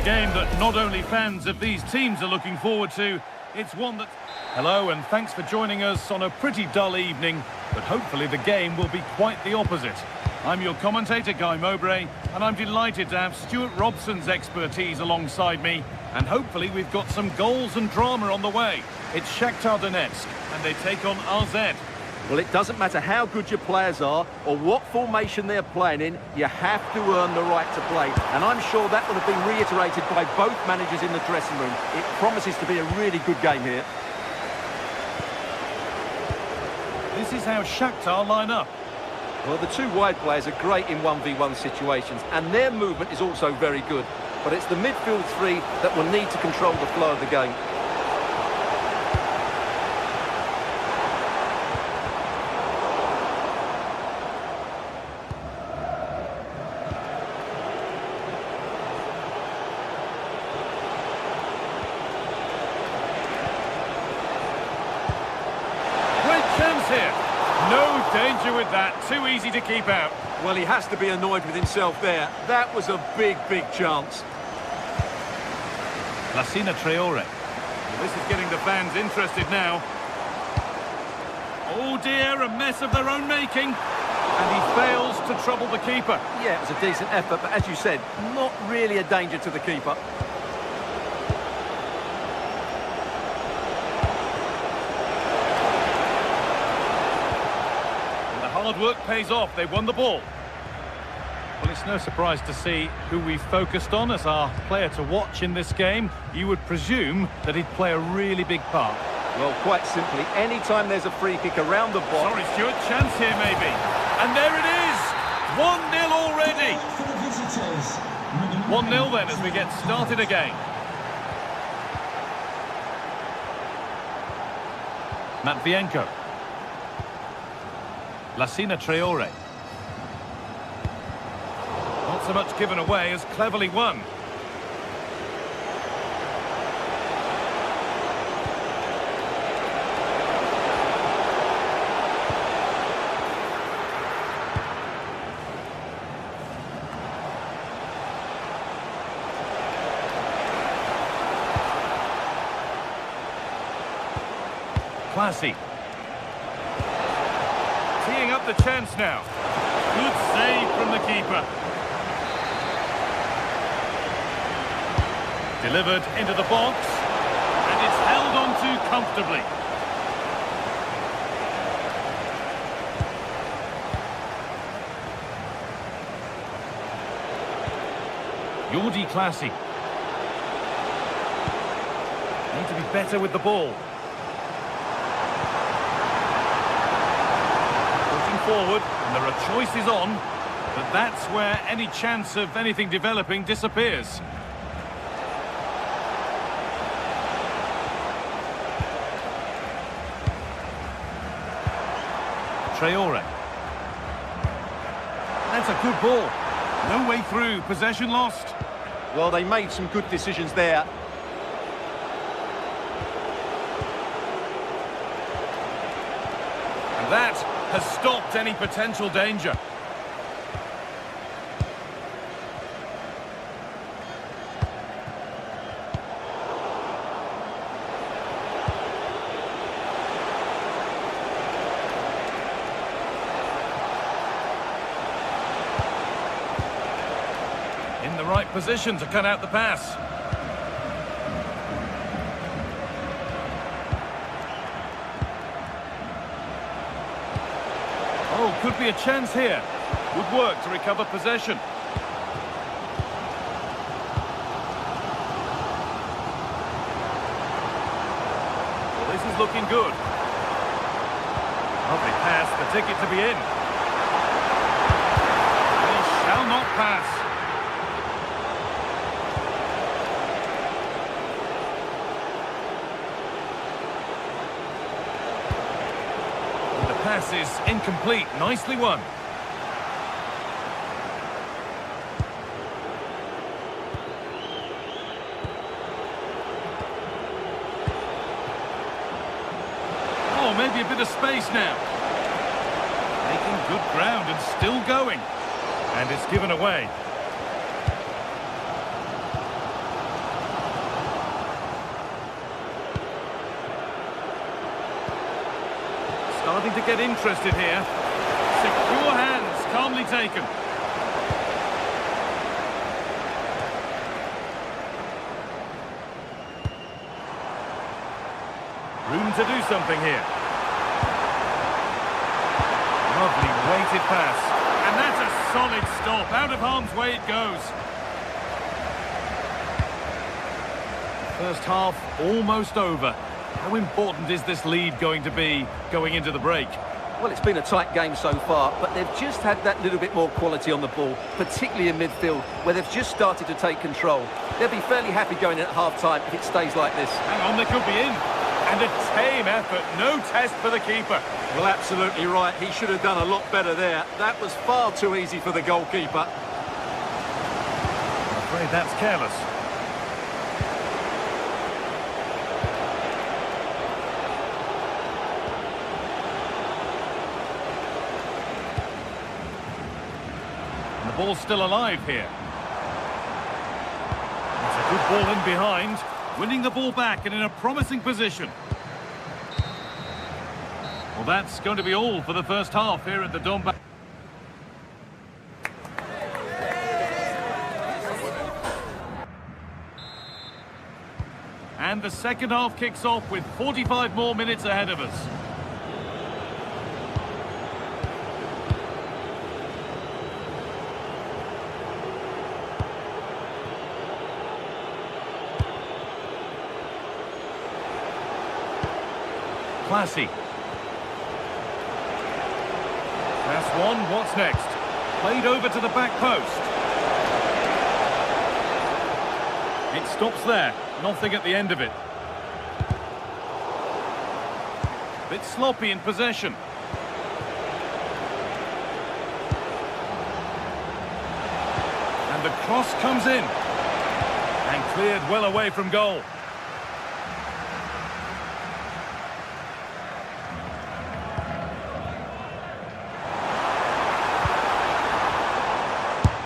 a game that not only fans of these teams are looking forward to, it's one that... Hello, and thanks for joining us on a pretty dull evening, but hopefully the game will be quite the opposite. I'm your commentator, Guy Mowbray, and I'm delighted to have Stuart Robson's expertise alongside me, and hopefully we've got some goals and drama on the way. It's Shakhtar Donetsk, and they take on RZ. Well, it doesn't matter how good your players are or what formation they're playing in, you have to earn the right to play. And I'm sure that will have been reiterated by both managers in the dressing room. It promises to be a really good game here. This is how Shakhtar line up. Well, the two wide players are great in 1v1 situations, and their movement is also very good. But it's the midfield three that will need to control the flow of the game. Here. No danger with that. Too easy to keep out. Well, he has to be annoyed with himself there. That was a big chance. Lassina Traore. Well, this is getting the fans interested now. Oh dear, a mess of their own making. And he fails to trouble the keeper. Yeah, it was a decent effort, but as you said, not really a danger to the keeper. Hard work pays off. They won the ball. Well, it's no surprise to see who we focused on as our player to watch in this game. You would presume that he'd play a really big part. Well, quite simply, anytime there's a free kick around the box... Sorry, Stuart, chance here maybe. And there it is! 1-0 already! 1-0 then as we get started again. Matvienko. Lassina Traore. Not so much given away as cleverly won. Classy. Teeing up the chance now. Good save from the keeper. Delivered into the box. And it's held on to comfortably. Jordi Classy. Need to be better with the ball. Forward, and there are choices on, but that's where any chance of anything developing disappears. Traore. That's a good ball. No way through. Possession lost. Well, they made some good decisions there. And that has stopped any potential danger. In the right position to cut out the pass. Oh, could be a chance here. Good work to recover possession. Well, this is looking good. Lovely pass, the ticket to be in. He shall not pass. Pass is incomplete. Nicely won. Oh, maybe a bit of space now. Making good ground and still going. And it's given away. starting to get interested here. Secure hands, calmly taken. Room to do something here. Lovely weighted pass. And that's a solid stop. Out of harm's way it goes. First half almost over. How important is this lead going to be going into the break? Well, it's been a tight game so far, but they've just had that little bit more quality on the ball, particularly in midfield, where they've just started to take control. They'll be fairly happy going in at half-time if it stays like this. Hang on, they could be in. And a tame effort, no test for the keeper. Well, absolutely right. He should have done a lot better there. That was far too easy for the goalkeeper. I'm afraid that's careless. And the ball's still alive here. It's a good ball in behind. Winning the ball back and in a promising position. Well, that's going to be all for the first half here at the Donbass. And the second half kicks off with 45 more minutes ahead of us. Classy. Pass one, what's next? Played over to the back post. It stops there, nothing at the end of it. Bit sloppy in possession. And the cross comes in. And cleared well away from goal.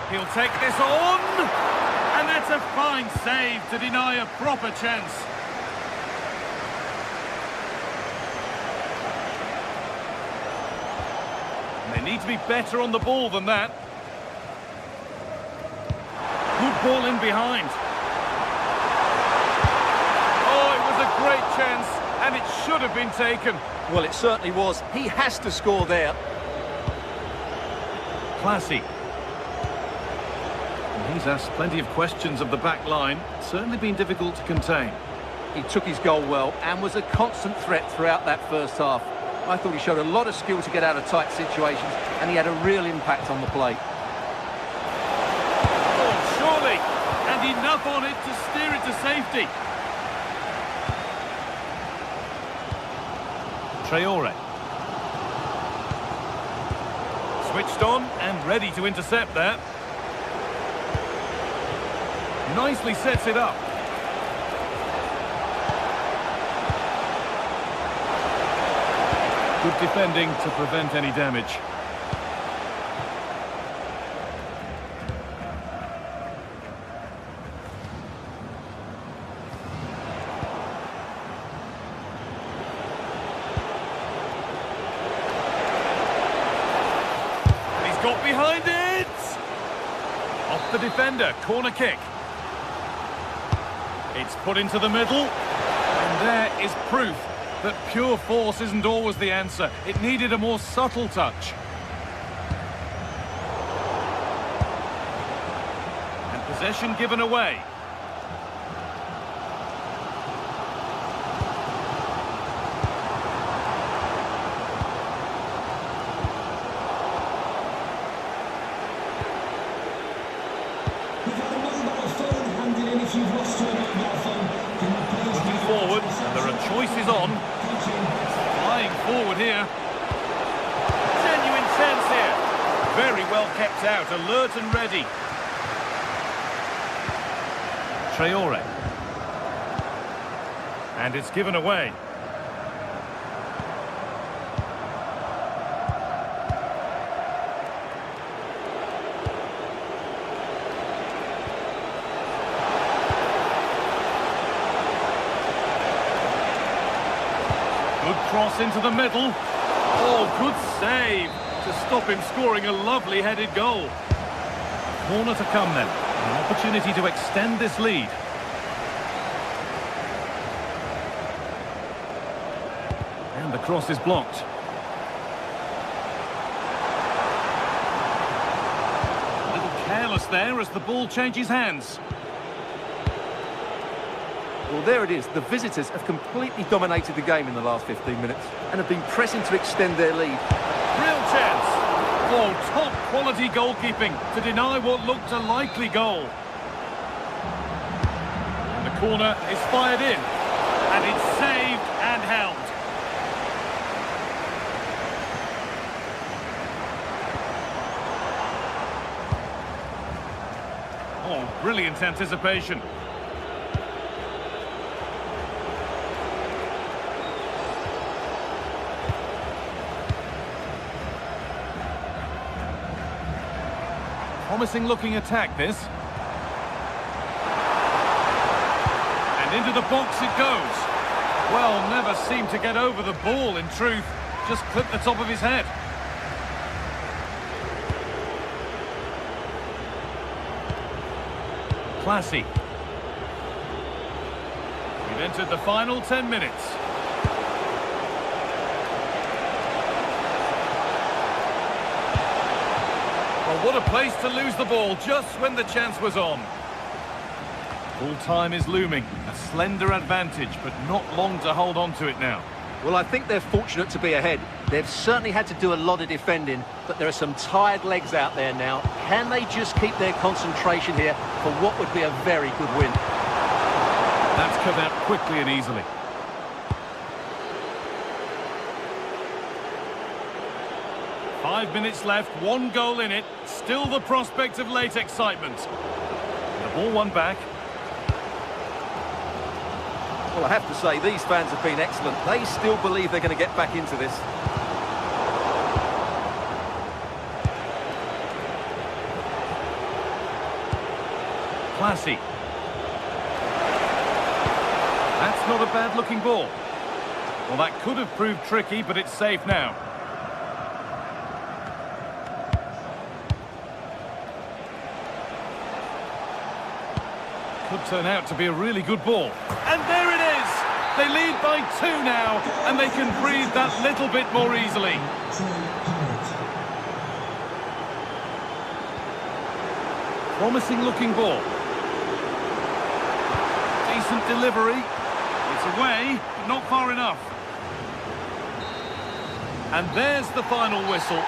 He'll take this on, and that's a fine save to deny a proper chance. And they need to be better on the ball than that. Good ball in behind. Oh, it was a great chance, and it should have been taken. Well, it certainly was. He has to score there. Classy. He's asked plenty of questions of the back line. Certainly been difficult to contain. He took his goal well and was a constant threat throughout that first half. I thought he showed a lot of skill to get out of tight situations, and he had a real impact on the play. Oh, surely! And enough on it to steer it to safety. Traore. Switched on and ready to intercept there. Nicely sets it up. Good defending to prevent any damage. He's got behind it! Off the defender, corner kick. It's put into the middle, and there is proof that pure force isn't always the answer. It needed a more subtle touch. And possession given away. Looking forward, and there are choices on. Flying forward here. Genuine chance here. Very well kept out, alert and ready. Traore. And it's given away. Good cross into the middle. Oh, good save to stop him scoring a lovely headed goal. Corner to come then. An opportunity to extend this lead. And the cross is blocked. A little careless there as the ball changes hands. Well, there it is. The visitors have completely dominated the game in the last 15 minutes and have been pressing to extend their lead. Real chance. Oh, top quality goalkeeping to deny what looked a likely goal. And the corner is fired in. And it's saved and held. Oh, brilliant anticipation. Promising looking attack, this. And into the box it goes. Well, never seemed to get over the ball in truth. Just clipped the top of his head. Classy. We've entered the final 10 minutes. Well, what a place to lose the ball just when the chance was on. Full time is looming. A slender advantage, but not long to hold on to it now. Well, I think they're fortunate to be ahead. They've certainly had to do a lot of defending, but there are some tired legs out there now. Can they just keep their concentration here for what would be a very good win? That's cut out quickly and easily. Five minutes left, one goal in it. Still the prospect of late excitement. The ball won back. Well, I have to say, these fans have been excellent. They still believe they're going to get back into this. Classy. That's not a bad-looking ball. Well, that could have proved tricky, but it's safe now. Could turn out to be a really good ball. And there it is! They lead by 2 now, and they can breathe that little bit more easily. Promising looking ball. Decent delivery. It's away, but not far enough. And there's the final whistle.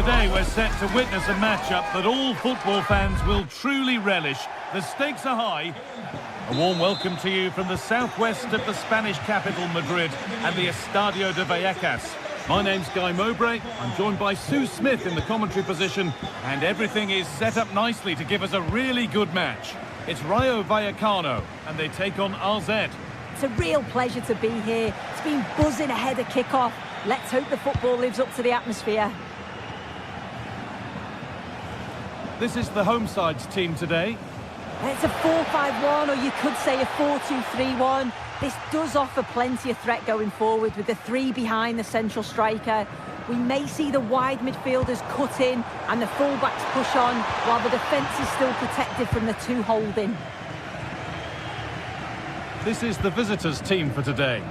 Today we're set to witness a matchup that all football fans will truly relish. The stakes are high. A warm welcome to you from the southwest of the Spanish capital, Madrid, and the Estadio de Vallecas. My name's Guy Mowbray. I'm joined by Sue Smith in the commentary position, and everything is set up nicely to give us a really good match. It's Rayo Vallecano, and they take on RZ. It's a real pleasure to be here. It's been buzzing ahead of kick-off. Let's hope the football lives up to the atmosphere. This is the home side's team today. It's a 4-5-1, or you could say a 4-2-3-1. This does offer plenty of threat going forward with the three behind the central striker. We may see the wide midfielders cut in and the fullbacks push on, while the defence is still protected from the two holding. This is the visitors' team for today.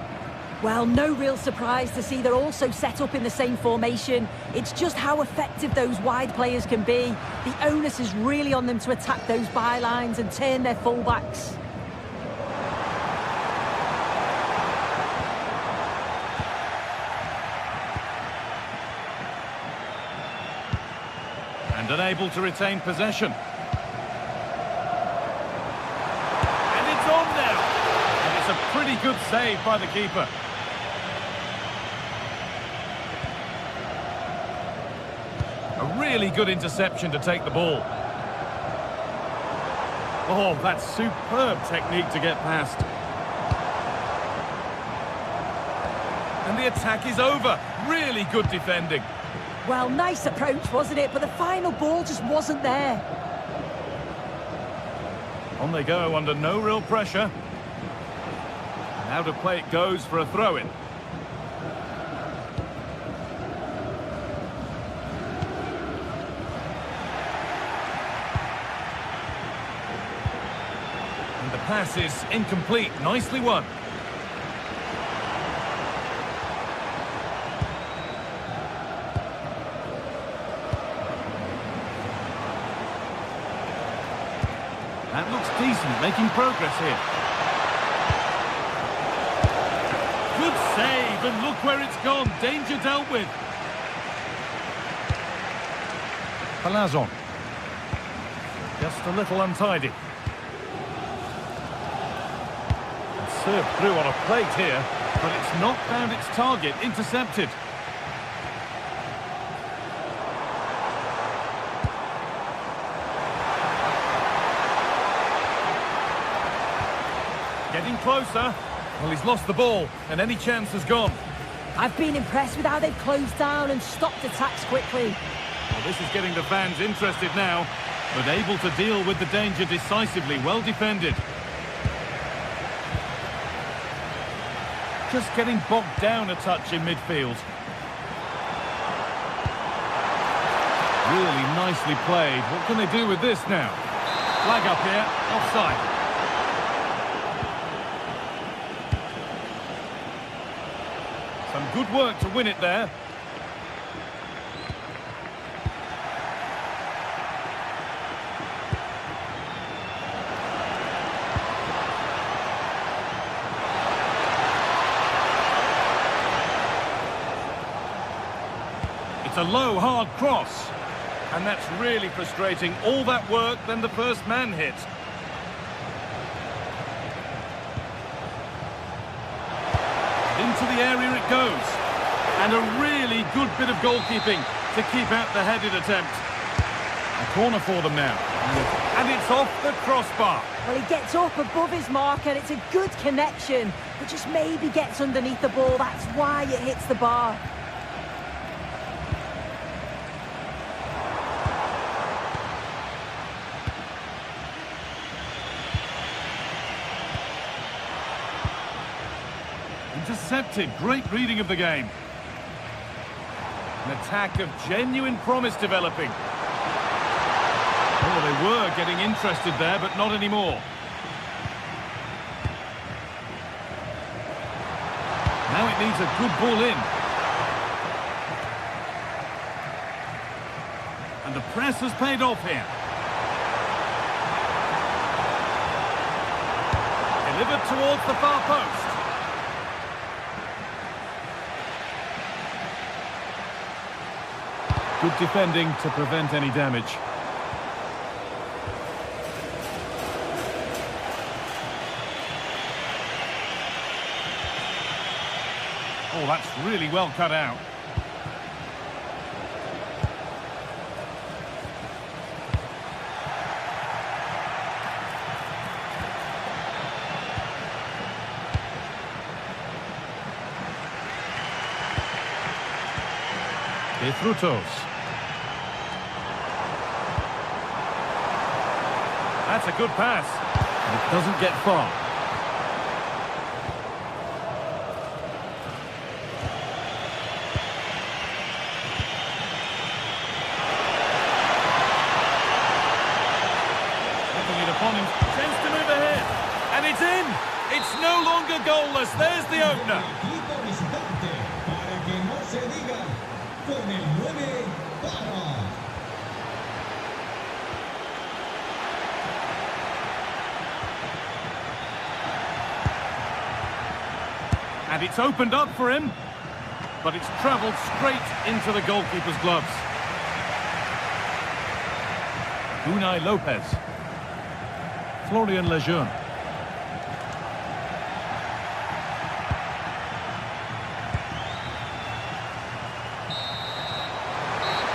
Well, no real surprise to see they're also set up in the same formation. It's just how effective those wide players can be. The onus is really on them to attack those bylines and turn their fullbacks. And unable to retain possession. And it's on now. And it's a pretty good save by the keeper. A really good interception to take the ball. Oh, that's superb technique to get past. And the attack is over. Really good defending. Well, nice approach, wasn't it? But the final ball just wasn't there. On they go under no real pressure. And out of play it goes for a throw-in. And the pass is incomplete. Nicely won. That looks decent, making progress here. Good save, and look where it's gone. Danger dealt with. Palazon. Just a little untidy. And served through on a plate here, but it's not found its target. Intercepted. Getting closer. Well, he's lost the ball, and any chance has gone. I've been impressed with how they've closed down and stopped attacks quickly. Well, this is getting the fans interested now, but able to deal with the danger decisively. Well defended. Just getting bogged down a touch in midfield. Really nicely played. What can they do with this now? Flag up here. Offside. Some good work to win it there. It's a low, hard cross. And that's really frustrating. All that work, then the first man hit. Into the area it goes. And a really good bit of goalkeeping to keep out the headed attempt. A corner for them now. And it's off the crossbar. Well, he gets up above his marker. It's a good connection, but just maybe gets underneath the ball. That's why it hits the bar. Intercepted. Great reading of the game. An attack of genuine promise developing. Oh, they were getting interested there, but not anymore. Now it needs a good ball in. And the press has paid off here. Delivered towards the far post. Good defending to prevent any damage. Oh, that's really well cut out. Frutos. That's a good pass. It doesn't get far. Looking it upon him. Chance to move ahead. And it's in. It's no longer goalless. There's the opener. And it's opened up for him, but it's travelled straight into the goalkeeper's gloves. Unai Lopez. Florian Lejeune.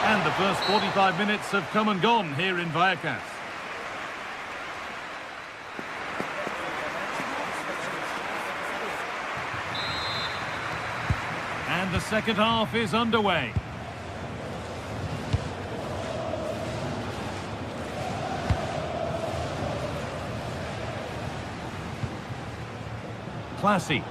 And the first 45 minutes have come and gone here in Vallecas. And the second half is underway. Classy.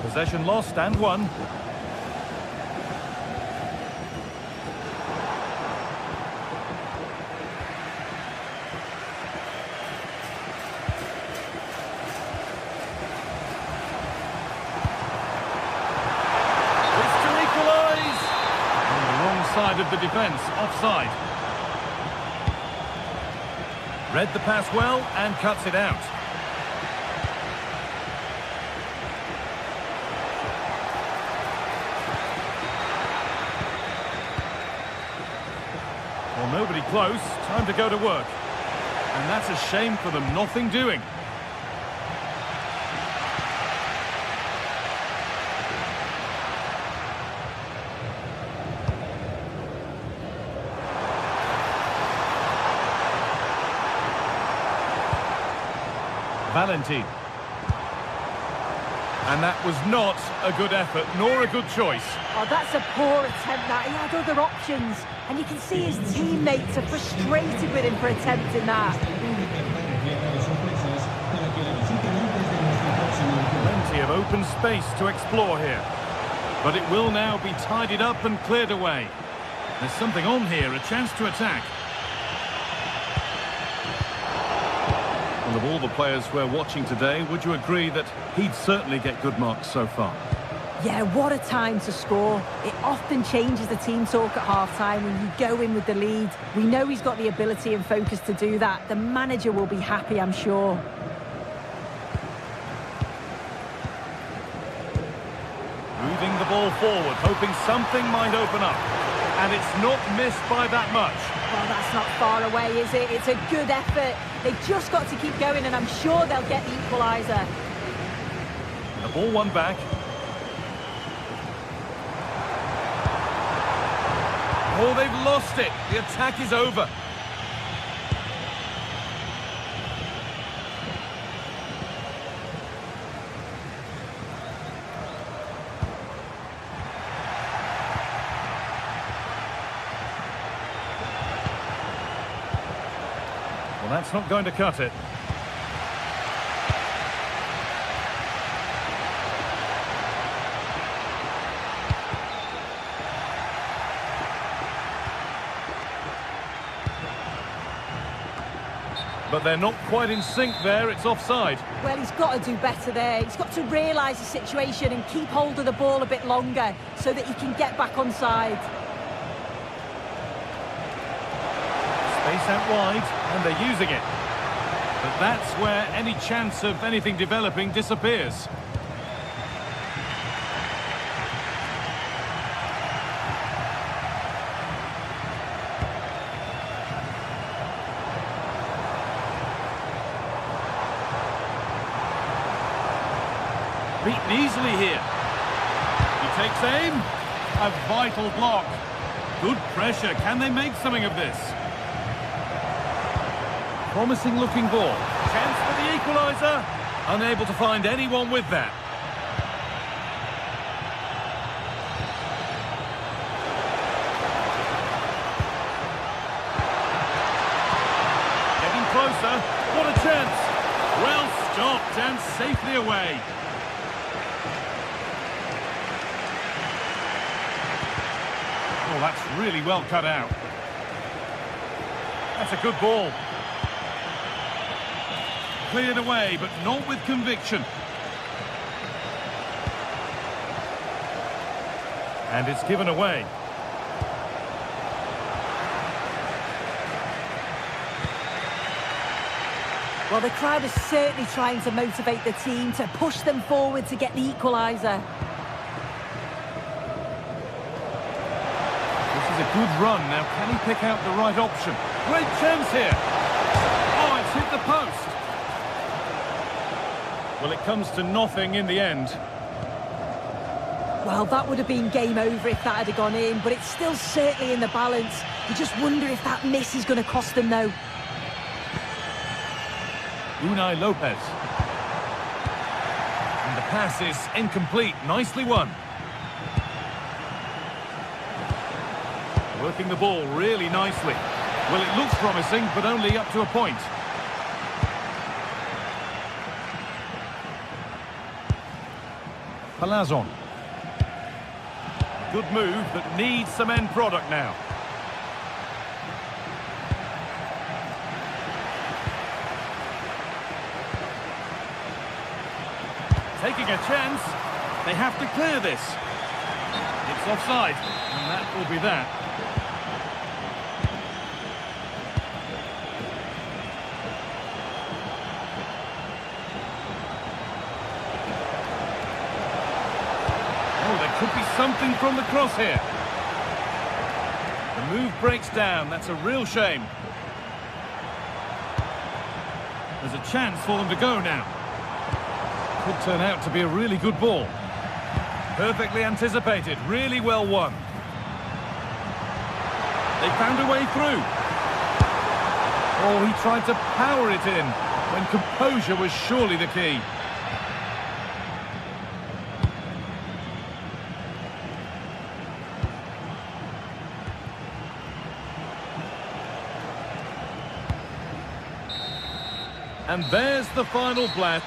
Possession lost and won. Side of the defence, offside. Read the pass well and cuts it out. Well, nobody close. Time to go to work. And that's a shame for them. Nothing doing. Valentin. And that was not a good effort, nor a good choice. Oh, that's a poor attempt, that. He had other options. And you can see his teammates are frustrated with him for attempting that. Plenty of open space to explore here. But it will now be tidied up and cleared away. There's something on here, a chance to attack. Well, of all the players we're watching today, would you agree that he'd certainly get good marks so far? Yeah, what a time to score. It often changes the team talk at half-time when you go in with the lead. We know he's got the ability and focus to do that. The manager will be happy, I'm sure. Moving the ball forward, hoping something might open up. And it's not missed by that much. Well, that's not far away, is it? It's a good effort. They've just got to keep going, and I'm sure they'll get the equaliser. The ball won back. Oh, they've lost it. The attack is over. Well, that's not going to cut it. But they're not quite in sync there. It's offside. Well, he's got to do better there. He's got to realise the situation and keep hold of the ball a bit longer so that he can get back on side. Space out wide, and they're using it. But that's where any chance of anything developing disappears. beaten easily here. He takes aim. A vital block. Good pressure. Can they make something of this? Promising looking ball. Chance for the equaliser. Unable to find anyone with that. Getting closer. What a chance. Well stopped and safely away. Oh, that's really well cut out. That's a good ball. Cleared away, but not with conviction. And it's given away. Well, the crowd is certainly trying to motivate the team to push them forward to get the equaliser. This is a good run. Now, can he pick out the right option? Great chance here. Oh, it's hit the post. Well, it comes to nothing in the end. Well, that would have been game over if that had gone in, but it's still certainly in the balance. You just wonder if that miss is going to cost them, though. Unai Lopez. And the pass is incomplete. Nicely won. Working the ball really nicely. Well, it looks promising, but only up to a point. Palazon. Good move, but needs some end product now. Taking a chance. They have to clear this. It's offside, and that will be that. Could be something from the cross here. The move breaks down. That's a real shame. There's a chance for them to go now. Could turn out to be a really good ball. Perfectly anticipated. Really well won. They found a way through. Oh, he tried to power it in when composure was surely the key. And there's the final blast.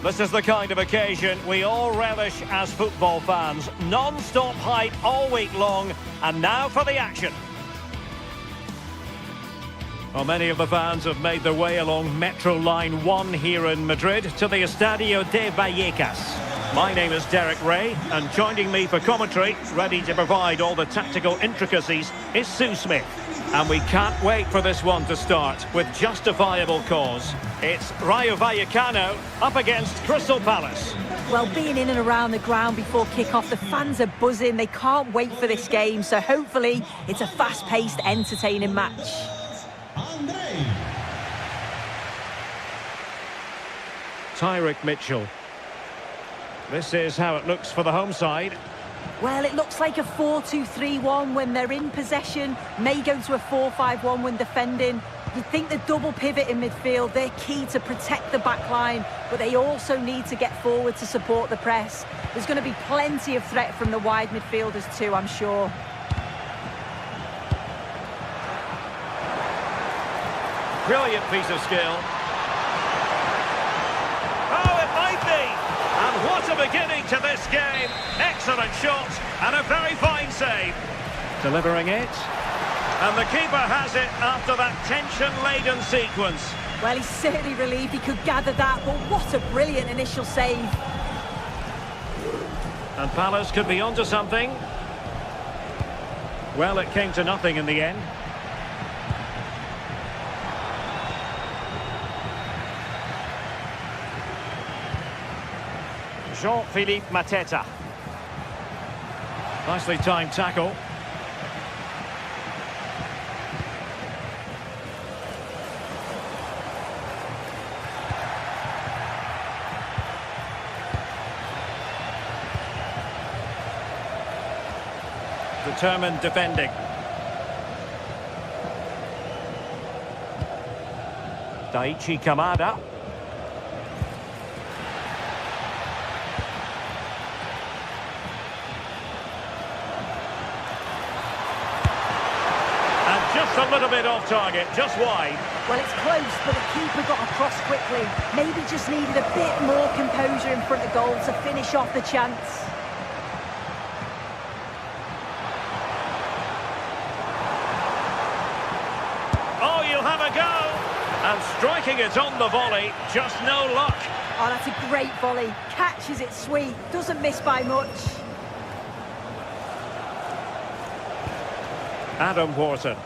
This is the kind of occasion we all relish as football fans. Non-stop hype all week long, and now for the action. Well, many of the fans have made their way along Metro Line 1 here in Madrid to the Estadio de Vallecas. My name is Derek Ray, and joining me for commentary, ready to provide all the tactical intricacies, is Sue Smith. And we can't wait for this one to start with justifiable cause. It's Rayo Vallecano up against Crystal Palace. Well, being in and around the ground before kick-off, the fans are buzzing. They can't wait for this game, so hopefully it's a fast-paced, entertaining match. Tyrick Mitchell. This is how it looks for the home side. Well, it looks like a 4-2-3-1 when they're in possession, may go to a 4-5-1 when defending. You think the double pivot in midfield, they're key to protect the back line, but they also need to get forward to support the press. There's going to be plenty of threat from the wide midfielders too, I'm sure. Brilliant piece of skill. Oh, it might be! And what a beginning to this game. Excellent shot and a very fine save. Delivering it. And the keeper has it after that tension-laden sequence. Well, he's certainly relieved he could gather that, but what a brilliant initial save. And Palace could be onto something. Well, it came to nothing in the end. Jean-Philippe Mateta. Nicely timed tackle. Determined defending. Daichi Kamada. Just a little bit off target, just wide. Well, it's close, but the keeper got across quickly. Maybe just needed a bit more composure in front of goal to finish off the chance. Oh, you'll have a go. And striking it on the volley, just no luck. Oh, that's a great volley. Catches it sweet, doesn't miss by much. Adam Wharton.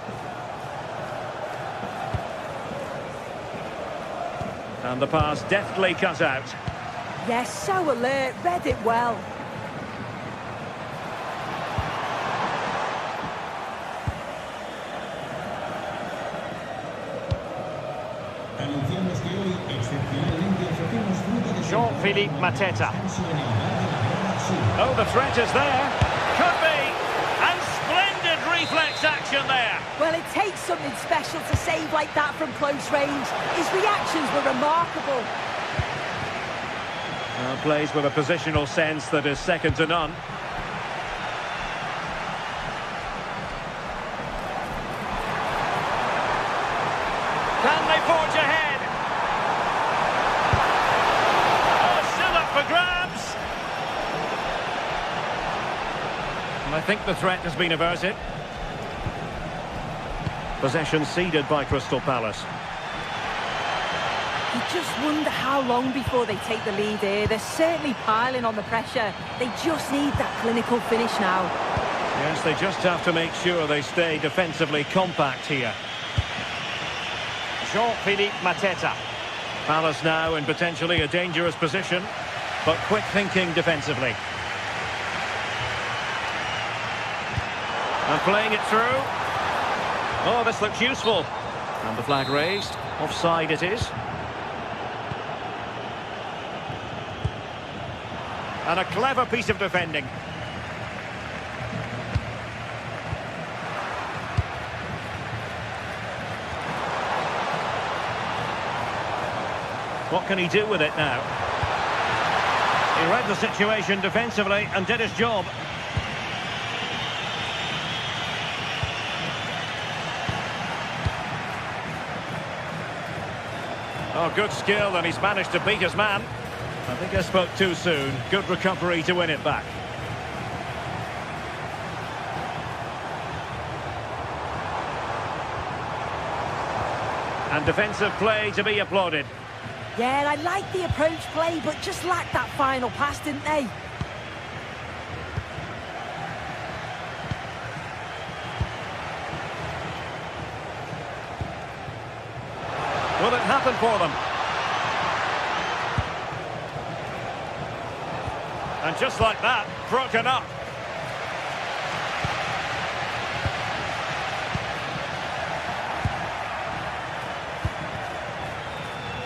And the pass deftly cut out. Yes, so alert, read it well. Jean-Philippe Mateta. Oh, the threat is there. Could be. And splendid reflex action there. Well, it takes something special to save like that from close range. His reactions were remarkable. Plays with a positional sense that is second to none. Can they forge ahead? Oh, still up for grabs. And I think the threat has been averted. Possession ceded by Crystal Palace. You just wonder how long before they take the lead here. They're certainly piling on the pressure. They just need that clinical finish now. Yes, they just have to make sure they stay defensively compact here. Jean-Philippe Mateta. Palace now in potentially a dangerous position, but quick thinking defensively. And playing it through. Oh, this looks useful. And the flag raised. Offside it is. And a clever piece of defending. What can he do with it now? He read the situation defensively and did his job. Oh, good skill, and he's managed to beat his man. I think I spoke too soon. Good recovery to win it back. And defensive play to be applauded. Yeah, I like the approach play, but just lacked that final pass, didn't they? Will it happen for them? And just like that, broken up.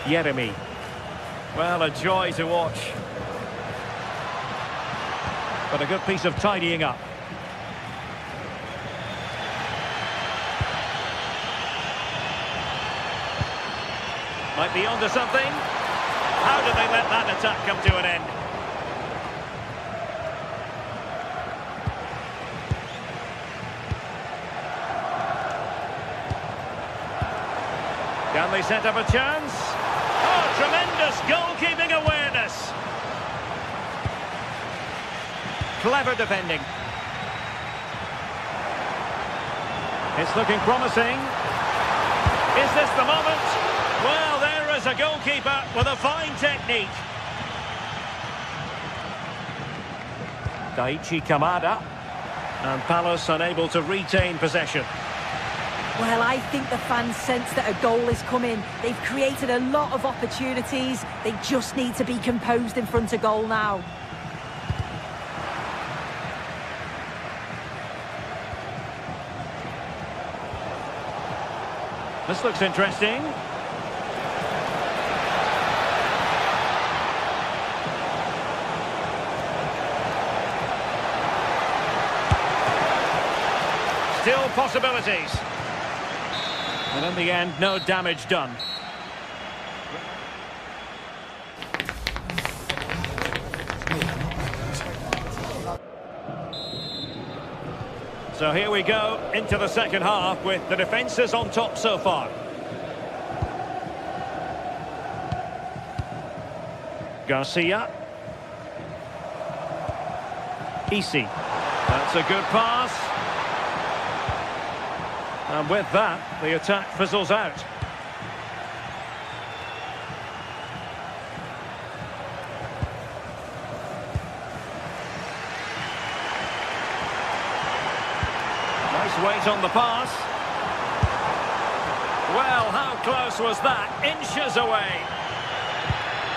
Yeremy. Well, a joy to watch. But a good piece of tidying up. Might be onto something. How do they let that attack come to an end? Can they set up a chance? Oh, tremendous goalkeeping awareness. Clever defending. It's looking promising. Is this the moment? Well, there is a goalkeeper with a fine technique. Daichi Kamada. And Palace unable to retain possession. Well, I think the fans sense that a goal is coming. They've created a lot of opportunities. They just need to be composed in front of goal now. This looks interesting. Still possibilities. And in the end, no damage done. So here we go into the second half with the defences on top so far. Garcia. Easy. That's a good pass. And with that, the attack fizzles out. Nice weight on the pass. Well, how close was that? Inches away.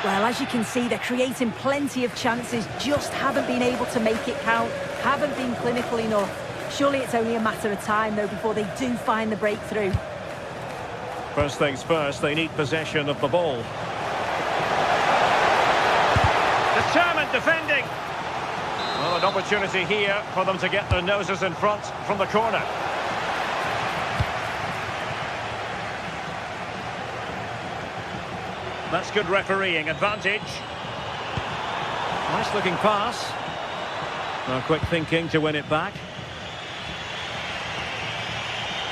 Well, as you can see, they're creating plenty of chances, just haven't been able to make it count, haven't been clinical enough. Surely it's only a matter of time, though, before they do find the breakthrough. First things first, they need possession of the ball. Determined defending. Well, an opportunity here for them to get their noses in front from the corner. That's good refereeing advantage. Nice looking pass. Well, quick thinking to win it back.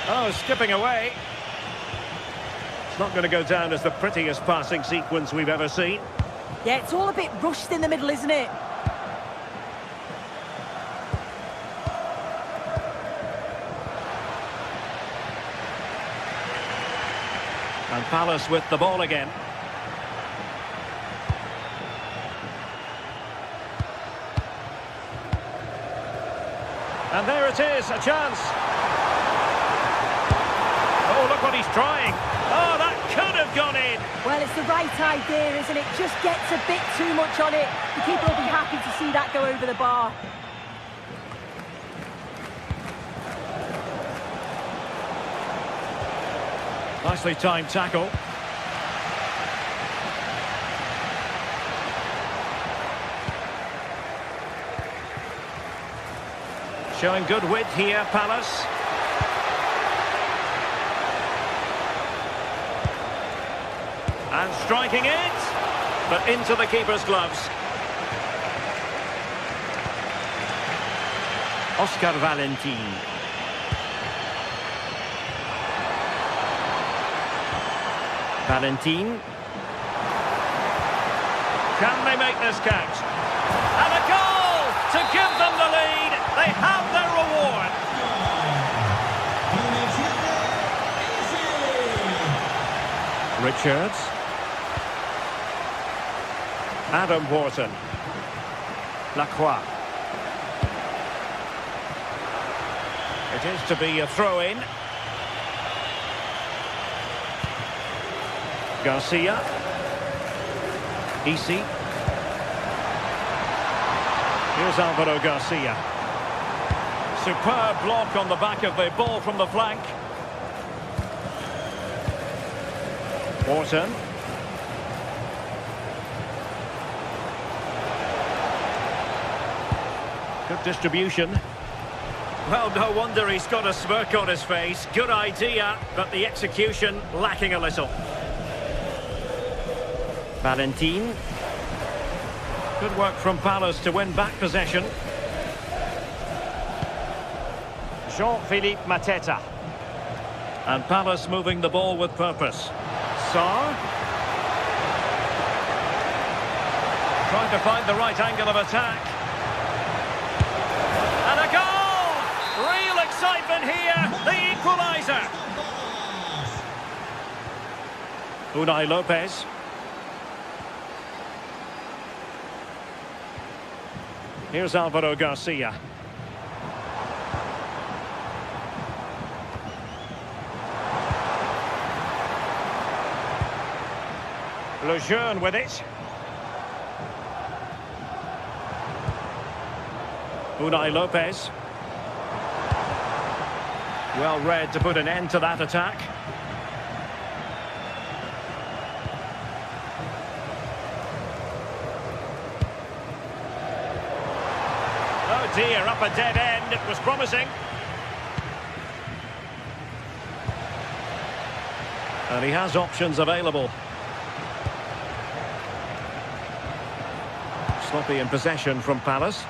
Oh, skipping away. It's not going to go down as the prettiest passing sequence we've ever seen. Yeah, it's all a bit rushed in the middle, isn't it? And Palace with the ball again. And there it is, a chance. Oh, look what he's trying. Oh, that could have gone in. Well, it's the right idea, isn't it? Just gets a bit too much on it. The keeper will be happy to see that go over the bar. Nicely timed tackle. Showing good width here, Palace. And striking it, but into the keeper's gloves. Oscar Valentin. Valentin. Can they make this count? And a goal to give them the lead. They have their reward. Richards. Adam Wharton. Lacroix. It is to be a throw-in. Garcia. Easy. Here's Alvaro Garcia. Superb block on the back of the ball from the flank. Wharton. Good distribution. Well, no wonder he's got a smirk on his face. Good idea, but the execution lacking a little. Valentin. Good work from Palace to win back possession. Jean-Philippe Mateta. And Palace moving the ball with purpose. Sarr. Trying to find the right angle of attack. And a goal! Real excitement here, the equaliser. Unai Lopez. Here's Alvaro Garcia. Lejeune with it. Unai Lopez. Well read to put an end to that attack. Oh dear, up a dead end. It was promising. And he has options available. Sloppy in possession from Palace.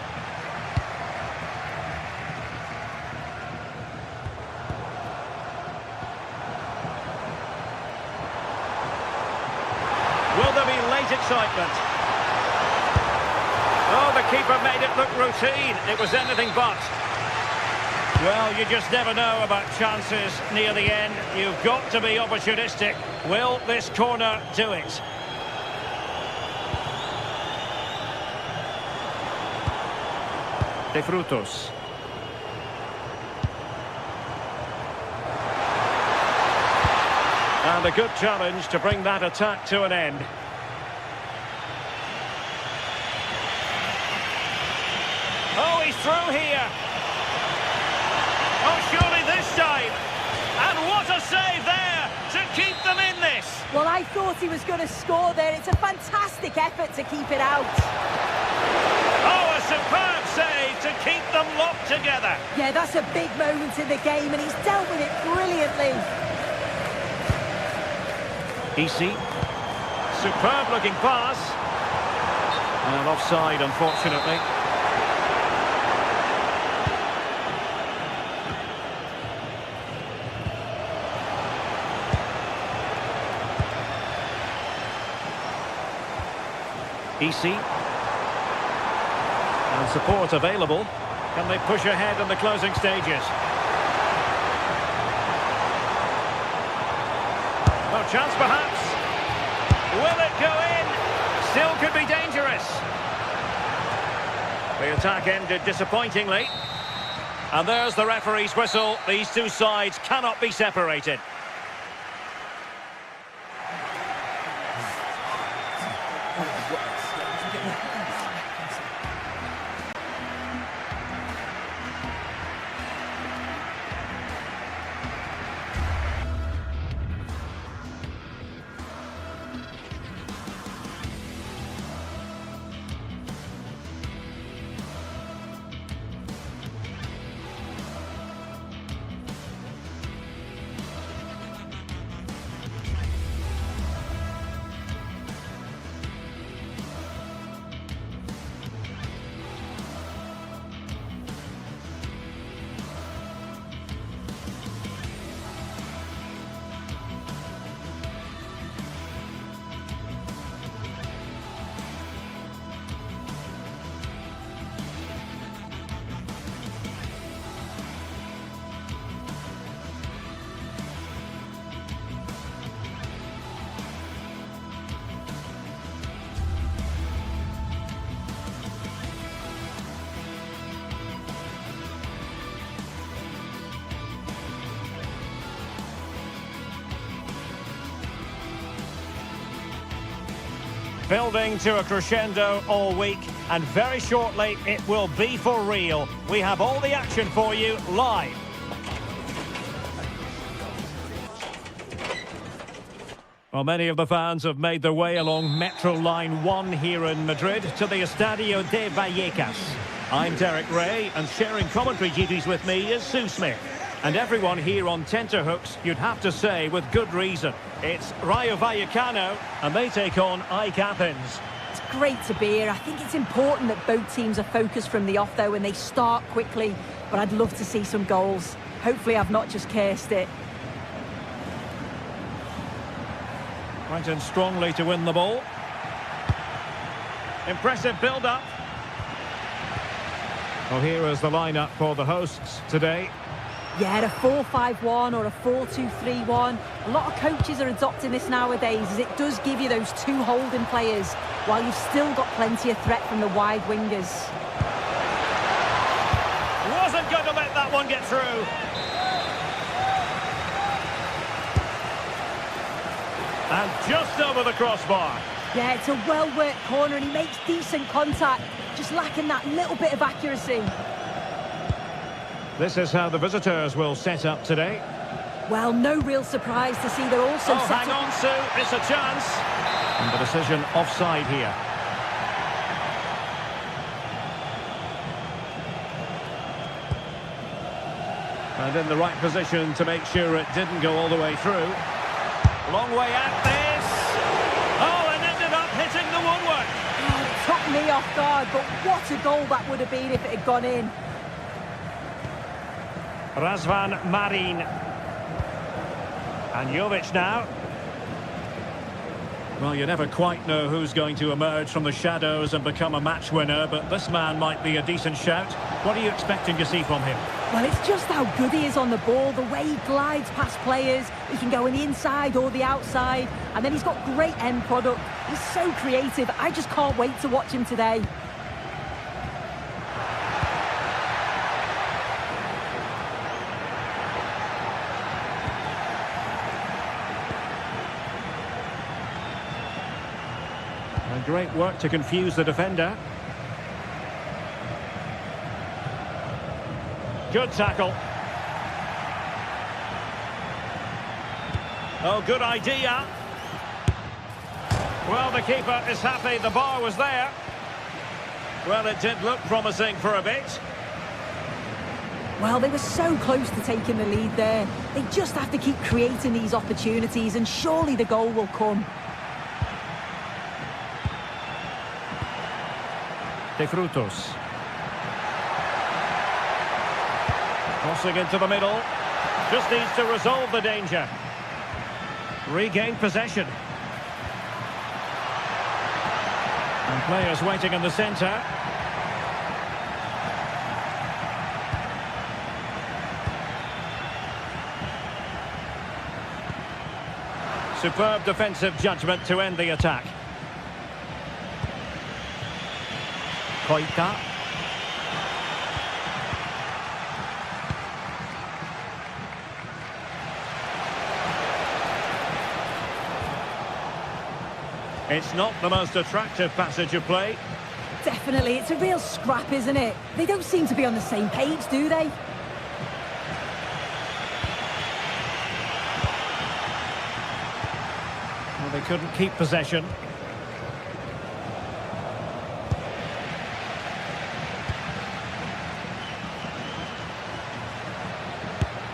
Will there be late excitement? Oh, the keeper made it look routine. It was anything but. Well, you just never know about chances near the end. You've got to be opportunistic. Will this corner do it? De Frutos. And a good challenge to bring that attack to an end. Oh, he's through here. Oh, surely this time. And what a save there to keep them in this. Well, I thought he was going to score there. It's a fantastic effort to keep it out. Oh, a superb save to keep them locked together. Yeah, that's a big moment in the game, and he's dealt with it brilliantly. Easy. Superb looking pass. And offside, unfortunately. Easy. And support available. Can they push ahead in the closing stages? No chance perhaps. Will it go in? Still could be dangerous. The attack ended disappointingly. And there's the referee's whistle. These two sides cannot be separated. Building to a crescendo all week, and very shortly it will be for real. We have all the action for you live. Well, many of the fans have made their way along Metro Line 1 here in Madrid to the Estadio de Vallecas. I'm Derek Ray, and sharing commentary duties with me is Sue Smith. And everyone here on tenterhooks, you'd have to say with good reason. It's Rayo Vallecano, and they take on AEK Athens. It's great to be here. I think it's important that both teams are focused from the off, though, and they start quickly. But I'd love to see some goals. Hopefully I've not just cursed it. Right in strongly to win the ball. Impressive build-up. Well, here is the lineup for the hosts today. Yeah, a 4-5-1 or a 4-2-3-1. A lot of coaches are adopting this nowadays, as it does give you those two holding players, while you've still got plenty of threat from the wide wingers. Wasn't going to let that one get through. And just over the crossbar. Yeah, it's a well-worked corner, and he makes decent contact, just lacking that little bit of accuracy. This is how the visitors will set up today. Well, no real surprise to see they're also set hang up... on, Sue, it's a chance. And the decision offside here. And in the right position to make sure it didn't go all the way through. Long way out this. Oh, and ended up hitting the woodwork. Oh, it took me off guard, but what a goal that would have been if it had gone in. Razvan Marin. And Jovic now. Well, you never quite know who's going to emerge from the shadows and become a match winner, but this man might be a decent shout. What are you expecting to see from him? Well, it's just how good he is on the ball, the way he glides past players. He can go in the inside or the outside, and then he's got great end product. He's so creative. I just can't wait to watch him today. And great work to confuse the defender. Good tackle. Oh, good idea. Well, the keeper is happy the bar was there. Well, it did look promising for a bit. Well, they were so close to taking the lead there. They just have to keep creating these opportunities, and surely the goal will come. De Frutos. Crossing into the middle. Just needs to resolve the danger. Regain possession. And players waiting in the centre. Superb defensive judgment to end the attack. Koita. It's not the most attractive passage of play. Definitely, it's a real scrap, isn't it? They don't seem to be on the same page, do they? Well, they couldn't keep possession.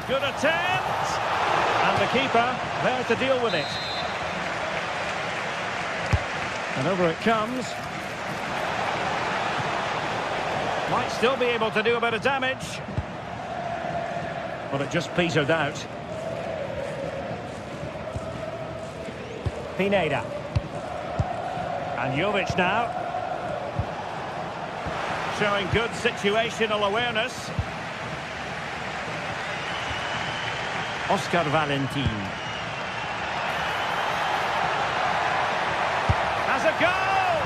Good attempt! And the keeper there to deal with it. And over it comes. Might still be able to do a bit of damage. But it just petered out. Pineda. And Jovic now. Showing good situational awareness. Oscar Valentin. Has a goal!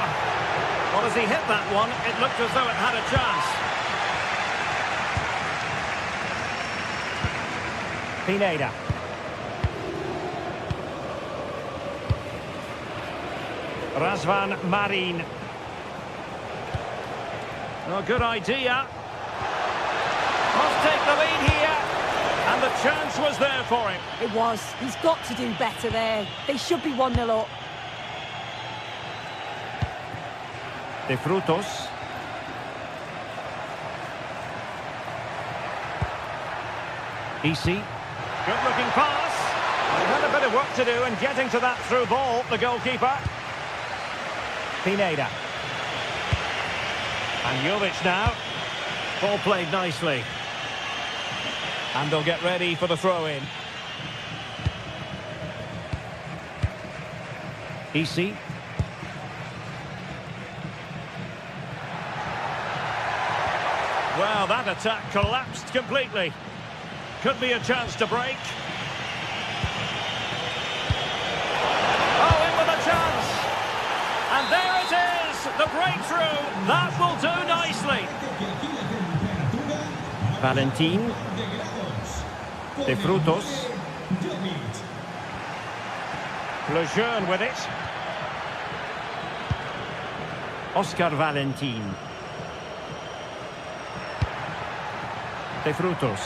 Well, as he hit that one, it looked as though it had a chance. Pineda. Razvan Marin. Oh, good idea. Must take the lead here. And the chance was there for him. It was. He's got to do better there. They should be 1-0 up. De Frutos. EC. Good looking pass. He had a bit of work to do in getting to that through ball, the goalkeeper. Pineda. And Jovic now. Ball played nicely. And they'll get ready for the throw-in. EC. Well, that attack collapsed completely. Could be a chance to break. Oh, in with a chance. And there it is, the breakthrough. That will do nicely. Valentin. De Frutos. Lejeune with it. Oscar Valentin. De Frutos.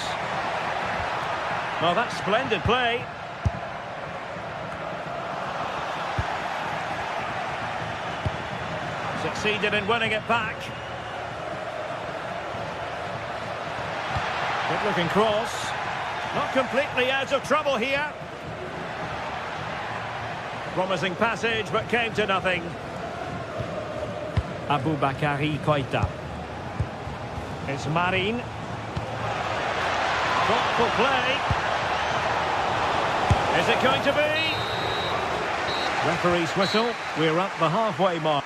Well, that's splendid play. Succeeded in winning it back. Good looking cross. Not completely out of trouble here. Promising passage, but came to nothing. Aboubakari Koita. It's Marin. Thoughtful play. Is it going to be? Referee's whistle. We're at the halfway mark.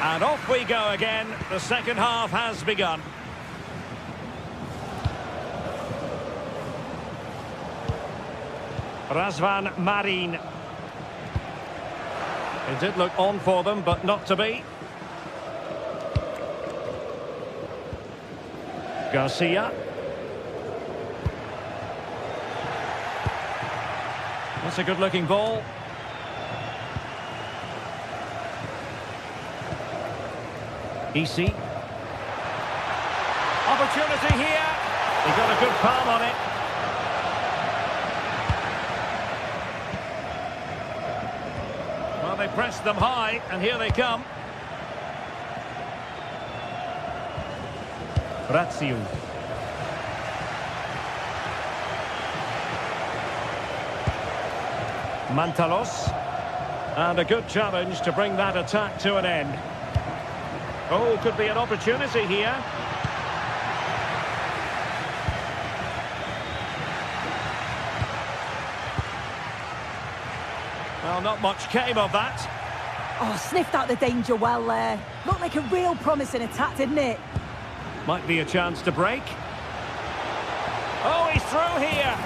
And off we go again. The second half has begun. Razvan Marin. It did look on for them, but not to be. Garcia. That's a good-looking ball. EC. Opportunity here. He got a good palm on it. Well, they pressed them high, and here they come. Razio. Mantalos. And a good challenge to bring that attack to an end. Oh, could be an opportunity here. Well, not much came of that. Oh, sniffed out the danger well there. Looked like a real promising attack, didn't it? Might be a chance to break. Oh, he's through here.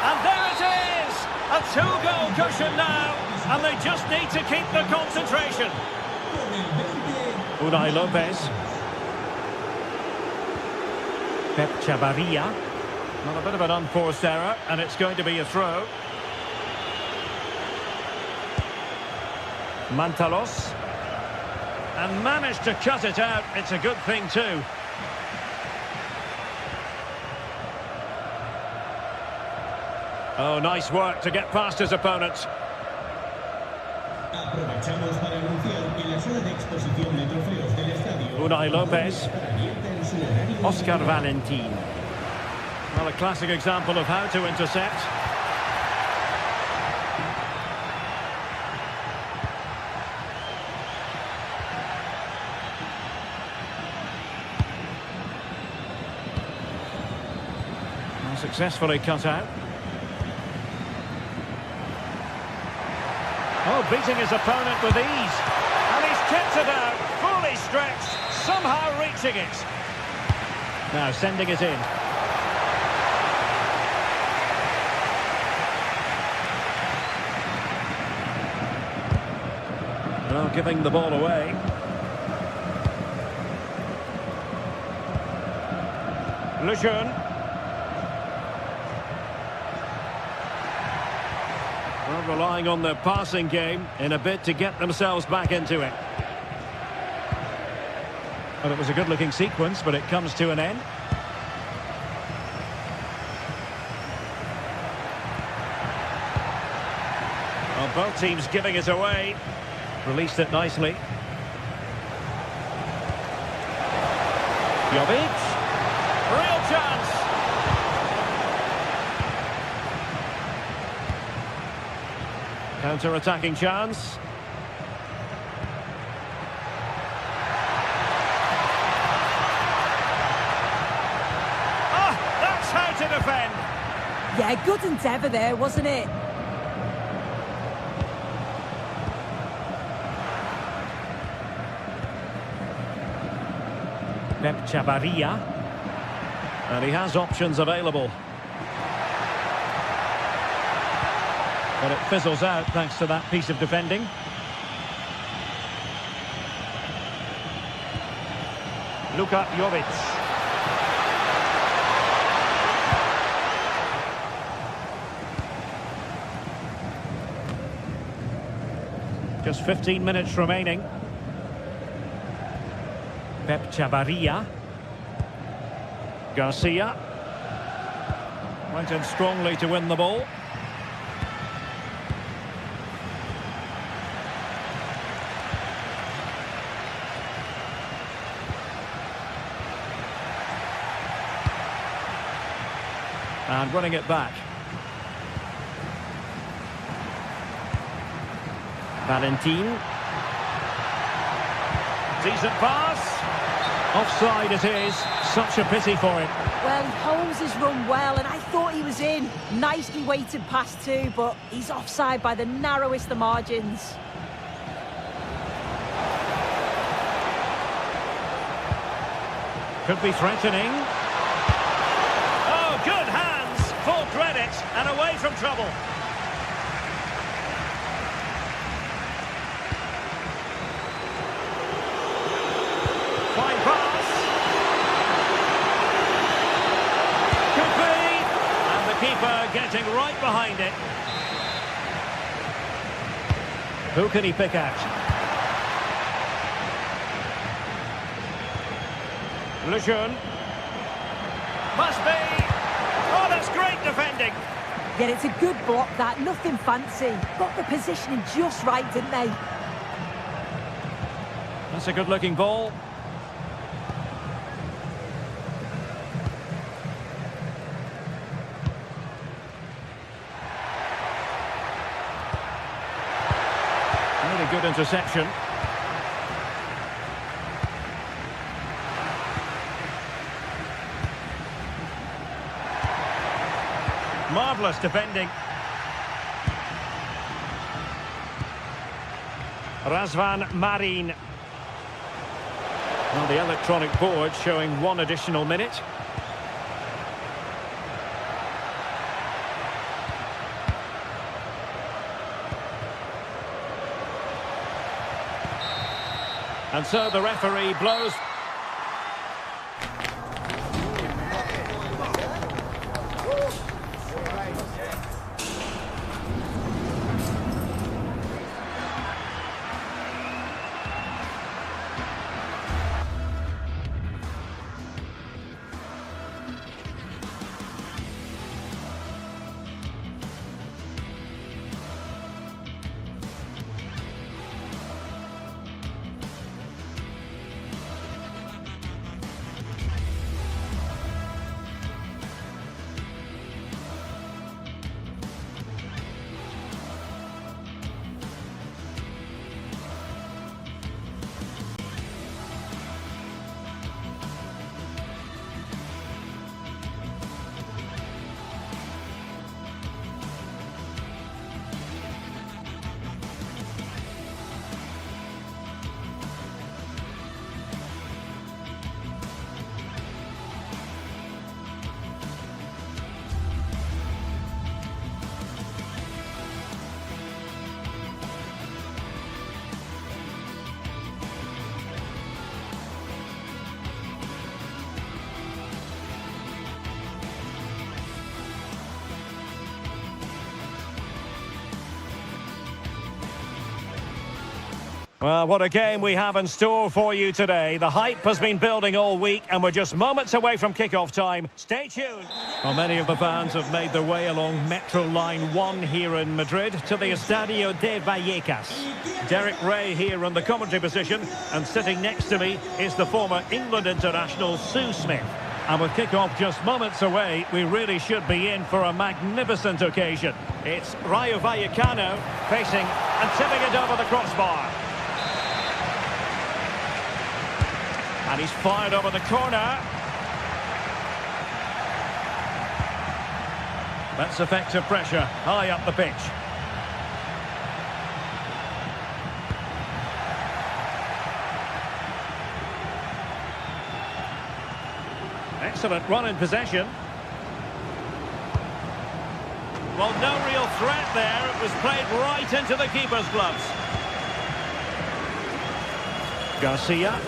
And there it is! A two-goal cushion now. And they just need to keep the concentration. Unai Lopez. Pep Chavarria. Well, a bit of an unforced error, and it's going to be a throw. Mantalos. And managed to cut it out. It's a good thing too. Oh, nice work to get past his opponent. Unai Lopez. Oscar Valentin. Well, a classic example of how to intercept. Well, successfully cut out. Oh, beating his opponent with ease. And he's kept it out, fully stretched, somehow reaching it. Now sending it in. Well, giving the ball away. Lejeune. Well, relying on their passing game in a bid to get themselves back into it. Well, it was a good-looking sequence, but it comes to an end. Well, both teams giving it away. Released it nicely. Jovic. Real chance. Counter-attacking chance. That's how to defend. Yeah, good endeavour there, wasn't it? Pep Chavarria. And he has options available. But it fizzles out thanks to that piece of defending. Luka Jovic. Just 15 minutes remaining. Pep Chavarria. Garcia. Went in strongly to win the ball. And running it back. Valentin. Decent pass. Offside it is. Such a pity for him. Well, he holds his run well, and I thought he was in. Nicely weighted pass too, but he's offside by the narrowest of margins. Could be threatening. Oh, good hands. Full credit and away from trouble. Fine pass. Could be. And the keeper getting right behind it. Who can he pick out? Lejeune. Must be. Oh, that's great defending. Yeah, it's a good block, that. Nothing fancy. Got the positioning just right, didn't they? That's a good-looking ball. Really good interception. Marvellous defending. Razvan Marin. Well, the electronic board showing one additional minute. And so the referee blows. Well, what a game we have in store for you today. The hype has been building all week and we're just moments away from kick-off time. Stay tuned. Well, many of the fans have made their way along Metro Line 1 here in Madrid to the Estadio de Vallecas. Derek Ray here in the commentary position, and sitting next to me is the former England international Sue Smith. And with kick-off just moments away, we really should be in for a magnificent occasion. It's Rayo Vallecano facing and tipping it over the crossbar. And he's fired over the corner. That's effective pressure, high up the pitch. Excellent run in possession. Well, no real threat there. It was played right into the keeper's gloves. Garcia.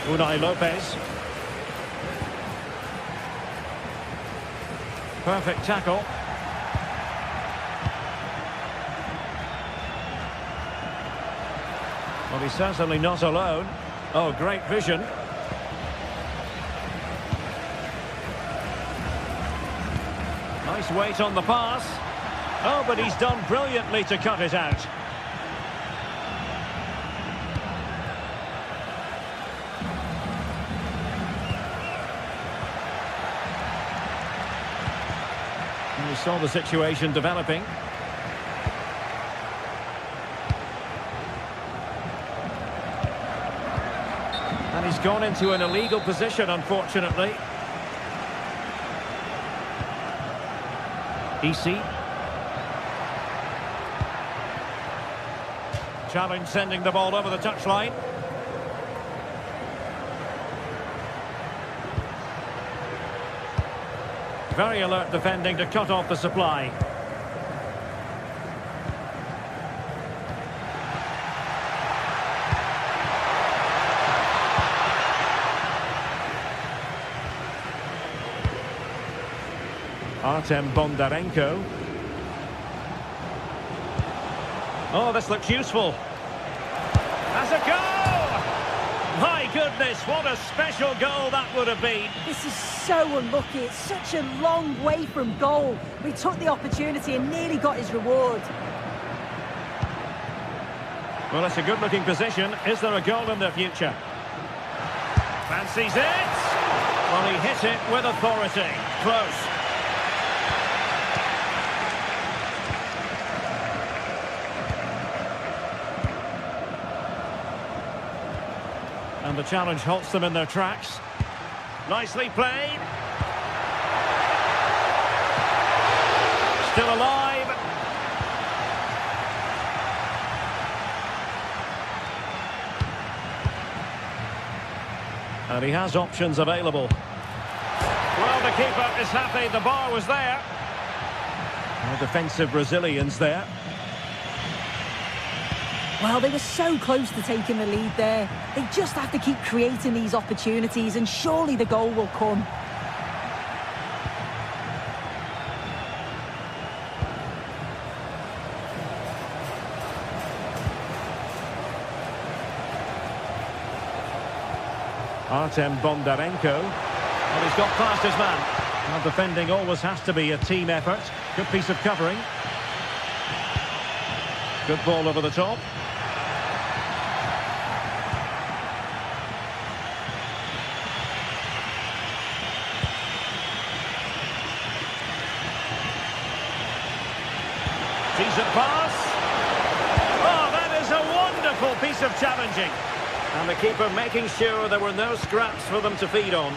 Unai Lopez. Perfect tackle. Well, he's certainly not alone. Oh, great vision. Nice weight on the pass. Oh, but he's done brilliantly to cut it out. And we saw the situation developing. And he's gone into an illegal position, unfortunately. EC. Challenge sending the ball over the touchline. Very alert defending to cut off the supply. Artem Bondarenko. Oh, this looks useful. That's a goal! My goodness, what a special goal that would have been. This is so unlucky. It's such a long way from goal. He took the opportunity and nearly got his reward. Well, it's a good-looking position. Is there a goal in the future? Fancies it. Well, he hit it with authority. Close. And the challenge halts them in their tracks. Nicely played. Still alive. And he has options available. Well, the keeper is happy. The bar was there. No defensive Brazilians there. Well, they were so close to taking the lead there. They just have to keep creating these opportunities and surely the goal will come. Artem Bondarenko. Well, he's got past his man. Now, defending always has to be a team effort. Good piece of covering. Good ball over the top. Decent pass. Oh, that is a wonderful piece of challenging. And the keeper making sure there were no scraps for them to feed on.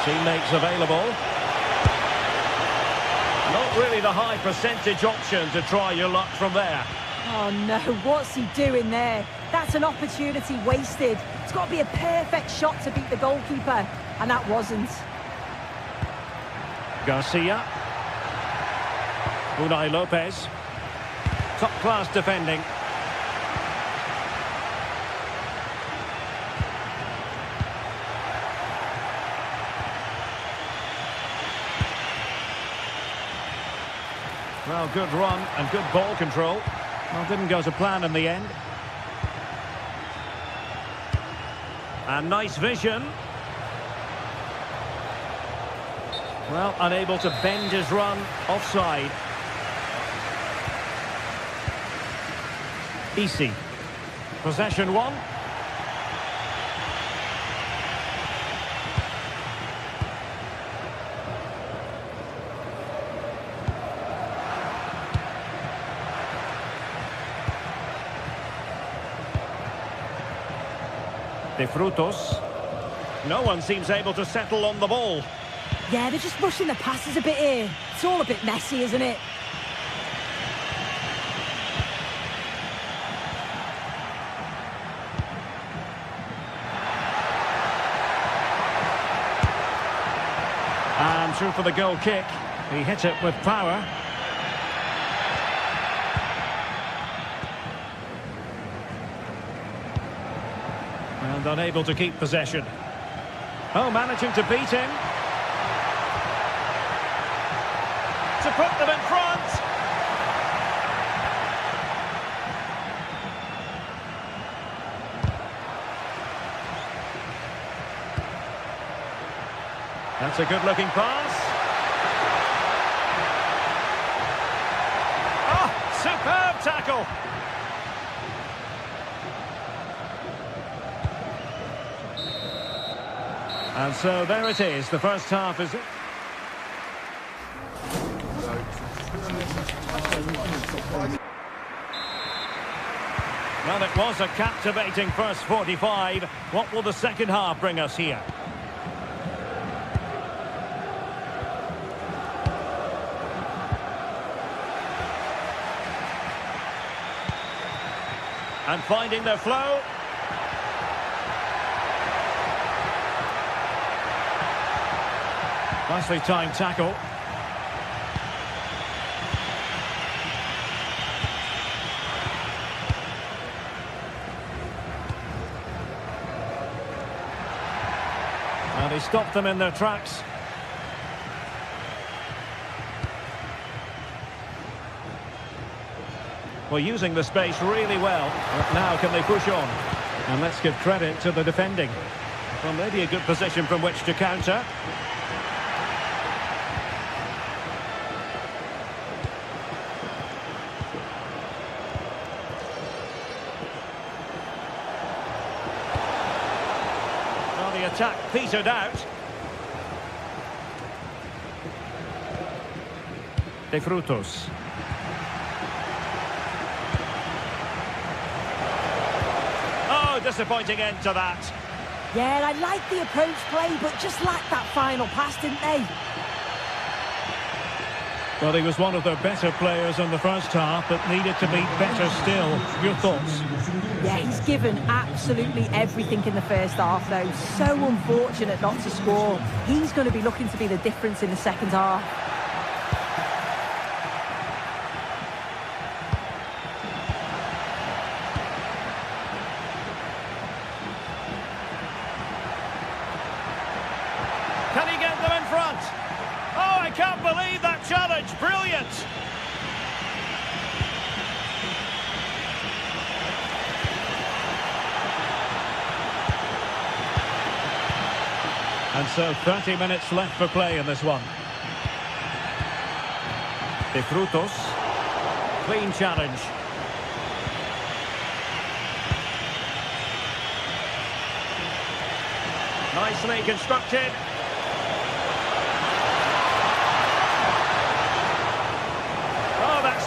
Teammates available. Not really the high percentage option to try your luck from there. Oh no, what's he doing there? That's an opportunity wasted. It's got to be a perfect shot to beat the goalkeeper, and that wasn't. Garcia. Unai Lopez. Top-class defending. Well, good run and good ball control. Well, didn't go to plan in the end. And nice vision. Well, unable to bend his run offside. Easy. Possession one. De Frutos. No one seems able to settle on the ball. Yeah, they're just rushing the passes a bit here. It's all a bit messy, isn't it? And through for the goal kick. He hit it with power. And unable to keep possession. Oh, managing to beat him. To put them in front. That's a good-looking pass. Oh, superb tackle. And so there it is. The first half is... Well, it was a captivating first 45. What will the second half bring us here? And finding their flow. Nicely timed tackle. And he stopped them in their tracks. Well, using the space really well. But now can they push on? And let's give credit to the defending. Well, maybe a good position from which to counter. Well, the attack petered out. De Frutos. Disappointing end to that. Yeah, I like the approach play, but just lacked that final pass, didn't they? Well, he was one of their better players in the first half, but needed to be better still. Your thoughts? Yeah, he's given absolutely everything in the first half, though. So unfortunate not to score. He's going to be looking to be the difference in the second half. Can he get them in front? Oh, I can't believe that challenge. Brilliant. And so 30 minutes left for play in this one. De Frutos. Clean challenge. Nicely constructed.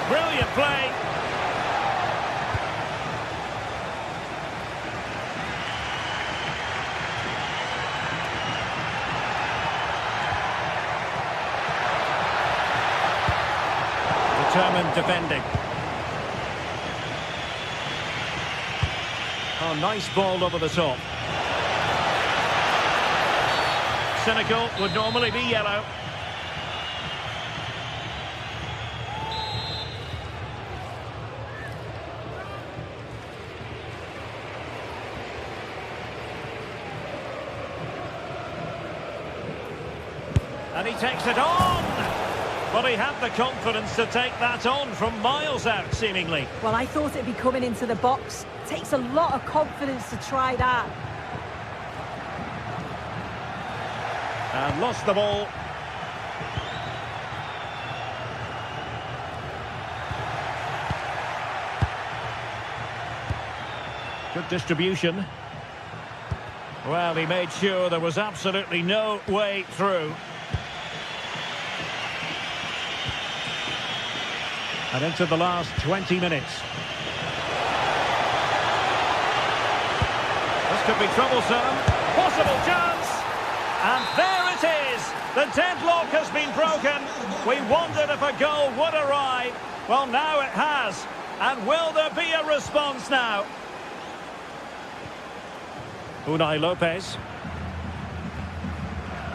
Brilliant play. Determined defending. Oh, nice ball over the top. Cynical would normally be yellow. And he takes it on. But he had the confidence to take that on from miles out, seemingly. Well, I thought it'd be coming into the box. It takes a lot of confidence to try that. And lost the ball. Good distribution. Well, he made sure there was absolutely no way through. And into the last 20 minutes. This could be troublesome. Possible chance. And there it is. The deadlock has been broken. We wondered if a goal would arrive. Well, now it has. And will there be a response now? Unai Lopez.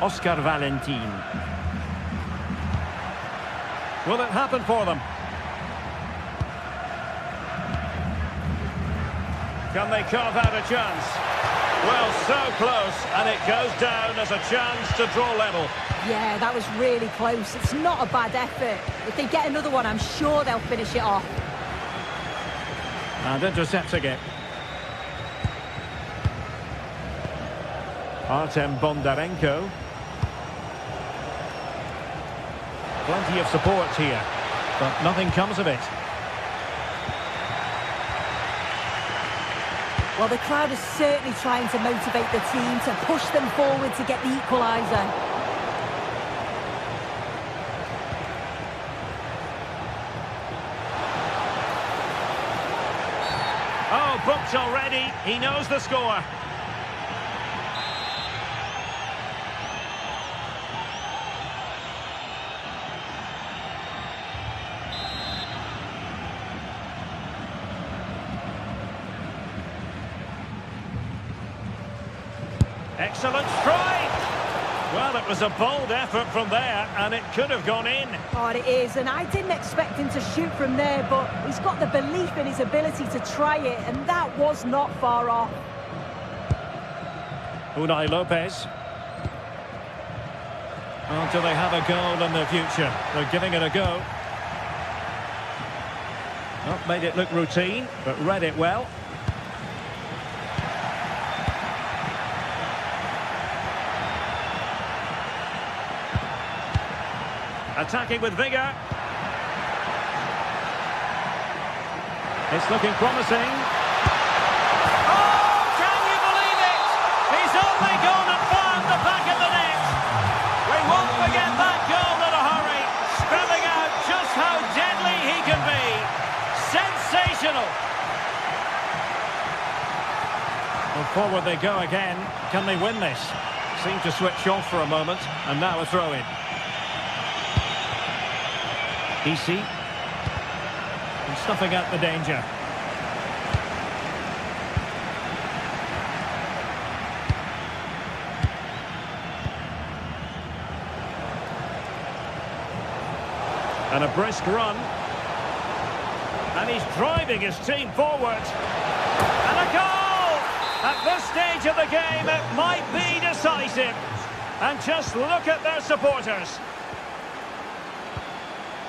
Oscar Valentin. Will it happen for them? Can they carve out a chance? Well, so close, and it goes down as a chance to draw level. Yeah, that was really close. It's not a bad effort. If they get another one, I'm sure they'll finish it off. And intercepting it. Artem Bondarenko. Plenty of support here, but nothing comes of it. Well, the crowd is certainly trying to motivate the team to push them forward to get the equaliser. Oh, booked already. He knows the score. Excellent strike! Well, it was a bold effort from there, and it could have gone in. Oh, it is, and I didn't expect him to shoot from there, but he's got the belief in his ability to try it, and that was not far off. Unai Lopez. Oh, do they have a goal in their future? They're giving it a go. Oh, made it look routine, but read it well. Attacking with vigour. It's looking promising. Oh, can you believe it? He's only gone and found the back of the net. We won't forget that goal in a hurry, spelling out just how deadly he can be. Sensational. Well, forward they go again. Can they win this? Seemed to switch off for a moment, and now a throw-in. Easy. And snuffing out the danger. And a brisk run. And he's driving his team forward. And a goal! At this stage of the game, it might be decisive. And just look at their supporters.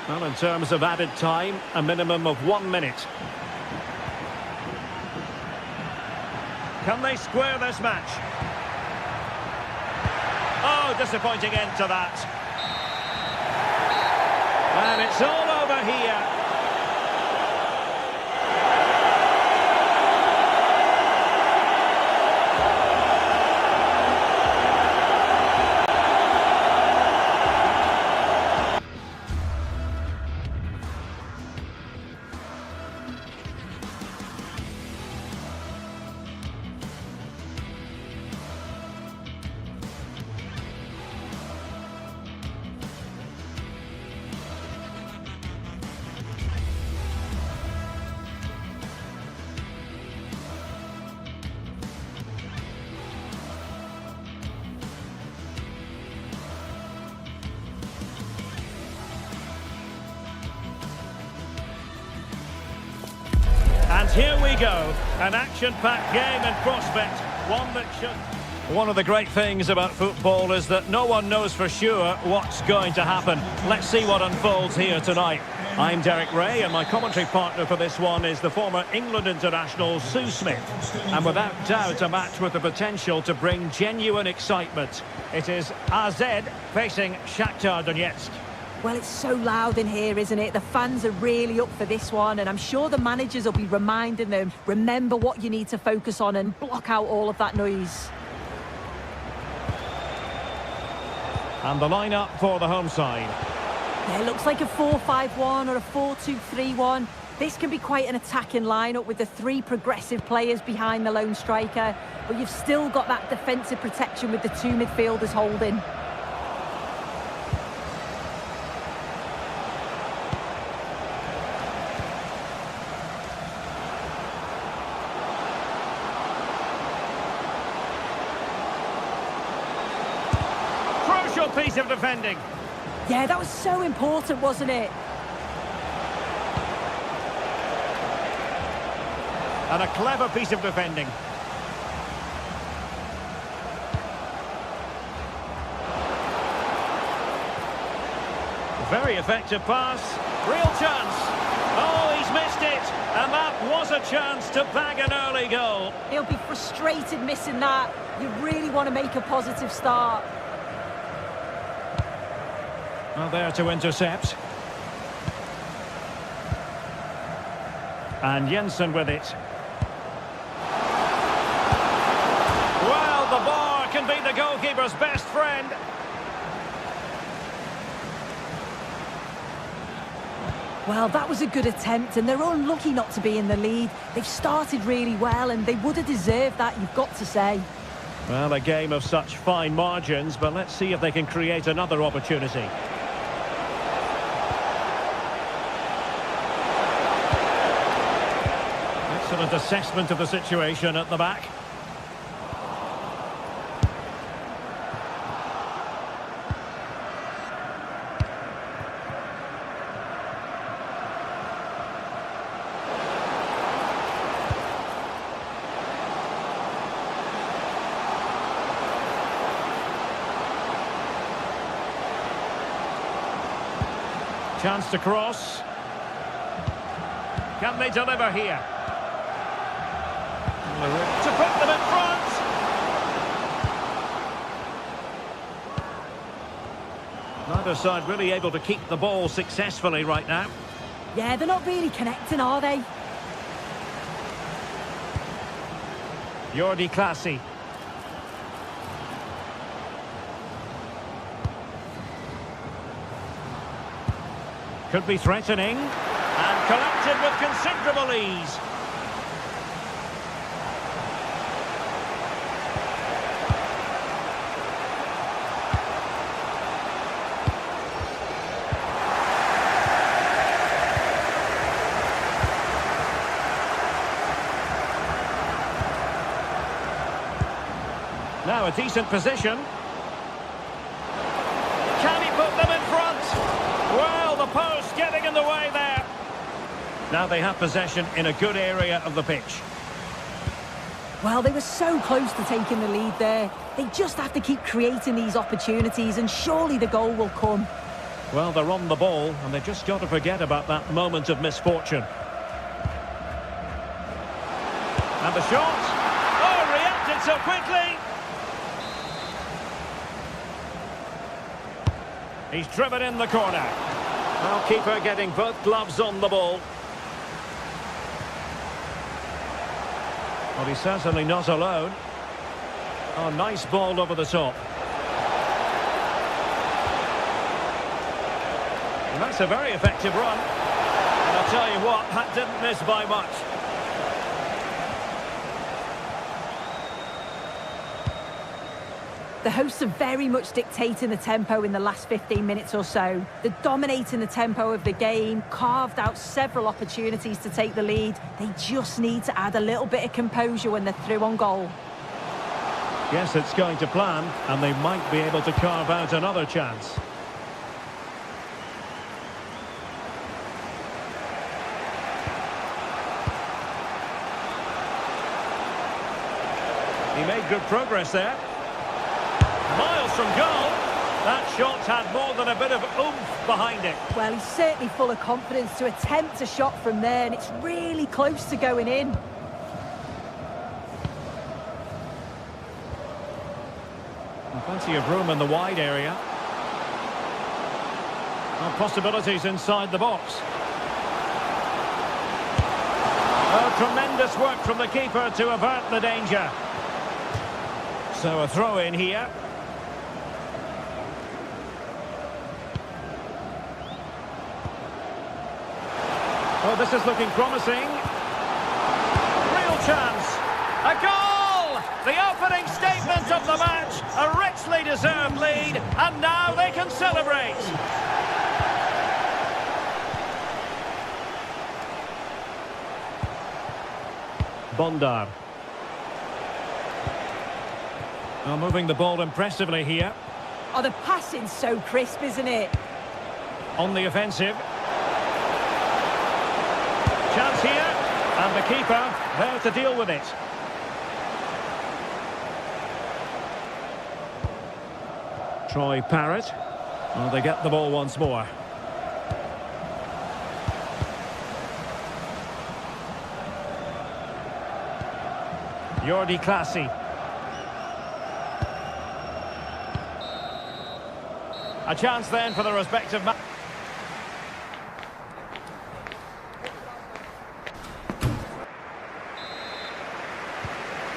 Well, in terms of added time, a minimum of 1 minute. Can they square this match? Oh, disappointing end to that. And it's all over here. And here we go, an action-packed game in prospect, one that should... One of the great things about football is that no one knows for sure what's going to happen. Let's see what unfolds here tonight. I'm Derek Ray, and my commentary partner for this one is the former England international Sue Smith. And without doubt, a match with the potential to bring genuine excitement. It is AZ facing Shakhtar Donetsk. Well, it's so loud in here, isn't it? The fans are really up for this one, and I'm sure the managers will be reminding them, remember what you need to focus on and block out all of that noise. And the lineup for the home side. Yeah, it looks like a 4-5-1 or a 4-2-3-1. This can be quite an attacking lineup with the three progressive players behind the lone striker, but you've still got that defensive protection with the two midfielders holding. Crucial piece of defending. Yeah, that was so important, wasn't it? And a clever piece of defending. Very effective pass. Real chance. Oh, he's missed it. And that was a chance to bag an early goal. He'll be frustrated missing that. You really want to make a positive start. Well, there to intercept. And Jensen with it. Well, the bar can be the goalkeeper's best friend. Well, that was a good attempt, and they're unlucky not to be in the lead. They've started really well, and they would have deserved that, you've got to say. Well, a game of such fine margins, but let's see if they can create another opportunity. Excellent assessment of the situation at the back. Chance to cross. Can they deliver here? To put them in front. Neither side really able to keep the ball successfully right now. Yeah, they're not really connecting, are they? Jordi Clasie. Could be threatening. And collected with considerable ease. Now a decent position. Can he put them in front? Well, the post getting in the way there. Now they have possession in a good area of the pitch. Well, they were so close to taking the lead there. They just have to keep creating these opportunities, and surely the goal will come. Well, they're on the ball, and they've just got to forget about that moment of misfortune. And the shot. Oh, reacted so quickly. He's driven in the corner. Well, keeper getting both gloves on the ball. Well, he's certainly not alone. Oh, nice ball over the top. And that's a very effective run. And I'll tell you what, that didn't miss by much. The hosts are very much dictating the tempo in the last 15 minutes or so. They're dominating the tempo of the game, carved out several opportunities to take the lead. They just need to add a little bit of composure when they're through on goal. Yes, it's going to plan, and they might be able to carve out another chance. He made good progress there. from goal. That shot had more than a bit of oomph behind it. Well, he's certainly full of confidence to attempt a shot from there, and it's really close to going in. Plenty of room in the wide area. Well, possibilities inside the box. Oh, tremendous work from the keeper to avert the danger. So a throw in here. Oh, this is looking promising. Real chance. A goal! The opening statement of the match. A richly deserved lead. And now they can celebrate. Bondar. Well, moving the ball impressively here. Oh, the passing's so crisp, isn't it? On the offensive. Chance here. And the keeper there to deal with it. Troy Parrott. Well, they get the ball once more. Jordi Clasie. A chance then for the respective man.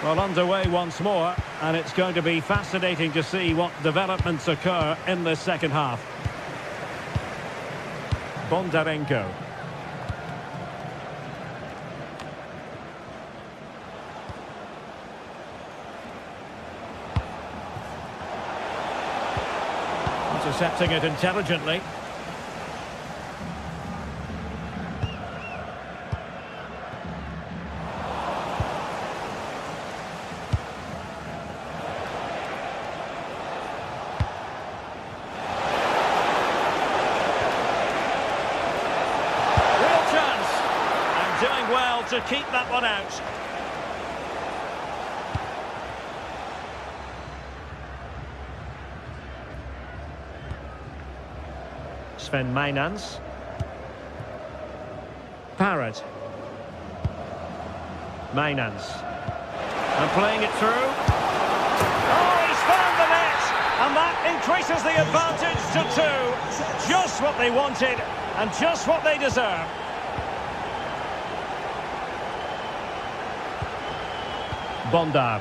Well, underway once more, and it's going to be fascinating to see what developments occur in this second half. Bondarenko. Intercepting it intelligently. Real chance. And doing well to keep that one out. Sven Mijnans. Parrott. Mijnans. And playing it through. Oh, he's found the net! And that increases the advantage to 2. Just what they wanted and just what they deserve. Bondar.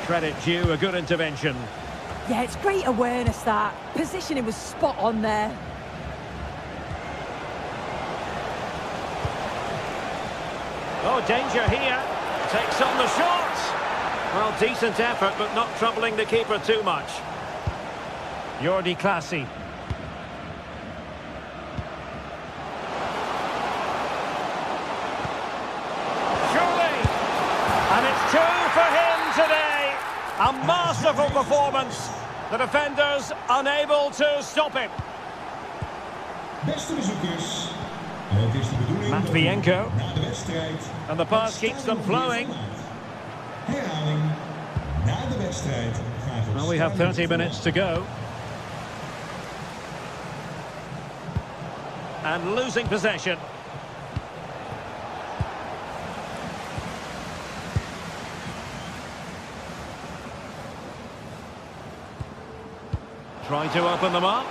Credit due, a good intervention. Yeah, it's great awareness, that. Positioning was spot on there. Oh, danger here. Takes on the shot. Well, decent effort, but not troubling the keeper too much. Jordi Clasie. Surely. And it's 2 for him today. A masterful performance. The defenders unable to stop him. Beste bezoekers, het is de bedoeling Matvienko. na de wedstrijd. And the pass keeps them flowing. Herhaling na de wedstrijd. Well, we have 30 minutes to go. And losing possession. Trying to open them up.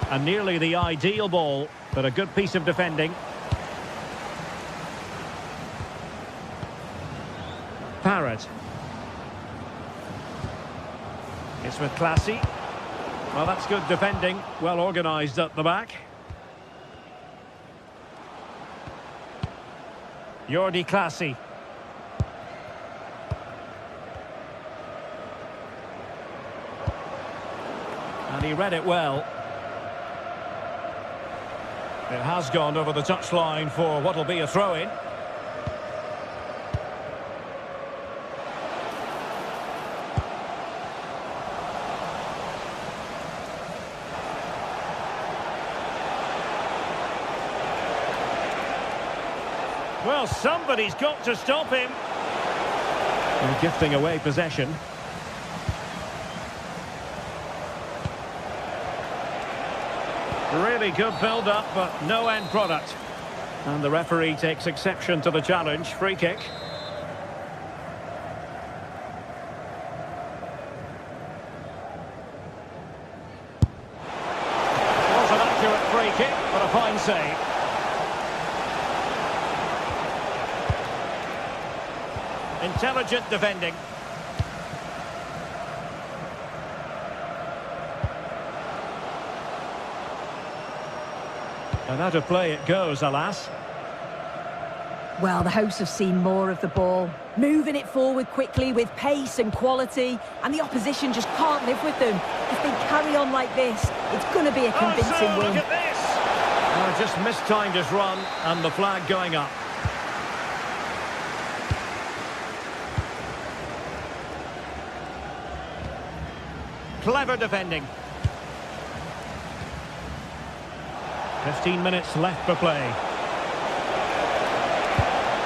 And nearly the ideal ball, but a good piece of defending. Parrott. It's with Clasie. Well, that's good defending. Well organised at the back. Jordi Clasie. And he read it well. It has gone over the touchline for what will be a throw-in. Well, somebody's got to stop him. And gifting away possession. Really good build-up, but no end product. And the referee takes exception to the challenge. Free kick. Was an accurate free kick, but a fine save. Intelligent defending. And out of play it goes, alas. Well, the hosts have seen more of the ball, moving it forward quickly with pace and quality, and the opposition just can't live with them. If they carry on like this, it's going to be a convincing win. Look at this! Just mistimed his run, and the flag going up. Clever defending. 15 minutes left for play.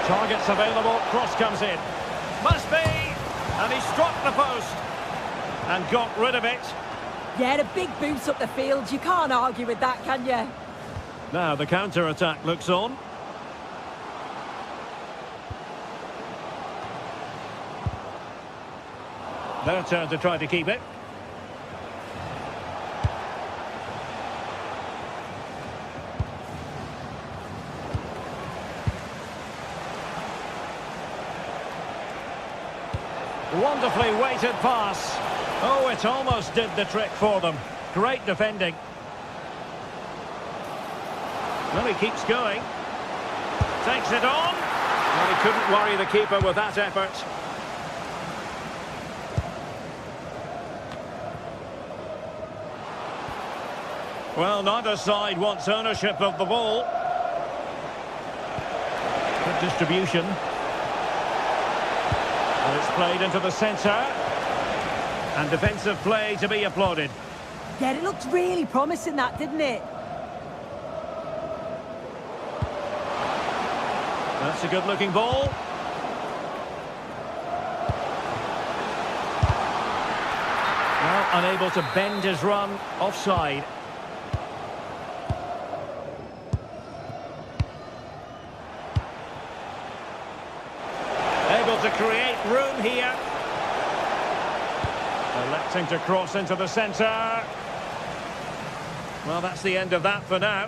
Targets available, cross comes in. Must be! And he struck the post. And got rid of it. Yeah, a big boot up the field. You can't argue with that, can you? Now the counter-attack looks on. Their turn to try to keep it. Wonderfully weighted pass. Oh, it almost did the trick for them. Great defending. Well, he keeps going. Takes it on. Well, he couldn't worry the keeper with that effort. Well, neither side wants ownership of the ball. Good distribution. And it's played into the centre. And defensive play to be applauded. Yeah, it looked really promising, that, didn't it? That's a good-looking ball. Well, unable to bend his run. Offside. Able to create room here. Electing to cross into the centre. Well, that's the end of that for now.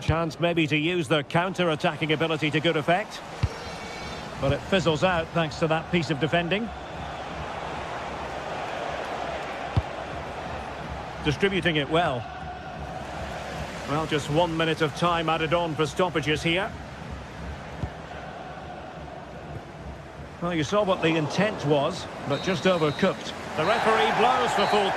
Chance maybe to use their counter-attacking ability to good effect. But it fizzles out thanks to that piece of defending. Distributing it well. Well, just 1 minute of time added on for stoppages here. Well, you saw what the intent was, but just overcooked. The referee blows for full...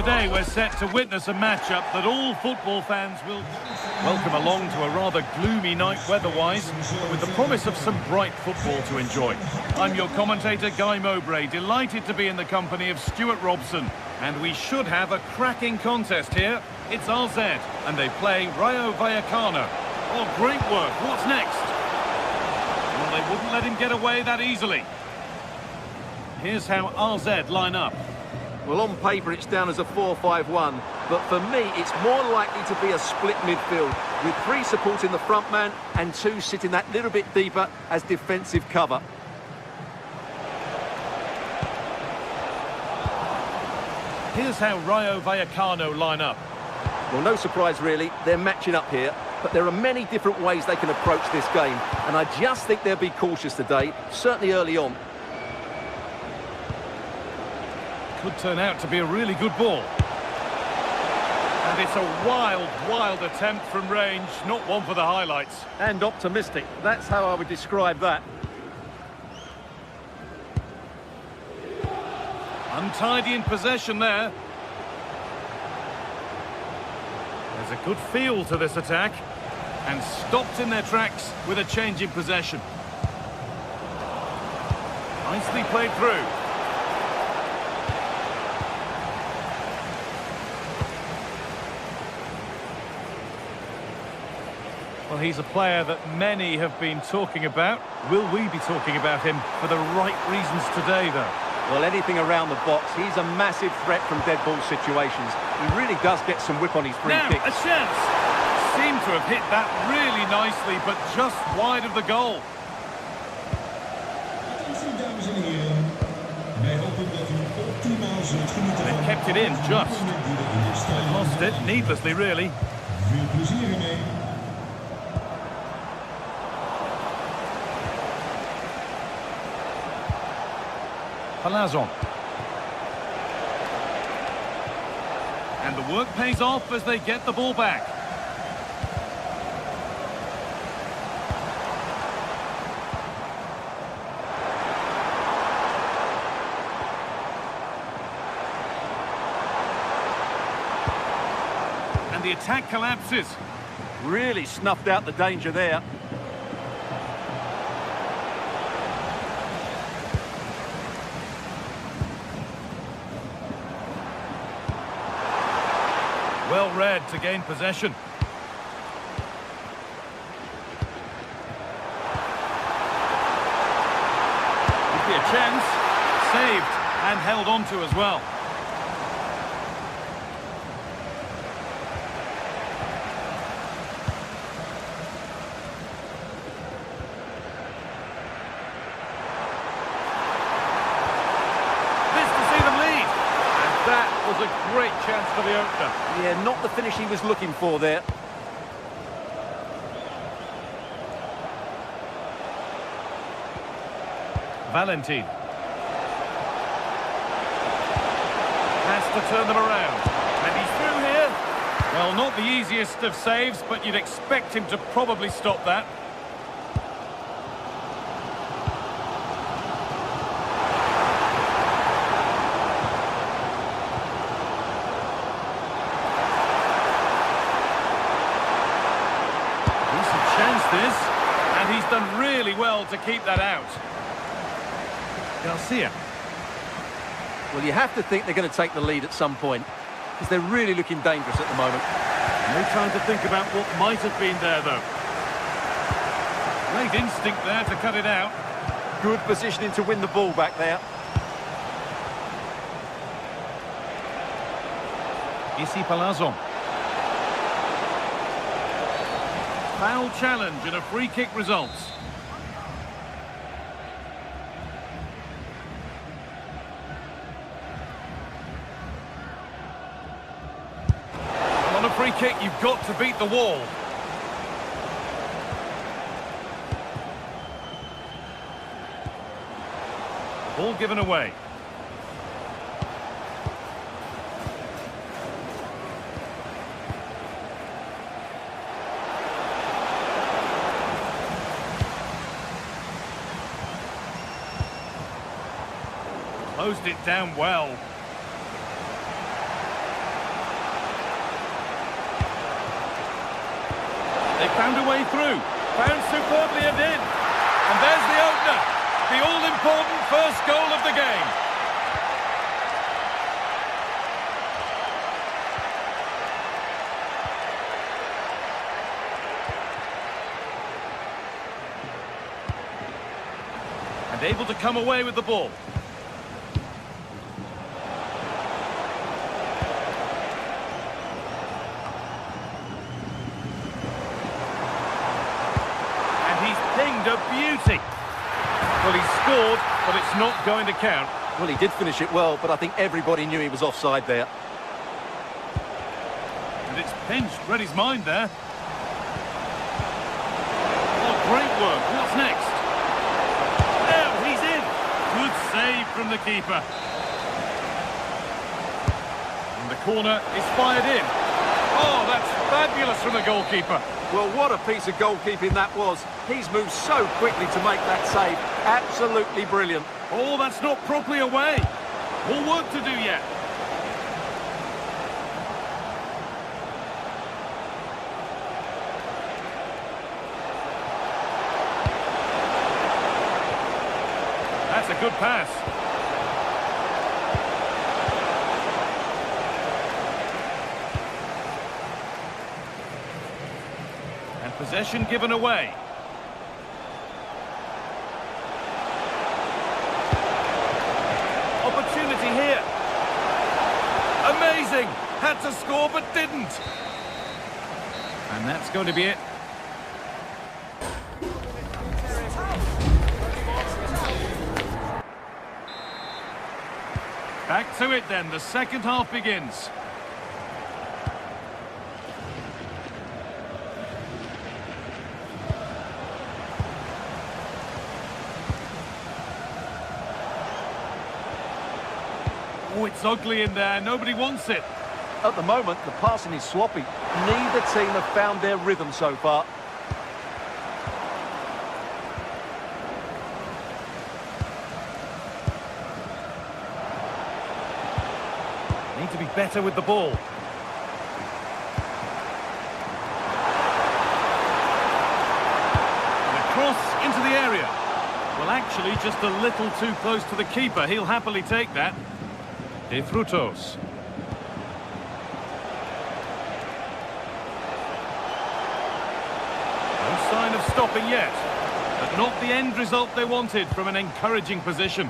Today we're set to witness a matchup that all football fans will welcome along to a rather gloomy night weather-wise, but with the promise of some bright football to enjoy. I'm your commentator, Guy Mowbray, delighted to be in the company of Stuart Robson. And we should have a cracking contest here. It's RZ, and they play Rayo Vallecano. Oh, great work. What's next? Well, they wouldn't let him get away that easily. Here's how RZ line up. Well, on paper, it's down as a 4-5-1, but for me, it's more likely to be a split midfield, with 3 supporting the front man and 2 sitting that little bit deeper as defensive cover. Here's how Rayo Vallecano line up. Well, no surprise, really. They're matching up here, but there are many different ways they can approach this game, and I just think they'll be cautious today, certainly early on. Could turn out to be a really good ball. And it's a wild, wild attempt from range, not one for the highlights. And optimistic. That's how I would describe that. Untidy in possession there. There's a good feel to this attack. And stopped in their tracks with a change in possession. Nicely played through. Well, he's a player that many have been talking about. Will we be talking about him for the right reasons today, though? Well, anything around the box. He's a massive threat from dead ball situations. He really does get some whip on his free now, kicks. A chance! Seemed to have hit that really nicely, but just wide of the goal. Dames en heren, wij hopen dat u optimaal zult genieten. They kept it in, just. They lost it, needlessly, really. Veel plezier ermee. Palazon. And the work pays off as they get the ball back. And the attack collapses. Really snuffed out the danger there. Well read to gain possession. Could be a chance. Saved and held on to as well. Was a great chance for the opener. Yeah, not the finish he was looking for there. Valentin. Has to turn them around. And he's through here. Well, not the easiest of saves, but you'd expect him to probably stop that. And he's done really well to keep that out. Garcia. Well, you have to think they're going to take the lead at some point, because they're really looking dangerous at the moment. No time to think about what might have been there, though. Great instinct there to cut it out. Good positioning to win the ball back there. Issy Palazon. Foul challenge and a free kick results. On a free kick, you've got to beat the wall. Ball given away. Closed it down well. They found a way through. Found superbly and in. And there's the opener. The all-important first goal of the game. And able to come away with the ball. Pinged a beauty. Well, he scored, but it's not going to count. Well, he did finish it well, but I think everybody knew he was offside there. And it's pinched. Read his mind there. Oh, great work. What's next? Now he's in. Good save from the keeper. And the corner is fired in. Oh, that's fabulous from the goalkeeper. Well, what a piece of goalkeeping that was. He's moved so quickly to make that save. Absolutely brilliant. Oh, that's not properly away. More work to do yet. That's a good pass. Possession given away. Opportunity here. Amazing! Had to score but didn't. And that's going to be it. Back to it then. The second half begins. Oh, it's ugly in there. Nobody wants it. At the moment, the passing is sloppy. Neither team have found their rhythm so far. Need to be better with the ball. And a cross into the area. Well, actually, just a little too close to the keeper. He'll happily take that. De Frutos. No sign of stopping yet, but not the end result they wanted from an encouraging position.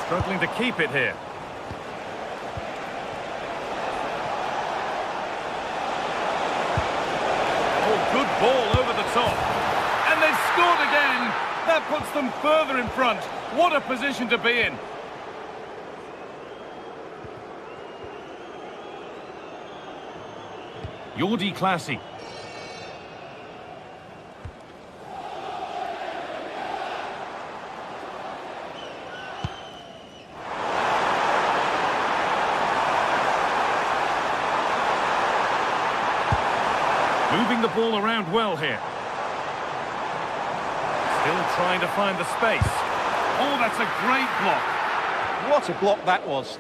Struggling to keep it here. Good ball over the top. And they've scored again. That puts them further in front. What a position to be in. Jordi Classy. Moving the ball around well here. Still trying to find the space. Oh, that's a great block. What a block that was.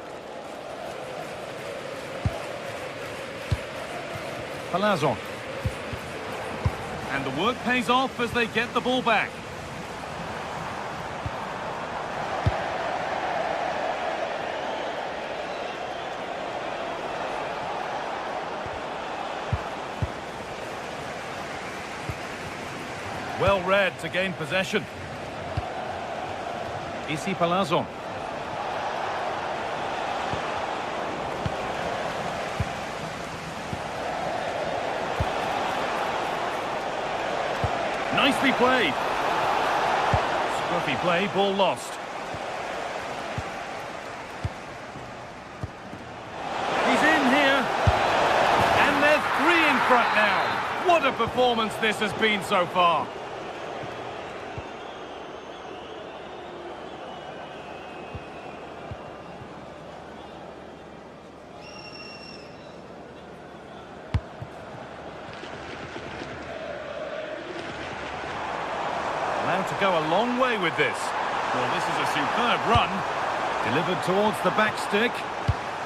Palazon. And the work pays off as they get the ball back. Well read to gain possession. Isi Palazon. Nicely played. Scruffy play, ball lost. He's in here. And they're 3 in front now. What a performance this has been so far. Allowed to go a long way with this. Well, this is a superb run. Delivered towards the back stick.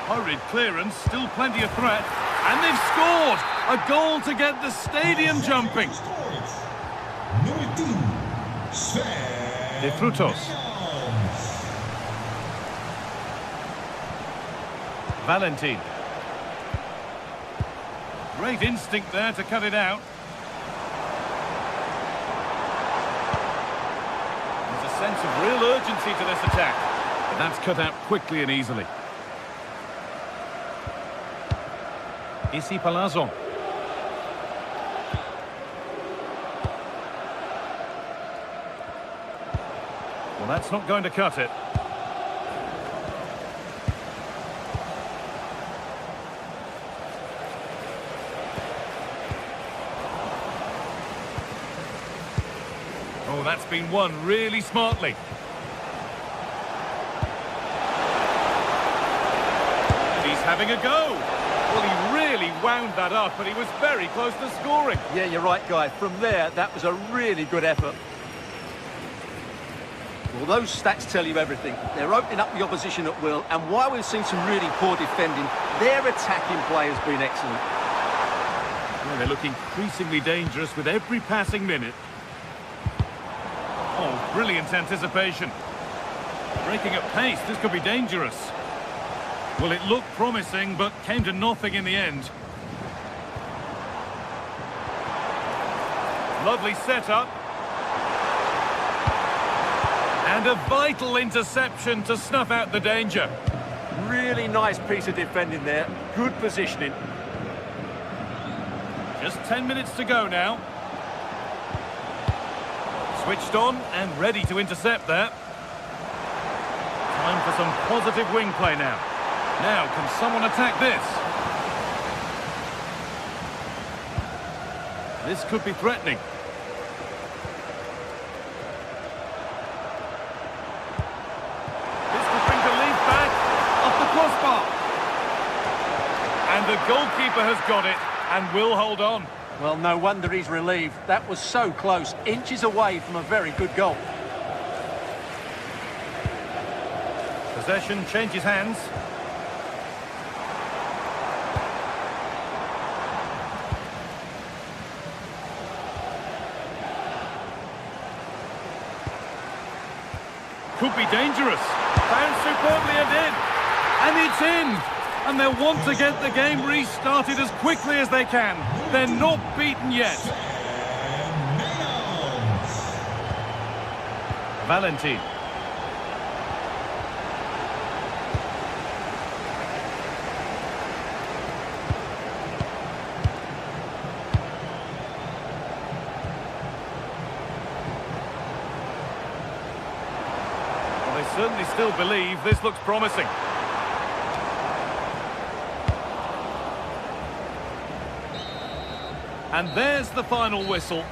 Hurried clearance, still plenty of threat. And they've scored! A goal to get the stadium jumping. De Frutos. Valentin. Great instinct there to cut it out. There's a sense of real urgency to this attack. But that's cut out quickly and easily. Issy Palazzo. Well, that's not going to cut it. Oh, that's been won really smartly. He's having a go. Well, he really wound that up, but he was very close to scoring. Yeah, you're right, Guy. From there, that was a really good effort. Well, those stats tell you everything. They're opening up the opposition at will, and while we've seen some really poor defending, their attacking play has been excellent. Well, they look increasingly dangerous with every passing minute. Oh, brilliant anticipation. Breaking at pace, this could be dangerous. Well, it looked promising, but came to nothing in the end. Lovely setup. And a vital interception to snuff out the danger. Really nice piece of defending there. Good positioning. Just 10 minutes to go now. Switched on and ready to intercept there. Time for some positive wing play now. Now, can someone attack this? This could be threatening. This could bring relief back off the crossbar. And the goalkeeper has got it and will hold on. Well, no wonder he's relieved. That was so close, inches away from a very good goal. Possession changes hands. Could be dangerous. Found superbly and in. And it's in. And they'll want to get the game restarted as quickly as they can. They're not beaten yet. Valentin. Well, they certainly still believe this looks promising. And there's the final whistle.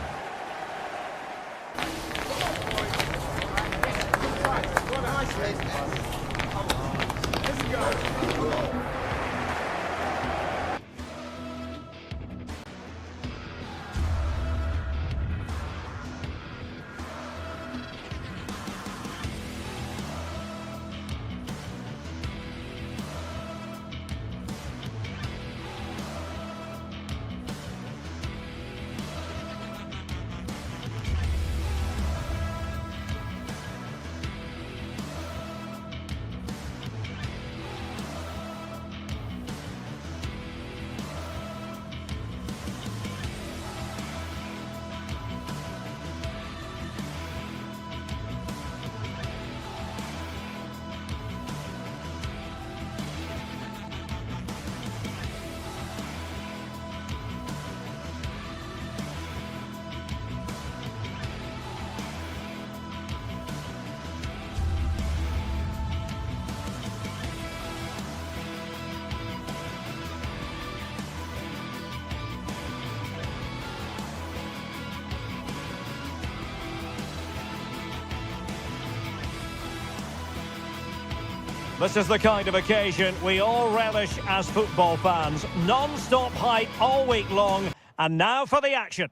This is the kind of occasion we all relish as football fans. Non-stop hype all week long, and now for the action.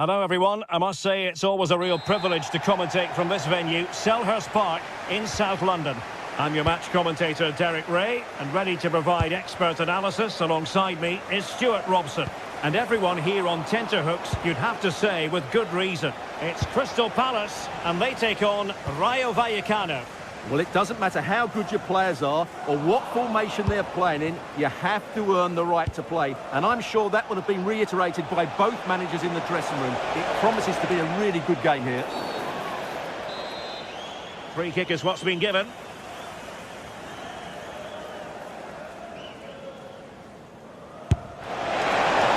Hello everyone, I must say it's always a real privilege to commentate from this venue, Selhurst Park in South London. I'm your match commentator Derek Ray, and ready to provide expert analysis alongside me is Stuart Robson. And everyone here on tenterhooks, you'd have to say with good reason. It's Crystal Palace and they take on Rayo Vallecano. Well, it doesn't matter how good your players are or what formation they're playing in, you have to earn the right to play. And I'm sure that would have been reiterated by both managers in the dressing room. It promises to be a really good game here. Free kick is what's been given.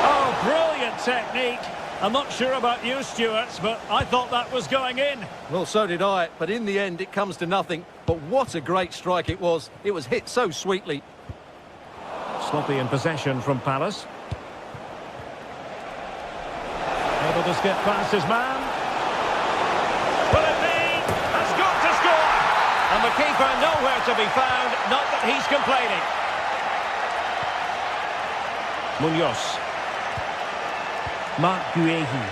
Oh, brilliant technique. I'm not sure about you, Stuart, but I thought that was going in. Well, so did I, but in the end it comes to nothing. But what a great strike it was. It was hit so sweetly. Sloppy in possession from Palace. Able to skip past his man. Will it be? That's got to score! And the keeper nowhere to be found, not that he's complaining. Munoz. Mark Guehi.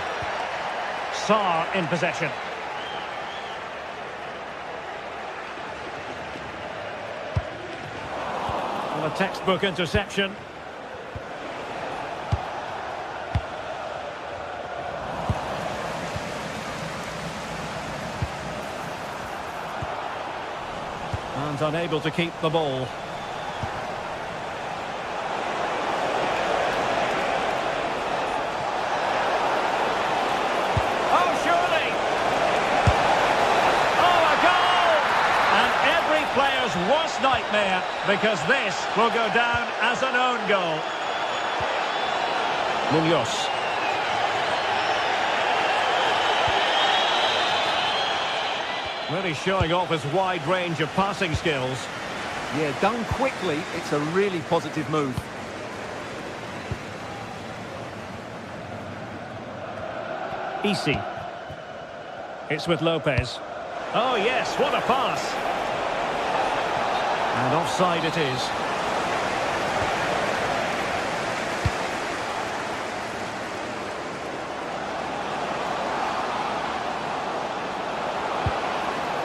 Sarr in possession. Well, a textbook interception. And unable to keep the ball. Worst nightmare, because this will go down as an own goal. Munoz. Really showing off his wide range of passing skills. Yeah, done quickly, it's a really positive move. Easy. It's with Lopez. Oh yes, what a pass. And offside it is.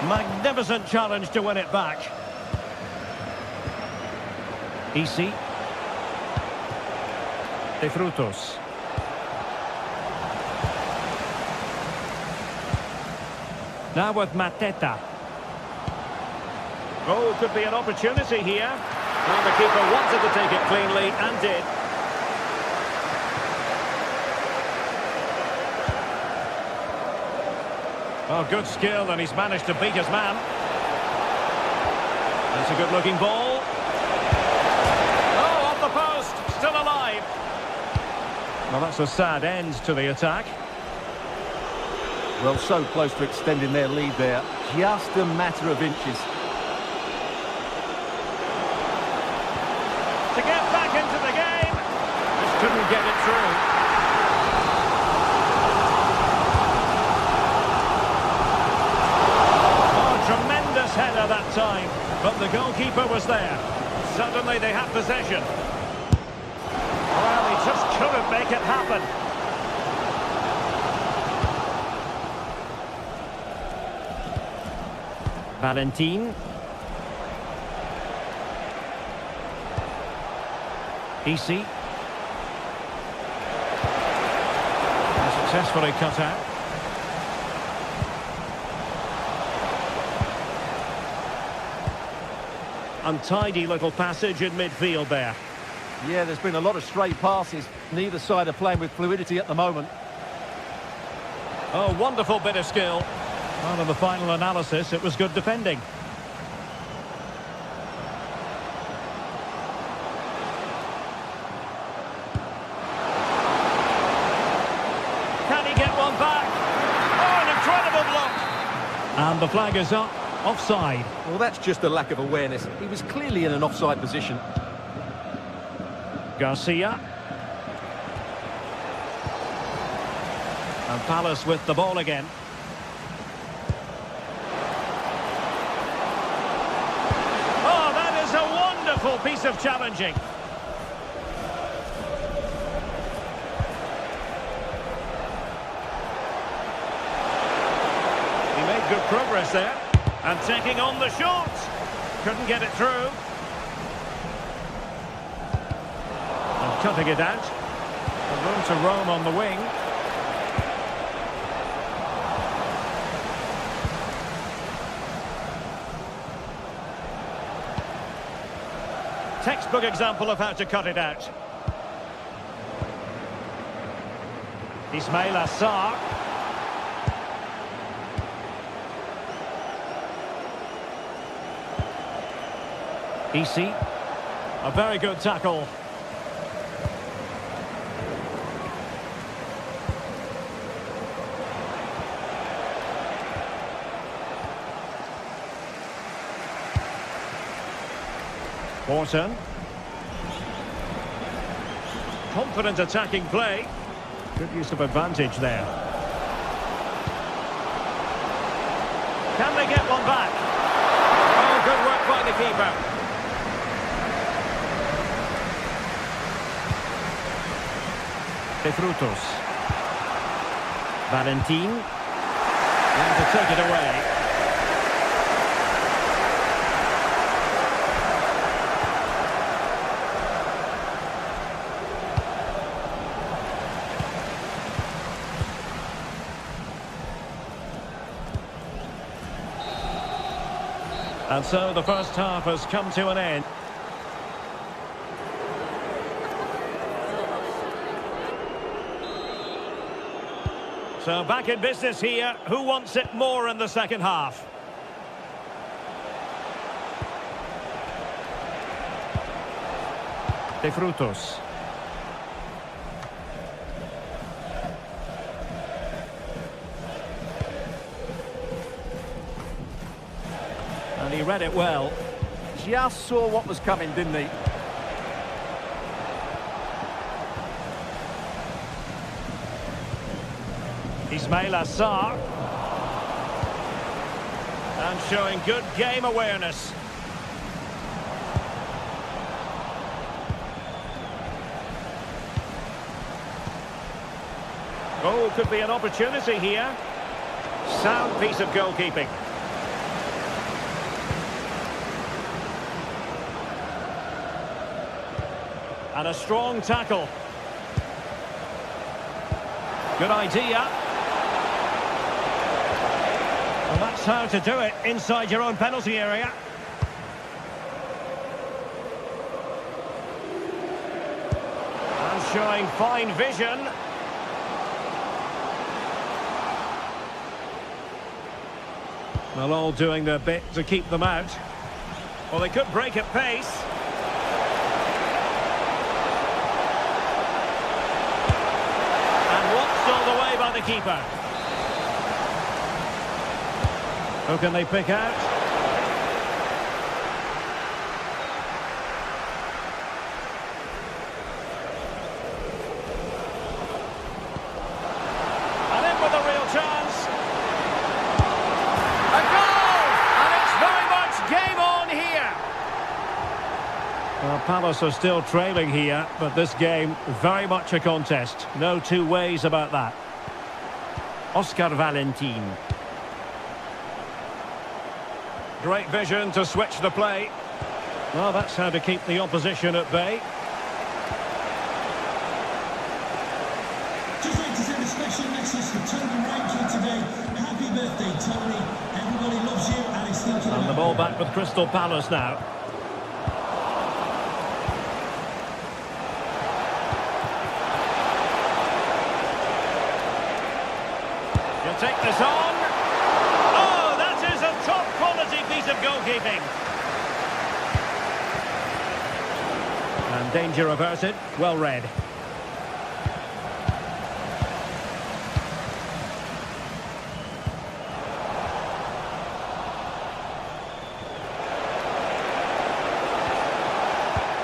Magnificent challenge to win it back. Easy. De Frutos. Now with Mateta. Oh, could be an opportunity here. And the keeper wanted to take it cleanly and did. Oh, good skill, and he's managed to beat his man. That's a good-looking ball. Oh, off the post, still alive. Well, that's a sad end to the attack. Well, so close to extending their lead there. Just a matter of inches. To get back into the game. Just couldn't get it through. Oh, tremendous header that time. But the goalkeeper was there. Suddenly they have possession. Well, he just couldn't make it happen. Valentin. Easy. Successfully cut out. Untidy little passage in midfield there. Yeah, there's been a lot of stray passes. Neither side are playing with fluidity at the moment. Oh, wonderful bit of skill. Well, in the final analysis, it was good defending. And the flag is up, offside. Well, that's just a lack of awareness. He was clearly in an offside position. Garcia. And Palace with the ball again. Oh, that is a wonderful piece of challenging. made good progress there. And taking on the shot. Couldn't get it through. And cutting it out. And room to roam on the wing. Textbook example of how to cut it out. Ismail Assar. Isi. A very good tackle. Morton. Confident attacking play. Good use of advantage there. Can they get one back? Oh, good work by the keeper. De Frutos. Valentin. And to take it away. And so the first half has come to an end. So back in business here. Who wants it more in the second half? De Frutos. And he read it well. Just saw what was coming, didn't he? Ismail Assar. And showing good game awareness. Oh, could be an opportunity here. Sound piece of goalkeeping. And a strong tackle. Good idea. Well, that's how to do it inside your own penalty area. And showing fine vision. Well, all doing their bit to keep them out. Well, they could break at pace. The keeper. Who can they pick out? And in with a real chance. A goal! And it's very much game on here. Well, Palace are still trailing here, but this game very much a contest. No two ways about that. Oscar Valentin. Great vision to switch the play. Well, that's how to keep the opposition at bay. Just like to send a special message to Tony Rankin today. Happy birthday, Tony. Everybody loves you and is thinking And the ball back with Crystal Palace now. Take this on. Oh, that is a top quality piece of goalkeeping. And danger averted. Well read.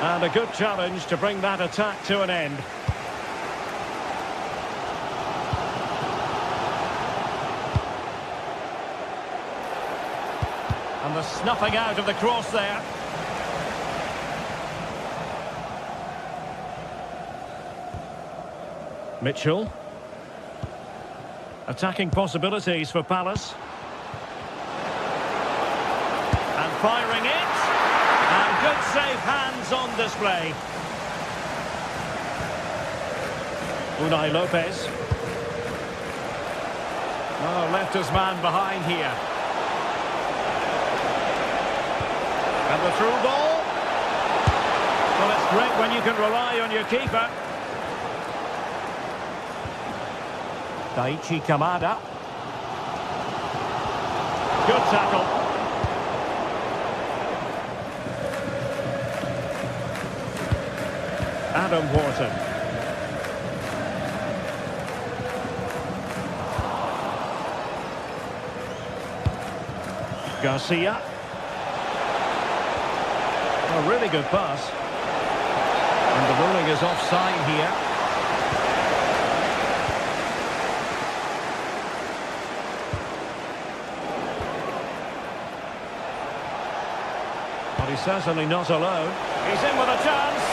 And a good challenge to bring that attack to an end. And the snuffing out of the cross there. Mitchell. Attacking possibilities for Palace. firing it. And good safe hands on display. Unai Lopez. Oh, left his man behind here. And the through ball. Well, it's great when you can rely on your keeper. Daichi Kamada. Good tackle. Adam Wharton. Garcia. A really good pass. And the ruling is offside here. But he's certainly not alone. He's in with a chance.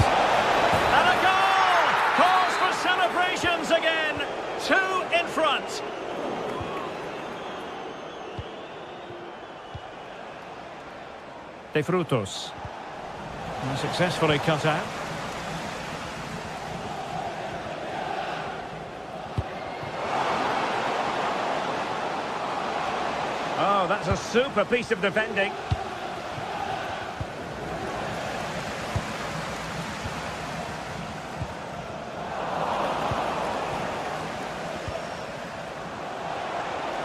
And a goal! Calls for celebrations again. 2 in front. De Frutos. And successfully cut out. Oh, that's a super piece of defending.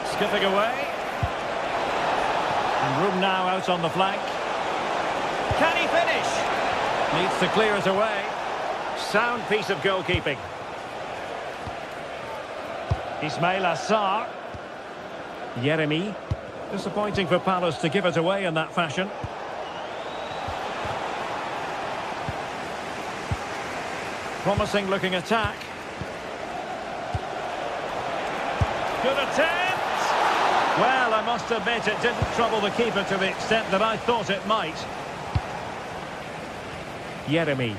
Skipping away. And room now out on the flank. Can he finish? Needs to clear it away. Sound piece of goalkeeping. Ismail Assar. Yeremi. Disappointing for Palace to give it away in that fashion. Promising looking attack. Good attempt! Well, I must admit it didn't trouble the keeper to the extent that I thought it might. Yeremi.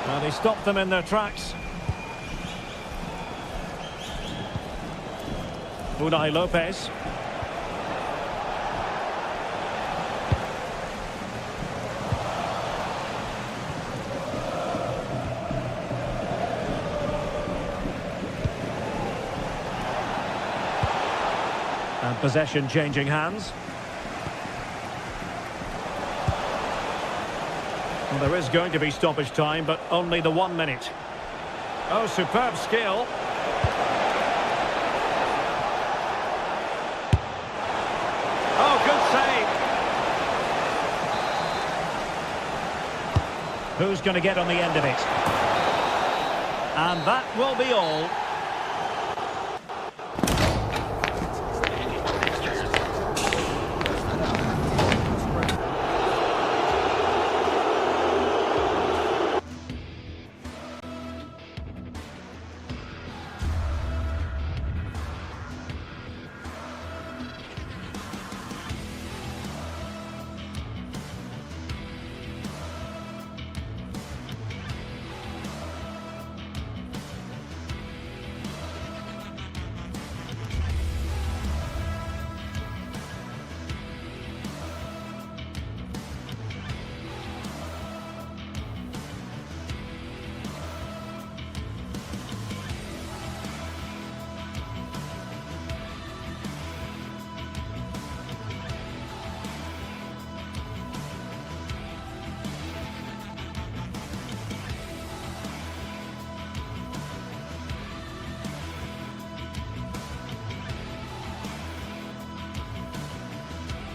Well, he stopped them in their tracks. Unai Lopez. And possession changing hands. Well, there is going to be stoppage time, but only the 1 minute. Oh, superb skill. Oh, good save. Who's going to get on the end of it? And that will be all.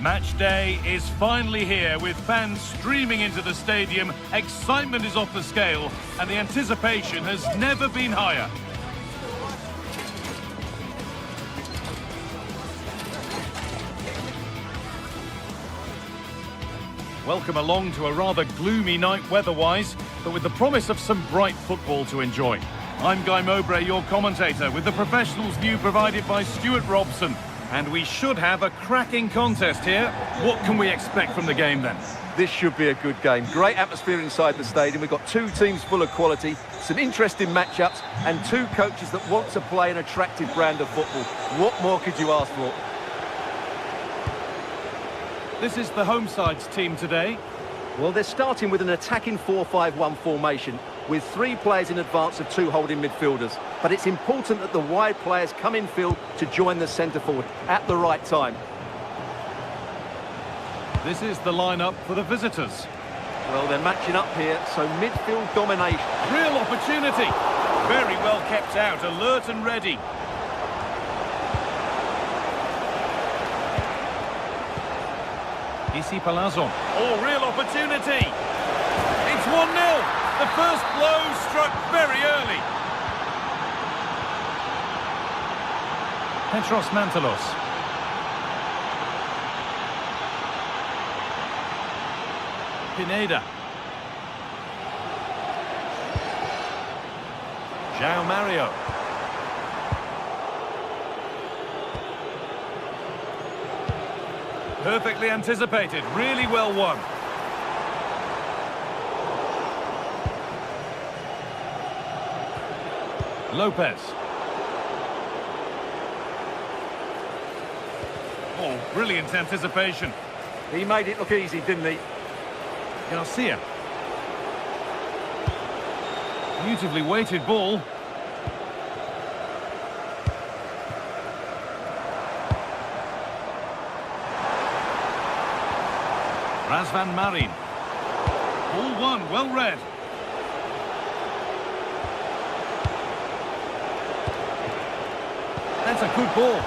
Match day is finally here, with fans streaming into the stadium. Excitement is off the scale, and the anticipation has never been higher. Welcome along to a rather gloomy night weather-wise, but with the promise of some bright football to enjoy. I'm Guy Mowbray, your commentator, with the professionals' view provided by Stuart Robson. And we should have a cracking contest here. What can we expect from the game then? This should be a good game. Great atmosphere inside the stadium. We've got two teams full of quality, some interesting matchups, and two coaches that want to play an attractive brand of football. What more could you ask for? This is the home side's team today. Well, they're starting with an attacking 4-5-1 formation with 3 players in advance of 2 holding midfielders. But it's important that the wide players come in field to join the centre forward at the right time. This is the lineup for the visitors. Well, they're matching up here, so midfield domination. Real opportunity. Very well kept out, alert and ready. Issy Palazzo. Oh, real opportunity. It's 1-0. The first blow struck very early. Petros Mantalos. Pineda. João Mario. Perfectly anticipated, really well won. Lopez. Oh, brilliant anticipation. He made it look easy, didn't he? Garcia. Beautifully weighted ball. Razvan Marin. Ball one, well read. That's a good ball.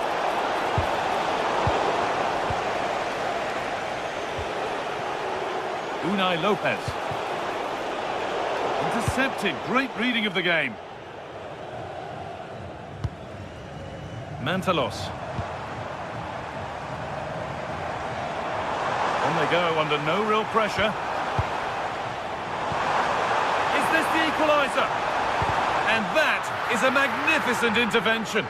Unai Lopez. Intercepted. Great reading of the game. Mantalos. On they go under no real pressure. Is this the equaliser? And that is a magnificent intervention.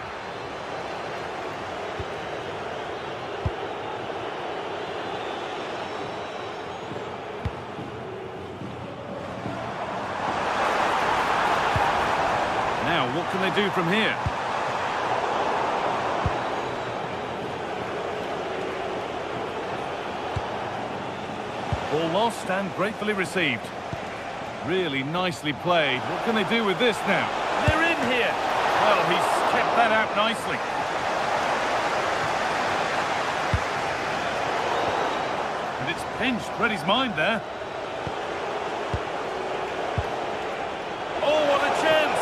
Now, what can they do from here? Ball lost and gratefully received. Really nicely played. What can they do with this now? They're in here. Well, he's kept that out nicely. And it's pinched Reddy's mind there. Oh, what a chance!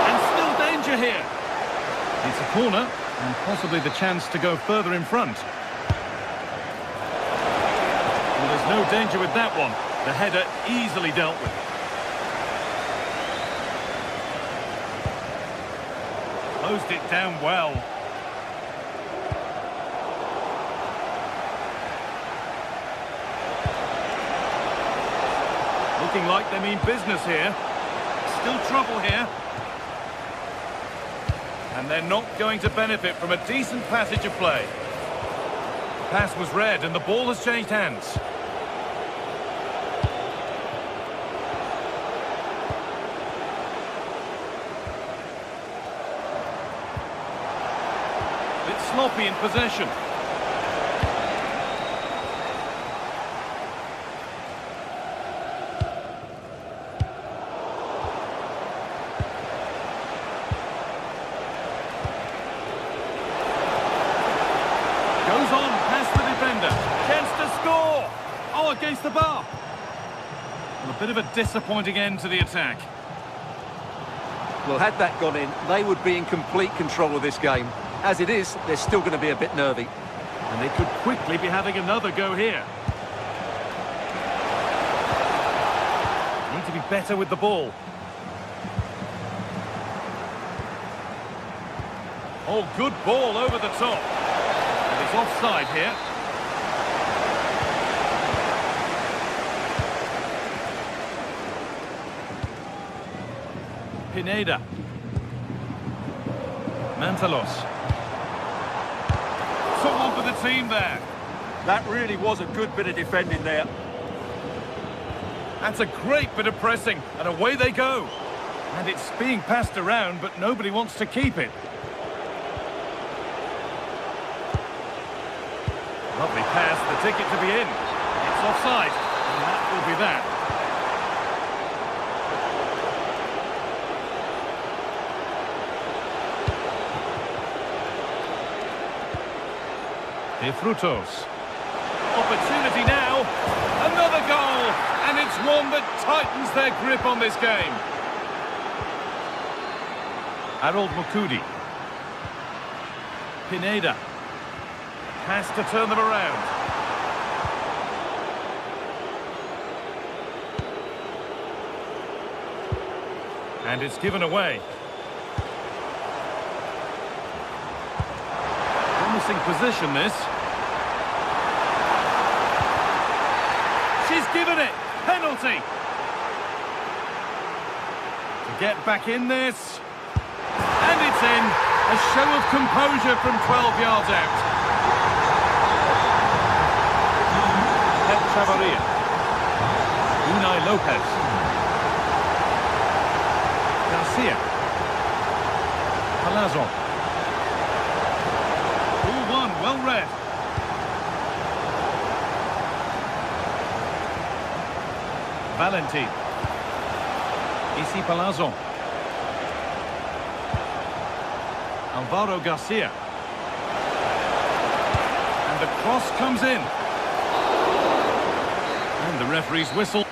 And still danger here. It's a corner and possibly the chance to go further in front. There's no danger with that one. The header easily dealt with. Closed it down well. Looking like they mean business here. Still trouble here. And they're not going to benefit from a decent passage of play. The pass was read and the ball has changed hands. Sloppy in possession. Goes on past the defender. Chance to score. Oh, against the bar. Well, a bit of a disappointing end to the attack. Well, had that gone in, they would be in complete control of this game. As it is, they're still going to be a bit nervy. And they could quickly be having another go here. Need to be better with the ball. Oh, good ball over the top. And he's offside here. Pineda. Mantalos. excellent one for the team there. That really was a good bit of defending there. That's a great bit of pressing, and away they go. And it's being passed around, but nobody wants to keep it. Lovely pass, the ticket to be in. It's offside, and that will be that. De Frutos. Opportunity now. Another goal, and it's one that tightens their grip on this game. Harold Mukudi. Pineda. Has to turn them around. And it's given away. Promising position, this. She's given it. Penalty. To get back in this. And it's in. A show of composure from 12 yards out. Pep Chavarria. Unai Lopez. Garcia. Palazzo. All one, well read. Valenti. Isi Palazzo. Alvaro Garcia. And the cross comes in. And the referee's whistle.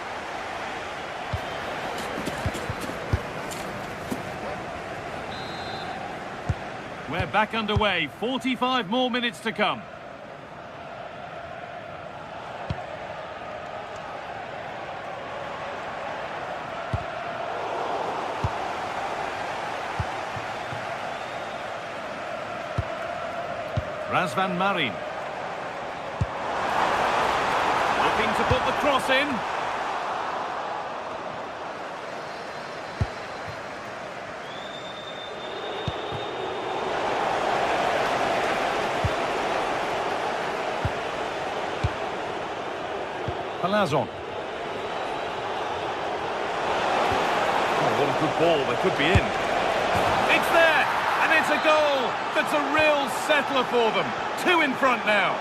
We're back underway. 45 more minutes to come. Razvan Marin. Looking to put the cross in. Palazzo. Oh, what a good ball. They could be in. It's there! And it's a goal that's a real settler for them. 2 in front now.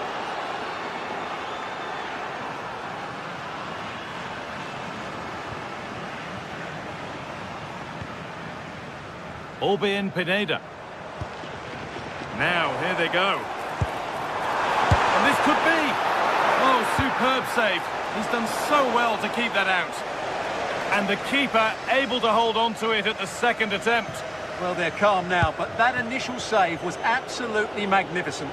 Albion Pineda. Now, here they go. And this could be. Oh, superb save. He's done so well to keep that out. And the keeper able to hold on to it at the second attempt. Well, they're calm now, but that initial save was absolutely magnificent.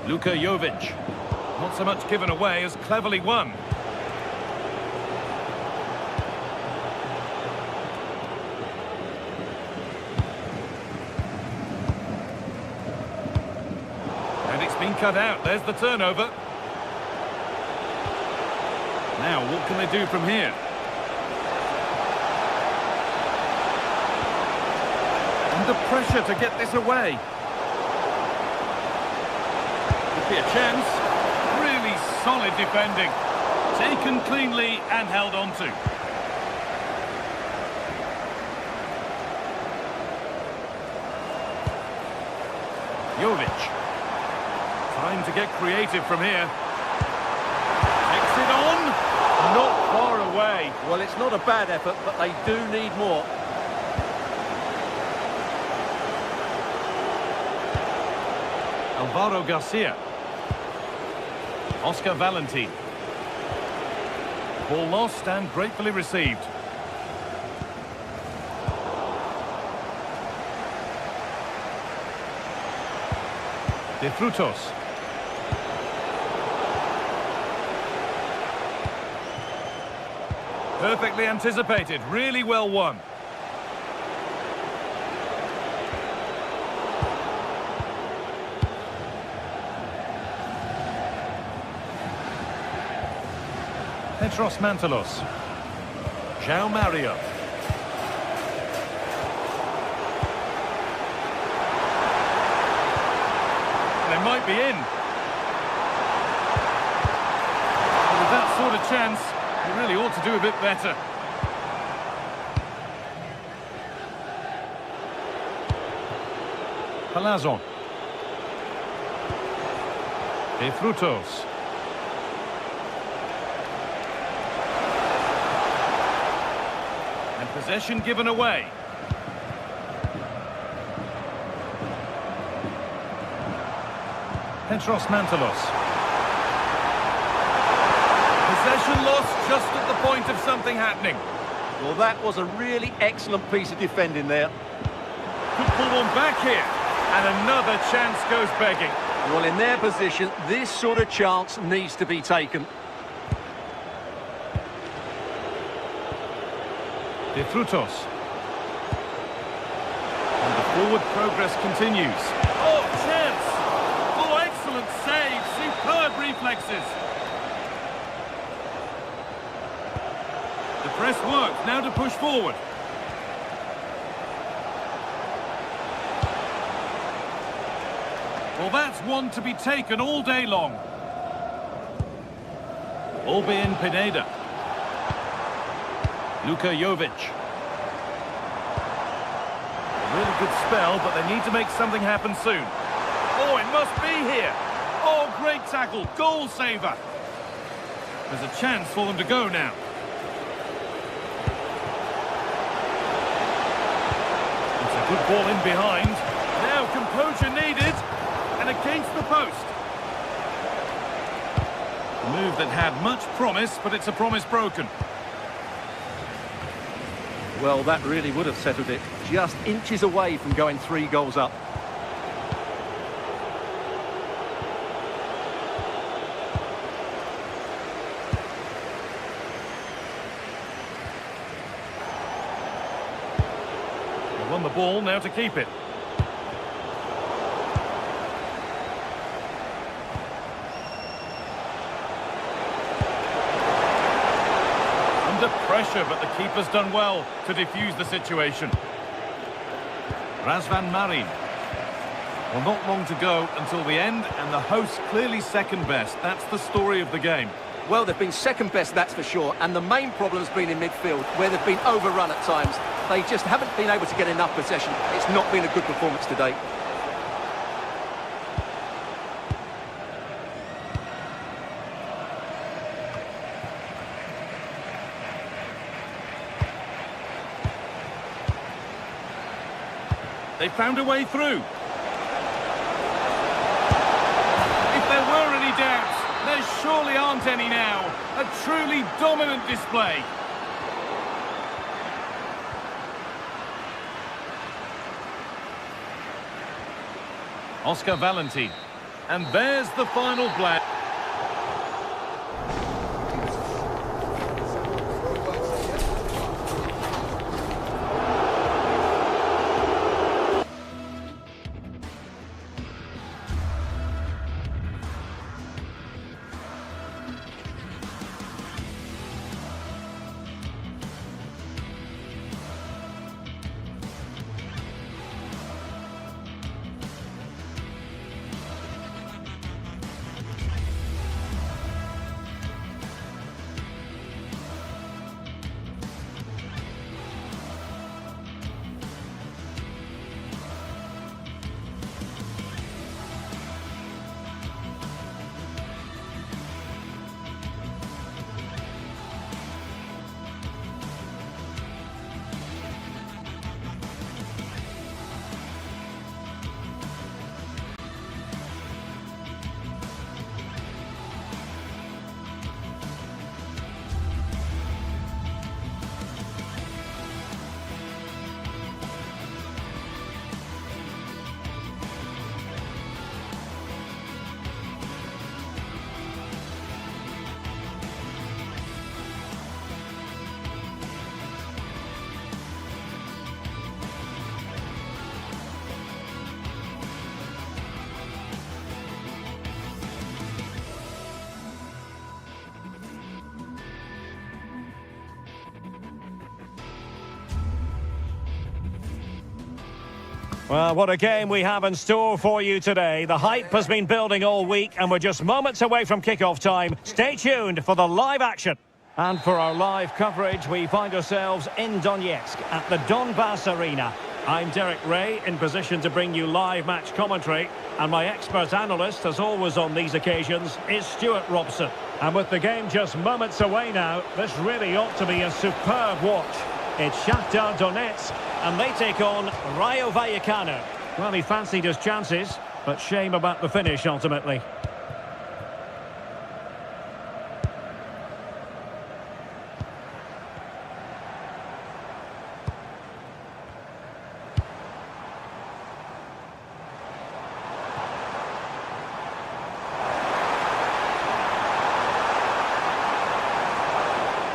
Luka Jovic. Not so much given away as cleverly won. And it's been cut out. There's the turnover. Now, what can they do from here? Under pressure to get this away. Could be a chance. Really solid defending. Taken cleanly and held on to. Jovic. Time to get creative from here. Takes it on. Not far away. Well, it's not a bad effort, but they do need more. Alvaro Garcia. Oscar Valentine. Ball lost and gratefully received. De Frutos. Perfectly anticipated, really well won. Petros Mantalos. João Mario. They might be in. With that sort of chance, you really ought to do a bit better. Palazon. De Frutos. And possession given away. Petros Mantalos. Possession lost just at the point of something happening. Well, that was a really excellent piece of defending there. Could pull one back here. And another chance goes begging. Well, in their position, this sort of chance needs to be taken. De Frutos. And the forward progress continues. Oh, chance! Oh, excellent save! Superb reflexes! The press works, now to push forward. Well, that's one to be taken all day long. Albin Pineda. Luka Jovic. A really good spell, but they need to make something happen soon. Oh, it must be here. Oh, great tackle. Goal saver. There's a chance for them to go now. It's a good ball in behind. Now composure needed. And against the post. A move that had much promise, but it's a promise broken. Well, that really would have settled it. Just inches away from going 3 goals up. They won the ball, now to keep it. Under pressure, but the keeper's done well to defuse the situation. Razvan Marin. Well, not long to go until the end, and the hosts clearly second best. That's the story of the game. Well, they've been second best, that's for sure, and the main problem's been in midfield, where they've been overrun at times. They just haven't been able to get enough possession. It's not been a good performance today. They found a way through. If there were any doubts, there surely aren't any now. A truly dominant display. Oscar Valentin. And there's the final blast. Well, what a game we have in store for you today. The hype has been building all week and we're just moments away from kick-off time. Stay tuned for the live action. And for our live coverage, we find ourselves in Donetsk at the Donbass Arena. I'm Derek Ray, in position to bring you live match commentary. And my expert analyst, as always on these occasions, is Stuart Robson. And with the game just moments away now, this really ought to be a superb watch. It's Shakhtar Donetsk, and they take on Rayo Vallecano. Well, he fancied his chances, but shame about the finish ultimately.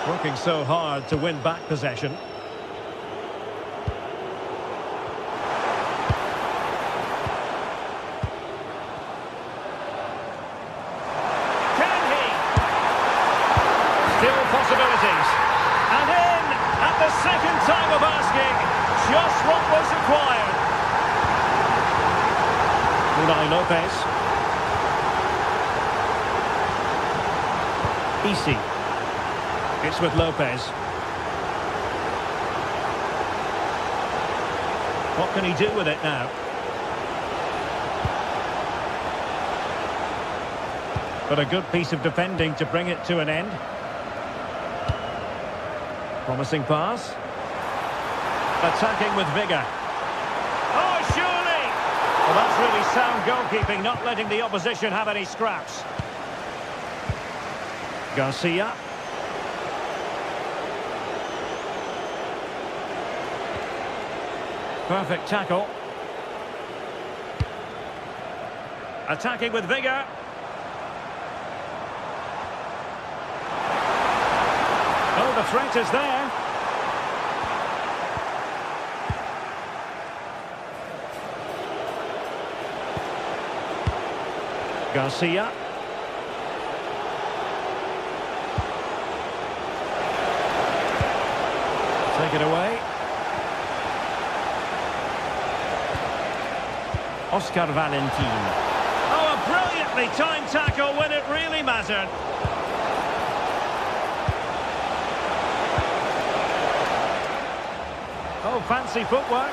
Working so hard to win back possession. Possibilities. And in at the second time of asking, just what was required. Unai Lopez. Easy. It's with Lopez. What can he do with it now? But a good piece of defending to bring it to an end. Promising pass. Attacking with vigour. Oh, surely! Well, that's really sound goalkeeping, not letting the opposition have any scraps. Garcia. Perfect tackle. Attacking with vigour. Oh, the threat is there. Garcia. Take it away. Oscar Valentin. Oh, a brilliantly timed tackle when it really mattered. Oh, fancy footwork.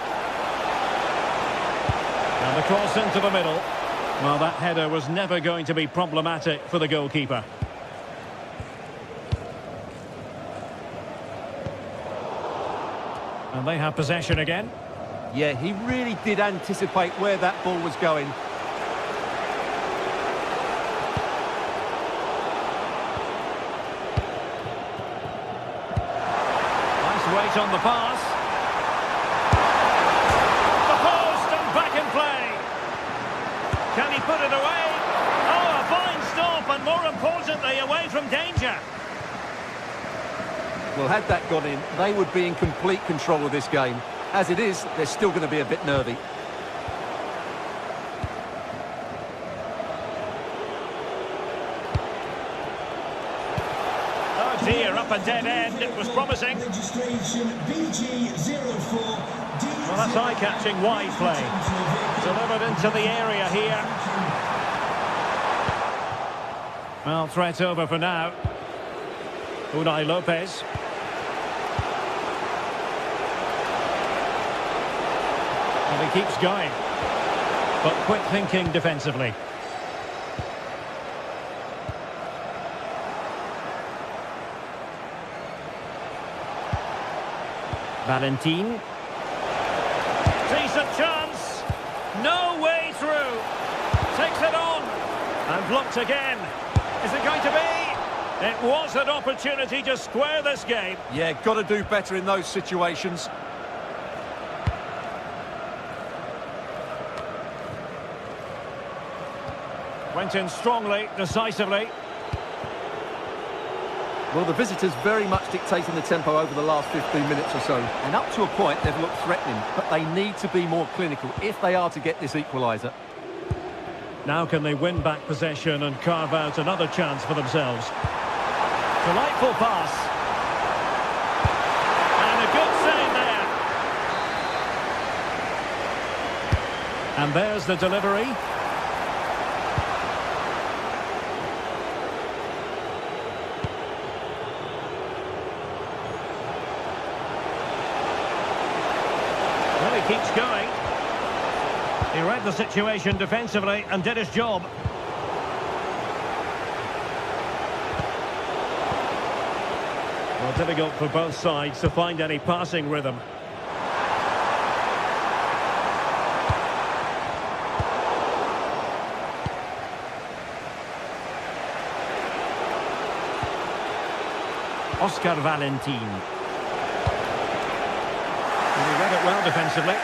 And the cross into the middle. Well, that header was never going to be problematic for the goalkeeper. And they have possession again. Yeah, he really did anticipate where that ball was going. Nice weight on the pass. Can he put it away? Oh, a fine stop, and more importantly, away from danger. Well, had that gone in, they would be in complete control of this game. As it is, they're still going to be a bit nervy. Oh dear, up a dead end. It was promising. Registration BG04. Well, that's eye-catching wide play. Delivered into the area here. Well, threat over for now. Unai Lopez. And he keeps going. But quick thinking defensively. Valentin. Decent chance. No way through. Takes it on. And blocked again. Is it going to be? It was an opportunity to square this game. Yeah, got to do better in those situations. Went in strongly, decisively. Well, the visitors very much dictating the tempo over the last 15 minutes or so. And up to a point, they've looked threatening. But they need to be more clinical if they are to get this equaliser. Now can they win back possession and carve out another chance for themselves? Delightful pass. And a good save And there's the delivery. Well, he keeps going. He read the situation defensively and did his job. Well, difficult for both sides to find any passing rhythm. Oscar Valentin. And he read it well defensively.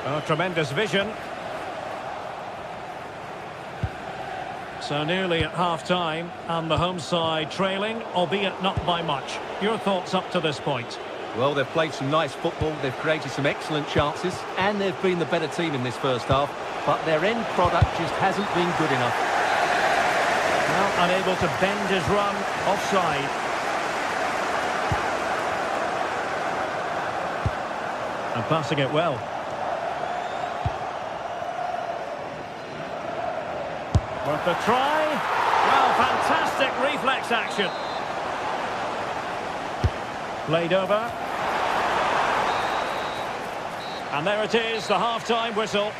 Oh, tremendous vision. So nearly at half-time, and the home side trailing, albeit not by much. Your thoughts up to this point? Well, they've played some nice football, they've created some excellent chances, and they've been the better team in this first half, but their end product just hasn't been good enough. Well, unable to bend his run, offside. And passing it well. Worth a try. Well, fantastic reflex action. Played over. And there it is, the half-time whistle.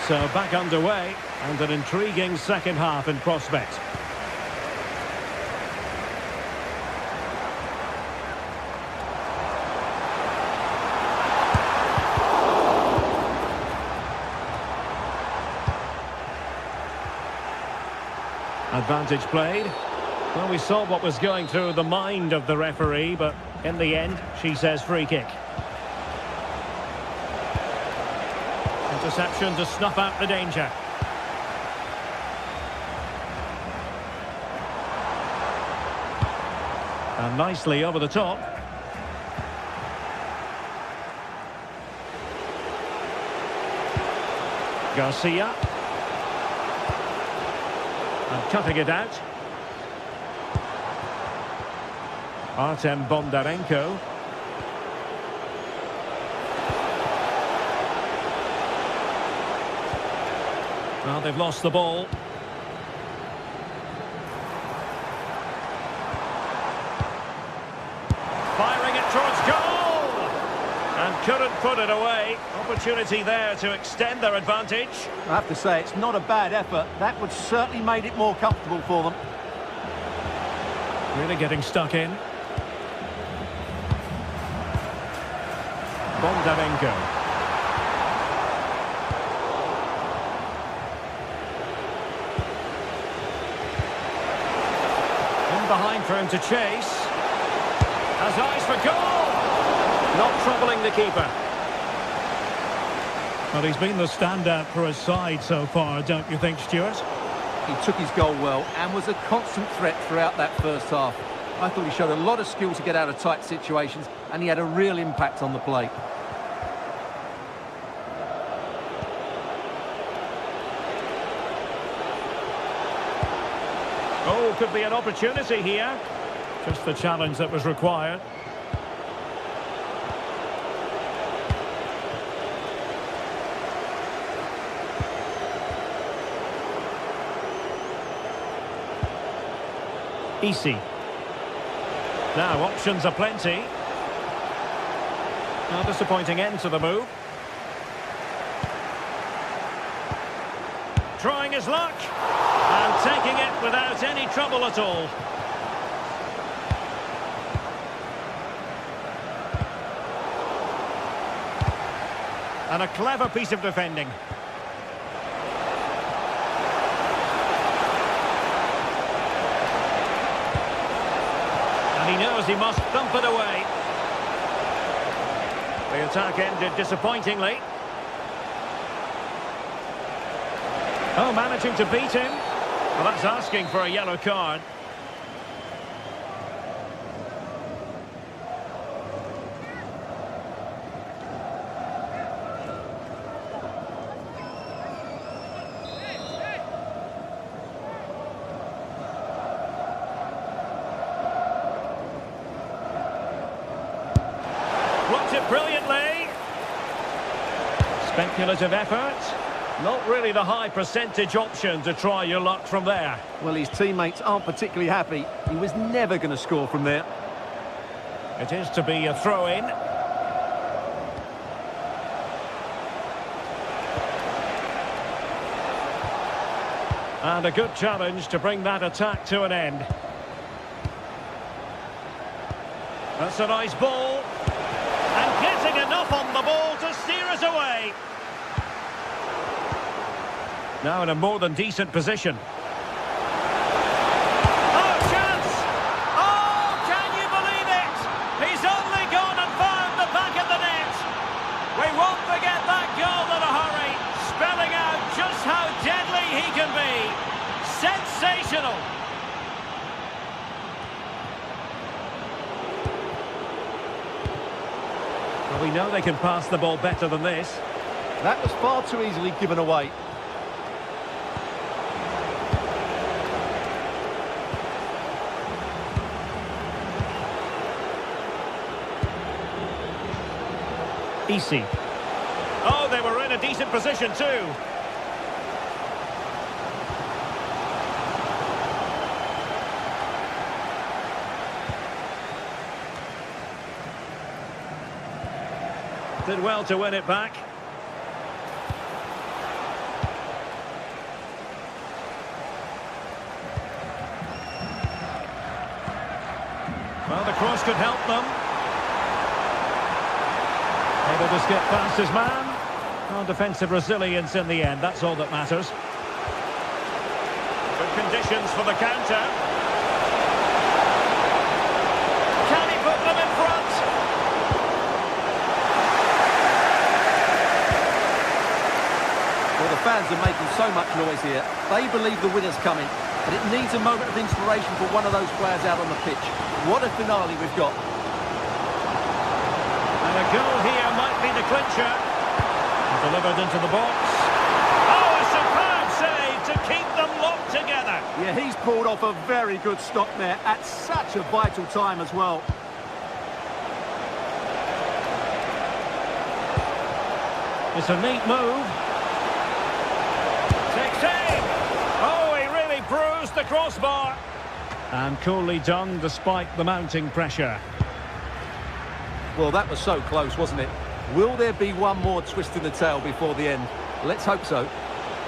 So back underway, and an intriguing second half in prospect. Advantage played. Well, we saw what was going through the mind of the referee, but in the end, she says free kick. Interception to snuff out the danger. And nicely over the top. Garcia. And cutting it out. Artem Bondarenko. Well, they've lost the ball. Firing it towards goal! And couldn't put it away. Opportunity there to extend their advantage. I have to say, it's not a bad effort. That would certainly made it more comfortable for them. Really getting stuck in. Bondarenko. In behind for him to chase. Has eyes for goal! Not troubling the keeper. Well, he's been the standout for his side so far, don't you think, Stuart? He took his goal well and was a constant threat throughout that first half. I thought he showed a lot of skill to get out of tight situations, and he had a real impact on the play. Oh, could be an opportunity here. Just the challenge that was required. Easy. Now, options are plenty. A disappointing end to the move. Trying his luck. And taking it without any trouble at all. And a clever piece of defending. And he knows he must thump it away. The attack ended disappointingly. Oh, managing to beat him. Well, that's asking for a yellow card. Speculative effort. Not really the high percentage option to try your luck from there. Well, his teammates aren't particularly happy. He was never going to score from there. It is to be a throw-in. And a good challenge to bring that attack to an end. That's a nice ball. And getting enough on the ball to steer us away. Now in a more than decent position. Oh, chance! Oh, can you believe it? He's only gone and found the back of the net. We won't forget that goal in a hurry, spelling out just how deadly he can be. Sensational! Well, we know they can pass the ball better than this. That was far too easily given away. Easy. Oh, they were in a decent position too. Did well to win it back. Well, the cross could help them. Able to skip past his man. Well, defensive resilience in the end, that's all that matters. Good conditions for the counter. Can he put them in front? Well, the fans are making so much noise here. They believe the winner's coming, but it needs a moment of inspiration for one of those players out on the pitch. What a finale we've got. And a goal here might be the clincher. Delivered into the box. Oh, a superb save to keep them locked together. Yeah, he's pulled off a very good stop there at such a vital time as well. It's a neat move. Takes aim. Oh, he really bruised the crossbar. And coolly done despite the mounting pressure. Well, that was so close, wasn't it? Will there be one more twist in the tail before the end? Let's hope so.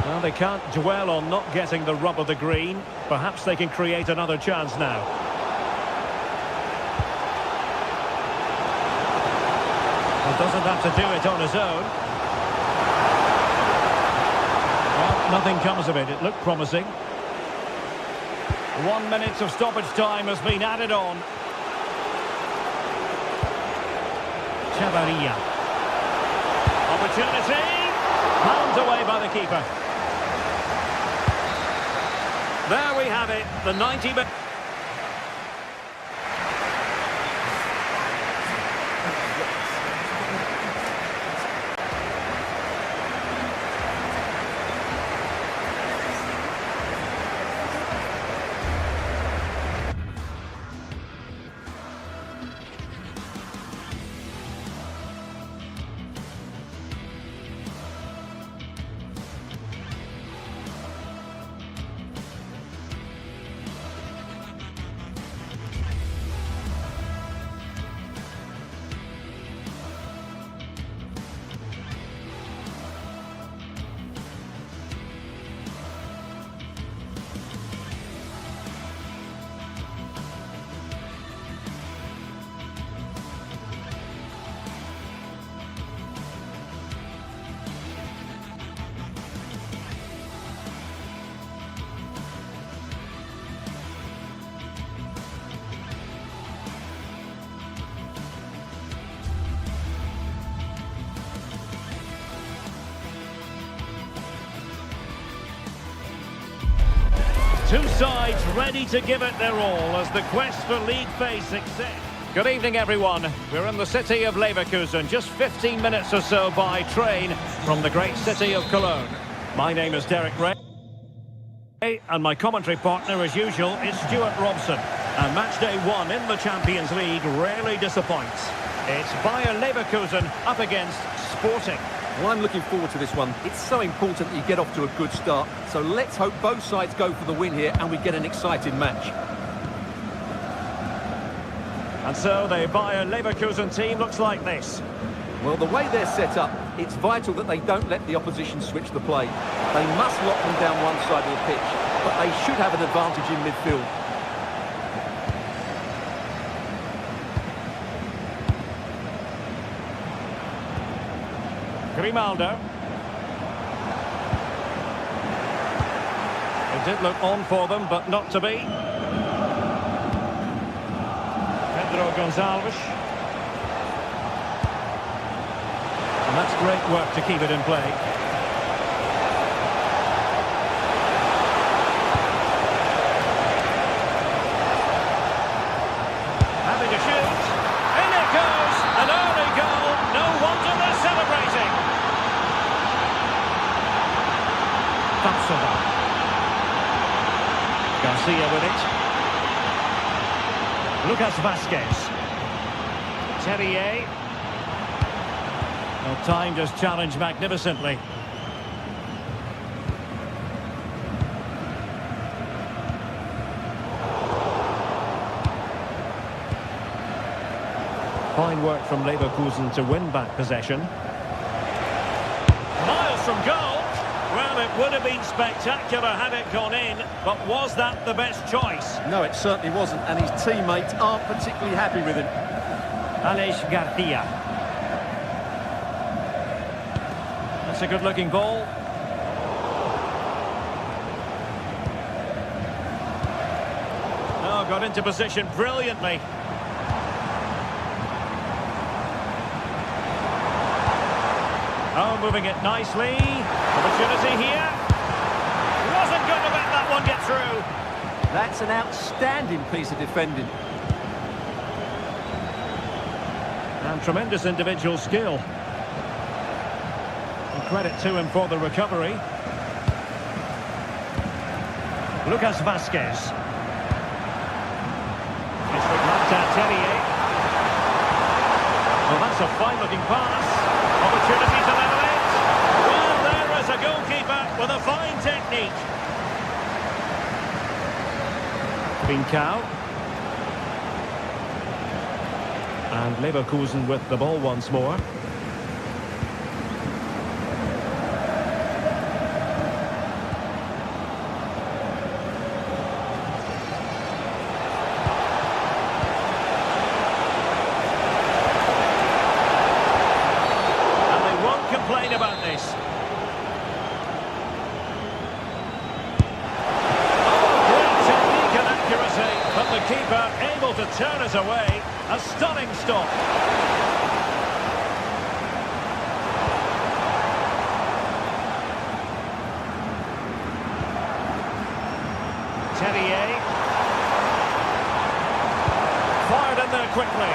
Well, they can't dwell on not getting the rub of the green. Perhaps they can create another chance now. He doesn't have to do it on his own. Well, nothing comes of it. It looked promising. 1 minute of stoppage time has been added on. Chavarria. Opportunity. Pounded away by the keeper. There we have it. The 90 minutes. Two sides ready to give it their all as the quest for league phase success. Good evening, everyone. We're in the city of Leverkusen, just 15 minutes or so by train from the great city of Cologne. My name is Derek Ray, and my commentary partner, as usual, is Stuart Robson. And match day 1 in the Champions League rarely disappoints. It's Bayer Leverkusen up against Sporting. Well, I'm looking forward to this one. It's so important that you get off to a good start. So let's hope both sides go for the win here and we get an exciting match. And so the Bayer Leverkusen team looks like this. Well, the way they're set up, it's vital that they don't let the opposition switch the play. They must lock them down one side of the pitch, but they should have an advantage in midfield. Grimaldo. It did look on for them, but not to be. Pedro Gonçalves. And that's great work to keep it in play. Having to shoot. In it goes! An early goal. No wonder they're celebrating. Tapsoba. Garcia with it. Lucas Vasquez. Terrier. Well, timed his challenge magnificently. Fine work from Leverkusen to win back possession. Miles from goal. Well, it would have been spectacular had it gone in, but was that the best choice? No, it certainly wasn't, and his teammates aren't particularly happy with him. Aleix Garcia. That's a good-looking ball. Oh, got into position brilliantly. Oh, moving it nicely. Opportunity here. Wasn't going to let that one get through. That's an outstanding piece of defending. And tremendous individual skill. And credit to him for the recovery. Lucas Vasquez. It's with Terrier. Well, that's a fine-looking pass. Opportunity to level it. Well, there is a goalkeeper with a fine technique. Trincao. And Leverkusen with the ball once more. Complain about this. Great technique and accuracy, but the keeper able to turn it away. A stunning stop. Terrier. Fired in there quickly.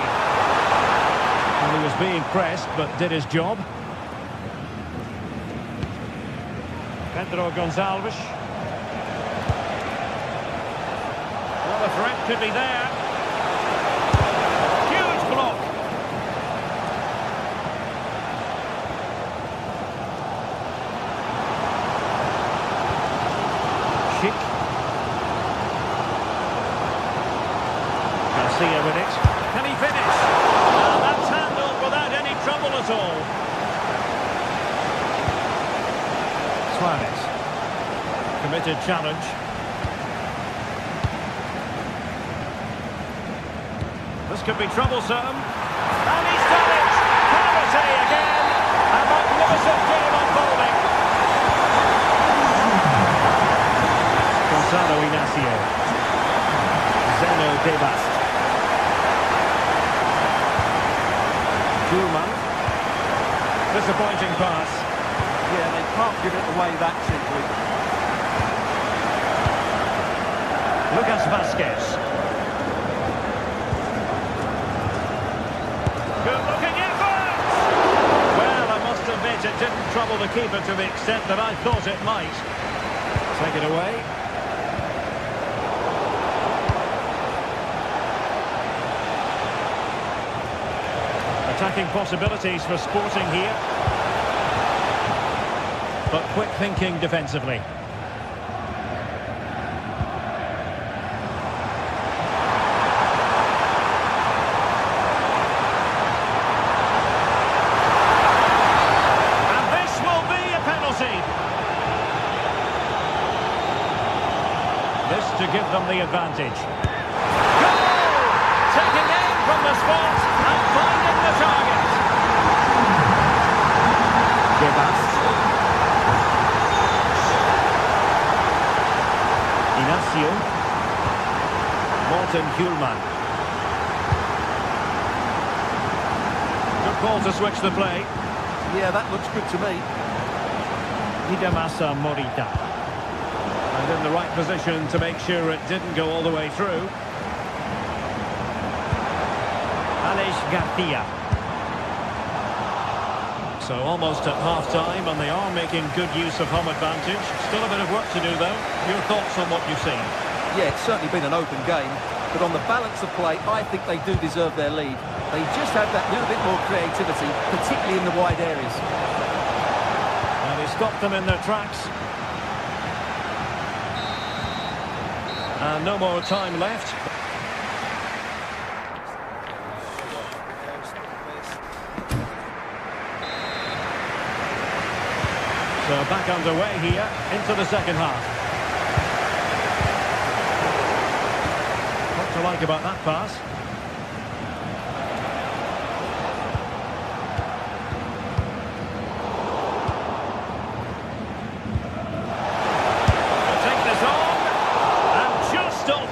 Well, he was being pressed, but did his job. Pedro Gonçalves. Well, the threat could be there. Huge block. Schick. Garcia with it. Can he finish? That's handled without any trouble at all. Suarez. Committed challenge. This could be troublesome. And he's done it! Penalty again! A magnificent game unfolding. Gonzalo Inacio. Zeno Debast. Koolman. Disappointing pass. Yeah, they can't give it away that simply. Lucas Vasquez. Good looking effort! Well, I must admit it didn't trouble the keeper to the extent that I thought it might. Take it away. Attacking possibilities for Sporting here. but quick thinking defensively. This to give them the advantage. Goal! Taking aim from the spot and finding the target. Gebas. Inacio. Morten Hjulman. Good ball to switch the play. Yeah, that looks good to me. Hidemasa Morita. And in the right position to make sure it didn't go all the way through. Aleix Garcia. So almost at half-time, and they are making good use of home advantage. Still a bit of work to do, though. Your thoughts on what you've seen? Yeah, it's certainly been an open game, but on the balance of play, I think they do deserve their lead. They just have that little bit more creativity, particularly in the wide areas. And he stopped them in their tracks. And no more time left. So back underway here into the second half. What to like about that pass?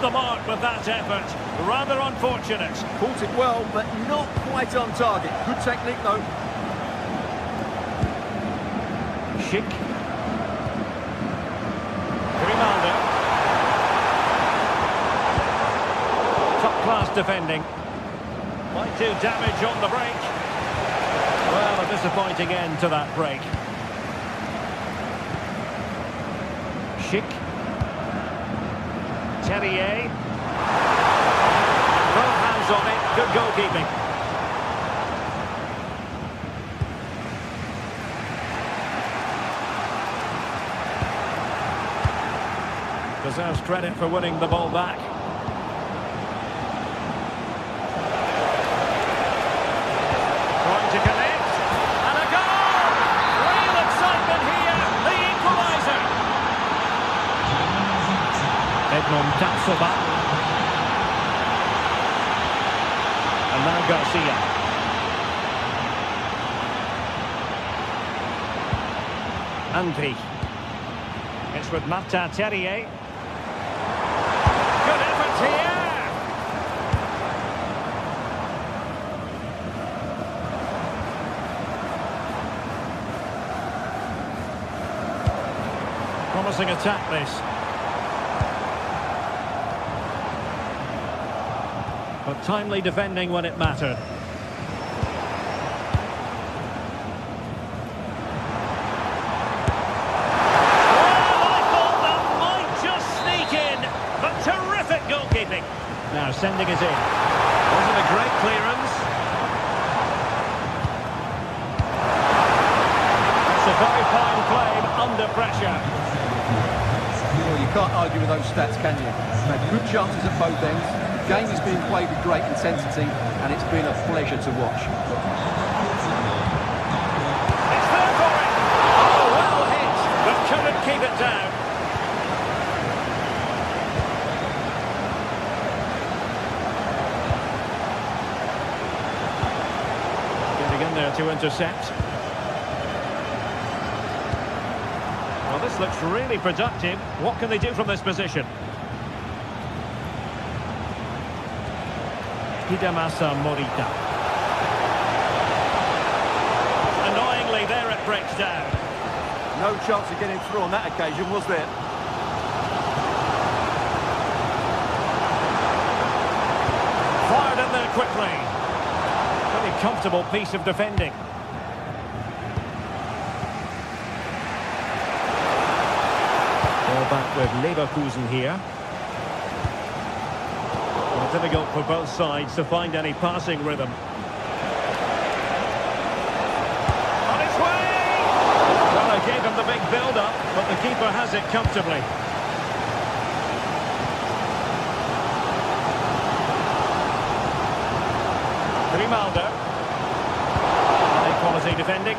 The mark with that effort. Rather unfortunate. Caught it well, but not quite on target. Good technique, though. Schick. Grimaldo. Top-class defending. Might do damage on the break. Well, a disappointing end to that break. Schick. Terrier. Both hands on it. Good goalkeeping. Deserves credit for winning the ball back. Trying to connect. And a goal! Real excitement here. The equaliser. Edmond Tapsoba. And now Garcia. Andri. It's with Martin Terrier. Good effort here. Promising attack this. But timely defending when it mattered. Well, I thought that might just sneak in, but terrific goalkeeping. Now sending it in. Wasn't a great clearance. It's a very fine play under pressure. Well, you can't argue with those stats, can you? They've had good chances at both ends. The game is being played with great intensity, and it's been a pleasure to watch. It's there for it. Oh, well hit, but couldn't keep it down. Getting in there to intercept. Well, this looks really productive. What can they do from this position? Hidemasa Morita. Annoyingly, there it breaks down. No chance of getting through on that occasion, was there? Fired in there quickly. Pretty comfortable piece of defending. Ball back with Leverkusen here. Well, difficult for both sides to find any passing rhythm. On his way! Well, they gave him the big well, but the keeper has it comfortably. Grimaldo. High quality defending.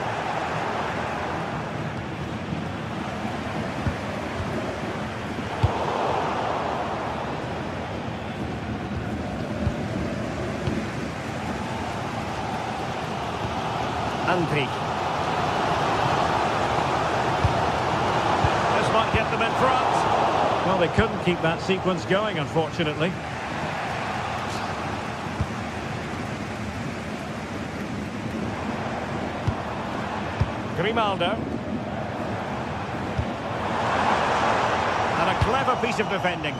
Andri. This might get them in front. Well, they couldn't keep that sequence going, unfortunately. Grimaldo. And a clever piece of defending.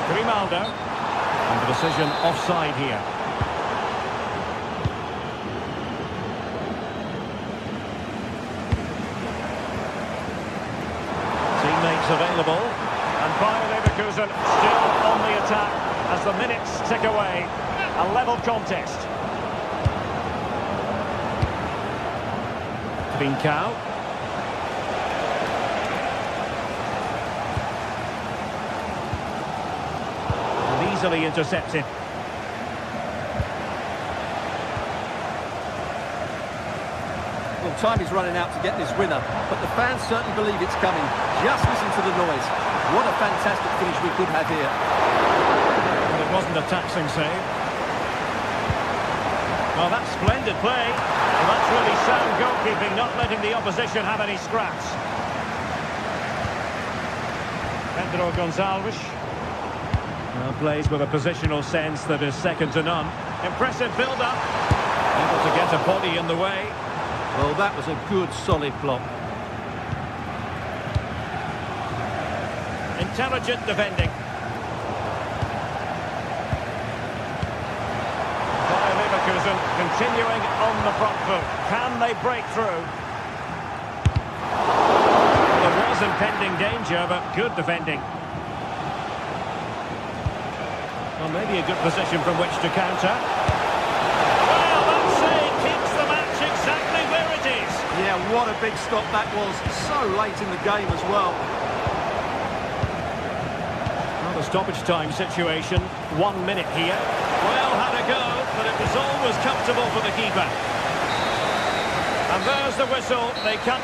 Grimaldo. And the decision offside here. Teammates available. And Bayer Leverkusen still on the attack as the minutes tick away. A level contest. Trincao. Easily intercepted. Well, time is running out to get this winner, but the fans certainly believe it's coming. Just listen to the noise. What a fantastic finish we could have here. Well, it wasn't a taxing save. Well, that's splendid play. Well, that's really sound goalkeeping, not letting the opposition have any scraps. Pedro Gonçalves. Well, plays with a positional sense that is second to none. Impressive build-up. Able to get a body in the way. Well, that was a good, solid block. Intelligent defending. Bayer Leverkusen continuing on the front foot. Can they break through? There was impending danger, but good defending. Well, maybe a good position from which to counter. Well, that save keeps the match exactly where it is. Yeah, what a big stop that was. So late in the game as well. Well, the stoppage time situation. 1 minute here. Well, had a go, but it was always comfortable for the keeper. And there's the whistle. They can't...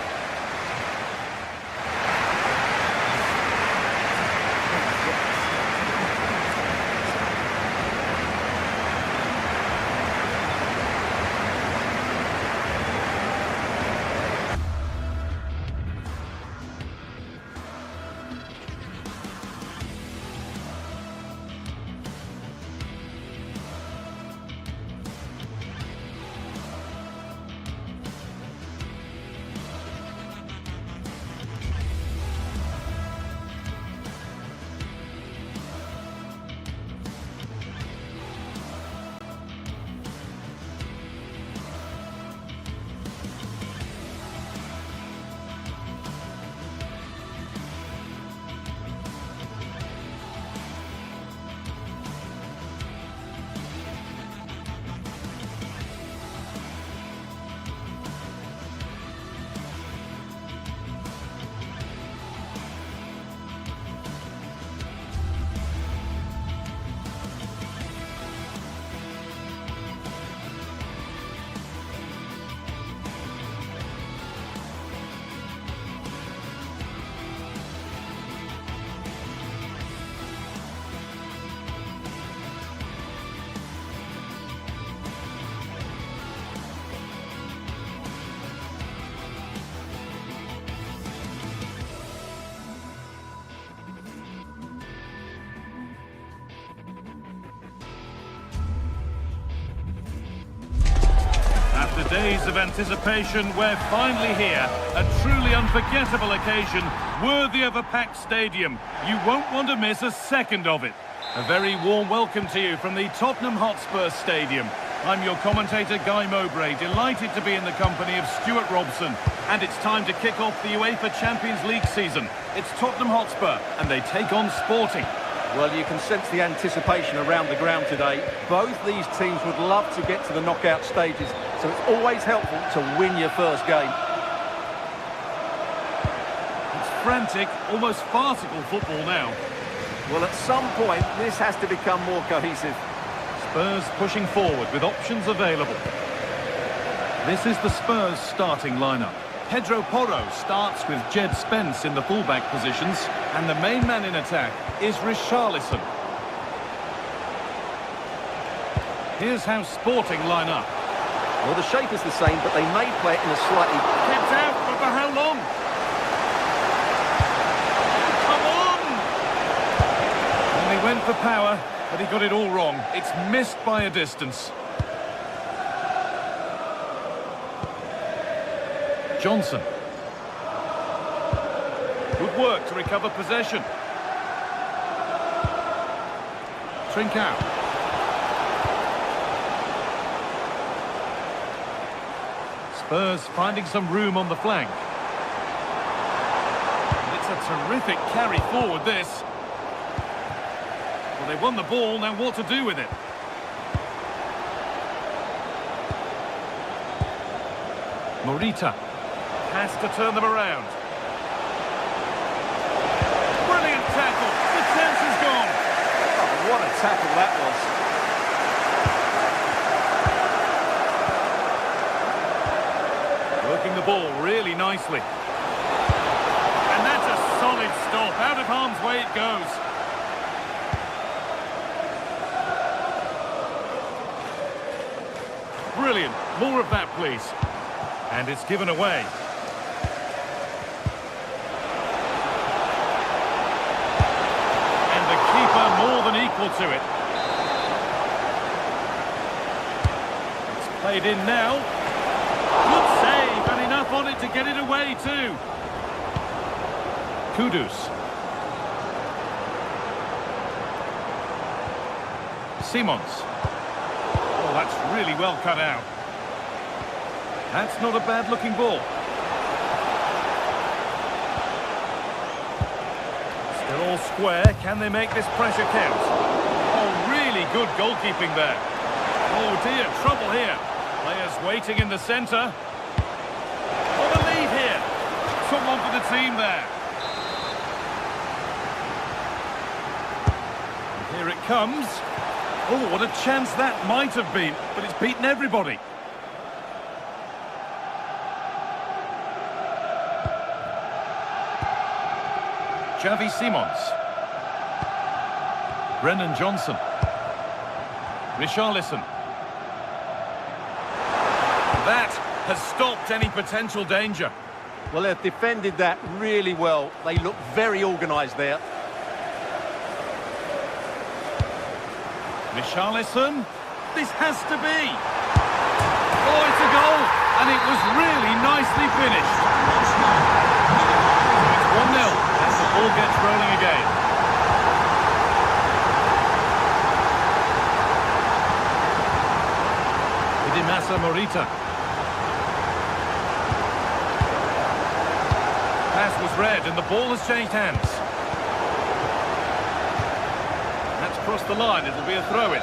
After days of anticipation, we're finally here. A truly unforgettable occasion, worthy of a packed stadium. You won't want to miss a second of it. A very warm welcome to you from the Tottenham Hotspur Stadium. I'm your commentator, Guy Mowbray, delighted to be in the company of Stuart Robson. And it's time to kick off the UEFA Champions League season. It's Tottenham Hotspur, and they take on Sporting. Well, you can sense the anticipation around the ground today. Both these teams would love to get to the knockout stages, so it's always helpful to win your first game. It's frantic, almost farcical football now. Well, at some point, this has to become more cohesive. Spurs pushing forward with options available. This is the Spurs starting lineup. Pedro Porro starts with Jed Spence in the fullback positions, and the main man in attack is Richarlison. Here's how Sporting line up. Well, the shape is the same, but they may play it in a slightly... Kept out, but for how long? Come on! And he went for power, but he got it all wrong. It's missed by a distance. Johnson. Good work to recover possession. Trincao. Spurs finding some room on the flank. It's a terrific carry forward, this. Well, they won the ball, now what to do with it? Morita has to turn them around. Brilliant tackle. The chance is gone. Oh, what a tackle that was. Working the ball really nicely. And that's a solid stop. Out of harm's way it goes. Brilliant. More of that, please. And it's given away. And the keeper more than equal to it. It's played in now. Good save, and enough on it to get it away too. Kudus. Simons. Oh, that's really well cut out. That's not a bad-looking ball. Still all square. Can they make this pressure count? Oh, really good goalkeeping there. Oh, dear, trouble here. Players waiting in the centre. What a lead here. Someone for the team there. Here it comes. Oh, what a chance that might have been. But it's beaten everybody. Xavi Simons. Brennan Johnson. Richarlison. That has stopped any potential danger. Well, they've defended that really well. They look very organised there. Richarlison. This has to be. Oh, it's a goal. And it was really nicely finished. It's 1-0. The ball gets rolling again. Idimasa Morita. Pass was read and the ball has changed hands. That's crossed the line, it'll be a throw-in.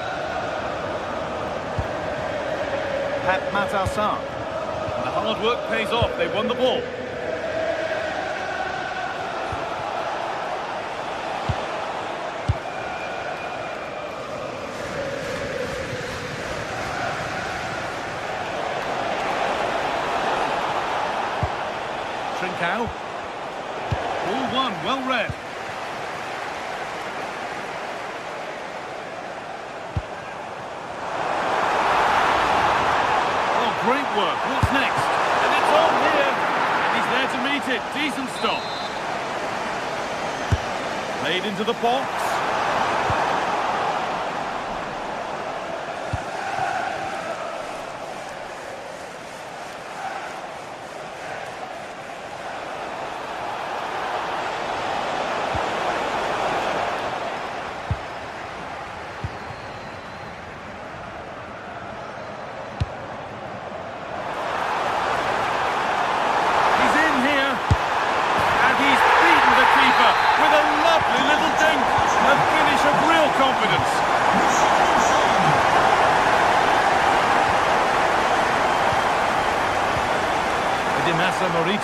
Pat Matassar. The hard work pays off, they won the ball. Trincao. Ball won, well read. Oh, great work. What's next? And it's on here. And he's there to meet it. Decent stop. Played into the box.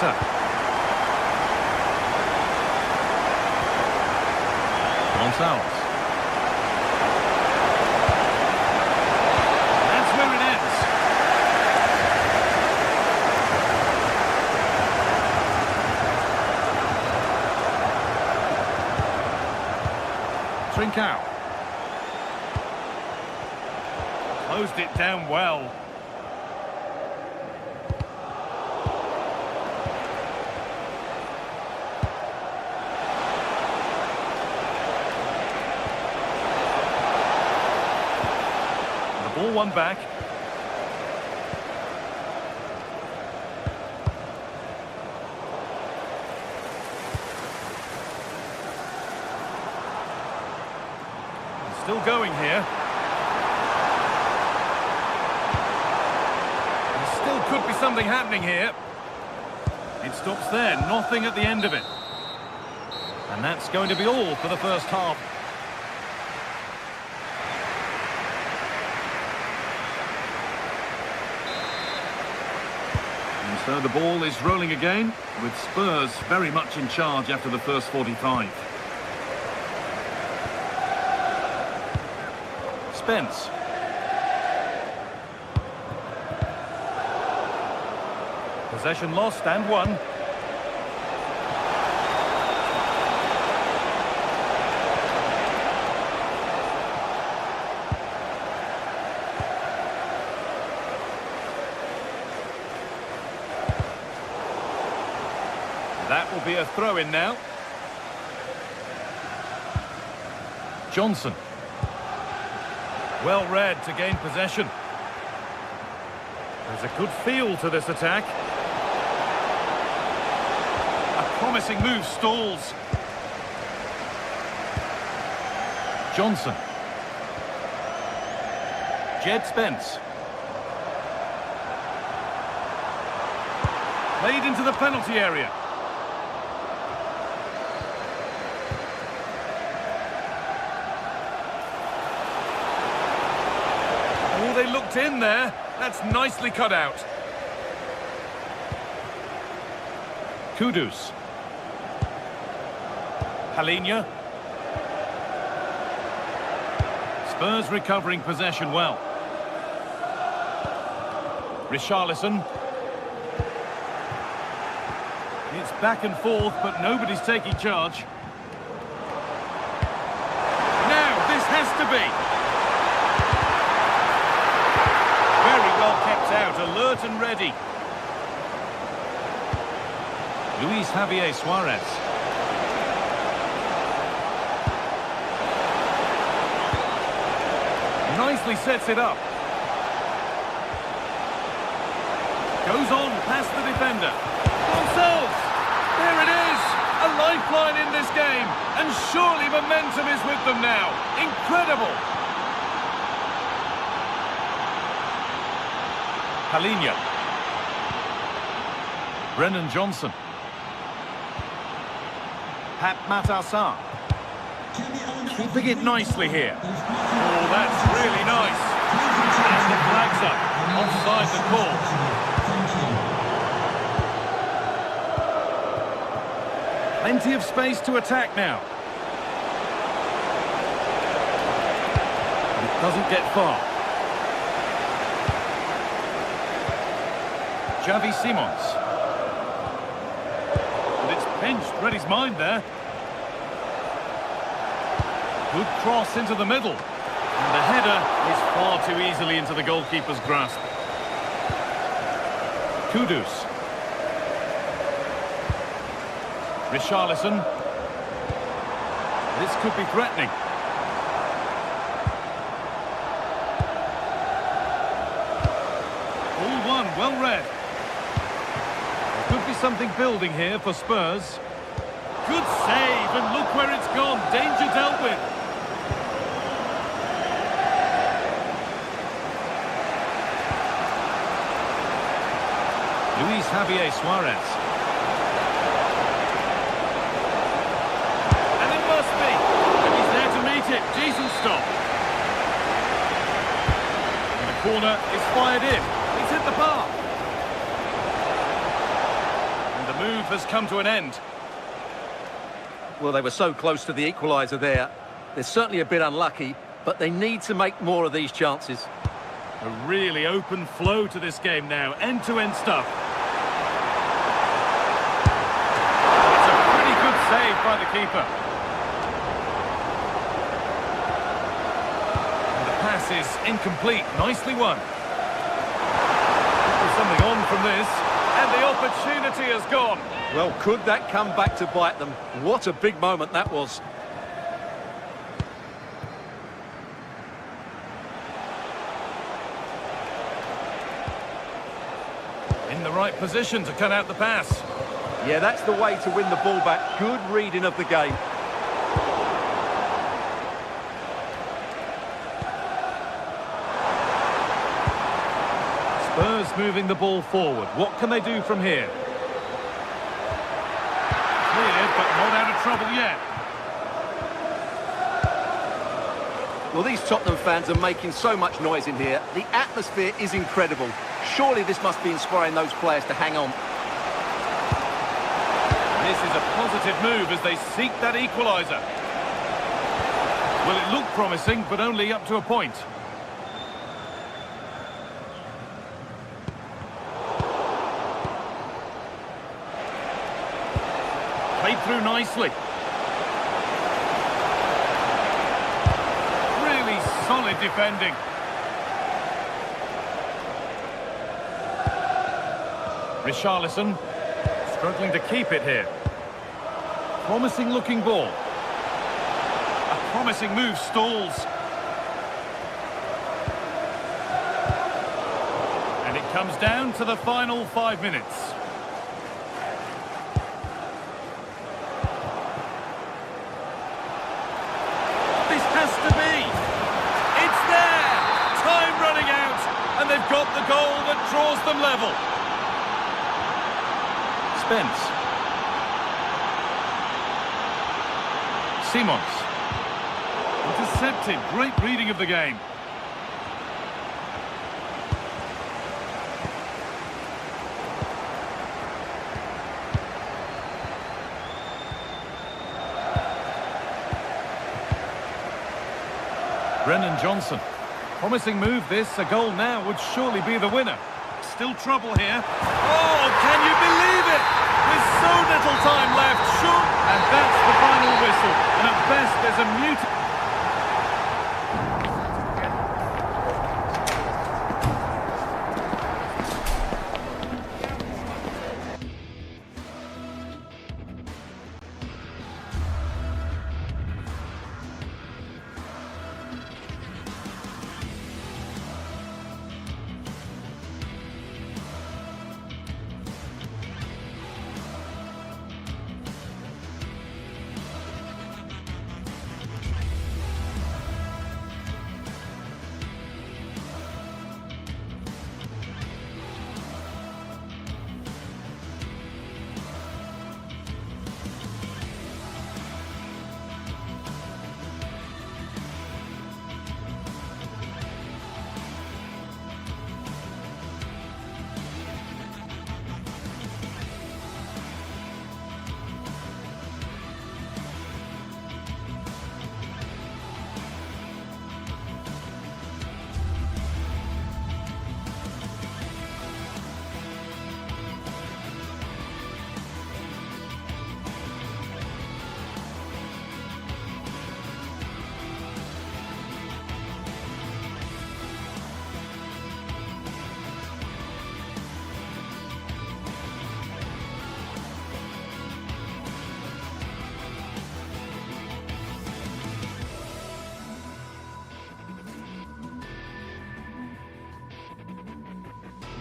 Mata. Gonzalez. That's where it ends. Trincao. Closed it down well. Ball one back. He's still going here. There still could be something happening here. It stops there, nothing at the end of it. And that's going to be all for the first half. So the ball is rolling again, with Spurs very much in charge after the first 45. Spence. Possession lost and won. That will be a throw-in now. Johnson. Well read to gain possession. There's a good feel to this attack. A promising move stalls. Johnson. Jed Spence. Played into the penalty area. Oh, they looked in there. That's nicely cut out. Kudus. Halinha. Spurs recovering possession well. Richarlison. It's back and forth, but nobody's taking charge. Now, this has to be. Very well kept out, alert and ready. Luis Javier Suarez. Nicely sets it up. Goes on past the defender. Gonzalez! There it is! A lifeline in this game. And surely momentum is with them now. Incredible! Halinha. Brennan Johnson. Pat Matassar. Keeping it nicely here. Oh, that's really nice. And the flag's up. Offside the call. Plenty of space to attack now. It doesn't get far. Xavi Simons. And it's pinched, read his mind there. Good cross into the middle. And the header is far too easily into the goalkeeper's grasp. Kudus. Richarlison. This could be threatening. All one, well read. There could be something building here for Spurs. Good save, and look where it's gone. Danger dealt with. Luis Javier Suarez. And it must be. And he's there to meet it. Decent stop. And the corner is fired in. It's hit the bar. And the move has come to an end. Well, they were so close to the equaliser there. They're certainly a bit unlucky, but they need to make more of these chances. A really open flow to this game now. End-to-end stuff. It's a pretty good save by the keeper. And the pass is incomplete. Nicely won. There's something on from this. And the opportunity has gone. Well, could that come back to bite them? What a big moment that was. In the right position to cut out the pass. Yeah, that's the way to win the ball back. Good reading of the game. Spurs moving the ball forward. What can they do from here? Cleared, but not out of trouble yet. Well, these Tottenham fans are making so much noise in here. The atmosphere is incredible. Surely this must be inspiring those players to hang on. This is a positive move as they seek that equaliser. Well, it looked promising, but only up to a point. Played through nicely. Really solid defending. Richarlison struggling to keep it here. Promising looking ball. A promising move stalls. And it comes down to the final 5 minutes. This has to be. It's there. Time running out. And they've got the goal that draws them level. Spence. Simons. Intercepted. Great reading of the game. Brennan Johnson. Promising move this. A goal now would surely be the winner. Still trouble here. Oh, can you believe it? With so little time left, sure. And that's the final whistle. And at best, there's a mute.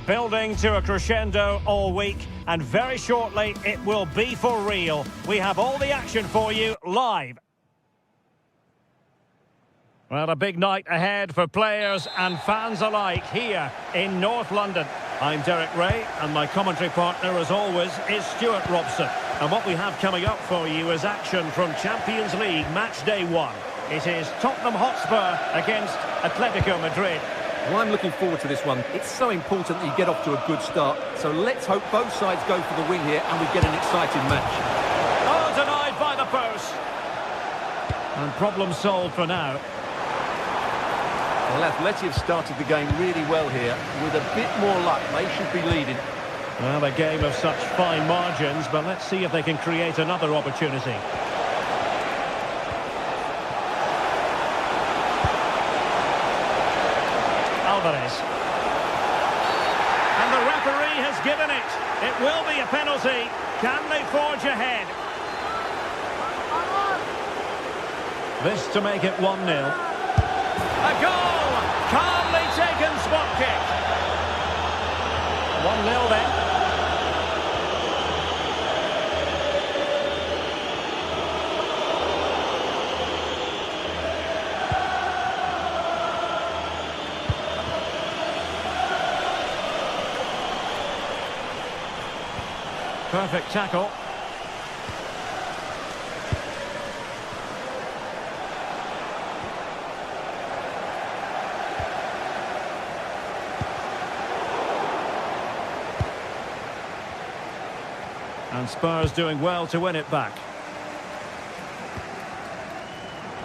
Building to a crescendo all week, and very shortly it will be for real. We have all the action for you live. Well, a big night ahead for players and fans alike here in North London. I'm Derek Ray, and my commentary partner, as always, is Stuart Robson. And what we have coming up for you is action from Champions League Match Day 1. It is Tottenham Hotspur against Atletico Madrid. Well, I'm looking forward to this one. It's so important that you get off to a good start. So let's hope both sides go for the win here and we get an exciting match. Oh, denied by the post. And problem solved for now. Well, Atleti have started the game really well here. With a bit more luck, they should be leading. Well, a game of such fine margins, but let's see if they can create another opportunity. Alvarez. And the referee has given it. It will be a penalty. Can they forge ahead? This to make it 1-0. A goal! Calmly taken spot kick. 1-0 then. Perfect tackle. And Spurs doing well to win it back.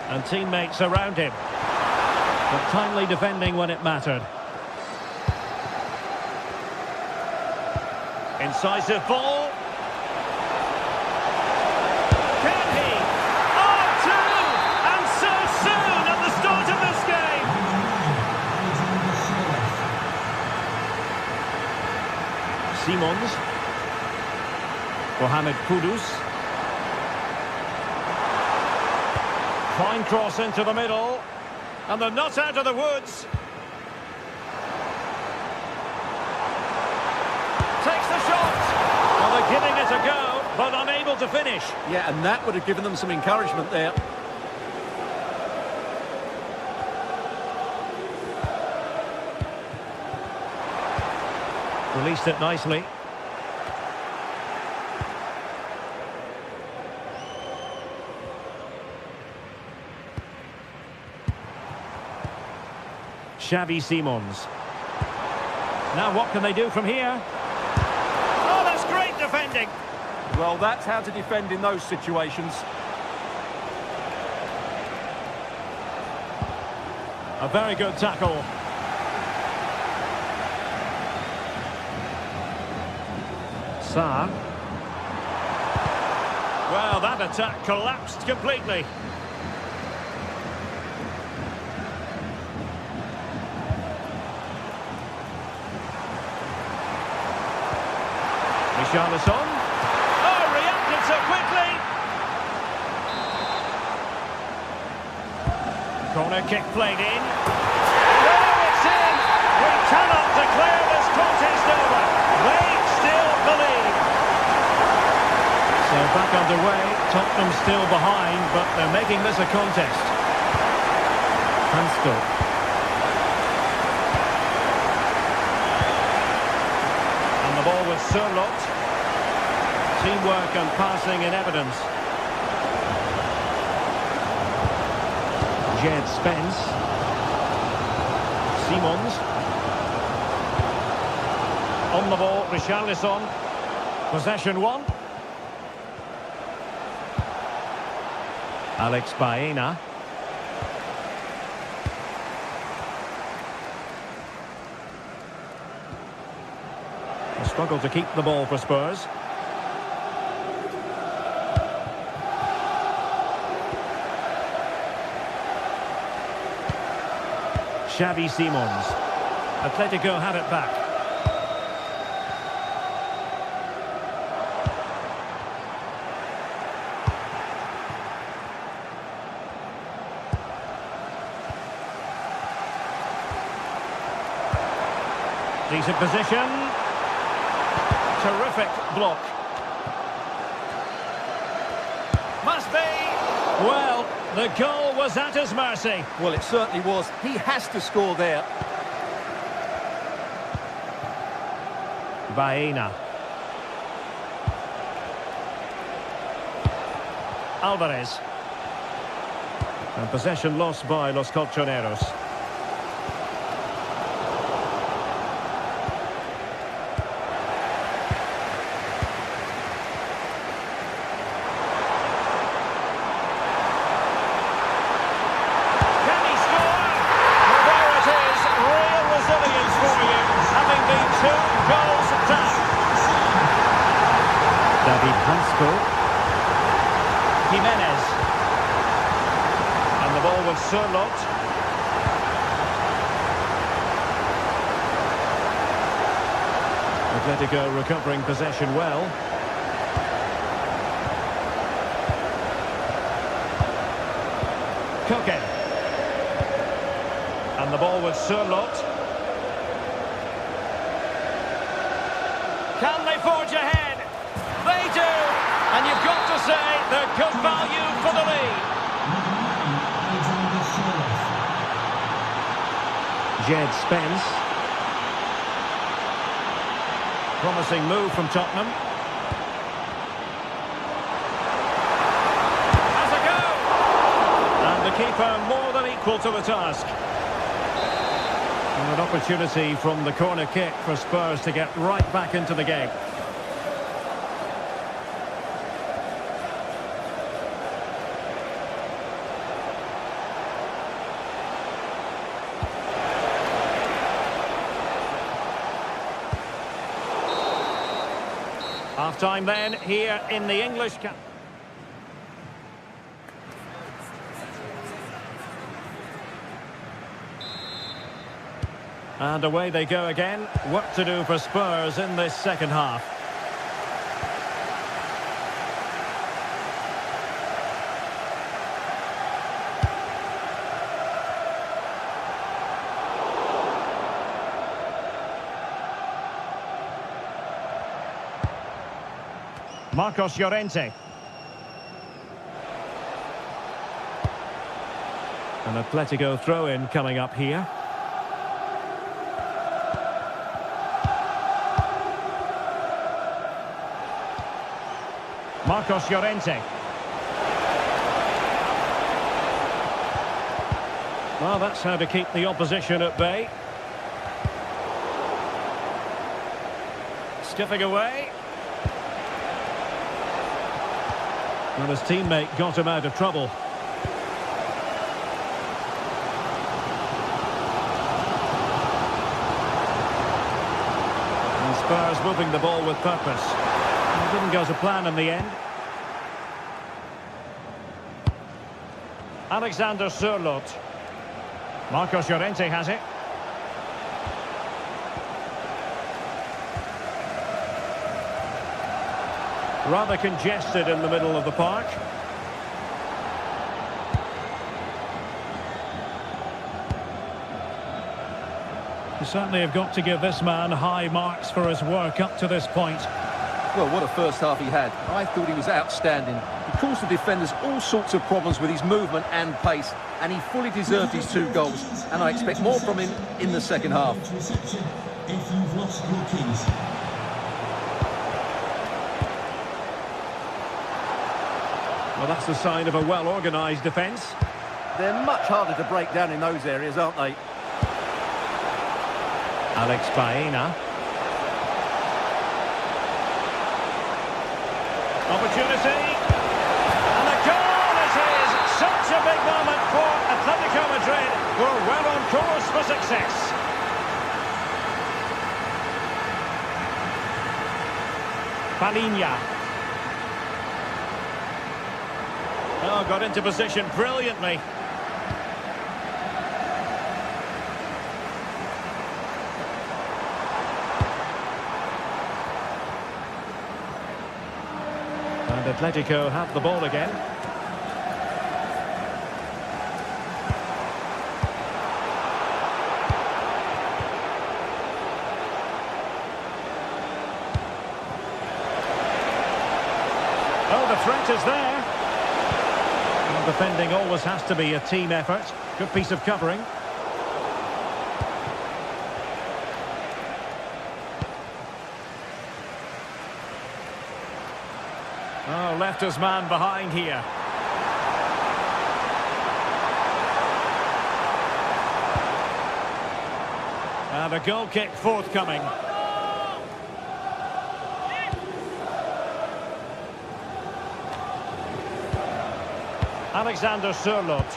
And teammates around him. But timely defending when it mattered. Incisive ball. Can he? Oh, two! And so soon at the start of this game! Simons. Mohamed Kudus. Fine cross into the middle. And they're not out of the woods. Takes the shot. Well, they're giving it a go, but unable to finish. Yeah, and that would have given them some encouragement there. Released it nicely. Xavi Simons. Now what can they do from here? Oh, that's great defending. Well, that's how to defend in those situations. A very good tackle. Sarr. Well, that attack collapsed completely. Richarlison. Oh, reacted so quickly. Corner kick played in. Oh, it's in. We cannot declare this contest over. They still believe. So back underway. Tottenham still behind, but they're making this a contest. Hansel. And the ball with Sørloth. Teamwork and passing in evidence. Jed Spence. Simons. On the ball, Richarlison. Possession one. Alex Baena. A struggle to keep the ball for Spurs. Xavi Simons. Atletico have it back. Decent position. Terrific block. Must be. Well, the goal was at his mercy. Well, it certainly was. He has to score there. Baena. Alvarez. And possession lost by Los Colchoneros. Sørloth. Atletico recovering possession well. Koke. And the ball with Sørloth. Can they forge ahead? They do! And you've got to say they're good value for the lead. Jed Spence. Promising move from Tottenham. Has a go! And the keeper more than equal to the task. And an opportunity from the corner kick for Spurs to get right back into the game. Half-time then, here in the English camp. And away they go again. Work to do for Spurs in this second half. Marcos Llorente. An Atletico throw-in coming up here. Marcos Llorente. Well, that's how to keep the opposition at bay. Skipping away. And his teammate got him out of trouble. And Spurs moving the ball with purpose. It didn't go to plan in the end. Alexander Sørloth. Marcos Llorente has it. Rather congested in the middle of the park. You certainly have got to give this man high marks for his work up to this point. Well, what a first half he had. I thought he was outstanding. He caused the defenders all sorts of problems with his movement and pace, and he fully deserved his 2 goals. And I expect more from him in the second half. If you've lost your keys. Well, that's the sign of a well-organised defence. They're much harder to break down in those areas, aren't they? Alex Baena. Opportunity. And the goal it is! Such a big moment for Atletico Madrid, who are well on course for success. Palinha. Oh, got into position brilliantly. And Atletico have the ball again. Oh, the threat is there. Well, defending always has to be a team effort. Good piece of covering. Oh, left his man behind here. And a goal kick forthcoming. Alexander Sørloth.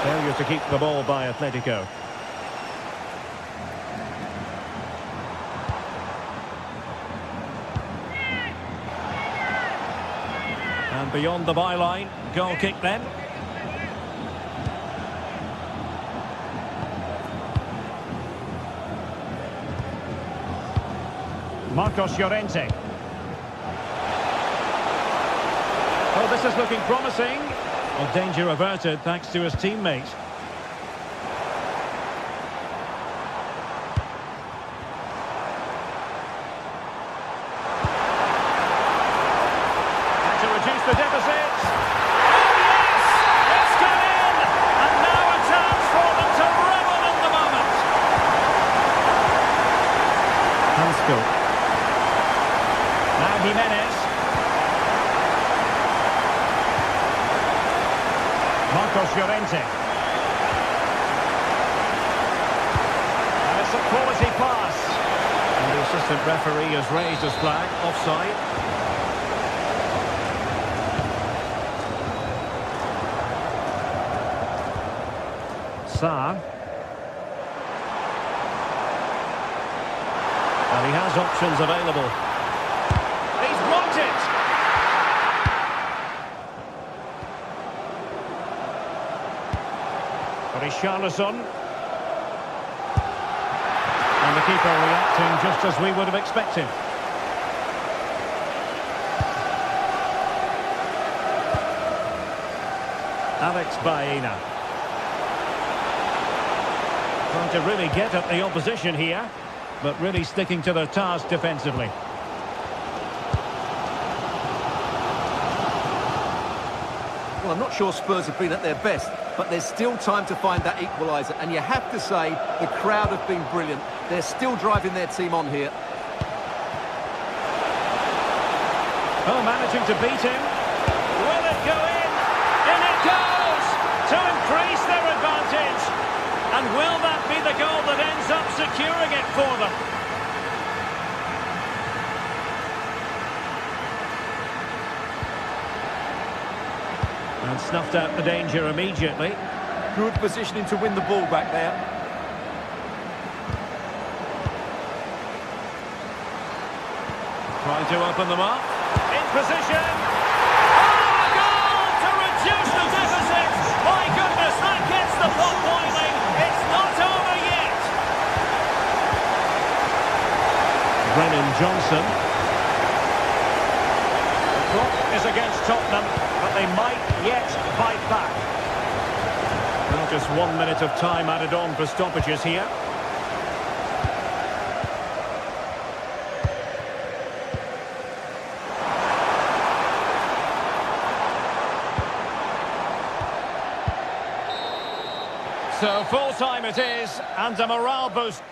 Failure to keep the ball by Atletico. And And beyond the byline, goal kick then. Marcos Llorente. Oh, this is looking promising. Well, danger averted thanks to his teammate. And to reduce the deficit. Oh, yes! It's gone in! And now a chance for them to revel in the moment. Hansko. Now Jimenez. Marcos Llorente. And it's a quality pass. And the assistant referee has raised his flag, offside. Sarr. And he has options available. He's blocked it! Richarlison. And the keeper reacting just as we would have expected. Alex Baena. Trying to really get at the opposition here, but really sticking to their task defensively. Well, I'm not sure Spurs have been at their best, but there's still time to find that equaliser. And you have to say, the crowd have been brilliant. They're still driving their team on here. Oh, managing to beat him. Will it go in? In it goes! To increase their advantage. And will that be the goal that ends up securing it for them? And snuffed out the danger immediately. Good positioning to win the ball back there. Trying to open them up. In position. Oh, a goal to reduce the deficit. My goodness, that gets the pot boiling. It's not over yet. Brennan Johnson. The clock is against Tottenham, but they might yet fight back. Well, just 1 minute of time added on for stoppages here. So full time it is, and a morale boost.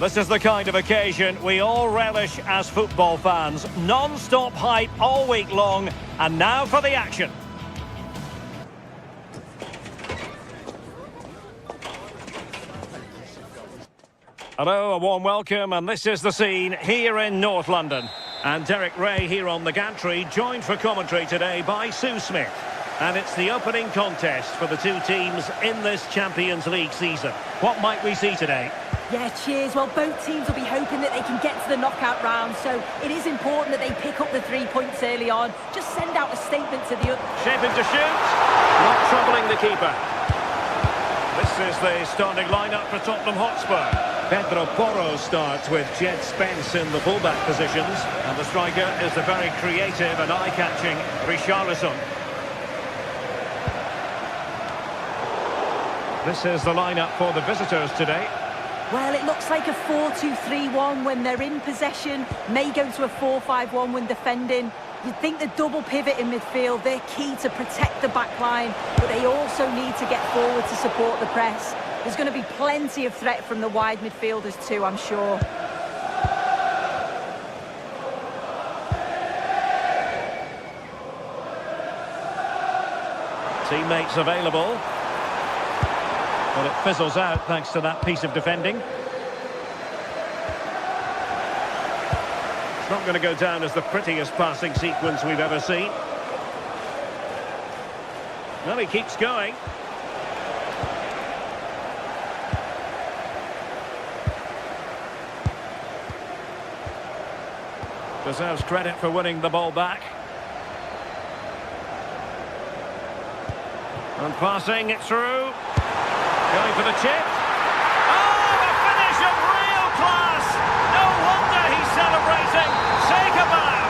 This is the kind of occasion we all relish as football fans. Non-stop hype all week long, and now for the action. Hello, a warm welcome, and this is the scene here in North London. And Derek Ray here on the gantry, joined for commentary today by Sue Smith. And it's the opening contest for the two teams in this Champions League season. What might we see today? Yeah, cheers. Well, both teams will be hoping that they can get to the knockout round, so it is important that they pick up the 3 points early on. Just send out a statement to the other. Shaping to shoot. Not troubling the keeper. This is the starting lineup for Tottenham Hotspur. Pedro Porro starts with Jed Spence in the fullback positions, and the striker is the very creative and eye-catching Richarlison. This is the lineup for the visitors today. Well, it looks like a 4-2-3-1 when they're in possession, may go to a 4-5-1 when defending. You'd think the double pivot in midfield, they're key to protect the back line, but they also need to get forward to support the press. There's going to be plenty of threat from the wide midfielders too, I'm sure. Teammates available. But it fizzles out thanks to that piece of defending. It's not going to go down as the prettiest passing sequence we've ever seen. Well, he keeps going. Deserves credit for winning the ball back. And passing it through. Going for the chip. Oh, a finish of real class! No wonder he's celebrating. Take a bow.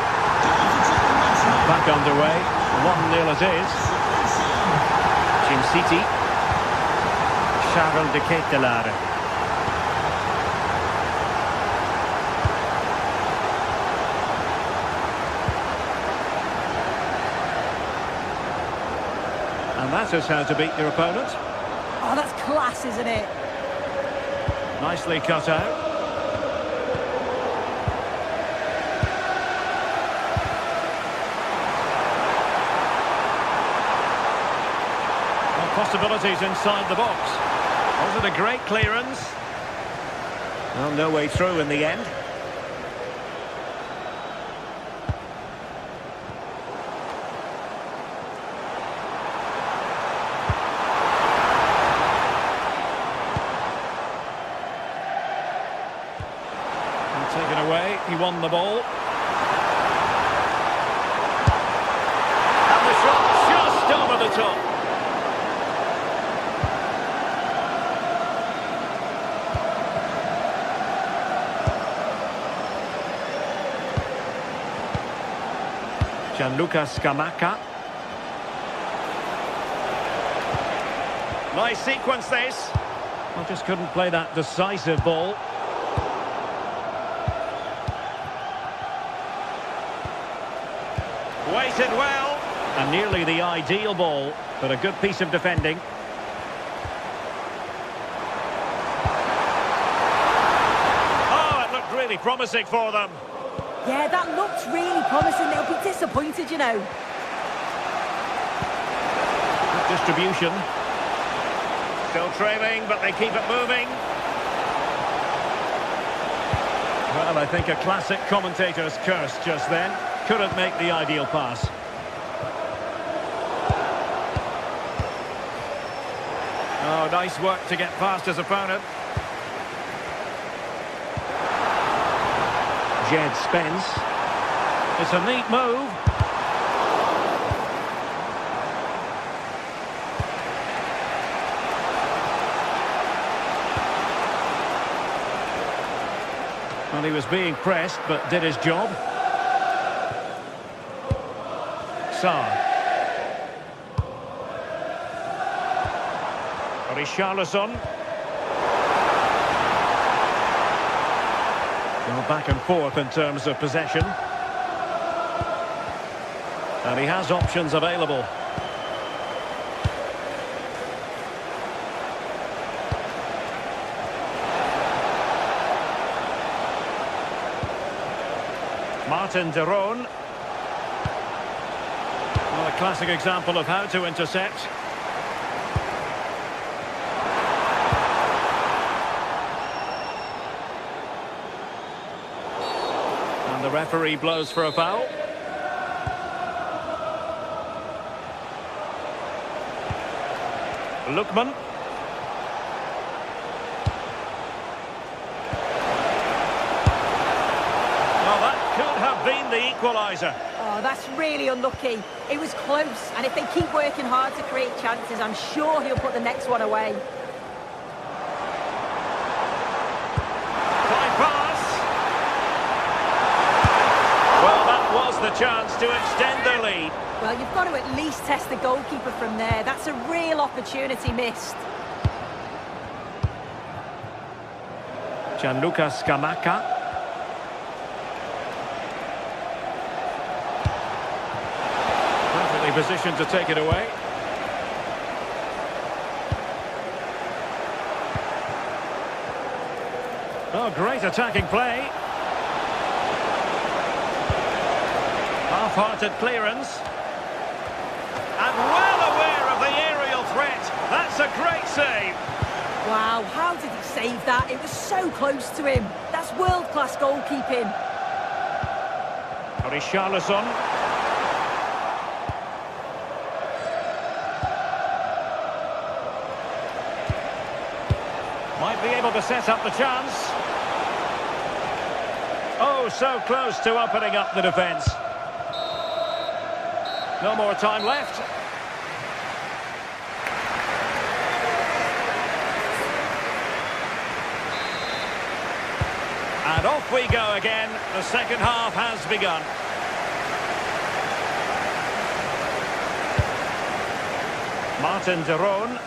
Back underway. 1-0 it is. Jim City. Charles de Ketelaere. And that is how to beat your opponent. Oh, that's class, isn't it? Nicely cut out. Well, possibilities inside the box. Was it a great clearance? Well, no way through in the end. Taken away, he won the ball. And the shot just over the top. Gianluca Scamacca. Nice sequence this. Well, just couldn't play that decisive ball. Waited well, and nearly the ideal ball, but a good piece of defending. Oh, it looked really promising for them. Yeah, that looks really promising. They'll be disappointed, you know. Good distribution. Still trailing, but they keep it moving. Well, I think a classic commentator's curse just then. Couldn't make the ideal pass. Oh, nice work to get past his opponent. Jed Spence. It's a neat move. Well, he was being pressed, but did his job. Richarlison. Well, back and forth in terms of possession. And he has options available. Martin de Roon. Well, a classic example of how to intercept. And the referee blows for a foul. Lookman. Well, that could have been the equaliser. Oh, that's really unlucky. It was close, and if they keep working hard to create chances, I'm sure he'll put the next one away. Fine pass. Well, that was the chance to extend their lead. Well, you've got to at least test the goalkeeper from there. That's a real opportunity missed. Gianluca Scamacca. Perfectly positioned to take it away. Oh, great attacking play. Half-hearted clearance. And well aware of the aerial threat. That's a great save. Wow, how did he save that? It was so close to him. That's world-class goalkeeping. Richarlison. Might be able to set up the chance. Oh, so close to opening up the defence. No more time left. And off we go again. The second half has begun. Martin de Roon.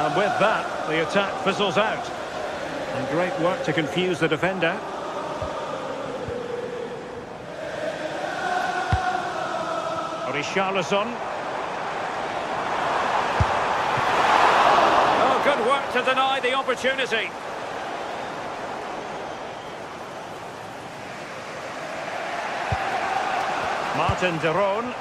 And with that, the attack fizzles out. And great work to confuse the defender. Richarlison. Oh, good work to deny the opportunity. Martin de Roon.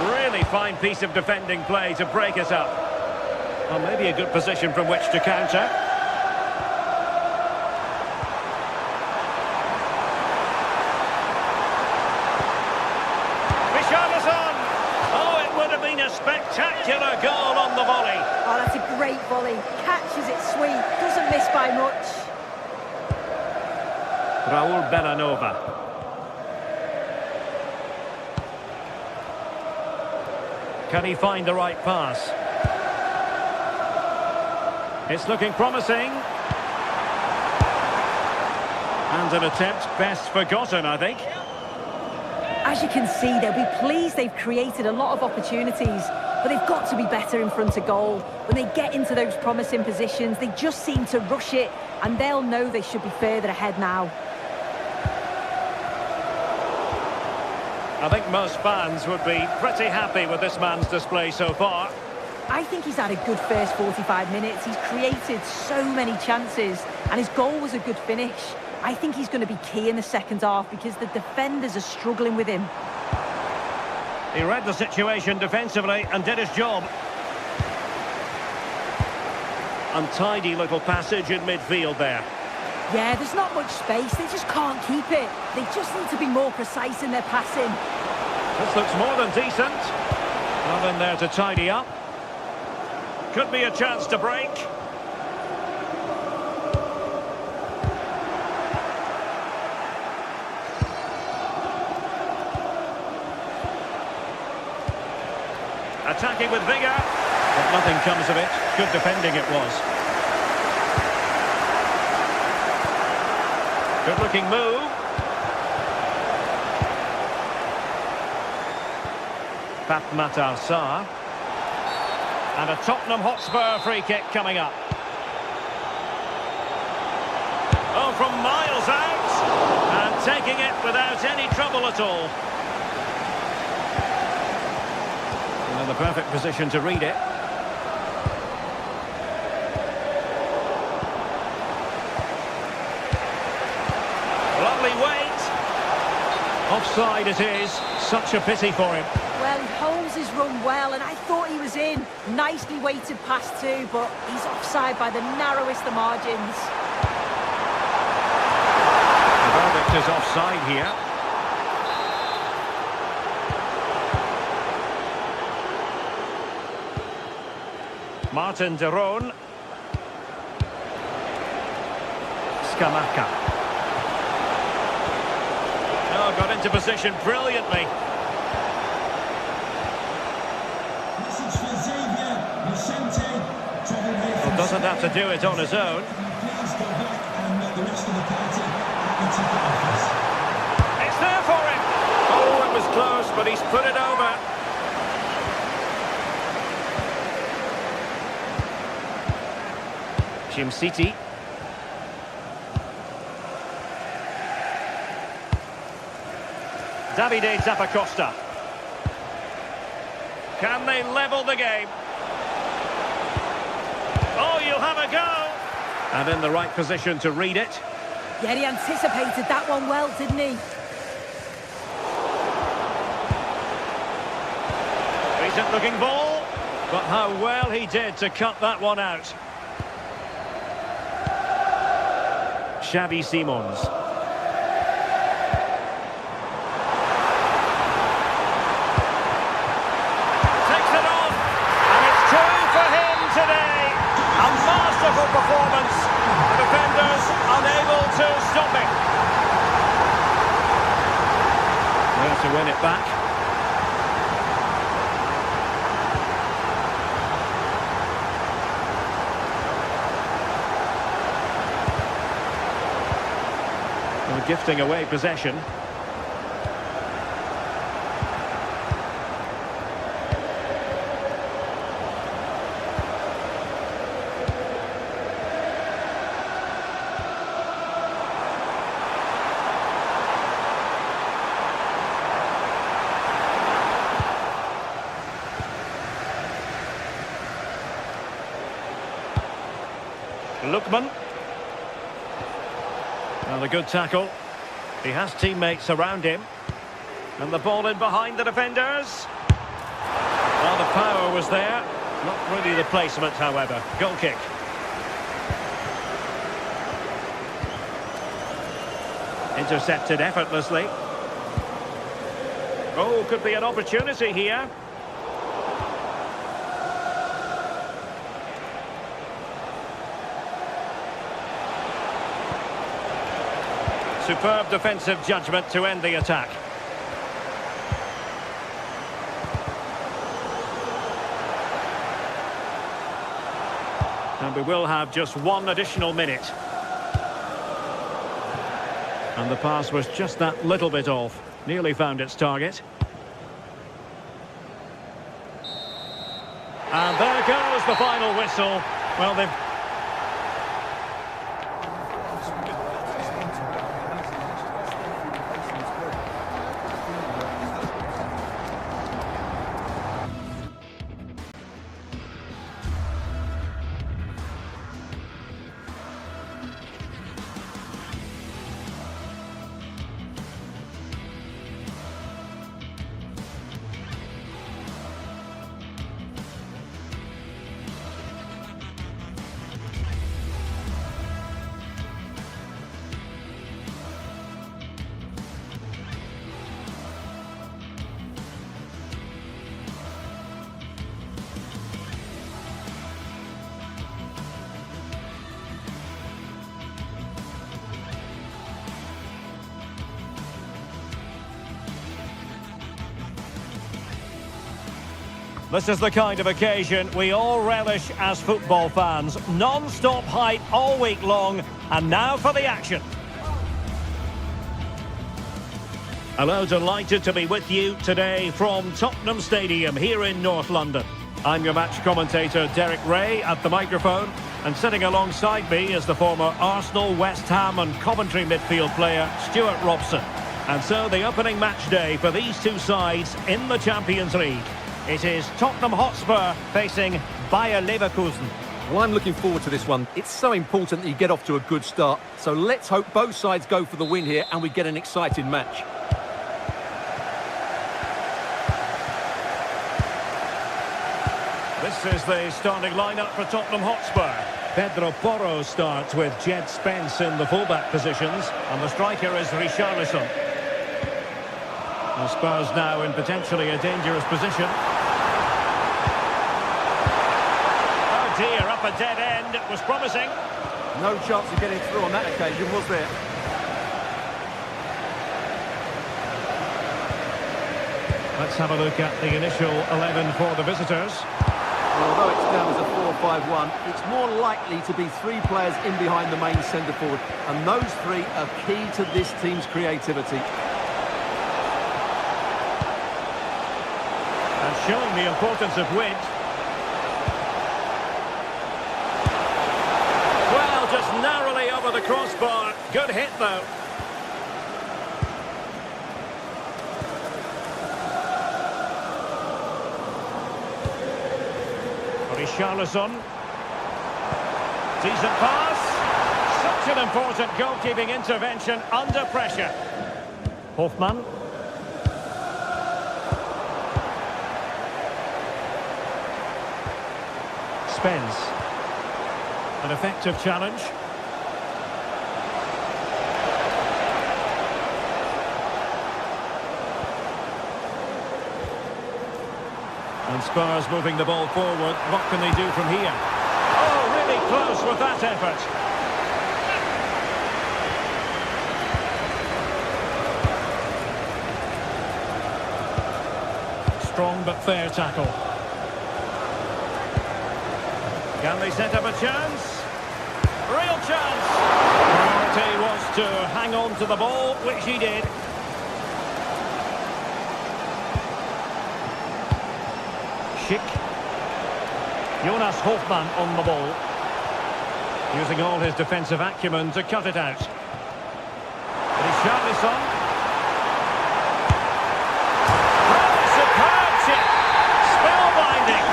Really fine piece of defending play to break us up. Well, maybe a good position from which to counter. Richarlison! Oh, it would have been a spectacular goal on the volley. Oh, that's a great volley. Catches it sweet, doesn't miss by much. Raul Bellanova. Can he find the right pass? It's looking promising. And an attempt best forgotten, I think. As you can see, they'll be pleased they've created a lot of opportunities, but they've got to be better in front of goal. When they get into those promising positions, they just seem to rush it, and they'll know they should be further ahead now. I think most fans would be pretty happy with this man's display so far. I think he's had a good first 45 minutes. He's created so many chances, and his goal was a good finish. I think he's going to be key in the second half because the defenders are struggling with him. He read the situation defensively and did his job. Untidy little passage in midfield there. Yeah, there's not much space. They just can't keep it. They just need to be more precise in their passing. This looks more than decent. Nothing there to tidy up. Could be a chance to break. Attacking with vigour. But nothing comes of it. Good defending it was. Good-looking move. Fatmatar Sarr. And a Tottenham Hotspur free kick coming up. Oh, from miles out. And taking it without any trouble at all. And in the perfect position to read it. Lovely weight. Offside it is. Such a pity for him. Well, he holds his run well, and I thought he was in. Nicely weighted pass too, but he's offside by the narrowest of margins. The verdict is offside here. Martin de Roon. Scamacca. Oh, got into position brilliantly. Well, doesn't have to do it on his own. Please go back and let the rest of the party It's a bit of this. It's there for him. Oh, it was close, but he's put it over. Jim City. Davide Zappacosta. Can they level the game? Oh, you'll have a go. And in the right position to read it. Yeah, he anticipated that one well, didn't he? Decent looking ball. But how well he did to cut that one out. Xavi Simons. Takes it on. And it's two for him today. A masterful performance. The defenders unable to stop him. Well, to win it back. Well, gifting away possession. Lookman. Well, a good tackle. He has teammates around him. And the ball in behind the defenders. Well, the power was there. Not really the placement, however. Goal kick. Intercepted effortlessly. Oh, could be an opportunity here. Superb defensive judgment to end the attack. And we will have just one additional minute. And the pass was just that little bit off. Nearly found its target. And there goes the final whistle. Well, they've... This is the kind of occasion we all relish as football fans. Non-stop hype all week long, and now for the action. Hello, delighted to be with you today from Tottenham Stadium here in North London. I'm your match commentator Derek Ray at the microphone, and sitting alongside me is the former Arsenal, West Ham and Coventry midfield player Stuart Robson. And so the opening match day for these two sides in the Champions League. It is Tottenham Hotspur facing Bayer Leverkusen. Well, I'm looking forward to this one. It's so important that you get off to a good start. So let's hope both sides go for the win here and we get an exciting match. This is the starting lineup for Tottenham Hotspur. Pedro Porro starts with Jed Spence in the fullback positions, and the striker is Richarlison. The Spurs now in potentially a dangerous position. Oh dear, up a dead end. It was promising. No chance of getting through on that occasion, was there? Let's have a look at the initial 11 for the visitors. Although it's down as a 4-5-1, it's more likely to be 3 players in behind the main centre forward, and those 3 are key to this team's creativity. And showing the importance of width. Well, just narrowly over the crossbar. Good hit, though. Richarlison. Decent pass. Such an important goalkeeping intervention under pressure. Hofmann. Spence. An effective challenge. And Spurs moving the ball forward. What can they do from here? Oh, really close with that effort. Strong but fair tackle. Can they set up a chance? Real chance! Priority was to hang on to the ball, which he did. Schick. Jonas Hofmann on the ball. Using all his defensive acumen to cut it out. Richarlison. Superb chip! Spellbinding!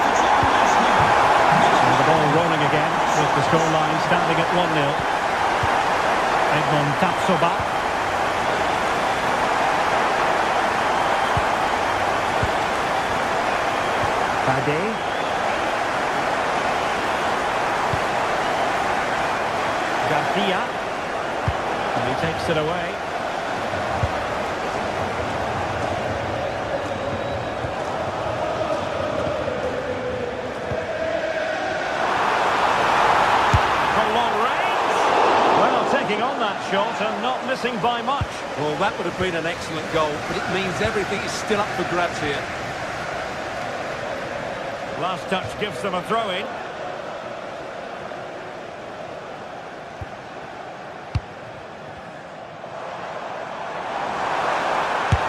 And the ball rolling again, with the scoreline standing at 1-0. Edmond Tapsoba. Bade. Garcia. And he takes it away. From long range. Well, taking on that shot and not missing by much. Well, that would have been an excellent goal, but it means everything is still up for grabs here. Last touch gives them a throw-in.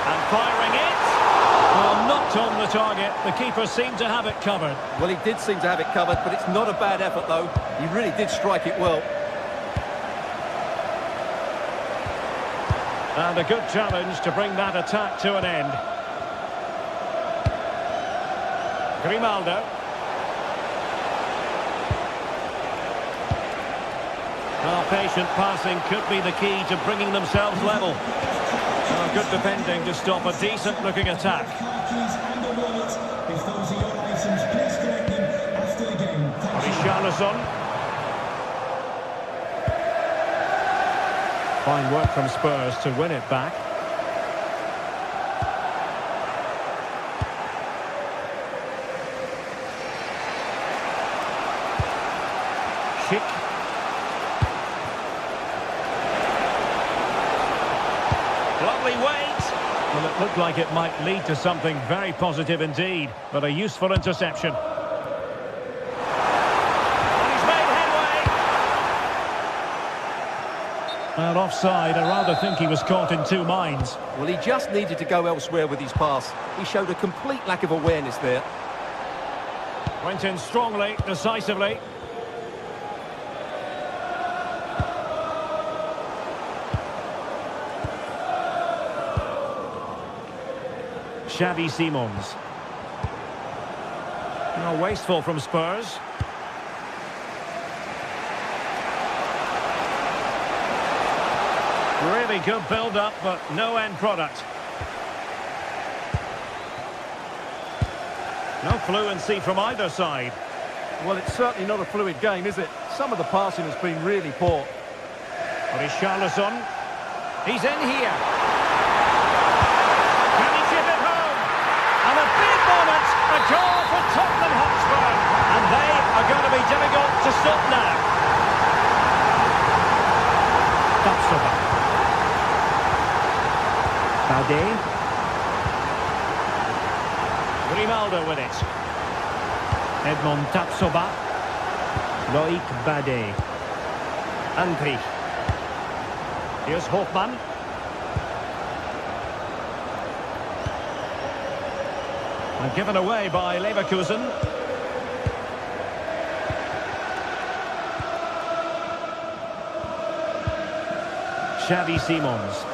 And firing it. Well, not on the target. The keeper seemed to have it covered. Well, he did seem to have it covered, but it's not a bad effort, though. He really did strike it well. And a good challenge to bring that attack to an end. Grimaldo. Well, patient passing could be the key to bringing themselves level. Oh, good defending to stop a decent-looking attack. Richarlison. Fine work from Spurs to win it back. Schick. Lovely weight. Well, it looked like it might lead to something very positive indeed, but a useful interception. And he's made headway. Well, offside. I rather think he was caught in two minds. Well, he just needed to go elsewhere with his pass. He showed a complete lack of awareness there. Went in strongly, decisively. Xavi Simons. No, wasteful from Spurs. Really good build-up, but no end product. No fluency from either side. Well, it's certainly not a fluid game, is it? Some of the passing has been really poor. Richarlison. He's in here. Can he chip it home? And a big moment. A goal for Tottenham Hotspur. And they are going to be difficult to stop now. Tapsoba. Bade. Grimaldo with it. Edmond Tapsoba. Loïc Badet. Andri. Here's Hofmann. And given away by Leverkusen. Xavi Simons.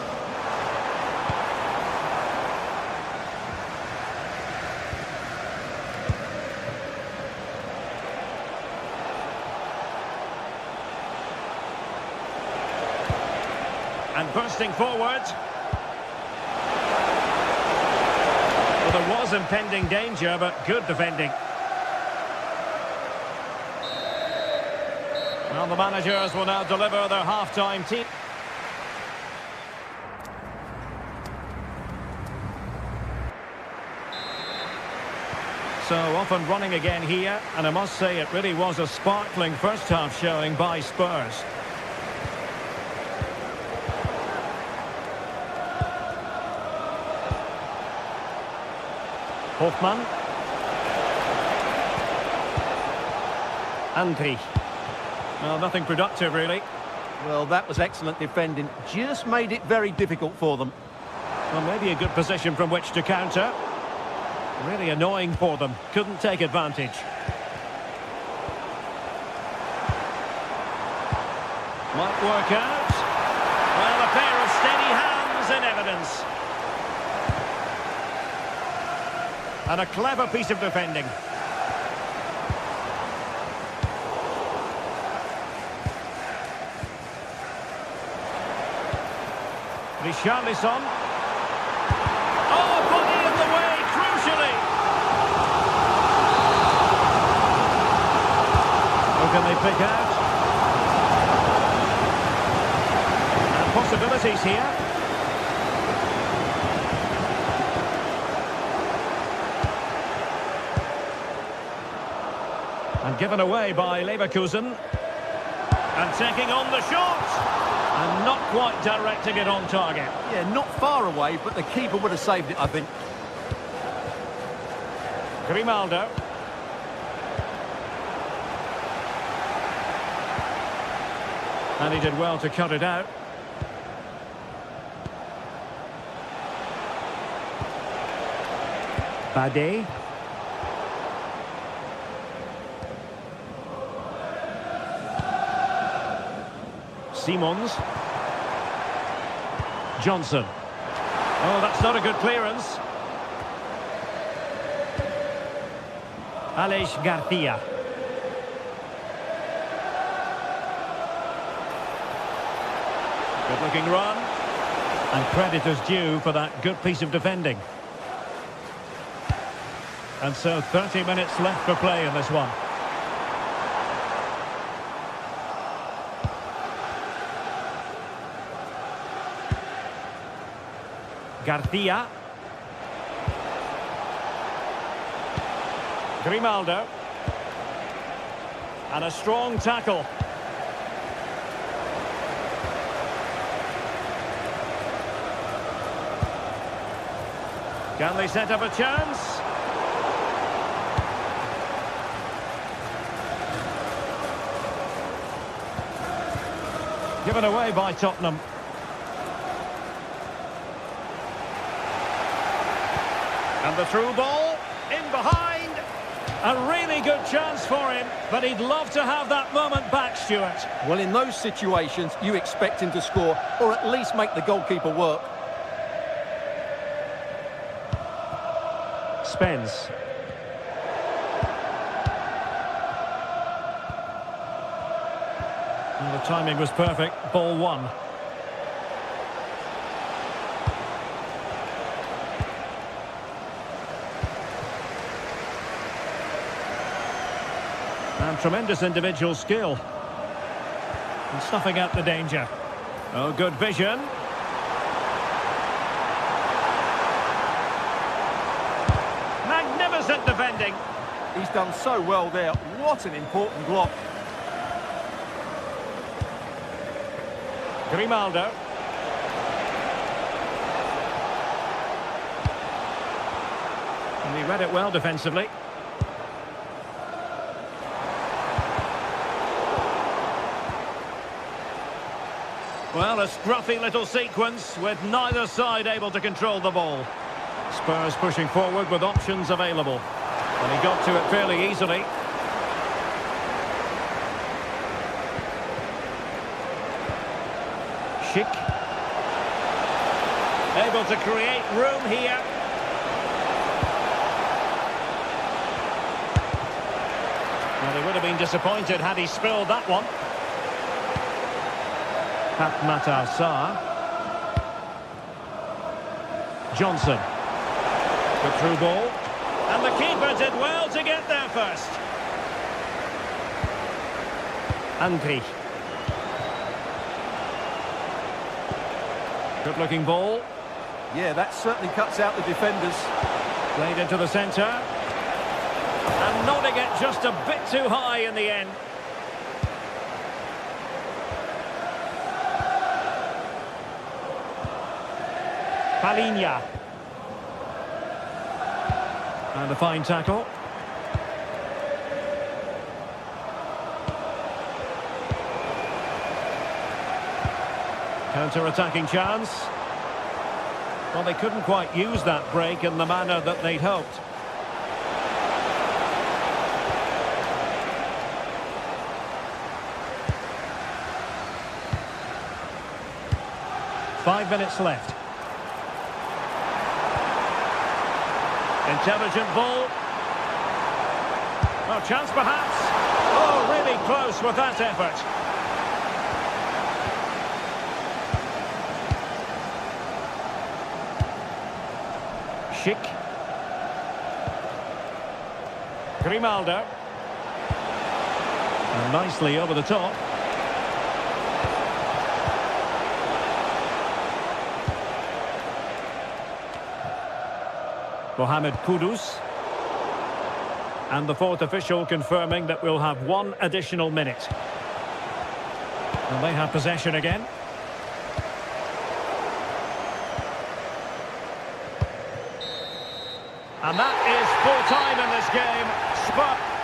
And bursting forward. Well, there was impending danger, but good defending. Well, the managers will now deliver their half-time team. So off and running again here, and I must say it really was a sparkling first half showing by Spurs. Hofmann. Andri. Well, nothing productive really. Well, that was excellent defending. Just made it very difficult for them. Well, maybe a good position from which to counter. Really annoying for them. Couldn't take advantage. Might work out. Well, a pair of steady hands in evidence. And a clever piece of defending. Richarlison. Oh, body in the way, crucially. Who can they pick out? And possibilities here. And given away by Leverkusen. And taking on the shot. And not quite directing it on target. Yeah, not far away, but the keeper would have saved it, I think. Grimaldo. And he did well to cut it out. Badet. Simons. Johnson. Oh, that's not a good clearance. Aleix Garcia. Good looking run. And credit is due for that good piece of defending. And so 30 minutes left for play in this one. Garcia. Grimaldo. And a strong tackle. Can they set up a chance? Given away by Tottenham. And the through ball, in behind. A really good chance for him, but he'd love to have that moment back, Stuart. Well, in those situations, you expect him to score, or at least make the goalkeeper work. Spence. And the timing was perfect, ball one. And tremendous individual skill. And snuffing out the danger. Oh, good vision. Magnificent defending. He's done so well there. What an important block. Grimaldo. And he read it well defensively. Well, a scruffy little sequence with neither side able to control the ball. Spurs pushing forward with options available. And he got to it fairly easily. Schick. Able to create room here. Well, he would have been disappointed had he spilled that one. Matar Sarr. Johnson. The through ball. And the keeper did well to get there first. Angri. Good looking ball. Yeah, that certainly cuts out the defenders. Played into the centre. And nodding it just a bit too high in the end. Palinha. And a fine tackle. Counter-attacking chance. Well, they couldn't quite use that break in the manner that they'd hoped. Five minutes left. Intelligent ball. Oh, chance perhaps. Oh, really close with that effort. Schick. Grimaldo. And nicely over the top. Mohamed Kudus. And the fourth official confirming that we'll have one additional minute. And they have possession again. And that is full time in this game. Spurs.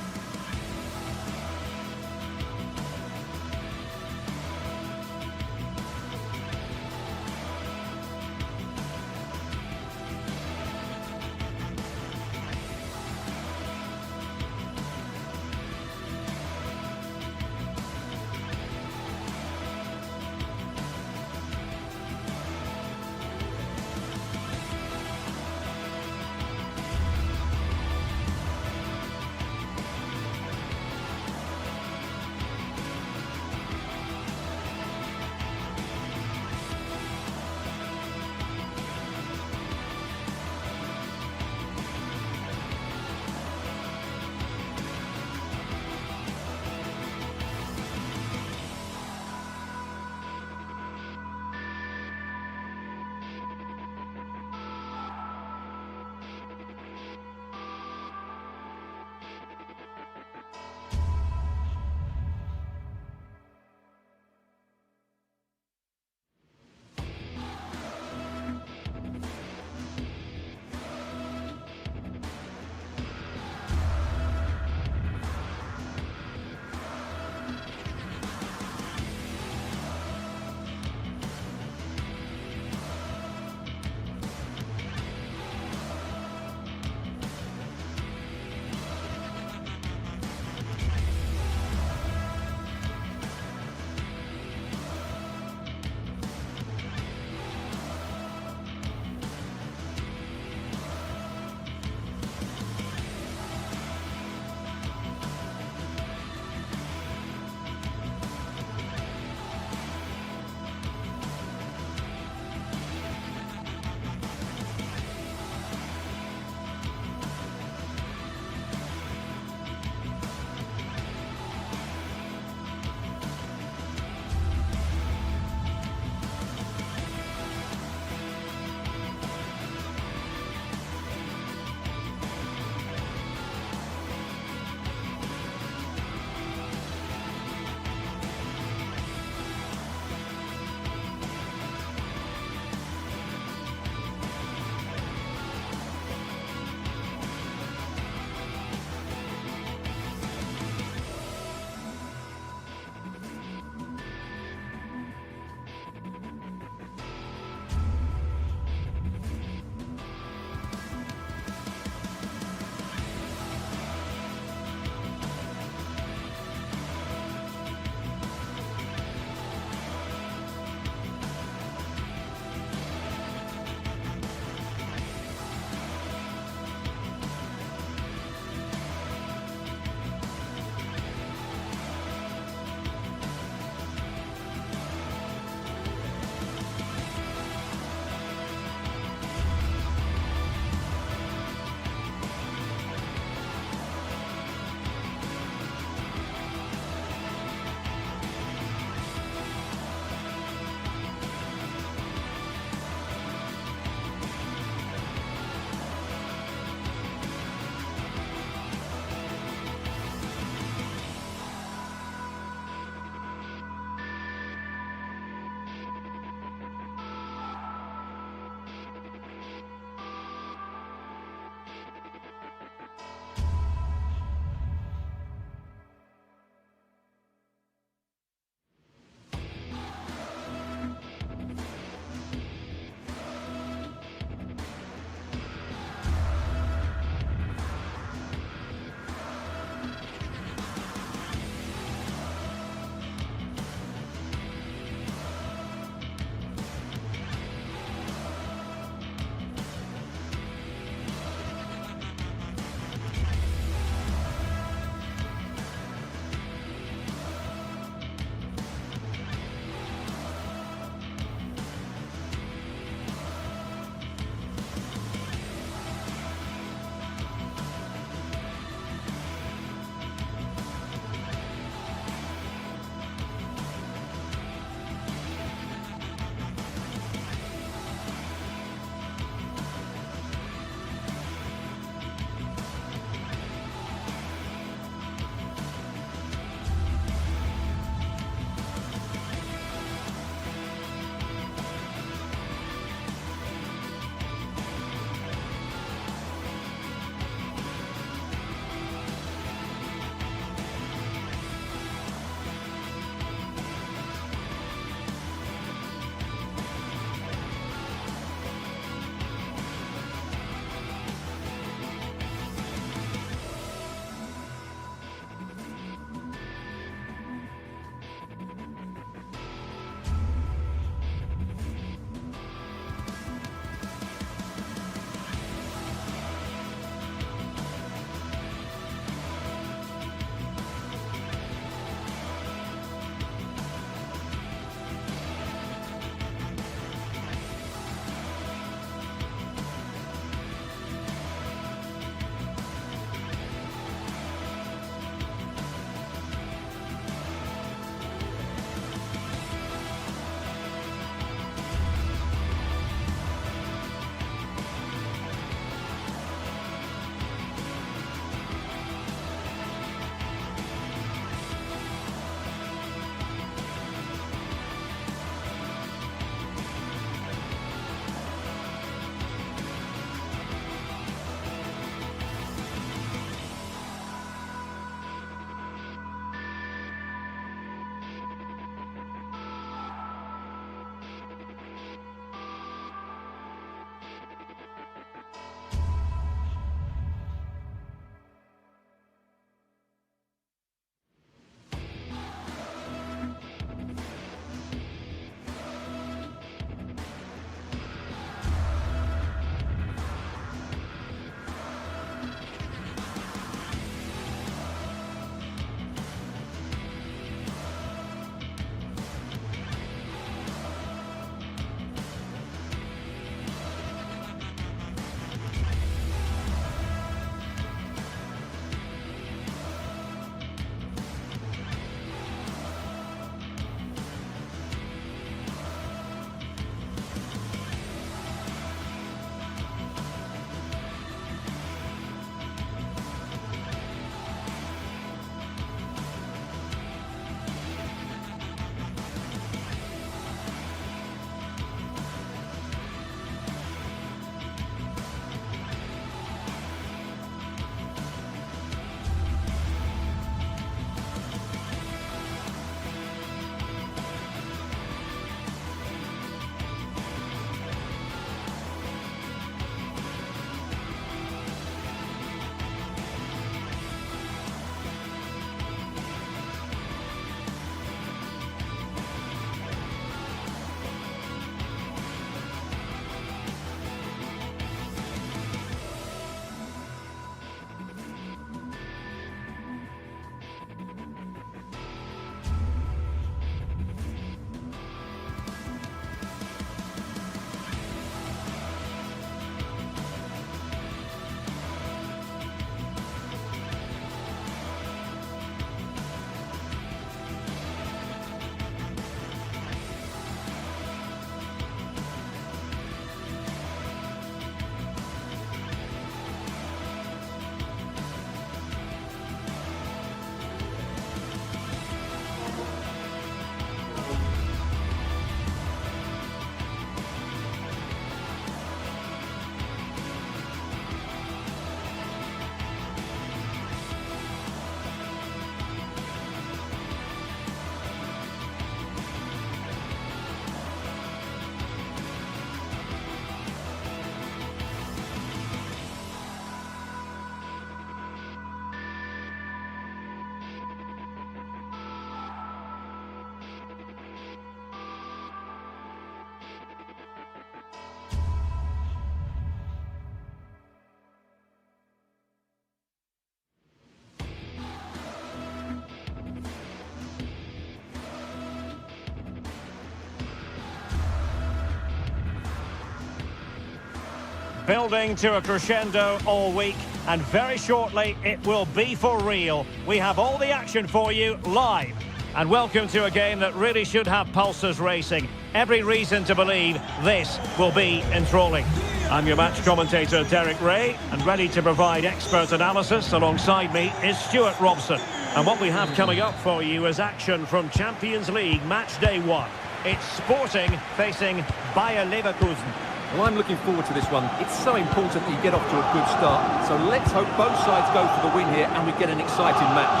Building to a crescendo all week, and very shortly it will be for real. We have all the action for you live. And welcome to a game that really should have pulses racing. Every reason to believe this will be enthralling. I'm your match commentator, Derek Ray, and ready to provide expert analysis alongside me is Stuart Robson. And what we have coming up for you is action from Champions League match day 1. It's Sporting facing Bayer Leverkusen. Well, I'm looking forward to this one. It's so important that you get off to a good start. So let's hope both sides go for the win here and we get an exciting match.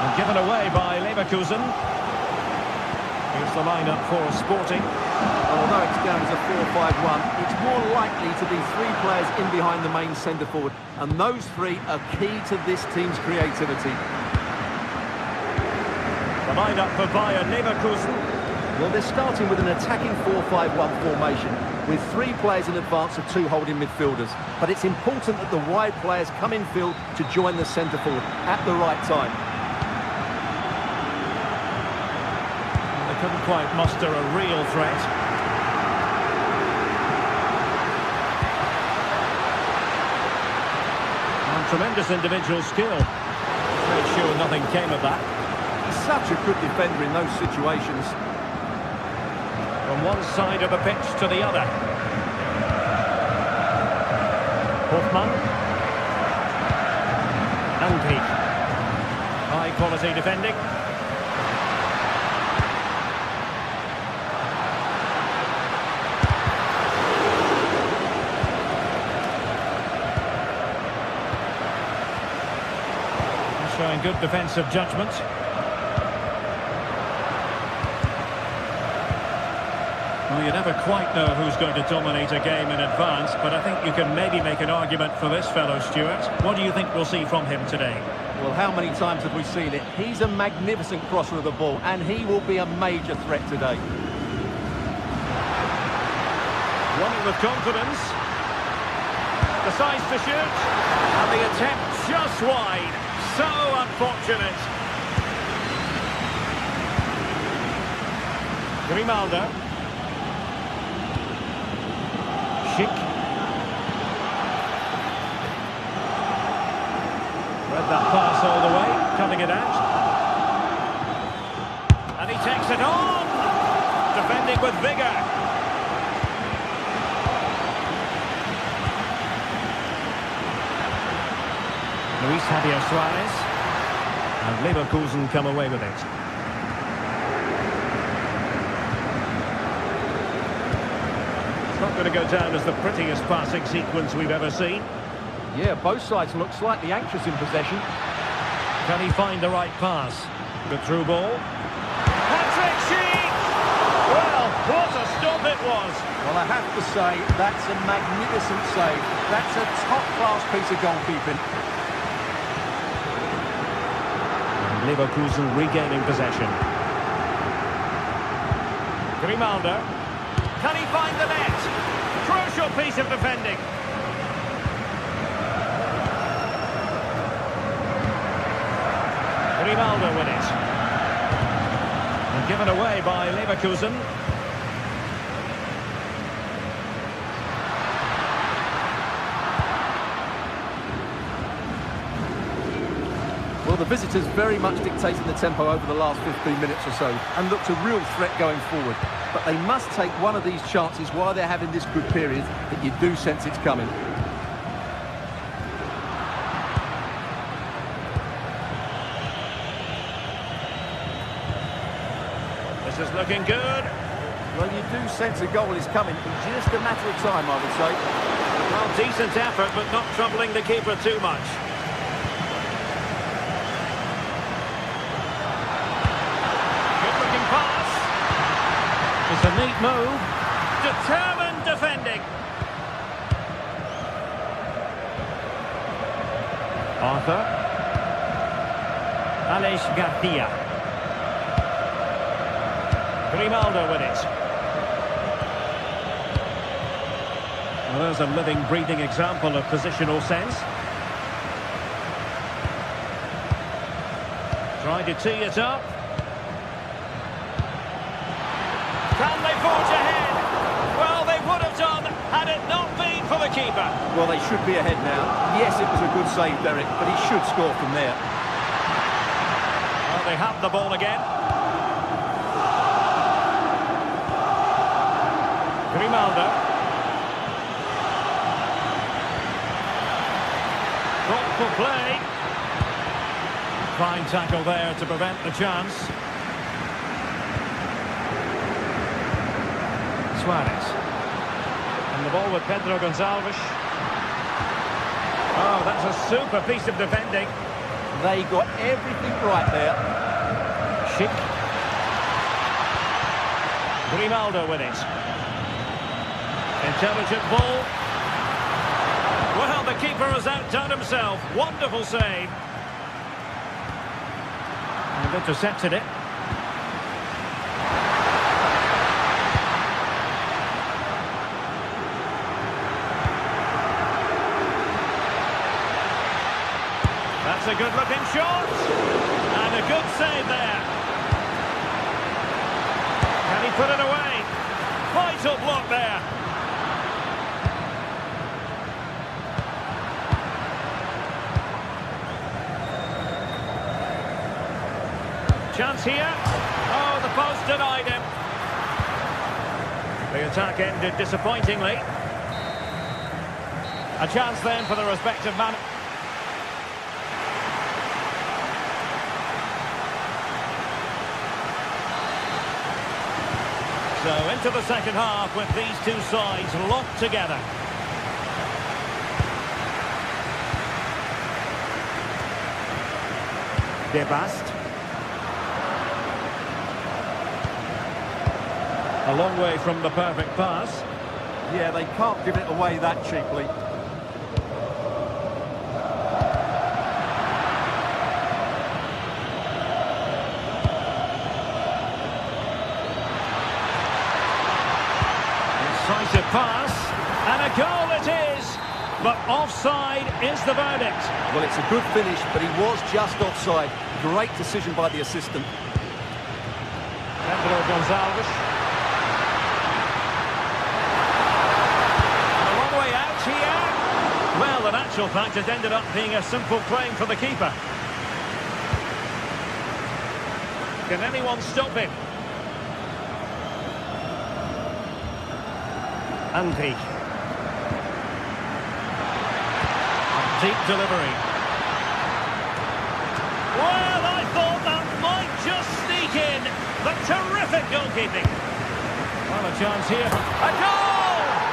And given away by Leverkusen. Here's the lineup for Sporting. Although it's down as a 4-5-1, it's more likely to be 3 players in behind the main centre forward. And those 3 are key to this team's creativity. The lineup for Bayer Leverkusen. Well, they're starting with an attacking 4-5-1 formation with 3 players in advance of 2 holding midfielders. But it's important that the wide players come in field to join the centre forward at the right time. They couldn't quite muster a real threat. And tremendous individual skill. Made sure nothing came of that. He's such a good defender in those situations. From one side of the pitch to the other. Hoffmann. Andy. High quality defending. Showing good defensive judgment. Well, you never quite know who's going to dominate a game in advance, but I think you can maybe make an argument for this fellow, Stuart. What do you think we'll see from him today? Well, how many times have we seen it? He's a magnificent crosser of the ball, and he will be a major threat today. Running with confidence. Decides to shoot. And the attempt just wide. So unfortunate. Grimaldo. Schick. Read that pass all the way, cutting it out. And he takes it on. Defending with vigour. Luis Javier Suarez. And Leverkusen come away with it. It's not going to go down as the prettiest passing sequence we've ever seen. Yeah, both sides look slightly anxious in possession. Can he find the right pass? Good through ball. Patrick Schick! Well, what a stop it was. Well, I have to say, that's a magnificent save. That's a top-class piece of goalkeeping. Leverkusen regaining possession. Grimaldo. Can he find the net? Crucial piece of defending. Grimaldo with it. And given away by Leverkusen. Well, the visitors very much dictated the tempo over the last 15 minutes or so and looked a real threat going forward. But they must take one of these chances while they're having this good period that you do sense it's coming. This is looking good. Well, you do sense a goal is coming in just a matter of time, I would say. Well, decent effort, but not troubling the keeper too much. It's a neat move. Determined defending. Arthur. Alex Garcia. Grimaldo with it. Well, there's a living, breathing example of positional sense. Trying to tee it up. Can they forge ahead? Well, for the keeper. Well, they should be ahead now. Yes, it was a good save, Derek, but he should score from there. Well, they have the ball again. Grimaldo. Thoughtful play. Fine tackle there to prevent the chance. Suarez. And the ball with Pedro Gonçalves. Oh, that's a super piece of defending. They got everything right there. Schick. Grimaldo with it. Intelligent ball. Well, the keeper has outdone himself. Wonderful save. And intercepted it. That's a good-looking shot. And a good save there. Can he put it away? Vital block there. Chance here. Oh, the post denied him. The attack ended disappointingly. A chance then for the respective man. So into the second half with these two sides locked together. De Bast. A long way from the perfect pass. Yeah, they can't give it away that cheaply. Incisive pass, and a goal it is, but offside is the verdict. Well, it's a good finish, but he was just offside. Great decision by the assistant. Pedro Gonçalves. And a long way out here. Well, in actual fact, it ended up being a simple claim for the keeper. Can anyone stop him? Andri. Deep delivery. Well, I thought that might just sneak in, but terrific goalkeeping. Well, a chance here. A goal!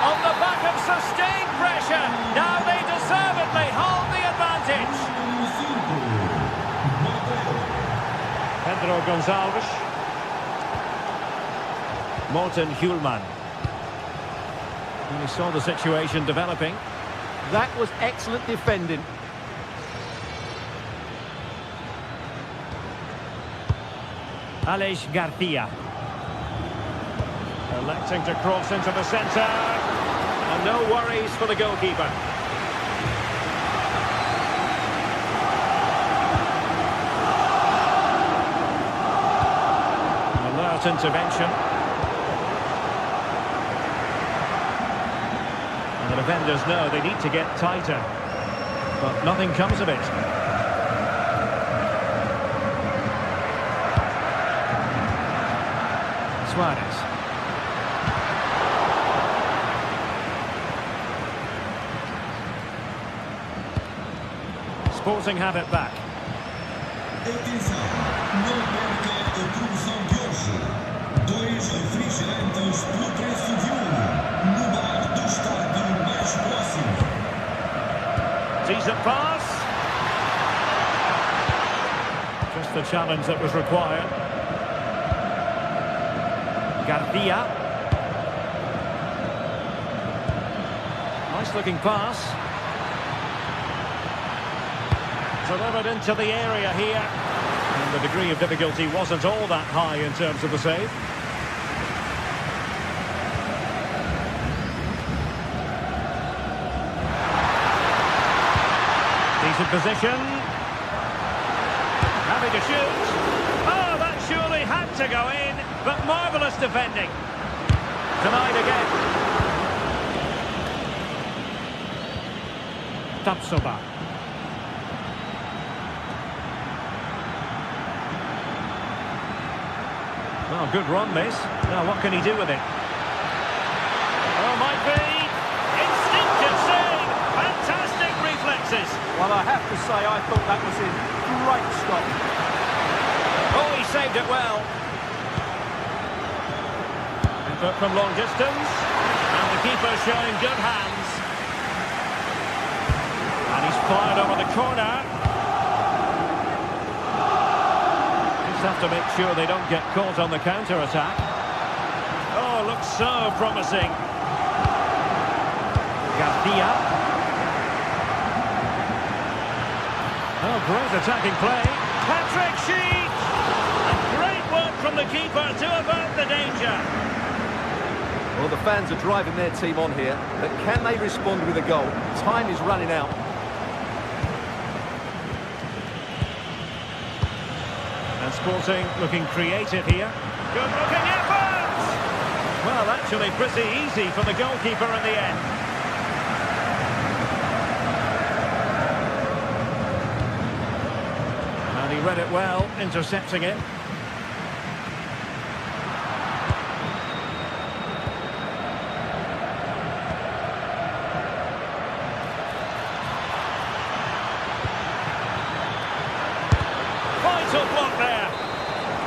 On the back of sustained pressure. Now they deservedly hold the advantage. Pedro Gonçalves. Morten Hjulman. He saw the situation developing. That was excellent defending. Aleix Garcia. Electing to cross into the centre. And no worries for the goalkeeper. An alert intervention. And the defenders know they need to get tighter. But nothing comes of it. Suarez. Sporting have it back. Atenção, não perca a promoção de hoje. 2 refrigerantes pelo preço de 1 no bar do estádio mais próximo. Decent pass. Just the challenge that was required. Garcia. Nice looking pass. Delivered into the area here. And the degree of difficulty wasn't all that high in terms of the save. Decent position. Happy to shoot. Oh, that surely had to go in. But marvellous defending. Denied again. Tapsoba. Oh, good run, this. Now, what can he do with it? Oh, might be. Instinctive save. Fantastic reflexes. Well, I have to say, I thought that was in great stop. Oh, he saved it well. Effort from long distance. And the keeper showing good hands. And he's fired over the corner. Just have to make sure they don't get caught on the counter-attack. Oh, looks so promising. Garcia. Oh, great attacking play. Patrick Sheet! And great work from the keeper to avert the danger. Well, the fans are driving their team on here, but can they respond with a goal? Time is running out. And Sporting looking creative here. Good looking effort! Well, actually pretty easy for the goalkeeper in the end. And he read it well, intercepting it. Vital block there.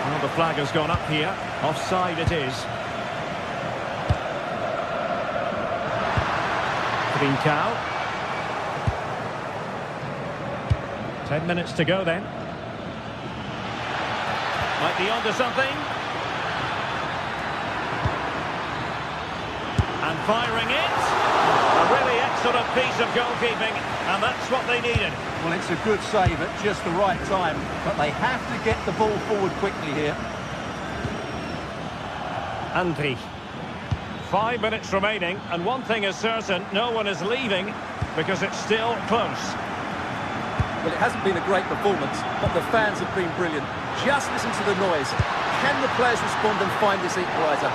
Well, the flag has gone up here. Offside it is. Trincao. 10 minutes to go then. Might be onto something. And firing it. A really excellent piece of goalkeeping, and that's what they needed. Well, it's a good save at just the right time, but they have to get the ball forward quickly here. Andri. 5 minutes remaining, and one thing is certain, no one is leaving because it's still close. Well, it hasn't been a great performance, but the fans have been brilliant. Just listen to the noise. Can the players respond and find this equaliser?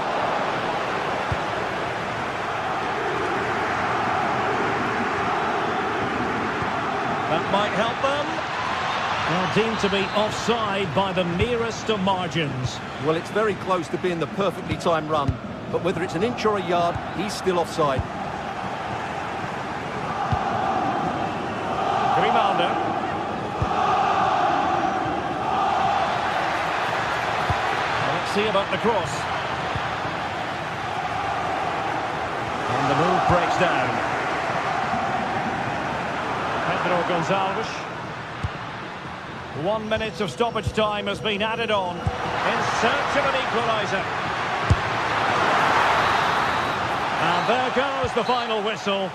That might help them. Well, deemed to be offside by the merest of margins. Well, it's very close to being the perfectly timed run, but whether it's an inch or a yard, he's still offside. Grimaldo. Let's see about the cross. And the move breaks down. Pedro Gonzalez. 1 minute of stoppage time has been added on in search of an equaliser. And there goes the final whistle.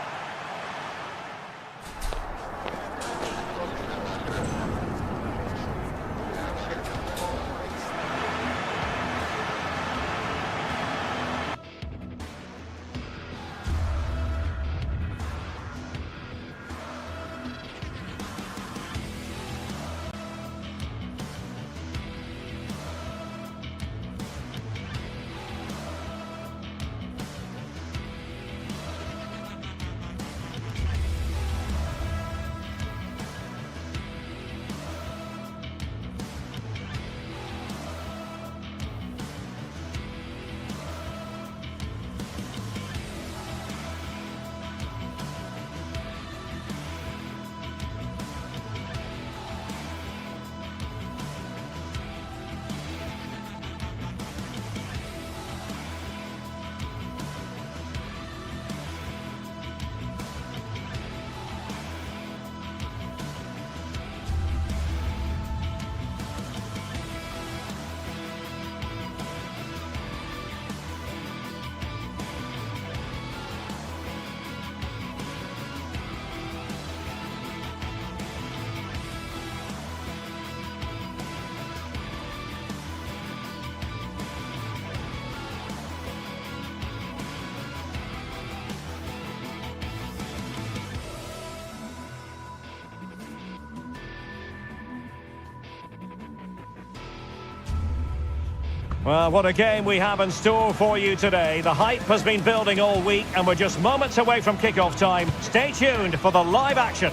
Well, what a game we have in store for you today. The hype has been building all week and we're just moments away from kick-off time. Stay tuned for the live action.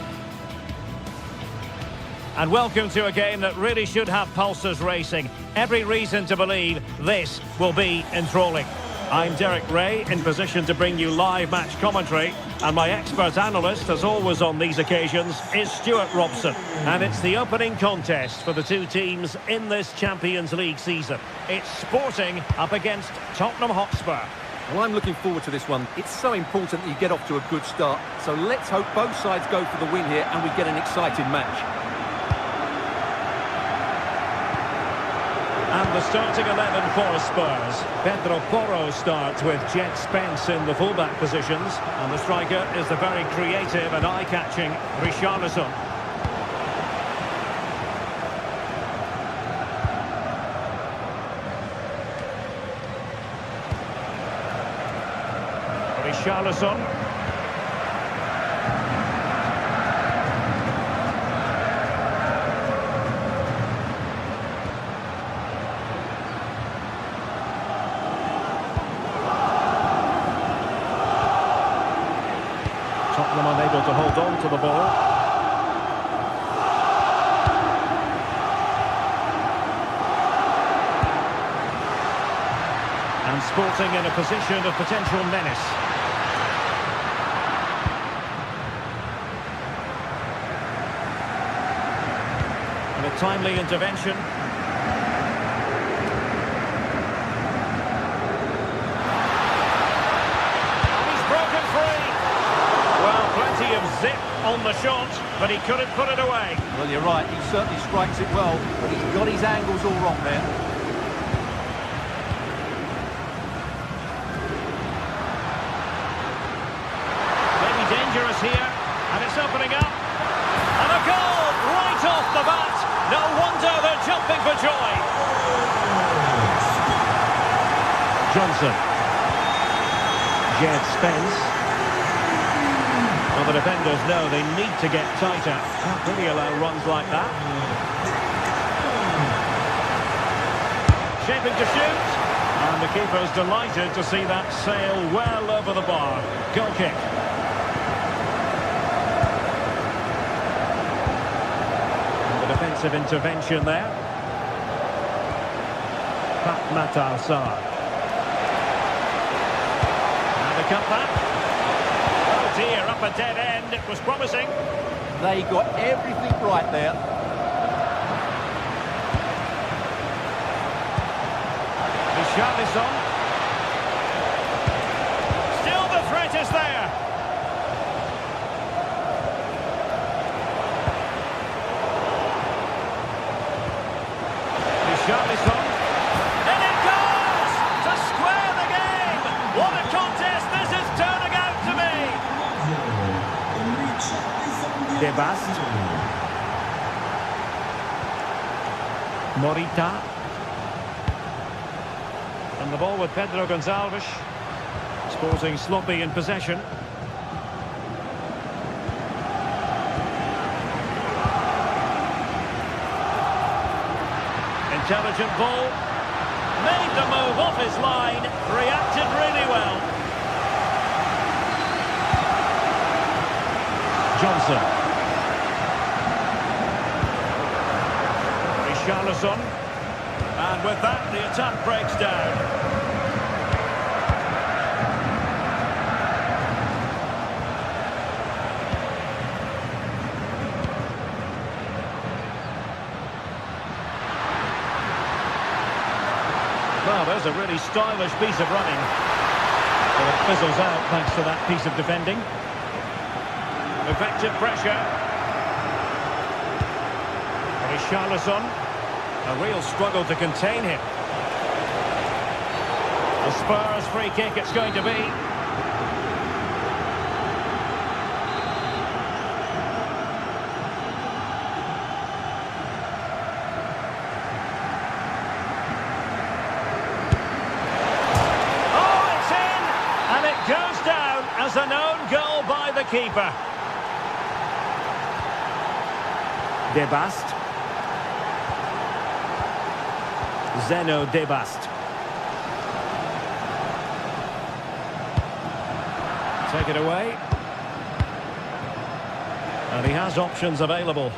And welcome to a game that really should have pulses racing. Every reason to believe this will be enthralling. I'm Derek Ray, in position to bring you live match commentary. And my expert analyst, as always on these occasions, is Stuart Robson. And it's the opening contest for the two teams in this Champions League season. It's Sporting up against Tottenham Hotspur. Well, I'm looking forward to this one. It's so important that you get off to a good start. So let's hope both sides go for the win here and we get an exciting match. And the starting 11 for Spurs. Pedro Porro starts with Jet Spence in the fullback positions. And the striker is the very creative and eye-catching Richarlison. Richarlison. Tottenham unable to hold on to the ball. And Sporting in a position of potential menace. And a timely intervention. And he's broken free. Well, plenty of zip on the shot, but he couldn't put it away. Well, you're right. He certainly strikes it well, but he's got his angles all wrong there. Maybe dangerous here, and it's opening up. And a goal right off the bat. No wonder they're jumping for joy. Johnson. Jed Spence. Well, the defenders know they need to get tighter. Can't really allow runs like that. Shaping to shoot. And the keeper's delighted to see that sail well over the bar. Goal kick. And the defensive intervention there. Pat Matar Sarr. And a cutback. Here, up a dead end. It was promising. They got everything right there. Richarlison. Still the threat is there. Richarlison. And it goes! To square the game! What a contest this is turning out to be! Debast. Morita. And the ball with Pedro Gonçalves. Sporting sloppy in possession. Intelligent ball. Made the move off his line. Reacted really well. Johnson. Richarlison. And with that, the attack breaks down. Well, there's a really stylish piece of running. But it fizzles out thanks to that piece of defending. Effective pressure. Richarlison. A real struggle to contain him. The Spurs free kick it's going to be. Oh, it's in! And it goes down as an own goal by the keeper. Debast. Zeno Debast. Take it away. And he has options available.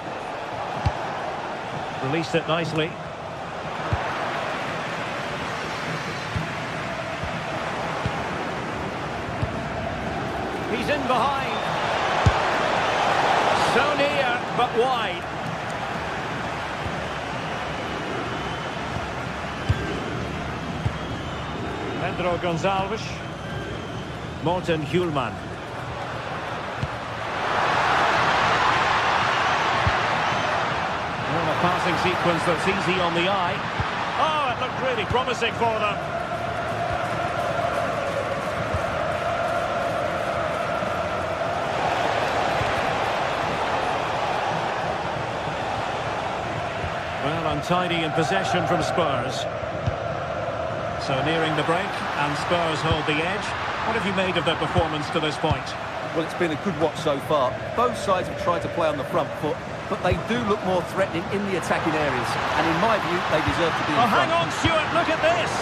Released it nicely. He's in behind. So near, but wide. Pedro Gonçalves. Morten Hjulman. Well, a passing sequence that's easy on the eye. Oh, it looked really promising for them. Well, untidy in possession from Spurs. So nearing the break, and Spurs hold the edge. What have you made of their performance to this point? Well, it's been a good watch so far. Both sides have tried to play on the front foot, but they do look more threatening in the attacking areas. And in my view, they deserve to be in Oh, front. hang on, Stuart, look at this.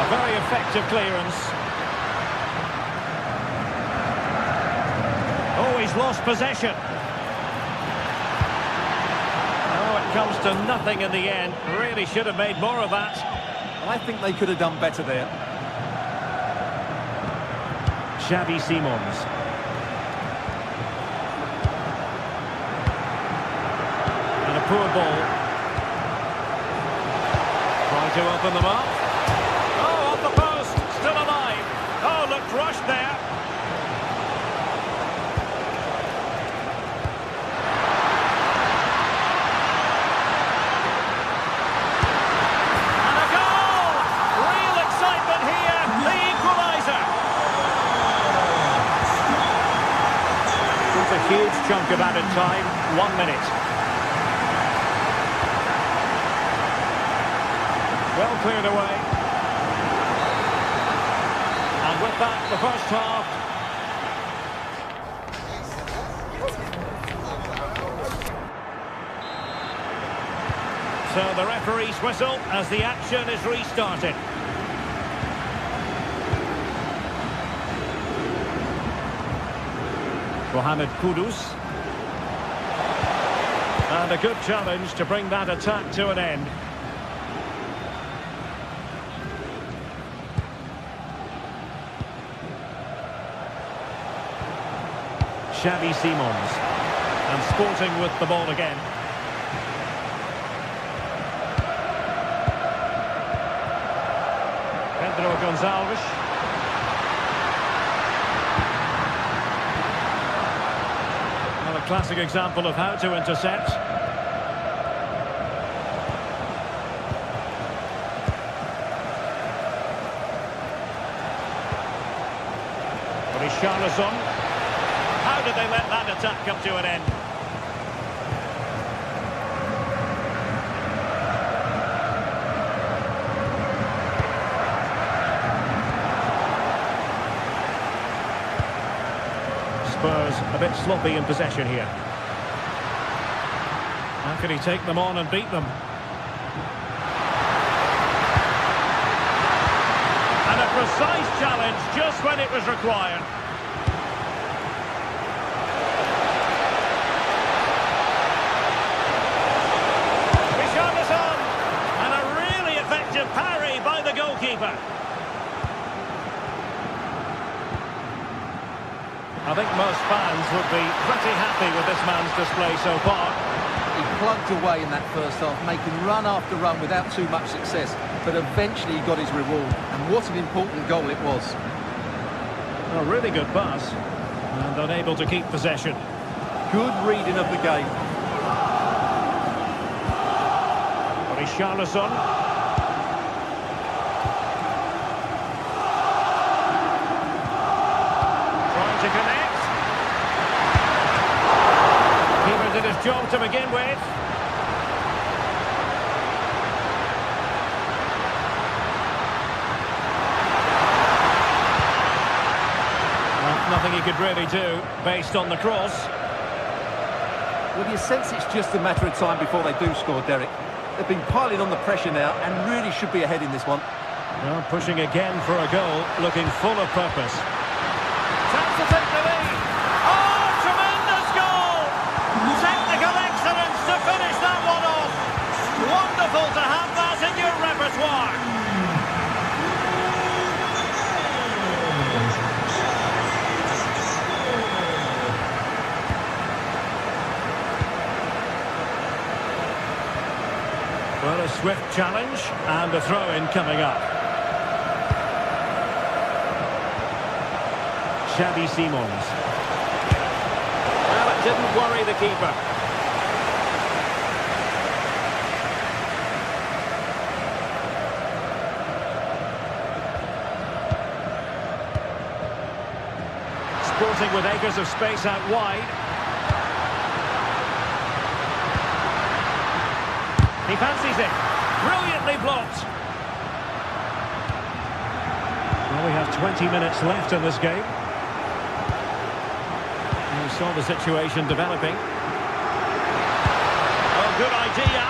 A very effective clearance. Oh, he's lost possession. Oh, it comes to nothing in the end. Really should have made more of that. I think they could have done better there. Xavi Simons. And a poor ball. Trying to open them up. Oh, off the post, still alive. Oh, looked rushed there. And a goal! Real excitement here, the equaliser. It's a huge chunk of added time. 1 minute. Well cleared away. And with that, the first half. So the referee's whistle as the action is restarted. Mohamed Kudus. And a good challenge to bring that attack to an end. Xavi Simons. And Sporting with the ball again. Pedro Gonçalves. Well, a classic example of how to intercept. Richarlison. How did they let that attack come to an end? Spurs a bit sloppy in possession here. How can he take them on and beat them? And a precise challenge just when it was required. Richarlison! And a really effective parry by the goalkeeper. I think most fans would be pretty happy with this man's display so far. He plugged away in that first half, making run after run without too much success, but eventually he got his reward. And what an important goal it was. A really good pass. And unable to keep possession. Good reading of the game. Richarlison. Trying to connect. Keeper did his job to begin with. Well, nothing he could really do based on the cross. Well, you sense it's just a matter of time before they do score, Derek. They've been piling on the pressure now and really should be ahead in this one. Well, pushing again for a goal, looking full of purpose. Chance to take the swift challenge and a throw-in coming up. Xavi Simons. Well, it didn't worry the keeper. Sporting with acres of space out wide. He fancies it. Brilliantly blocked. Well, we have 20 minutes left in this game. We saw the situation developing. Oh, good idea.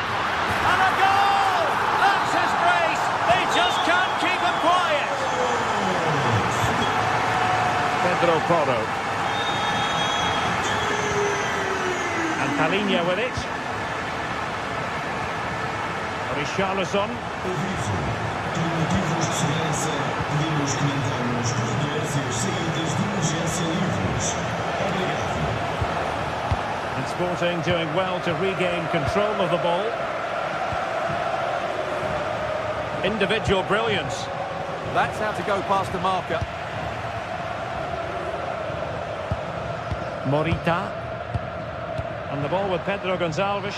And a goal! That's his brace. They just can't keep him quiet. Pedro Porro. And Palinha with it. Richarlison. Aviso. Por motivos de segurança, pedimos que mantenham os corredores e as saídas de emergência livres. Obrigado. And Sporting doing well to regain control of the ball. Individual brilliance. That's how to go past the marker. Morita. And the ball with Pedro Gonçalves.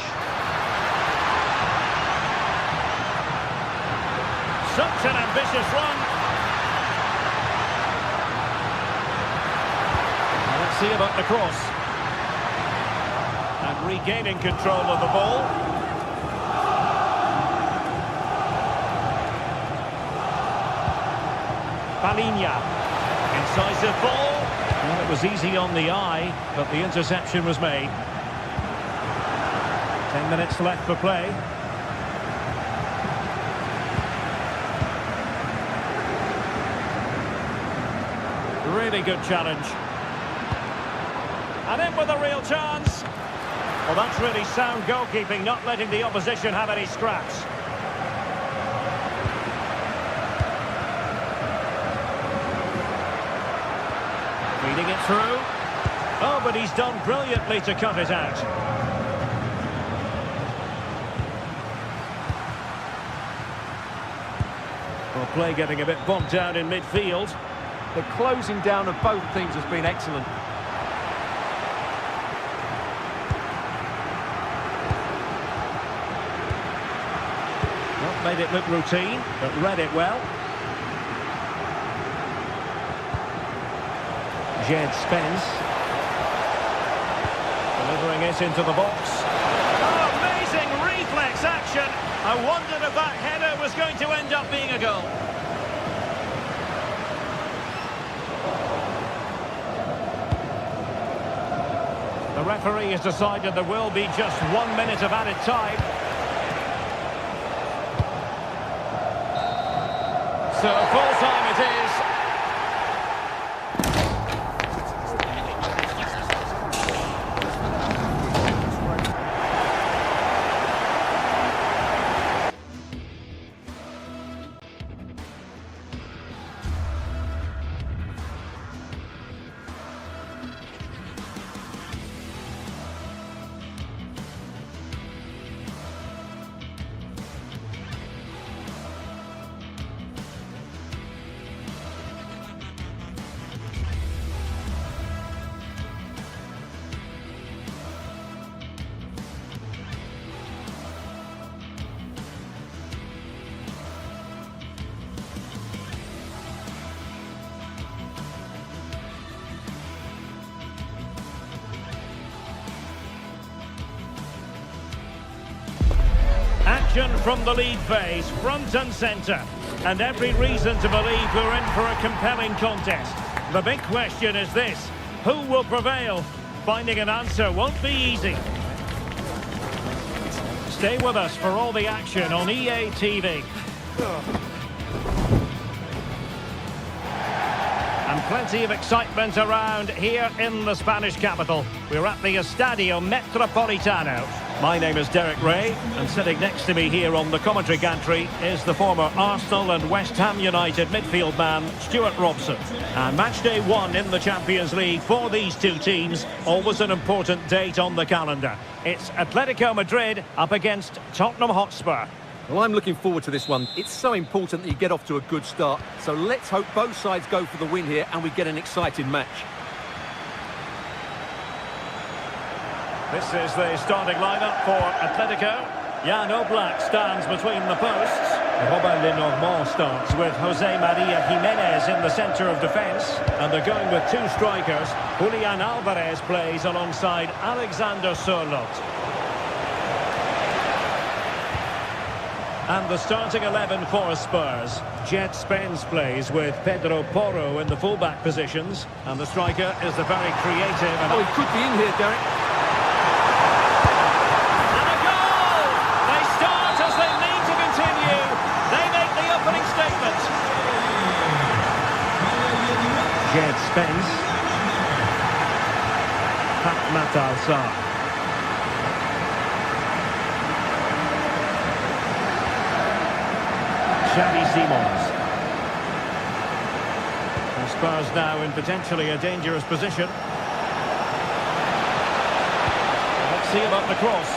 Such an ambitious run. Let's see about the cross. And regaining control of the ball. Palinha. Incisive ball. Well, it was easy on the eye, but the interception was made. 10 minutes left for play. Really good challenge. And in with a real chance. Well, that's really sound goalkeeping, not letting the opposition have any scraps. Feeding it through. Oh, but he's done brilliantly to cut it out. Well, play getting a bit bogged down in midfield. The closing down of both teams has been excellent. Well, made it look routine, but read it well. Jed Spence. Delivering it into the box. Oh, amazing reflex action. I wondered if that header was going to end up being a goal. The referee has decided there will be just 1 minute of added time. So full time it is. Action from the lead phase, front and centre. And every reason to believe we're in for a compelling contest. The big question is this: who will prevail? Finding an answer won't be easy. Stay with us for all the action on EA TV. And plenty of excitement around here in the Spanish capital. We're at the Estadio Metropolitano. My name is Derek Ray, and sitting next to me here on the commentary gantry is the former Arsenal and West Ham United midfield man, Stuart Robson. And match day 1 in the Champions League for these two teams, always an important date on the calendar. It's Atletico Madrid up against Tottenham Hotspur. Well, I'm looking forward to this one. It's so important that you get off to a good start. So let's hope both sides go for the win here and we get an exciting match. This is the starting lineup for Atletico. Jan Oblak stands between the posts. Robin Lenormand starts with Jose Maria Jimenez in the centre of defence. And they're going with two strikers. Julian Alvarez plays alongside Alexander Sørloth. And the starting 11 for Spurs. Jet Spence plays with Pedro Porro in the full-back positions. And the striker is the very creative... Oh, he could be in here, Derek. And a goal! They start as they need to continue. They make the opening statement. Jet Spence. Pat Matal-Sarr. Xavi Simons. And Spurs now in potentially a dangerous position. Let's see about the cross.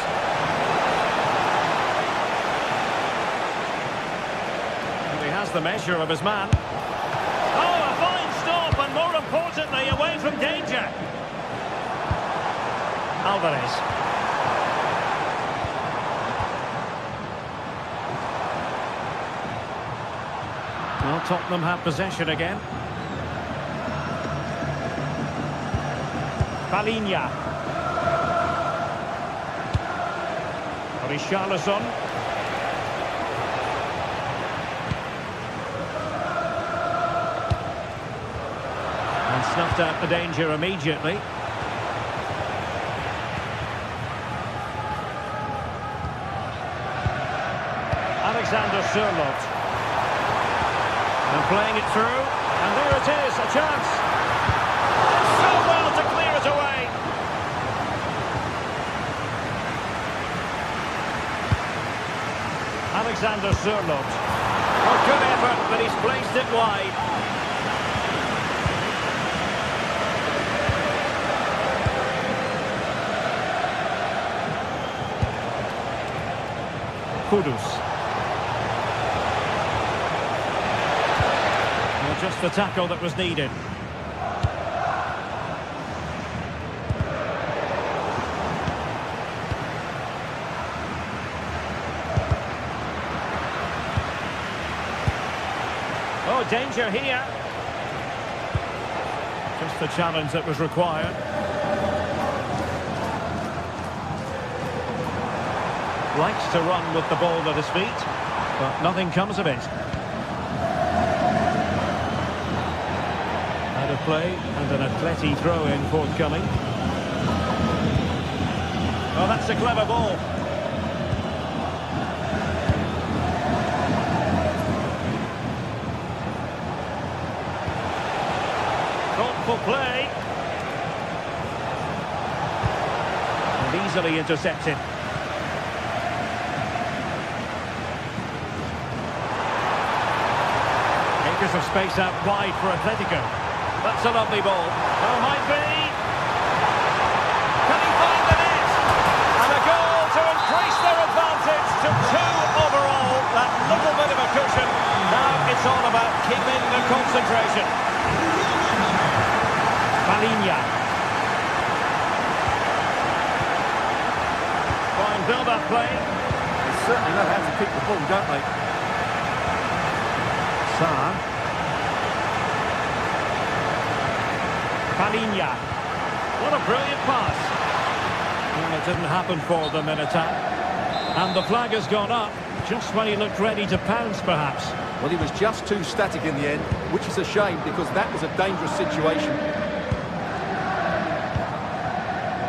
And he has the measure of his man. Oh, a fine stop, and more importantly, away from danger. Alvarez. Well, Tottenham have possession again. Palinha. Richarlison. And snuffed out the danger immediately. Alexander Sørloth. And playing it through, and there it is, a chance. So well to clear it away. Alexander Sørloth. Oh, good effort, but he's placed it wide. Kudus. Just the tackle that was needed. Oh, danger here. Just the challenge that was required. Likes to run with the ball at his feet, but nothing comes of it. Play and an Atleti throw-in forthcoming. Oh, that's a clever ball. Thoughtful play. And easily intercepted. Acres of space out wide for Atletico. That's a lovely ball. Oh, might be. Can he find the net? And a goal to increase their advantage to 2 overall. That little bit of a cushion. Now it's all about keeping the concentration. Palinha. Fine build-up play. They certainly know how to keep the ball, don't they? Sarr. Palinha. What a brilliant pass. And it didn't happen for them in attack. And the flag has gone up just when he looked ready to pounce, perhaps. Well, he was just too static in the end, which is a shame because that was a dangerous situation.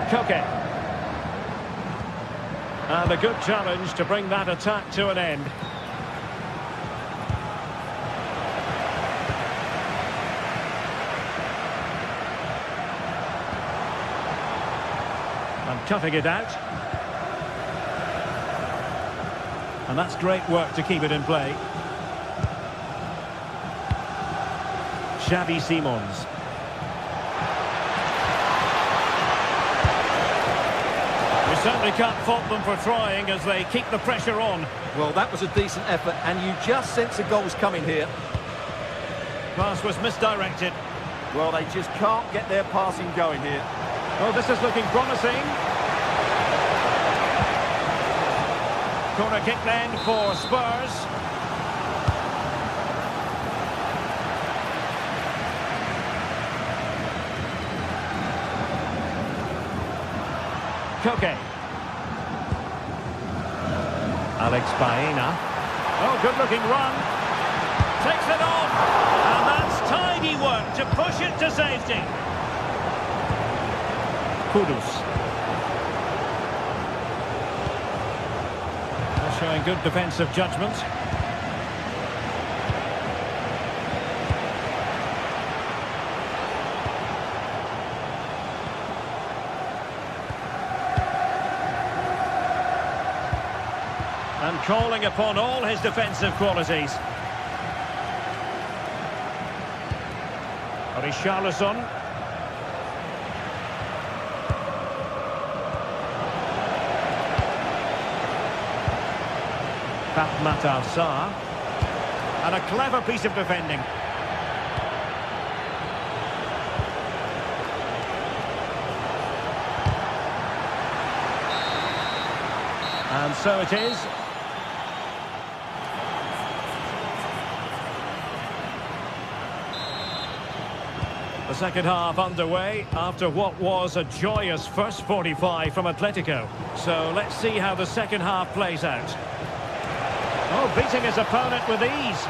Koke. And a good challenge to bring that attack to an end. Cutting it out. And that's great work to keep it in play. Xavi Simons. You certainly can't fault them for trying as they keep the pressure on. Well, that was a decent effort, and you just sense a goal's coming here. Pass was misdirected. Well, they just can't get their passing going here. Oh, this is looking promising. Corner kick then for Spurs. Koke. Alex Baena. Oh, good-looking run. Takes it off. And that's tidy work to push it to safety. Kudus. They're showing good defensive judgment. And calling upon all his defensive qualities. Richarlison. Matar Sarr. And a clever piece of defending. And so it is. The second half underway after what was a joyous first 45 from Atletico. So let's see how the second half plays out. Oh, beating his opponent with ease.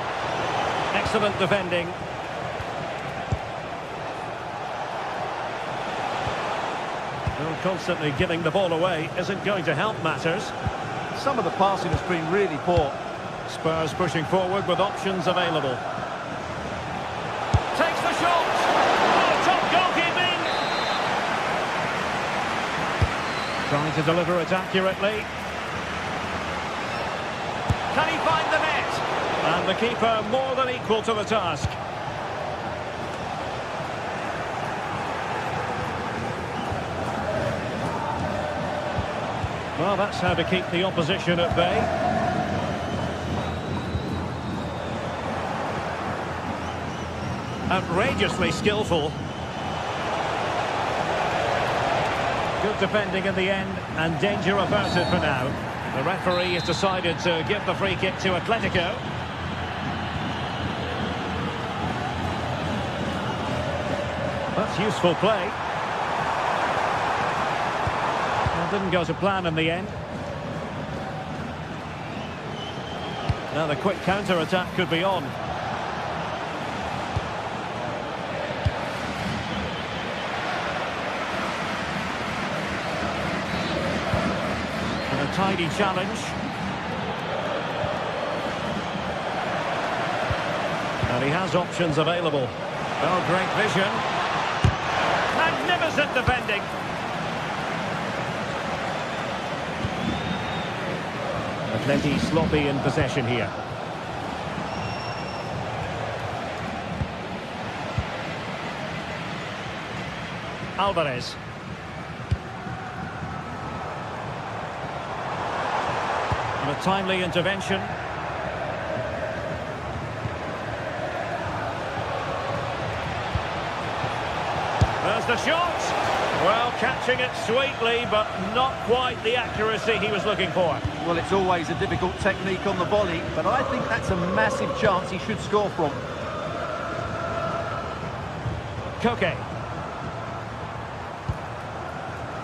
Excellent defending. Well, constantly giving the ball away isn't going to help matters. Some of the passing has been really poor. Spurs pushing forward with options available. Takes the shot. Oh, top goalkeeping. Trying to deliver it accurately. Can he find the net? And the keeper more than equal to the task. Well, that's how to keep the opposition at bay. Outrageously skillful. Good defending in the end, and danger averted for now. The referee has decided to give the free kick to Atletico. That's useful play. Well, didn't go to plan in the end. Now the quick counter-attack could be on. Tidy challenge. And he has options available. Oh, great vision. Magnificent defending. Atleti sloppy in possession here. Alvarez. A timely intervention. There's the shot. Well, catching it sweetly, but not quite the accuracy he was looking for. Well, it's always a difficult technique on the volley, but I think that's a massive chance he should score from. Koke.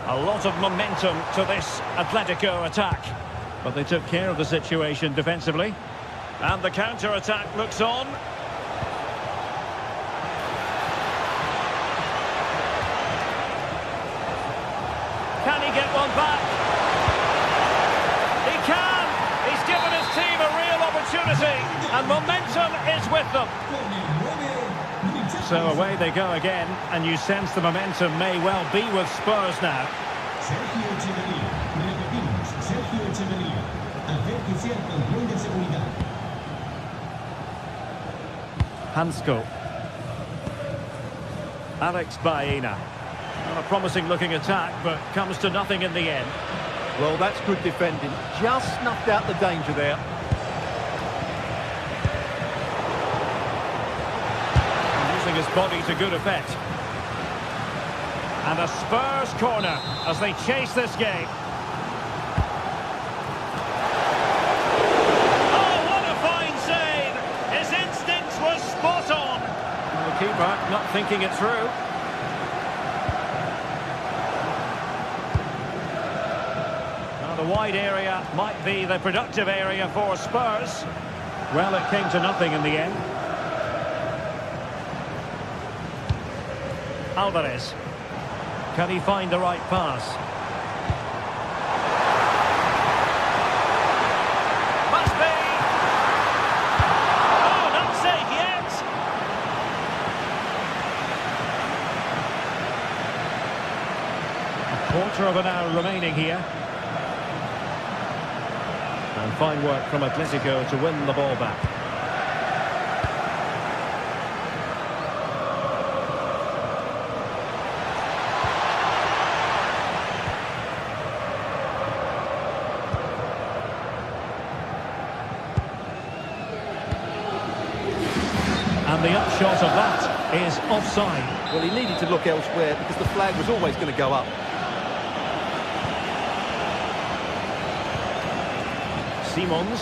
A lot of momentum to this Atletico attack. But they took care of the situation defensively. And the counter-attack looks on. Can he get one back? He can! He's given his team a real opportunity. And momentum is with them. So away they go again. And you sense the momentum may well be with Spurs now. Hansko. Alex Baena. Well, a promising looking attack, but comes to nothing in the end. Well, that's good defending. Just snuffed out the danger there. Using his body to good effect. And a Spurs corner as they chase this game. Oh, what a fine save! His instincts were spot on. And the keeper not thinking it through. Now the wide area might be the productive area for Spurs. Well, it came to nothing in the end. Alvarez. Can he find the right pass? Must be! Oh, not safe yet! A quarter of an hour remaining here. And fine work from Atletico to win the ball back. And the upshot of that is offside. Well, he needed to look elsewhere because the flag was always going to go up. Simons.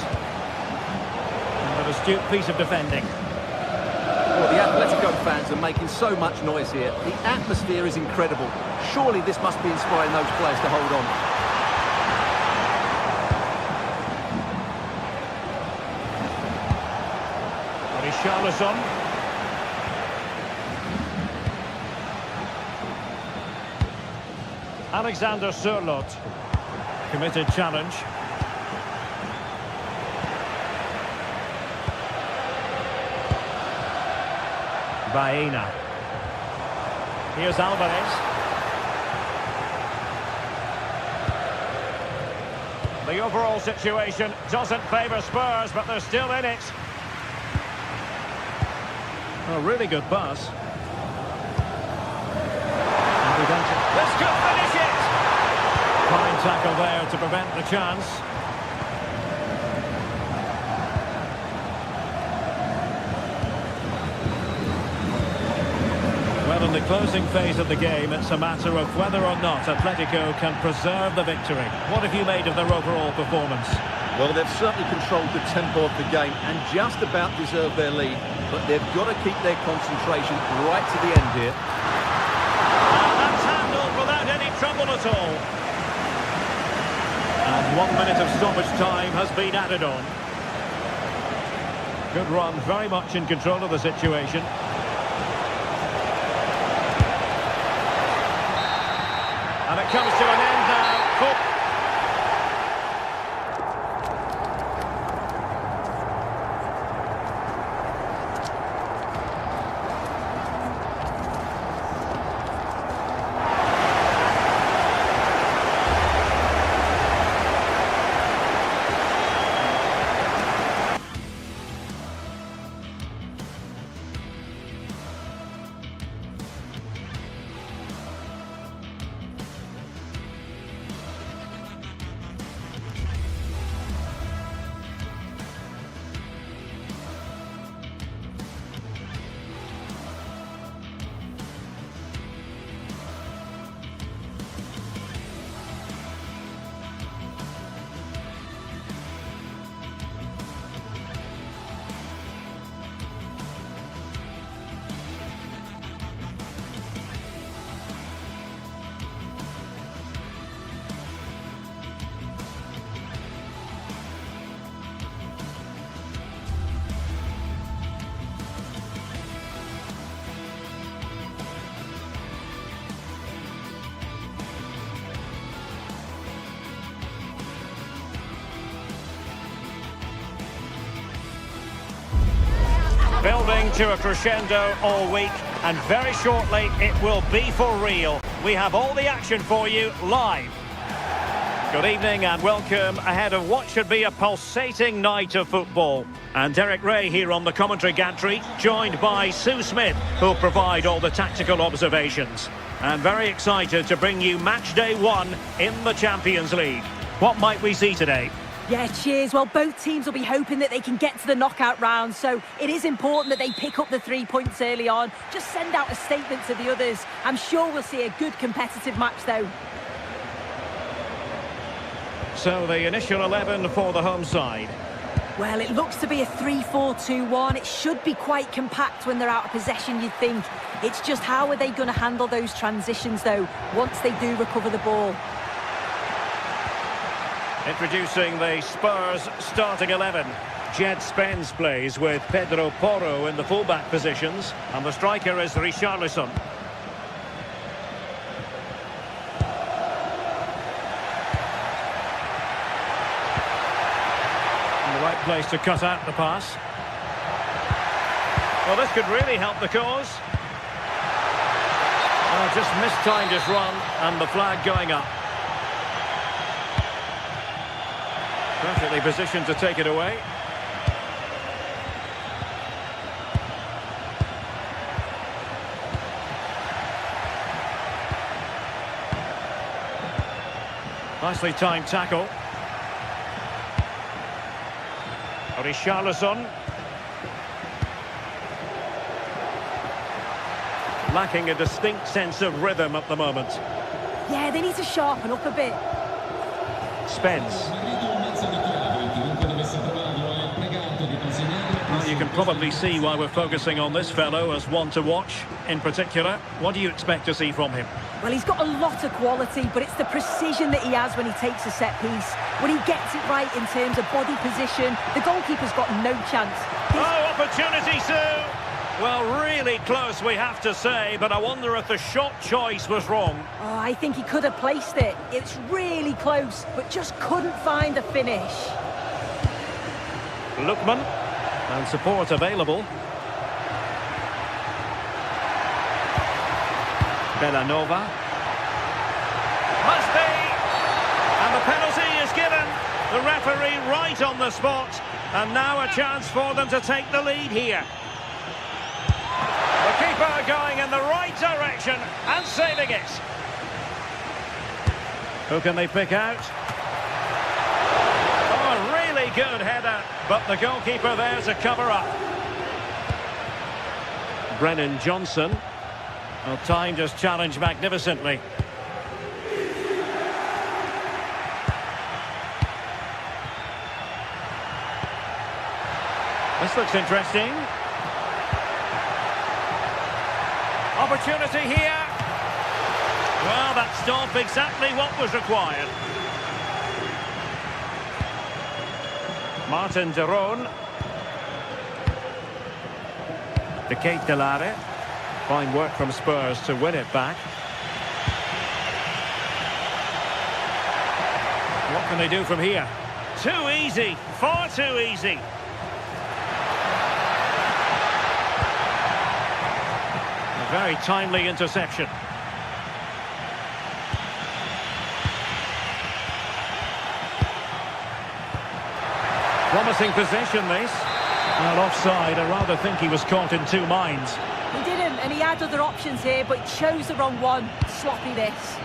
And an astute piece of defending. Well, the Atletico fans are making so much noise here. The atmosphere is incredible. Surely this must be inspiring those players to hold on. Richarlison. Alexander Sørloth. Committed challenge. Baena. Here's Alvarez. The overall situation doesn't favour Spurs, but they're still in it. A really good pass. This could finish it! Fine tackle there to prevent the chance. Well, in the closing phase of the game, it's a matter of whether or not Atletico can preserve the victory. What have you made of their overall performance? Well, they've certainly controlled the tempo of the game and just about deserved their lead. But they've got to keep their concentration right to the end here. And that's handled without any trouble at all. And 1 minute of stoppage time has been added on. Good run, very much in control of the situation. And it comes to an end now. Building to a crescendo all week, and very shortly it will be for real. We have all the action for you live. Good evening and welcome ahead of what should be a pulsating night of football. And Derek Ray here on the commentary gantry, joined by Sue Smith, who'll provide all the tactical observations. And very excited to bring you match day 1 in the Champions League. What might we see today? Yeah, cheers. Well, both teams will be hoping that they can get to the knockout round, so it is important that they pick up the 3 points early on. Just send out a statement to the others. I'm sure we'll see a good competitive match, though. So the initial 11 for the home side. Well, it looks to be a 3-4-2-1. It should be quite compact when they're out of possession, you'd think. It's just how are they going to handle those transitions, though, once they do recover the ball? Introducing the Spurs starting 11. Jed Spence plays with Pedro Porro in the fullback positions, and the striker is Richarlison. In the right place to cut out the pass. Well, this could really help the cause. Just mistimed his run, and the flag going up. Perfectly positioned to take it away. Nicely timed tackle. Richarlison. Lacking a distinct sense of rhythm at the moment. Yeah, they need to sharpen up a bit. Spence. Well, you can probably see why we're focusing on this fellow as one to watch in particular. What do you expect to see from him? Well, he's got a lot of quality, but it's the precision that he has when he takes a set piece. When he gets it right in terms of body position, the goalkeeper's got no chance. Oh, opportunity, Sue! Well, really close, we have to say, but I wonder if the shot choice was wrong. Oh, I think he could have placed it. It's really close, but just couldn't find the finish. Lookman, and support available. Bellanova. Must be! And the penalty is given. The referee right on the spot. And now a chance for them to take the lead here. The keeper going in the right direction and saving it. Who can they pick out? Oh, a really good header, but the goalkeeper there to cover up. Brennan Johnson. Well, timed his challenge magnificently. This looks interesting. Opportunity here. Well, that stopped exactly what was required. Martin de Roon. De Ketelare. Fine work from Spurs to win it back. What can they do from here? Too easy. Far too easy. A very timely interception. Promising possession, this. Well, offside. I rather think he was caught in two minds. He didn't, and he had other options here, but he chose the wrong one. Sloppy this.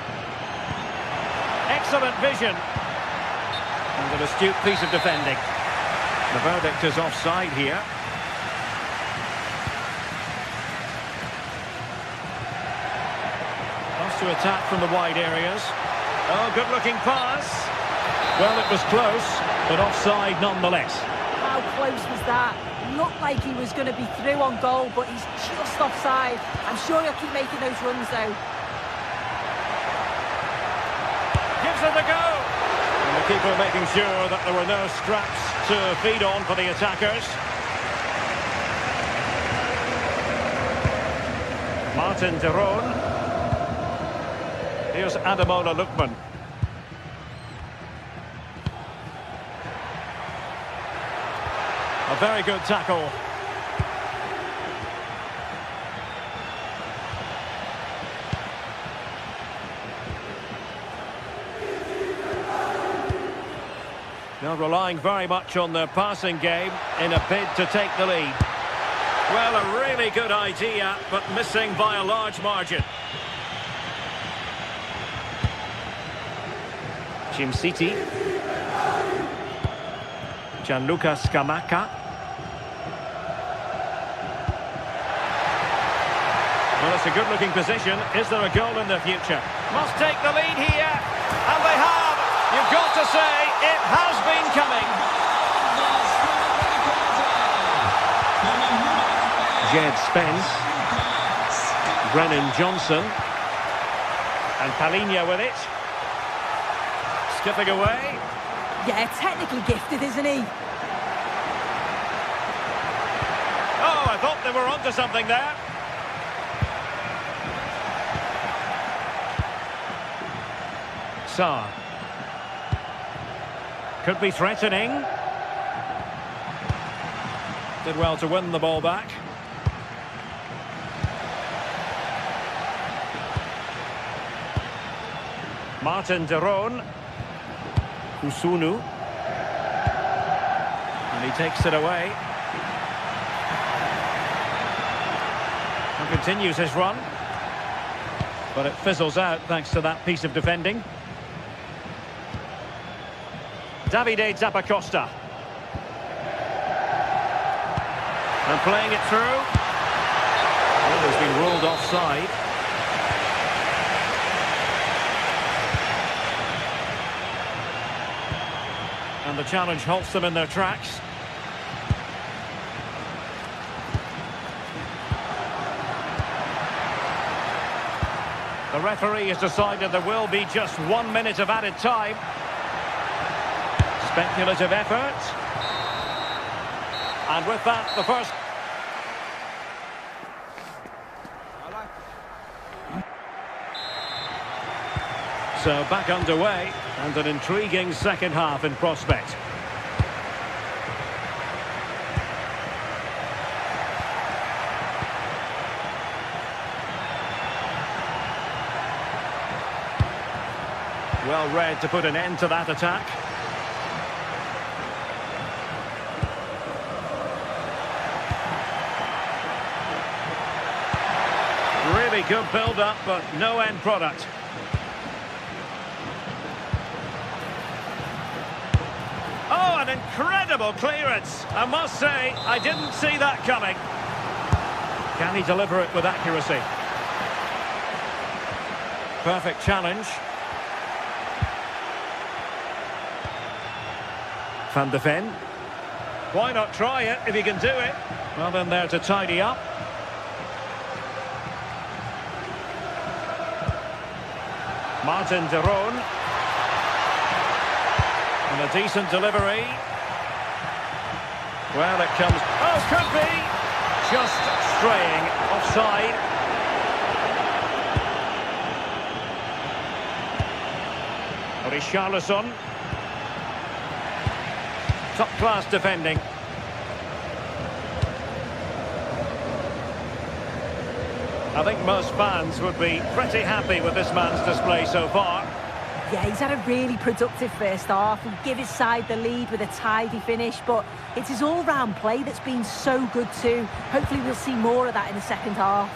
Excellent vision. And an astute piece of defending. The verdict is offside here. Lost to attack from the wide areas. Oh, good-looking pass. Well, it was close, but offside nonetheless. How close was that? Looked like he was going to be through on goal, but he's just offside. I'm sure he'll keep making those runs, though. Gives it a go. And the keeper making sure that there were no scraps to feed on for the attackers. Martin de Roon. Here's Ademola Lookman. A very good tackle. They're relying very much on their passing game in a bid to take the lead. Well, a really good idea, but missing by a large margin. Jim City. Gianluca Scamacca. Well, it's a good-looking position. Is there a goal in the future? Must take the lead here. And they have. You've got to say, it has been coming. Jed Spence. Brennan Johnson. And Palinha with it. Skipping away. Yeah, technically gifted, isn't he? Oh, I thought they were onto something there. Sarr. Could be threatening. Did well to win the ball back. Martin de Roon. Usunu. And he takes it away. And continues his run. But it fizzles out thanks to that piece of defending. Davide Zappacosta. And playing it through. Oh, he's been ruled offside. And the challenge halts them in their tracks. The referee has decided there will be just 1 minute of added time. Speculative effort. And with that, the first... So back underway, and an intriguing second half in prospect. Well read to put an end to that attack. Really good build-up, but no end product. Oh, an incredible clearance. I must say, I didn't see that coming. Can he deliver it with accuracy? Perfect challenge. Van de Ven. Why not try it if he can do it? Well, then there to tidy up. Martin de Roon. And a decent delivery. Well, it comes... Oh, could be! Just straying offside. Richarlison. Top-class defending. I think most fans would be pretty happy with this man's display so far. Yeah, he's had a really productive first half. He'll give his side the lead with a tidy finish, but it's his all-round play that's been so good too. Hopefully we'll see more of that in the second half.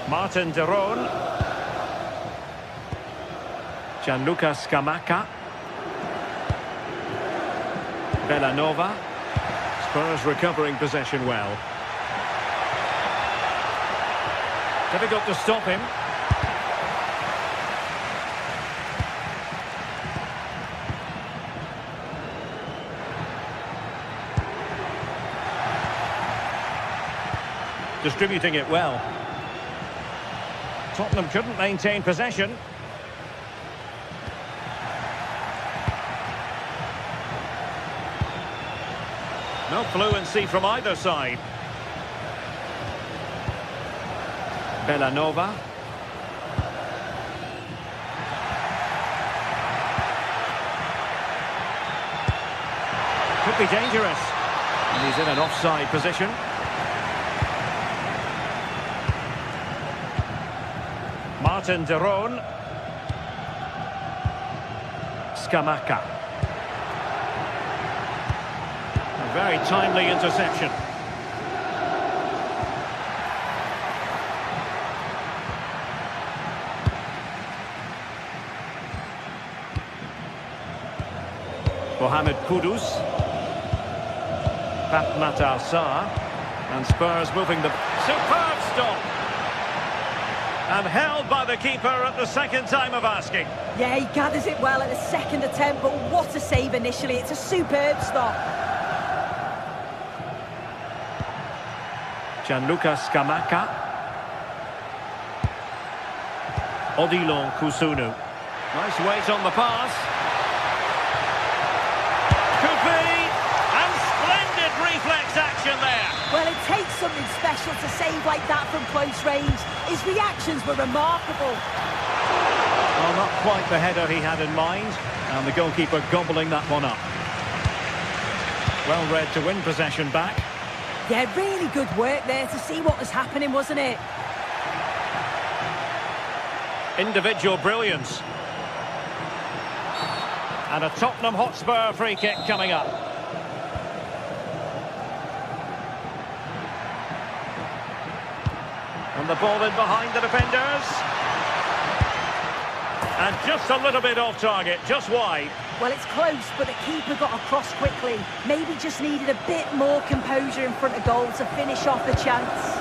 Martin de Roon. Gianluca Scamacca. Bellanova. Spurs recovering possession well. Difficult to stop him. Distributing it well. Tottenham couldn't maintain possession. No fluency from either side. Bellanova. Could be dangerous. And he's in an offside position. Martin de Roon. Scamacca. A very timely interception. Mohamed Kudus. Fatmata Sarr. And Spurs moving the... Superb stop! And held by the keeper at the second time of asking. Yeah, he gathers it well at the second attempt, but what a save initially. It's a superb stop. Gianluca Scamacca. Odilon Kusunu. Nice weight on the pass. Could be! And splendid reflex action there. Well, it takes something special to save like that from close range. His reactions were remarkable. Well, not quite the header he had in mind. And the goalkeeper gobbling that one up. Well read to win possession back. Yeah, really good work there to see what was happening, wasn't it? Individual brilliance. And a Tottenham Hotspur free kick coming up. And the ball in behind the defenders. And just a little bit off target, just wide. Well, it's close, but the keeper got across quickly. Maybe just needed a bit more composure in front of goal to finish off the chance.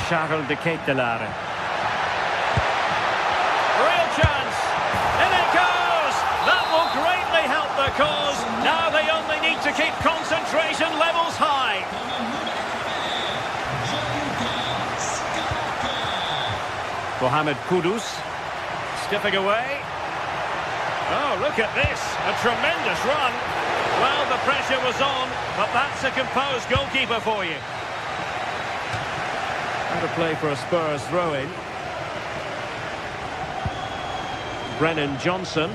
Charles de Ketelaere. Real chance. In it goes. That will greatly help the cause. Now they only need to keep concentration levels high. Mohamed Kudus. Stiffing away. Oh, look at this. A tremendous run. Well, the pressure was on, but that's a composed goalkeeper for you. Out of play for a Spurs throw-in. Brennan Johnson.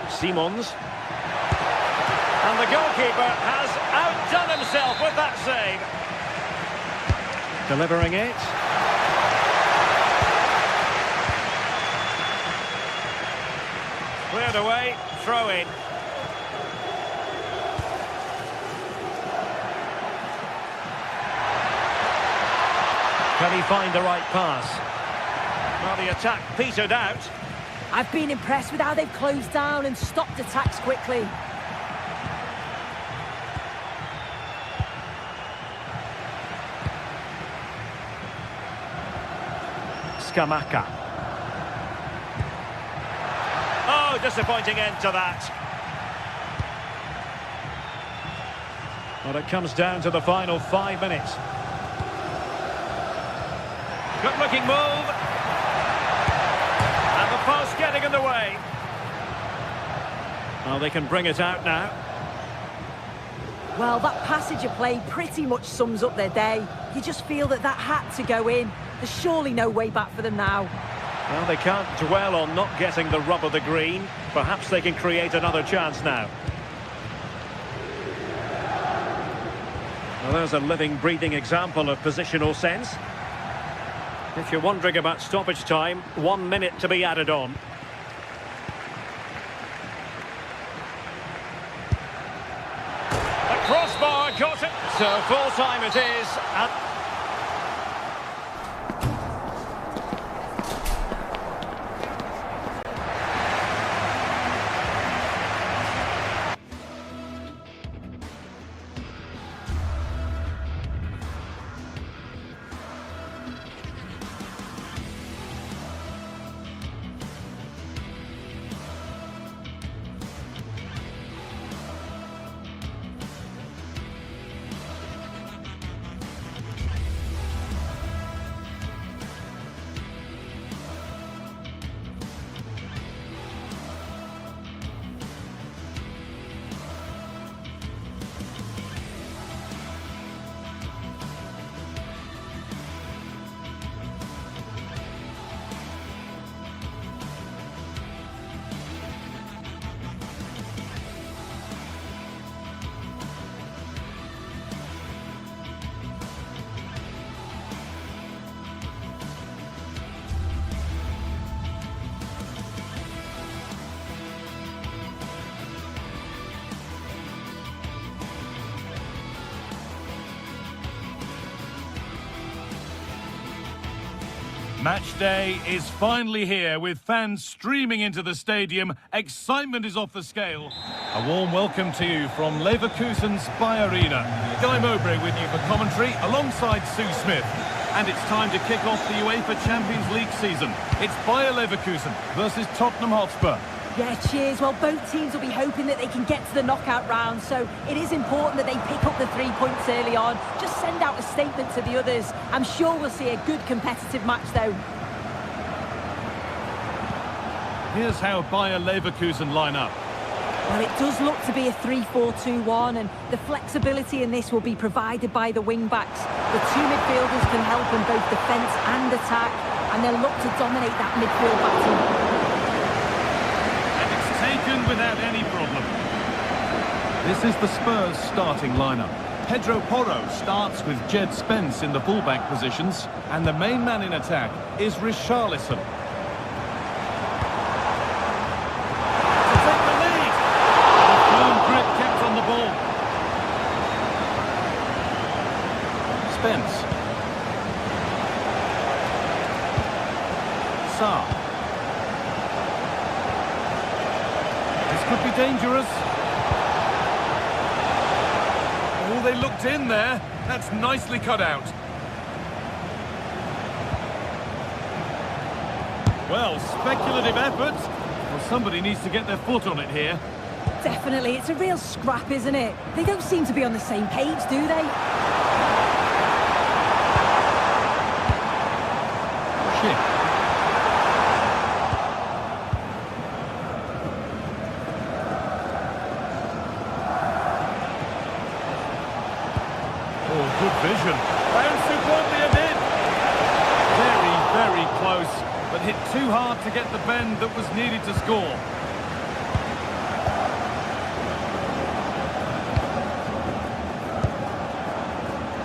Simons. And the goalkeeper has outdone himself with that save. Delivering it. Cleared away, throw in. Can he find the right pass? Well, the attack petered out. I've been impressed with how they've closed down and stopped attacks quickly. Scamacca. Oh, disappointing end to that. Well, it comes down to the final 5 minutes. Good looking move. And the post getting in the way. Well, they can bring it out now. Well, that passage of play pretty much sums up their day. You just feel that had to go in. There's surely no way back for them now. Well, they can't dwell on not getting the rub of the green. Perhaps they can create another chance now. Well, there's a living, breathing example of positional sense. If you're wondering about stoppage time, 1 minute to be added on. The crossbar got it. So full time it is. Match day is finally here with fans streaming into the stadium. Excitement is off the scale. A warm welcome to you from Leverkusen's Bayer Arena. Guy Mowbray with you for commentary alongside Sue Smith. And it's time to kick off the UEFA Champions League season. It's Bayer Leverkusen versus Tottenham Hotspur. Yeah, cheers. Well, both teams will be hoping that they can get to the knockout round, so it is important that they pick up the 3 points early on. Just send out a statement to the others. I'm sure we'll see a good competitive match, though. Here's how Bayer Leverkusen line up. Well, it does look to be a 3-4-2-1, and the flexibility in this will be provided by the wing-backs. The two midfielders can help in both defence and attack, and they'll look to dominate that midfield battle. Taken without any problem. This is the Spurs starting lineup. Pedro Porro starts with Jed Spence in the fullback positions, and the main man in attack is Richarlison. To take the lead. The firm grip kept on the ball. Spence. Sarr. Could be dangerous. Oh, they looked in there. That's nicely cut out. Well, speculative effort. Well, somebody needs to get their foot on it here. Definitely. It's a real scrap, isn't it? They don't seem to be on the same page, do they? Shit. Good vision. Found superbly amid. Very, very close, but hit too hard to get the bend that was needed to score.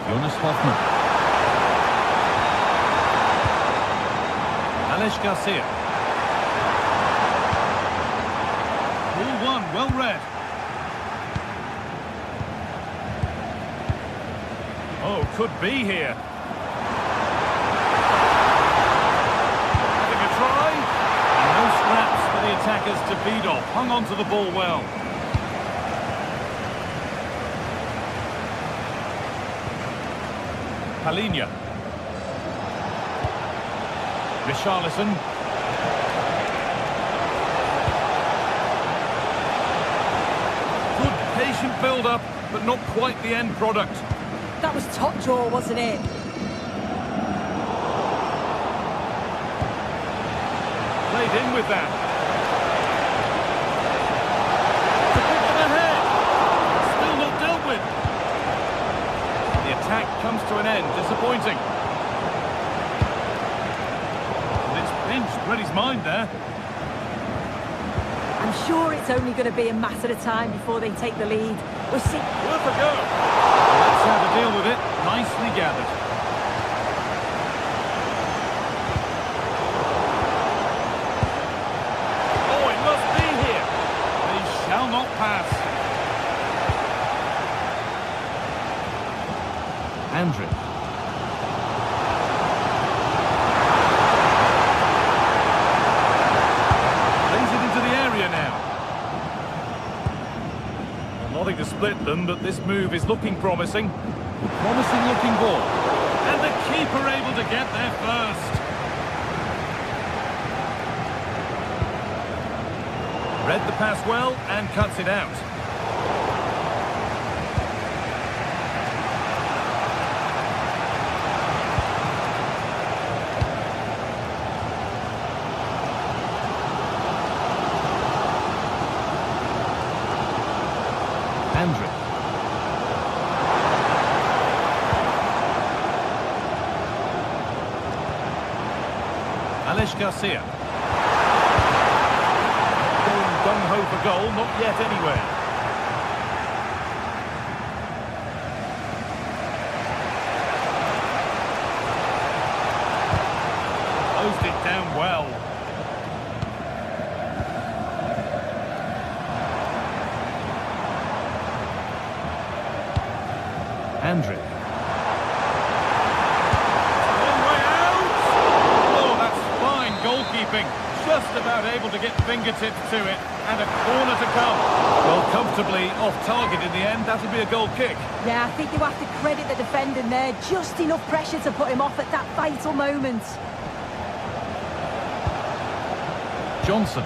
Jonas Hoffmann. Alex Garcia. Ball one, well read. Oh, could be here. Having a try. And no scraps for the attackers to feed off. Hung on to the ball well. Palinha. Richarlison. Good patient build-up, but not quite the end product. That was top draw, wasn't it? Played in with that. To pick them ahead. Still not dealt with. The attack comes to an end. Disappointing. And it's pinched Reddy's mind there. I'm sure it's only going to be a matter of time before they take the lead. We'll see. Worth a go. Let's have to deal with it. Nicely gathered. Oh, it must be here. They shall not pass. Andrić. Plays it into the area now. Nothing to split them, but this move is looking promising. Promising looking ball. And the keeper able to get there first. Read the pass well and cuts it out. Andrić. Alex Garcia. Going gung-ho for goal, not yet anyway. Closed it down well. Andrić. Long way out! Oh, moving, just about able to get fingertips to it, and a corner to come. Well, comfortably off target in the end. That'll be a goal kick. Yeah, I think you have to credit the defending there. Just enough pressure to put him off at that vital moment. Johnson.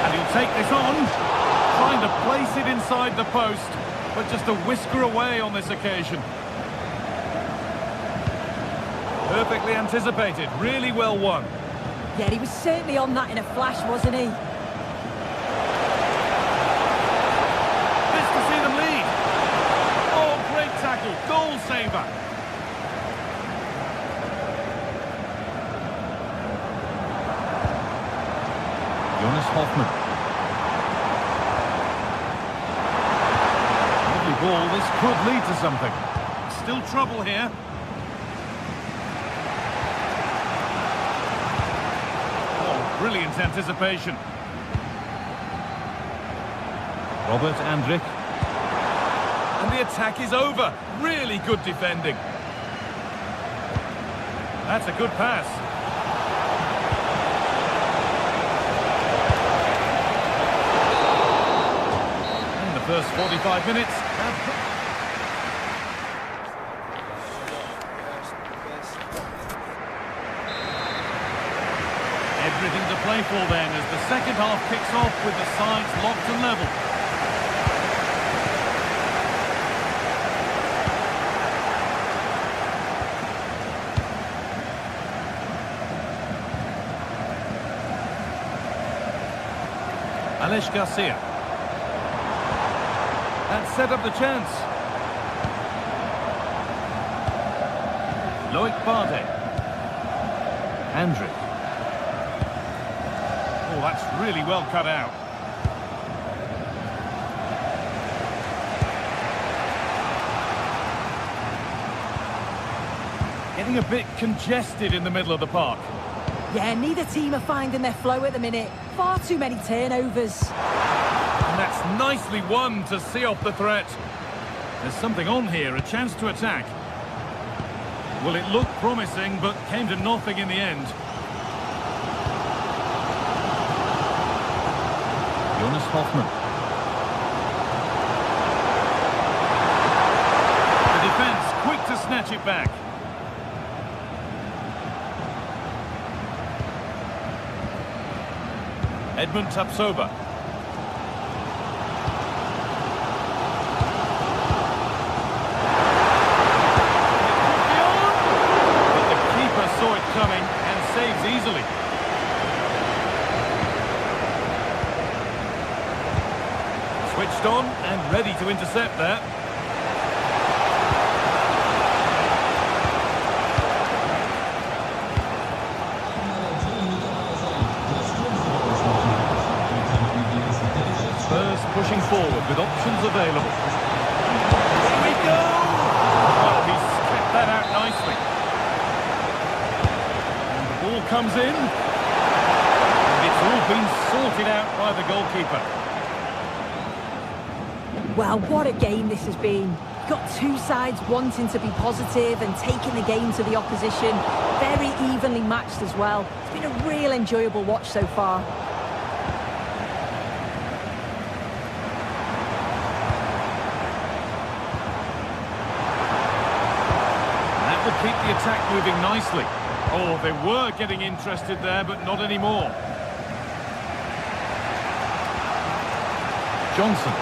And he'll take this on, trying to place it inside the post, but just a whisker away on this occasion. Perfectly anticipated, really well won. Yeah, he was certainly on that in a flash, wasn't he? This to see them lead. Oh, great tackle, goal saver. Jonas Hoffmann. Lovely ball, this could lead to something. Still trouble here. Brilliant anticipation. Robert Andrik. And the attack is over. Really good defending. That's a good pass. In the first 45 minutes. Everything to play for then as the second half kicks off with the sides locked and level. Alex Garcia. That set up the chance. Loic Bardet. Andrik. Oh, that's really well cut out. Getting a bit congested in the middle of the park. Yeah, neither team are finding their flow at the minute. Far too many turnovers. And that's nicely won to see off the threat. There's something on here, a chance to attack. Well, it looked promising, but came to nothing in the end. Jonas Hoffmann. The defence quick to snatch it back. Edmund Tapsoba. But the keeper saw it coming and saves easily. Switched on and ready to intercept there. Spurs pushing forward with options available. Here we go! Well, he's kept that out nicely. And the ball comes in. And it's all been sorted out by the goalkeeper. Well, what a game this has been. Got two sides wanting to be positive and taking the game to the opposition. Very evenly matched as well. It's been a real enjoyable watch so far. That will keep the attack moving nicely. Oh, they were getting interested there, but not anymore. Johnson.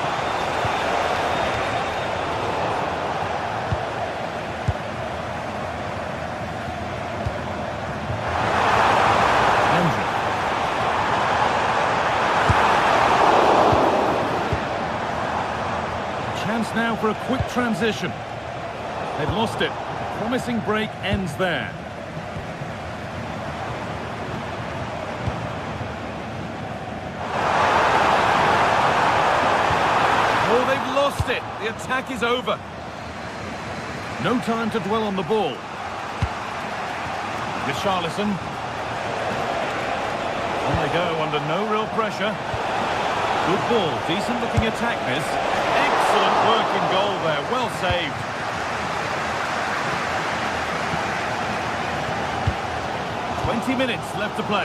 Chance now for a quick transition. They've lost it. Promising break ends there. Oh, they've lost it. The attack is over. No time to dwell on the ball. Richarlison. On they go under no real pressure. Good ball. Decent looking attack this. Excellent work in goal there. Well saved. 90 minutes left to play.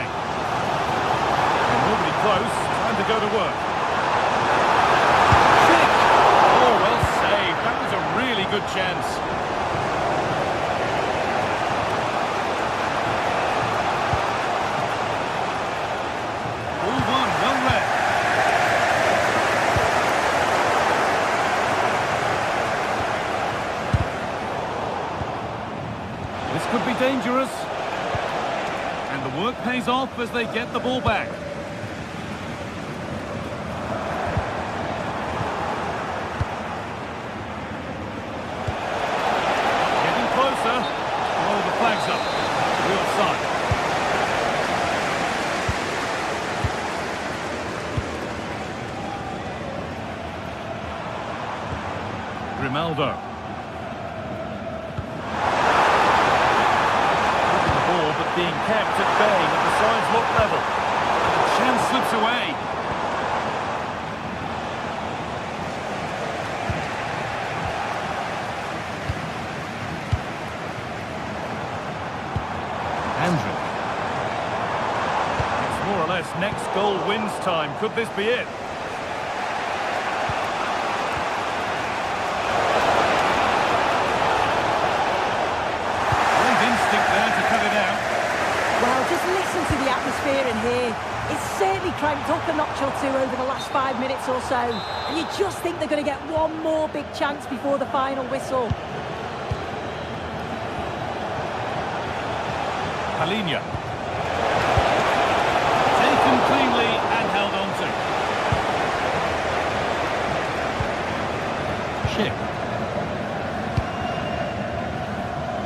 Nobody close, time to go to work. Kick! Oh, well saved. That was a really good chance. Move on, well read. This could be dangerous. And the work pays off as they get the ball back. Getting closer. Oh, the flag's up. Real side. Grimaldo. Being kept at bay with the sides look level. The chance slips away. Andrew. It's more or less next goal wins time. Could this be it? Great instinct there to cut it out. Well, just listen to the atmosphere in here. It's certainly cranked up a notch or two over the last 5 minutes or so. And you just think they're going to get one more big chance before the final whistle. Palinia. Taken cleanly and held on to. Chip.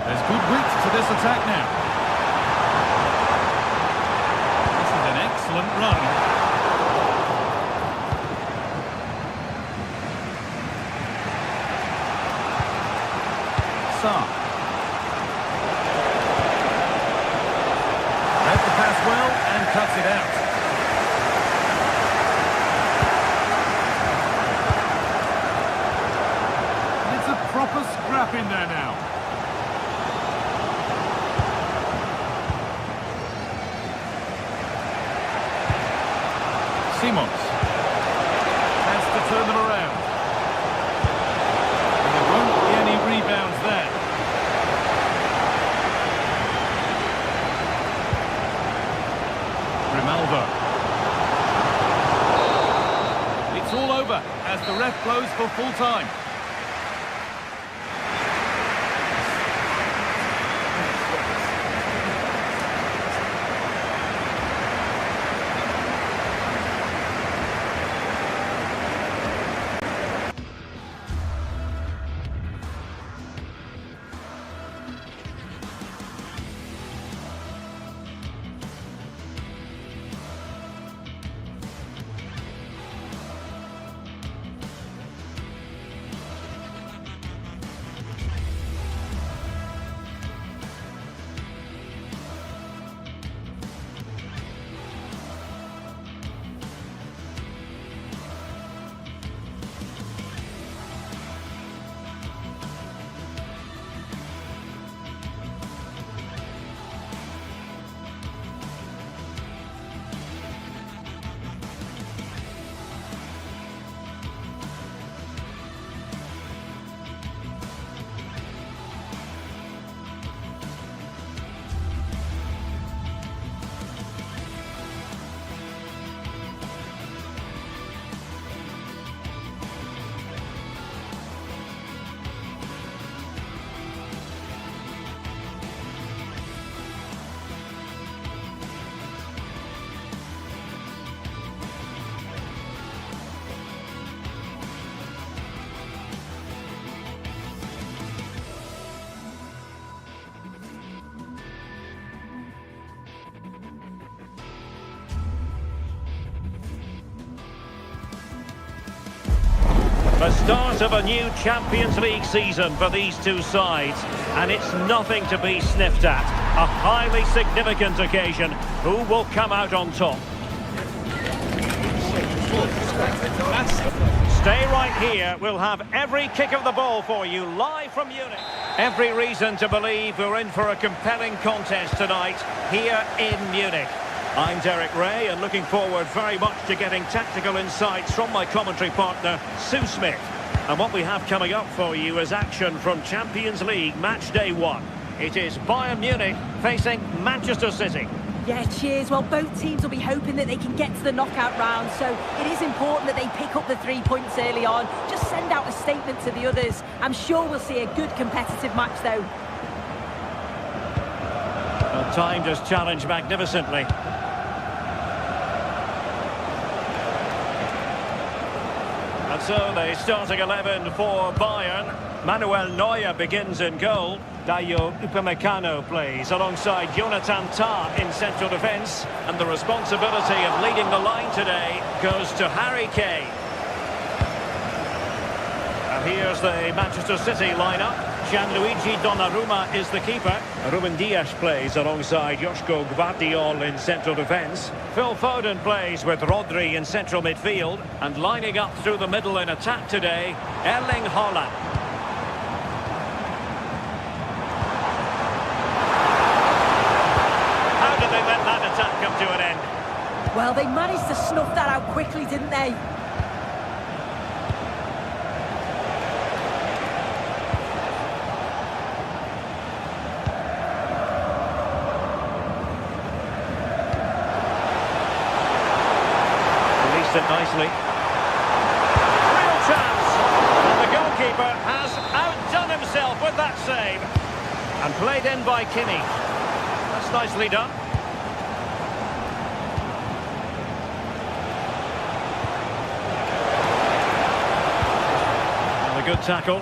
There's good width to this attack now. Excellent run. Saar. Read the pass well and cuts it out. It's a proper scrap in there now. Simons has to turn them around. And there won't be any rebounds there. Grimaldo. It's all over as the ref blows for full time. The start of a new Champions League season for these two sides, and it's nothing to be sniffed at. A highly significant occasion. Who will come out on top? Stay right here. We'll have every kick of the ball for you live from Munich. Every reason to believe we're in for a compelling contest tonight here in Munich. I'm Derek Ray and looking forward very much to getting tactical insights from my commentary partner, Sue Smith. And what we have coming up for you is action from Champions League match day 1. It is Bayern Munich facing Manchester City. Yeah, cheers. Well, both teams will be hoping that they can get to the knockout round, so it is important that they pick up the 3 points early on. Just send out a statement to the others. I'm sure we'll see a good competitive match, though. Well, timed his challenge magnificently. And so the starting 11 for Bayern. Manuel Neuer begins in goal. Dayo Upamecano plays alongside Jonathan Tah in central defence. And the responsibility of leading the line today goes to Harry Kane. And here's the Manchester City lineup. Gianluigi Donnarumma is the keeper. Ruben Dias plays alongside Joško Gvardiol in central defence. Phil Foden plays with Rodri in central midfield. And lining up through the middle in attack today, Erling Haaland. Come to an end. Well, they managed to snuff that out quickly, didn't they? Released it nicely. Real chance. And the goalkeeper has outdone himself with that save. And played in by Kimmich. That's nicely done. Good tackle.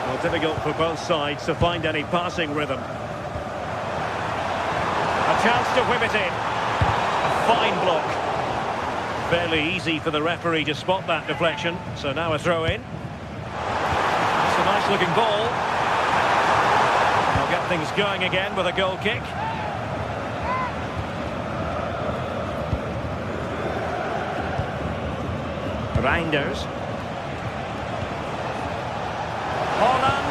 Well, difficult for both sides to find any passing rhythm. A chance to whip it in. A fine block. Fairly easy for the referee to spot that deflection. So now a throw in. It's a nice looking ball. They'll get things going again with a goal kick. Reinders. Haaland.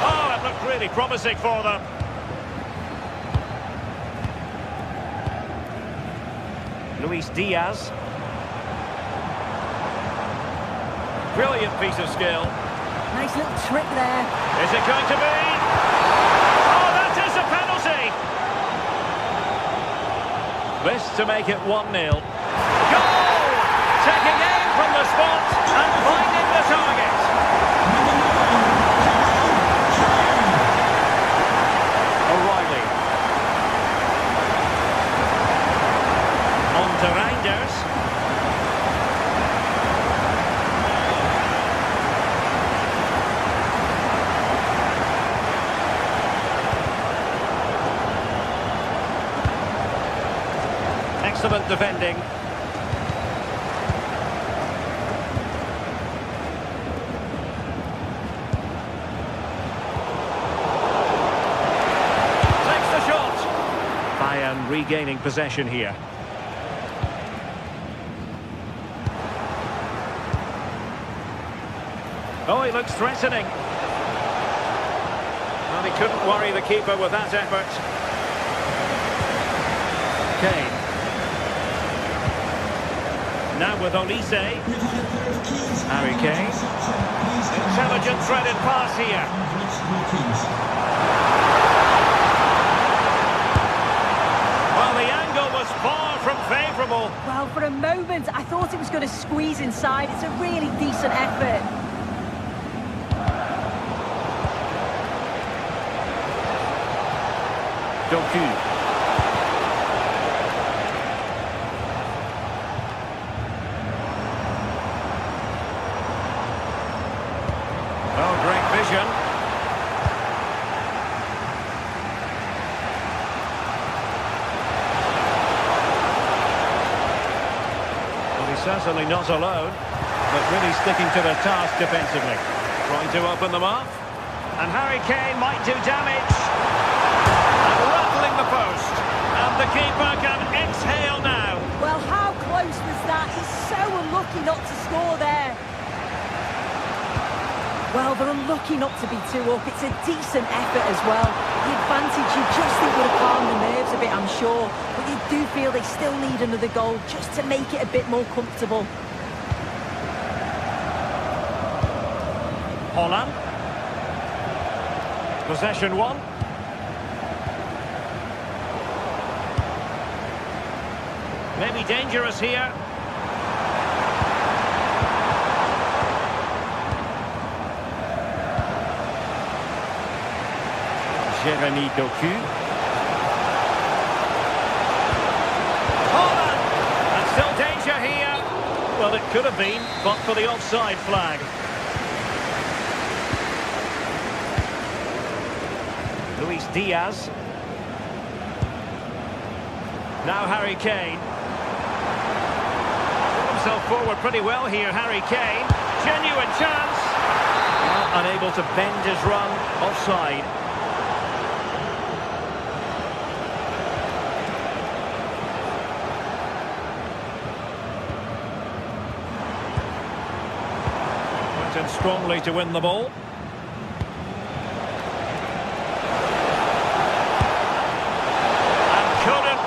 Oh, it looked really promising for them. Luis Diaz. Brilliant piece of skill. Nice little trick there. Is it going to be? Oh, that is a penalty! This to make it 1-0. Goal! Taking aim from the spot and finding the target. O'Reilly. On to Reinders. Excellent defending. Regaining possession here. Oh, he looks threatening. Well, he couldn't worry the keeper with that effort. Kane. Now with Olise. Harry Kane. Intelligent threaded pass here. Far from favourable. Well, for a moment, I thought it was going to squeeze inside. It's a really decent effort. Doku. Oh, great vision. Certainly not alone, but really sticking to the task defensively. Trying to open them up. And Harry Kane might do damage. And rattling the post. And the keeper can exhale now. Well, how close was that? He's so unlucky not to score there. Well, they're unlucky not to be 2 up. It's a decent effort as well. The advantage you just think would have calmed the nerves a bit, I'm sure. But you do feel they still need another goal just to make it a bit more comfortable. Holland. Possession 1. Maybe dangerous here. Jeremy Doku. Holland! And still danger here. Well, it could have been, but for the offside flag. Luis Diaz. Now Harry Kane. Put himself forward pretty well here, Harry Kane. Genuine chance. Well, unable to bend his run. Offside. Went in strongly to win the ball.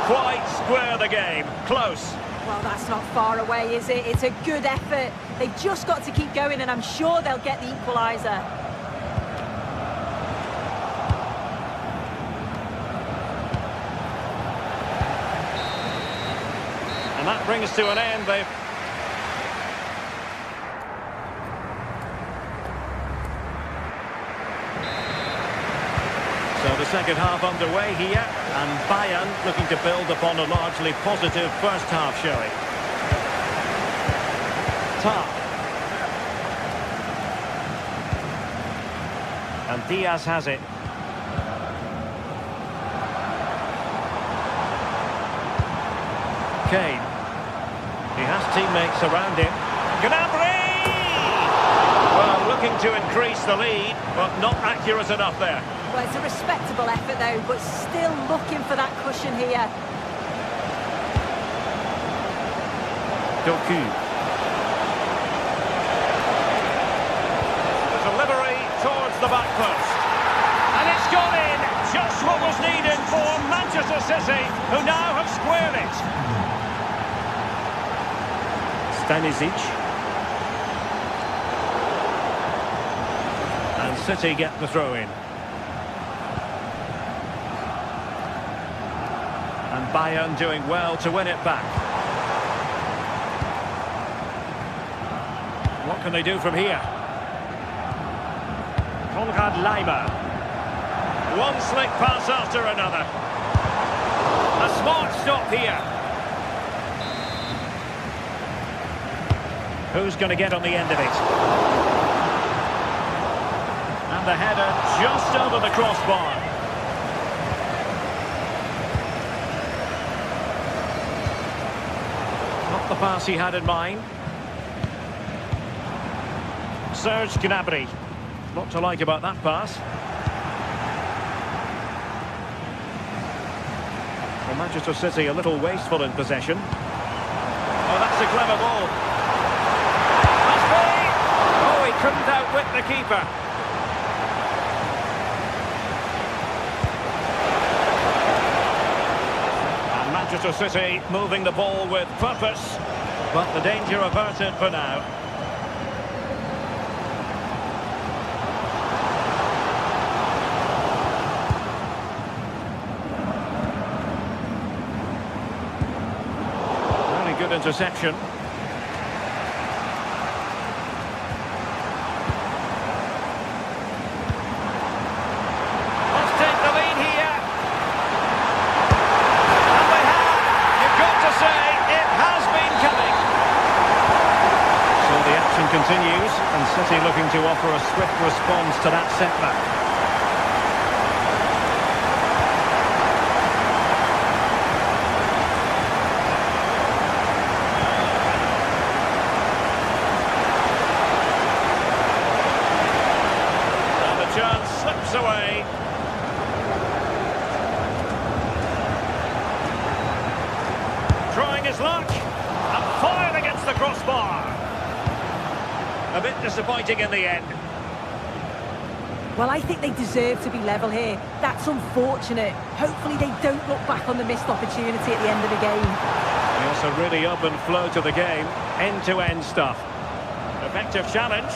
Quite square the game. Close. Well, that's not far away, is it? It's a good effort. They've just got to keep going, and I'm sure they'll get the equaliser. And that brings to an end the... So the second half underway here, and Bayern looking to build upon a largely positive first half showing. Top. And Diaz has it. Kane. He has teammates around him. Gnabry! Well, looking to increase the lead, but not accurate enough there. Well, it's a respectable effort, though, but still looking for that cushion here. Doku. The delivery towards the back post. And it's gone in! Just what was needed for Manchester City, who now have squared it. Stanisic. And City get the throw in. And Bayern doing well to win it back. What can they do from here? Konrad Laimer. One slick pass after another. A smart stop here. Who's going to get on the end of it? And the header just over the crossbar. Not the pass he had in mind. Serge Gnabry. Lot to like about that pass. Well, Manchester City a little wasteful in possession. Oh, that's a clever ball. Must be! Oh, he couldn't outwit the keeper. And Manchester City moving the ball with purpose, but the danger averted for now. Good interception. Let's take the lead here. And they have. You've got to say, it has been coming. So the action continues, and City looking to offer a swift response to that setback. Chance slips away. luck. And fired against the crossbar. A bit disappointing in the end. Well, I think they deserve to be level here. That's unfortunate. Hopefully they don't look back on the missed opportunity at the end of the game. It's a really open flow to the game. End-to-end stuff. Effective challenge.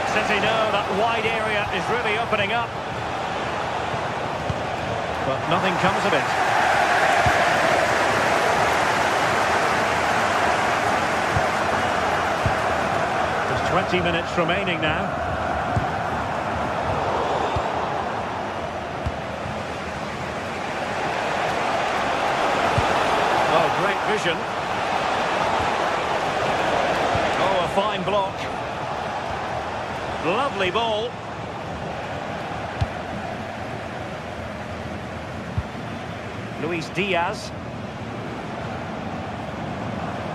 City know that wide area is really opening up. But nothing comes of it. There's 20 minutes remaining now. Oh, great vision. Oh, a fine block. Lovely ball. Luis Diaz.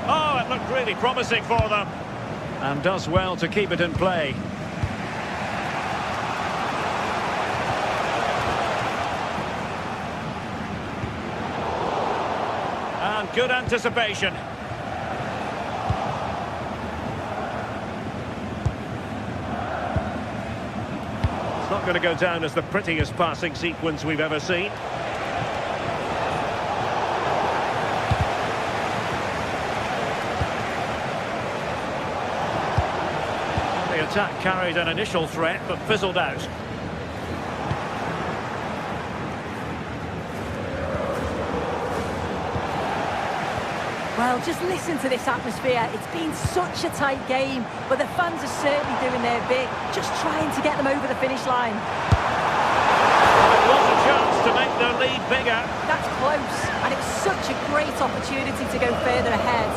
Oh, it looked really promising for them. And does well to keep it in play. And good anticipation. It's not going to go down as the prettiest passing sequence we've ever seen. The attack carried an initial threat but fizzled out. Well, just listen to this atmosphere. It's been such a tight game, but the fans are certainly doing their bit, just trying to get them over the finish line. It was a chance to make the lead bigger. That's close, and it was such a great opportunity to go further ahead.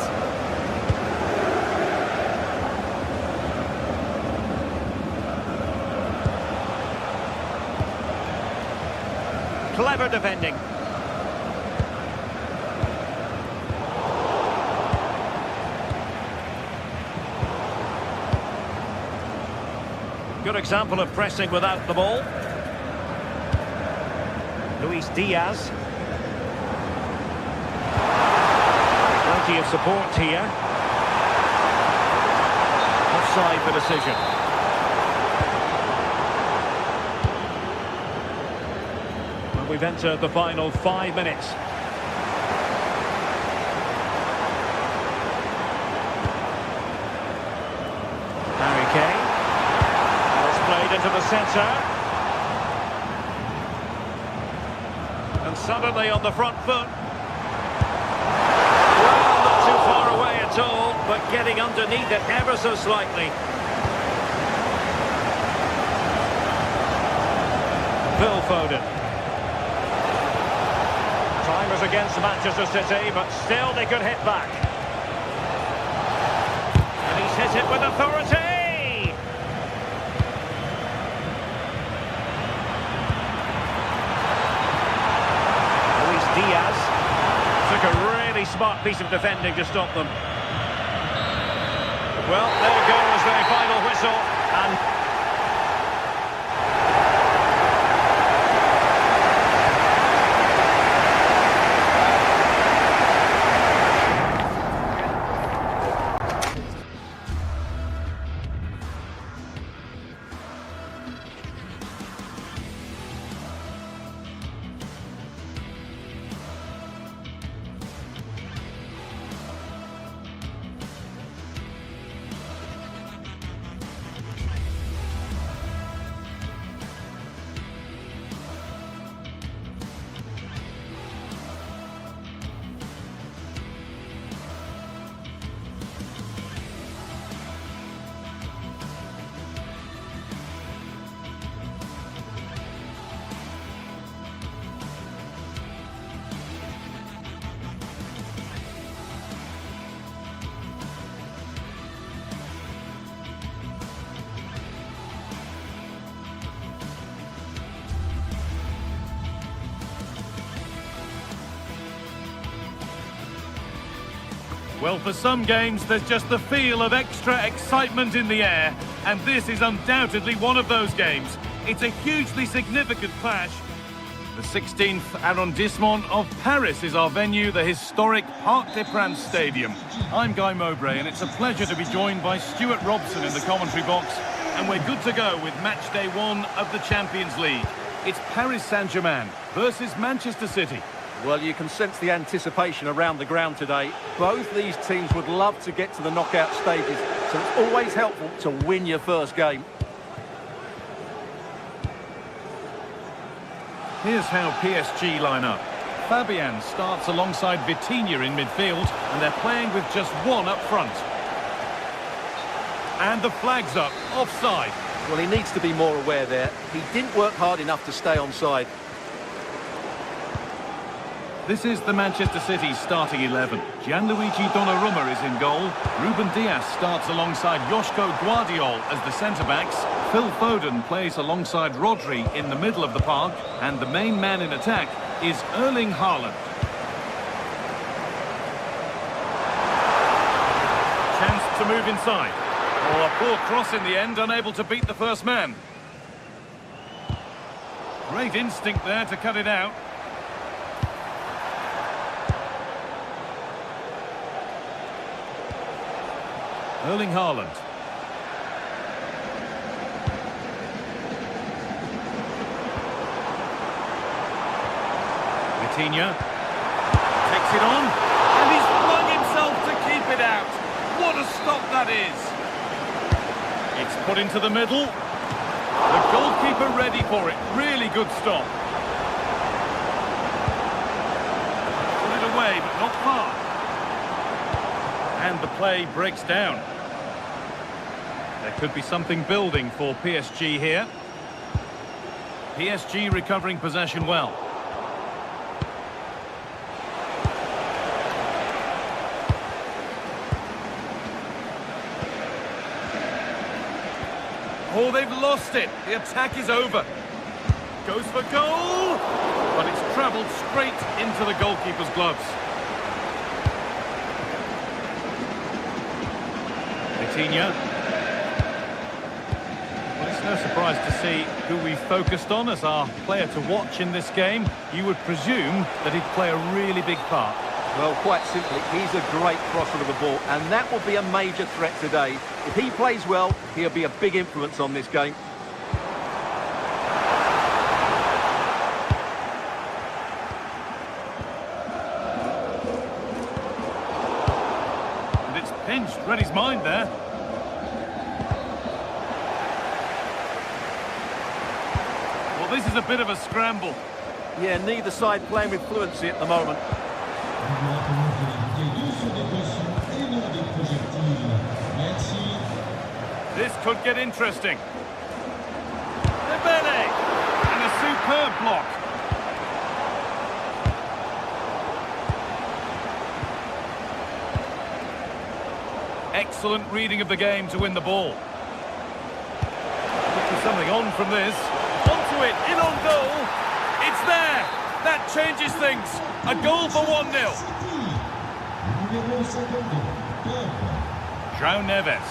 Clever defending. Good example of pressing without the ball. Luis Diaz. Plenty of support here. Offside the decision. Well, we've entered the final 5 minutes. Harry Kane. Played into the centre. And suddenly on the front foot. Well, not too far away at all, but getting underneath it ever so slightly. Phil Foden. Time was against Manchester City, but still they could hit back. And he's hit it with authority. Diaz took a really smart piece of defending to stop them. Well, there goes the final whistle, and Well, for some games, there's just the feel of extra excitement in the air, and this is undoubtedly one of those games. It's a hugely significant clash. The 16th arrondissement of Paris is our venue, the historic Parc des Princes Stadium. I'm Guy Mowbray, and it's a pleasure to be joined by Stuart Robson in the commentary box. And we're good to go with match day 1 of the Champions League. It's Paris Saint-Germain versus Manchester City. Well, you can sense the anticipation around the ground today. Both these teams would love to get to the knockout stages, so it's always helpful to win your first game. Here's how PSG line up. Fabian starts alongside Vitinha in midfield, and they're playing with just one up front. And the flag's up, offside. Well, he needs to be more aware there. He didn't work hard enough to stay onside. This is the Manchester City starting 11. Gianluigi Donnarumma is in goal. Ruben Dias starts alongside Joško Guardiol as the centre-backs. Phil Foden plays alongside Rodri in the middle of the park. And the main man in attack is Erling Haaland. Chance to move inside. Oh, a poor cross in the end, unable to beat the first man. Great instinct there to cut it out. Erling Haaland. Vitinha takes it on, and he's flung himself to keep it out. What a stop that is! It's put into the middle. The goalkeeper ready for it. Really good stop. Put it away, but not far. And the play breaks down. There could be something building for PSG here. PSG recovering possession well. Oh, they've lost it. The attack is over. Goes for goal, but it's travelled straight into the goalkeeper's gloves. Vitinha. Well, it's no surprise to see who we focused on as our player to watch in this game. You would presume that he'd play a really big part. Well, quite simply, he's a great crosser of the ball, and that will be a major threat today. If he plays well, he'll be a big influence on this game. And it's pinched, read his mind there. Well, this is a bit of a scramble. Yeah, neither side playing with fluency at the moment. This could get interesting. Dembele! And a superb block. Excellent reading of the game to win the ball. Looking something on from this. Onto it, in on goal. It's there. That changes things. A goal for 1-0. João Neves.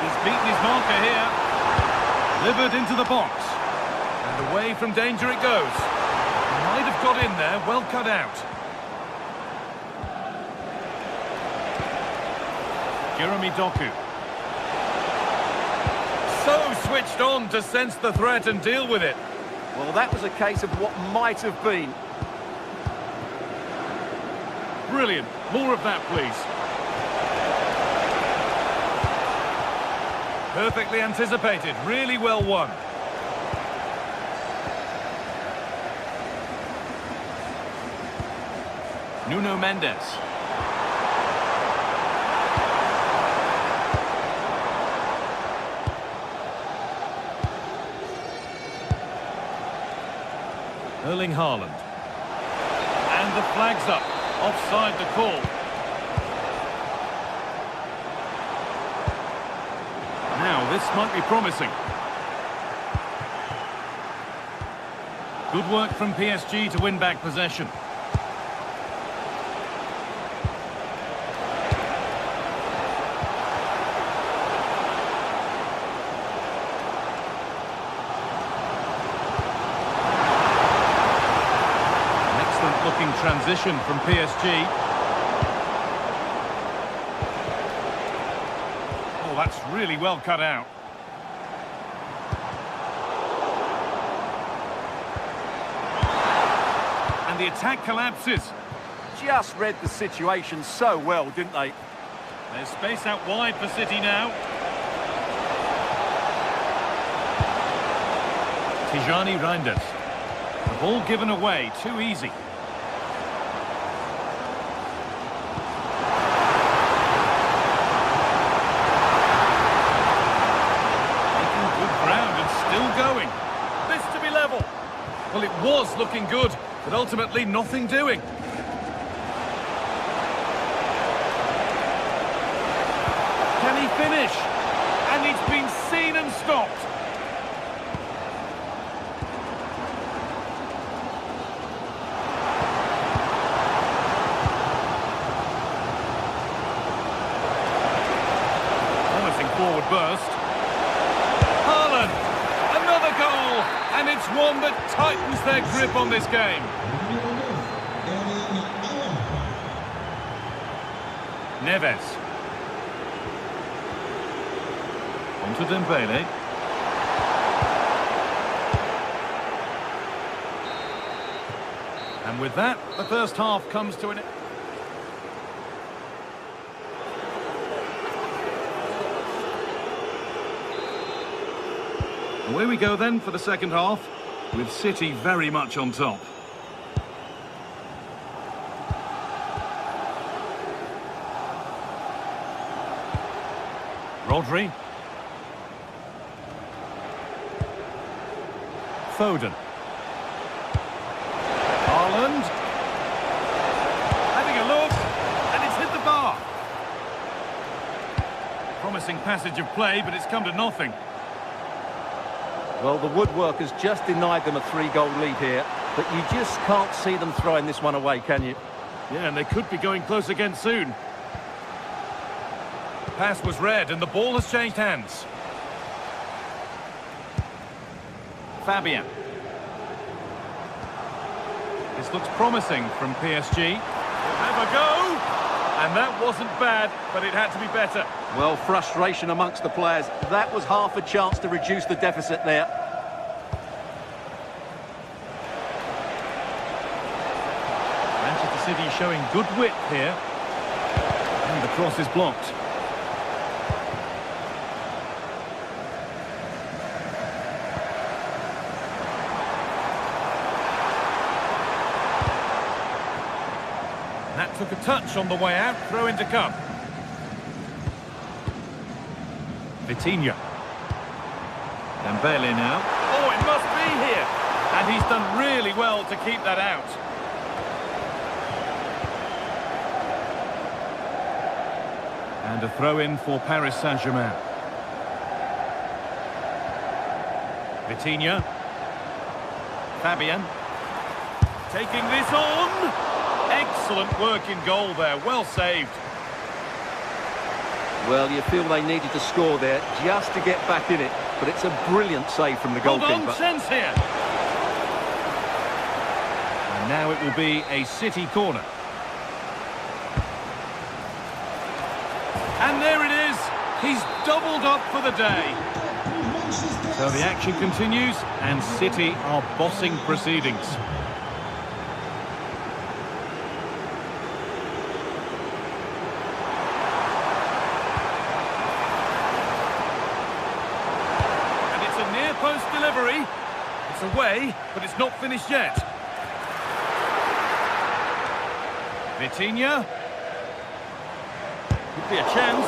He's beaten his marker here. Delivered into the box. And away from danger it goes. Might have got in there, well cut out. Jeremy Doku. So switched on to sense the threat and deal with it. Well, that was a case of what might have been. Brilliant. More of that, please. Perfectly anticipated. Really well won. Nuno Mendes. Erling Haaland. And the flag's up. Offside the call. Now, this might be promising. Good work from PSG to win back possession. looking transition from PSG. Oh, that's really well cut out. And the attack collapses. Just read the situation so well, didn't they? There's space out wide for City now. Tijani Reinders. The ball given away, too easy. Making good ground and still going. This to be level. Well, it was looking good, but ultimately nothing doing. Can he finish? And it's been seen and stopped. Forward burst. Haaland, another goal, and it's one that tightens their grip on this game. Neves. On to Dembele. And with that, the first half comes to an end. Away we go then for the second half, with City very much on top. Rodri. Foden. Haaland. Having a look, and it's hit the bar. Promising passage of play, but it's come to nothing. Well, the woodwork has just denied them a 3-goal lead here, but you just can't see them throwing this one away, can you? Yeah, and they could be going close again soon. Pass was read, and the ball has changed hands. Fabian. This looks promising from PSG. Have a go! And that wasn't bad, but it had to be better. Well, frustration amongst the players. That was half a chance to reduce the deficit there. Manchester City showing good width here. And the cross is blocked. That took a touch on the way out, throw in to come. Vitinha. Dembele now. Oh, it must be here! And he's done really well to keep that out. And a throw-in for Paris Saint-Germain. Vitinha. Fabian. Taking this on. Excellent work in goal there, well saved. Well, you feel they needed to score there just to get back in it, but it's a brilliant save from the goalkeeper. Hold on, chance here. And now it will be a City corner. And there it is. He's doubled up for the day. So the action continues, and City are bossing proceedings. Post delivery. It's away, but it's not finished yet. Vitinha. Could be a chance.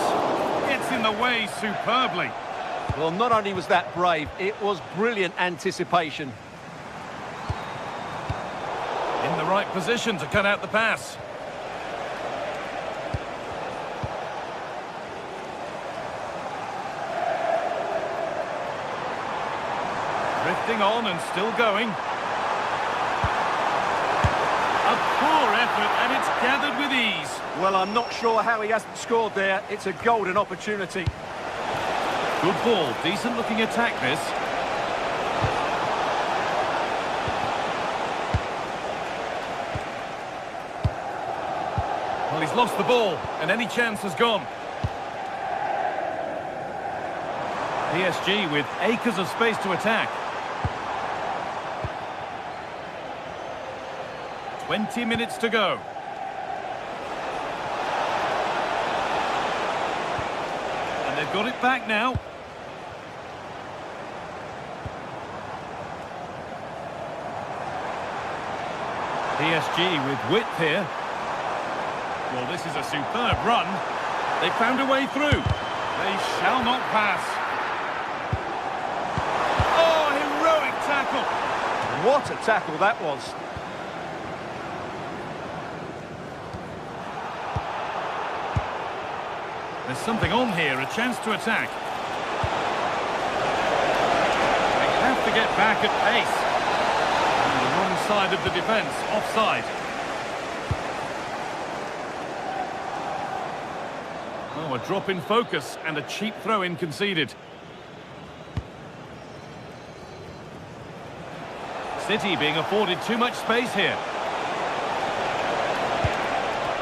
Gets in the way superbly. Well, not only was that brave, it was brilliant anticipation. In the right position to cut out the pass. Drifting on and still going. A poor effort, and it's gathered with ease. Well, I'm not sure how he hasn't scored there. It's a golden opportunity. Good ball, decent looking attack this. Well, he's lost the ball, and any chance has gone. PSG with acres of space to attack. 20 minutes to go. And they've got it back now. PSG with width here. Well, this is a superb run. They found a way through. They shall not pass. Oh, heroic tackle. What a tackle that was. There's something on here, a chance to attack. They have to get back at pace. On the wrong side of the defence, offside. Oh, a drop in focus and a cheap throw-in conceded. City being afforded too much space here.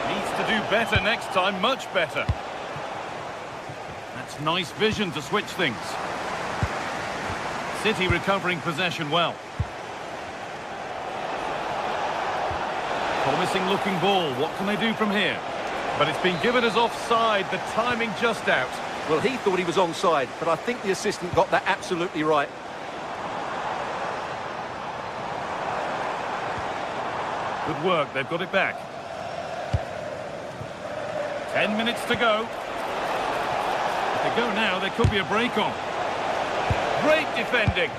Needs to do better next time, much better. That's nice vision to switch things. City recovering possession well. Promising looking ball. What can they do from here? But it's been given as offside. The timing just out. Well, he thought he was onside, but I think the assistant got that absolutely right. Good work. They've got it back. 10 minutes to go. If they go now, there could be a break on. Great defending.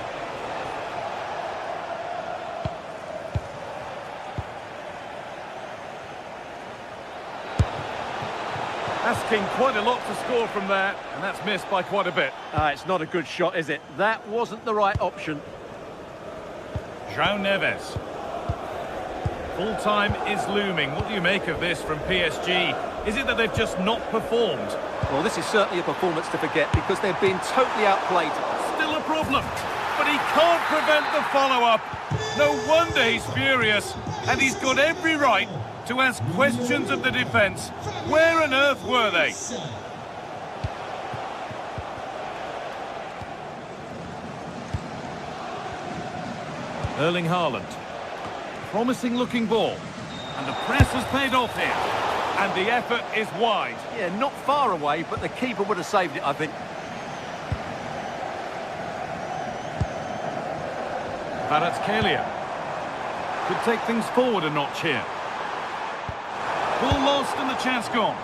Asking quite a lot to score from there, and that's missed by quite a bit. It's not a good shot, is it? That wasn't the right option. João Neves. Full time is looming. What do you make of this from PSG? Is it that they've just not performed? Well, this is certainly a performance to forget because they've been totally outplayed. Still a problem, but he can't prevent the follow-up. No wonder he's furious, and he's got every right to ask questions of the defence. Where on earth were they? Erling Haaland. Promising looking ball. And the press has paid off here. And the effort is wide. Yeah, not far away, but the keeper would have saved it, I think. Kvaratskhelia could take things forward a notch here. Ball lost and the chance gone.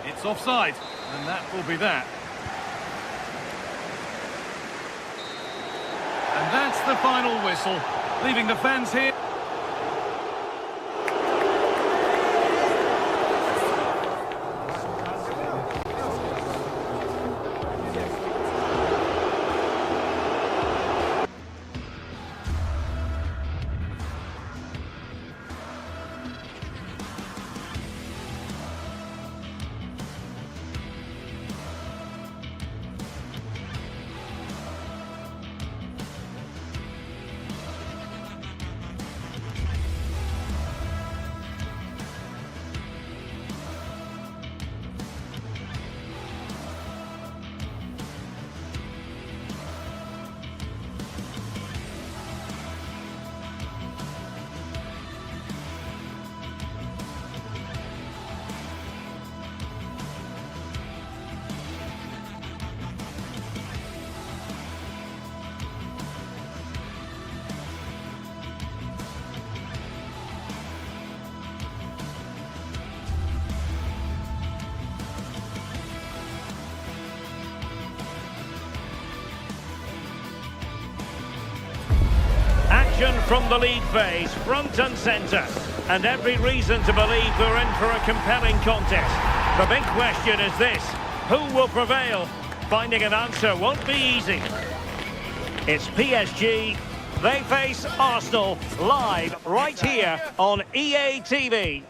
It's offside, and that will be that. And that's the final whistle, leaving the fans here. From the league phase, front and centre, and every reason to believe we're in for a compelling contest. The big question is this: who will prevail? Finding an answer won't be easy. It's PSG. They face Arsenal live right here on EA TV.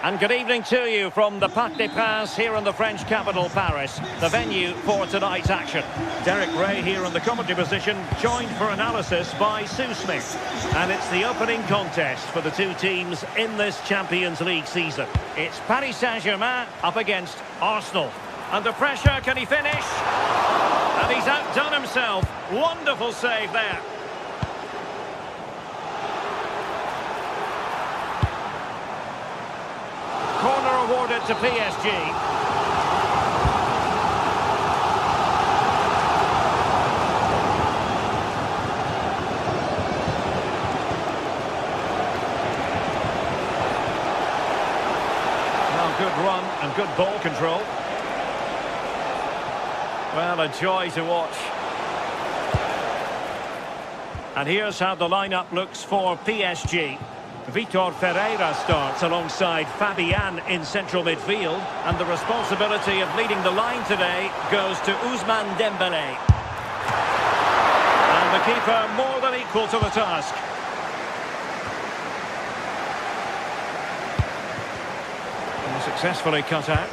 And good evening to you from the Parc des Princes here in the French capital, Paris, the venue for tonight's action. Derek Ray here in the commentary position, joined for analysis by Sue Smith. And it's the opening contest for the two teams in this Champions League season. It's Paris Saint-Germain up against Arsenal. Under pressure, can he finish? And he's outdone himself. Wonderful save there. Corner awarded to PSG. Well, good run and good ball control. Well, a joy to watch. And here's how the lineup looks for PSG. Vitor Ferreira starts alongside Fabian in central midfield, and the responsibility of leading the line today goes to Ousmane Dembélé. And the keeper more than equal to the task. And successfully cut out.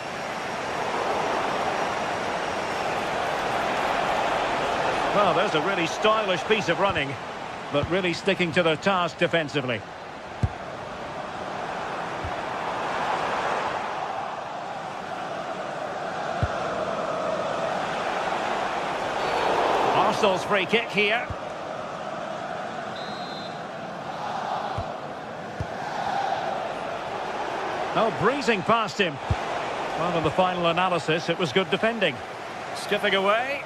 Well, there's a really stylish piece of running, but really sticking to their task defensively. Arsenal's free kick here. Oh, breezing past him. Well, in the final analysis, it was good defending. Skipping away.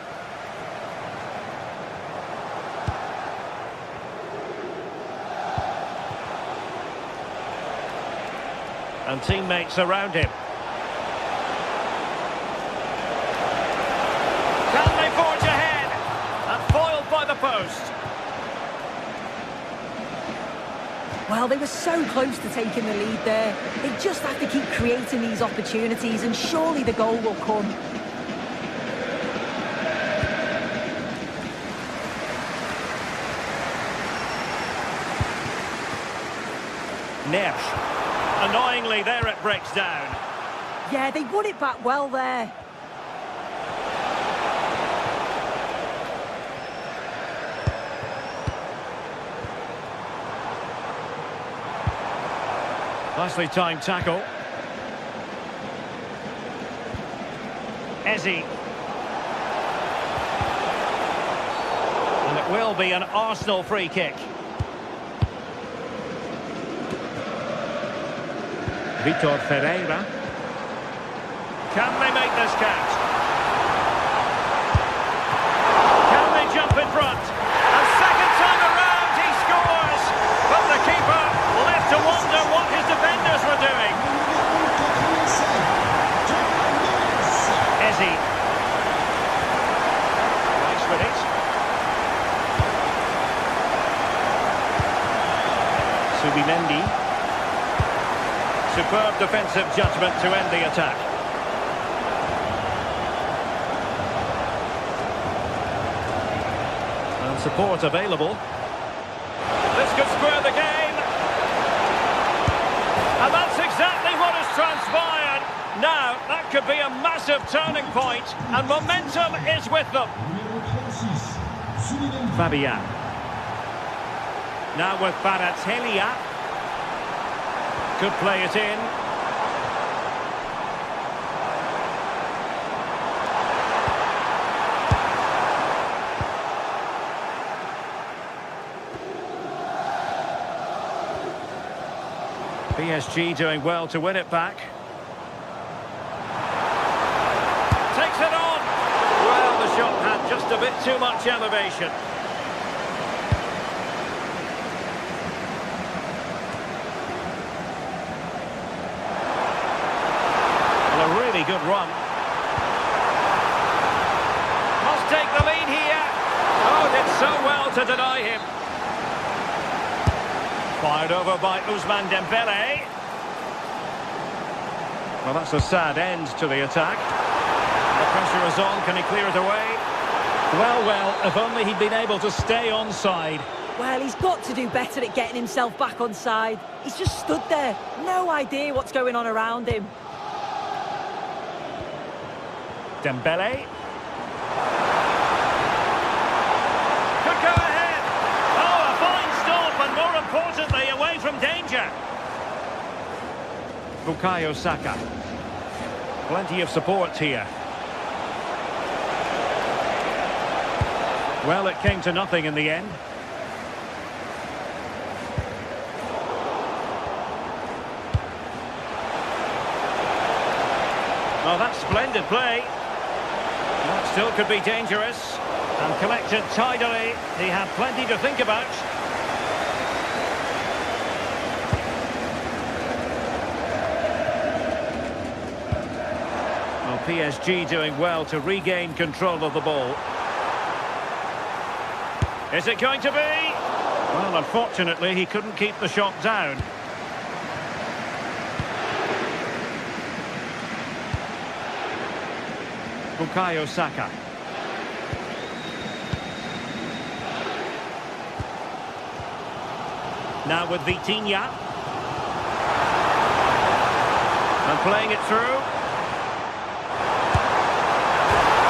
And teammates around him. Can they forge ahead? And foiled by the post. Well, they were so close to taking the lead there. They just have to keep creating these opportunities, and surely the goal will come. Nesh. Annoyingly, there it breaks down. Yeah, they won it back well there. Nicely timed tackle. Eze. And it will be an Arsenal free kick. Vitor Ferreira. Can they make this count? Can they jump in front? And second time around he scores! But the keeper left to wonder what his defenders were doing. Eze. Nice with it. Subimendi. Superb defensive judgment to end the attack. And support available. This could square the game. And that's exactly what has transpired. Now, that could be a massive turning point, and momentum is with them. Fabian. Now with Baratelia. Could play it in. PSG doing well to win it back. Takes it on. Well, the shot had just a bit too much elevation. Good run. Must take the lead here. Oh, did so well to deny him. Fired over by Ousmane Dembélé. Well, that's a sad end to the attack. The pressure is on. Can he clear it away? Well, if only he'd been able to stay onside. Well, he's got to do better at getting himself back on side. He's just stood there, no idea what's going on around him. Dembele. Could go ahead. Oh, a fine stop, and more importantly, away from danger. Bukayo Saka. Plenty of support here. Well, it came to nothing in the end. Oh, that's splendid play. That still could be dangerous. And collected tidily. He had plenty to think about. Well, PSG doing well to regain control of the ball. Is it going to be? Well, unfortunately, he couldn't keep the shot down. Bukayo Saka. Now with Vitinha. And playing it through.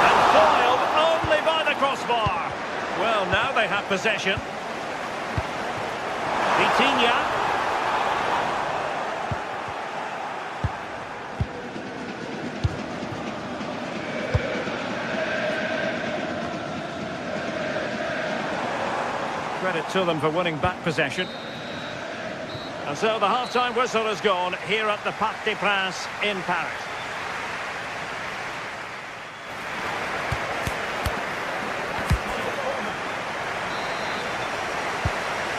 And foiled only by the crossbar. Well, now they have possession. Vitinha. Credit to them for winning back possession. And so the half-time whistle has gone here at the Parc des Princes in Paris.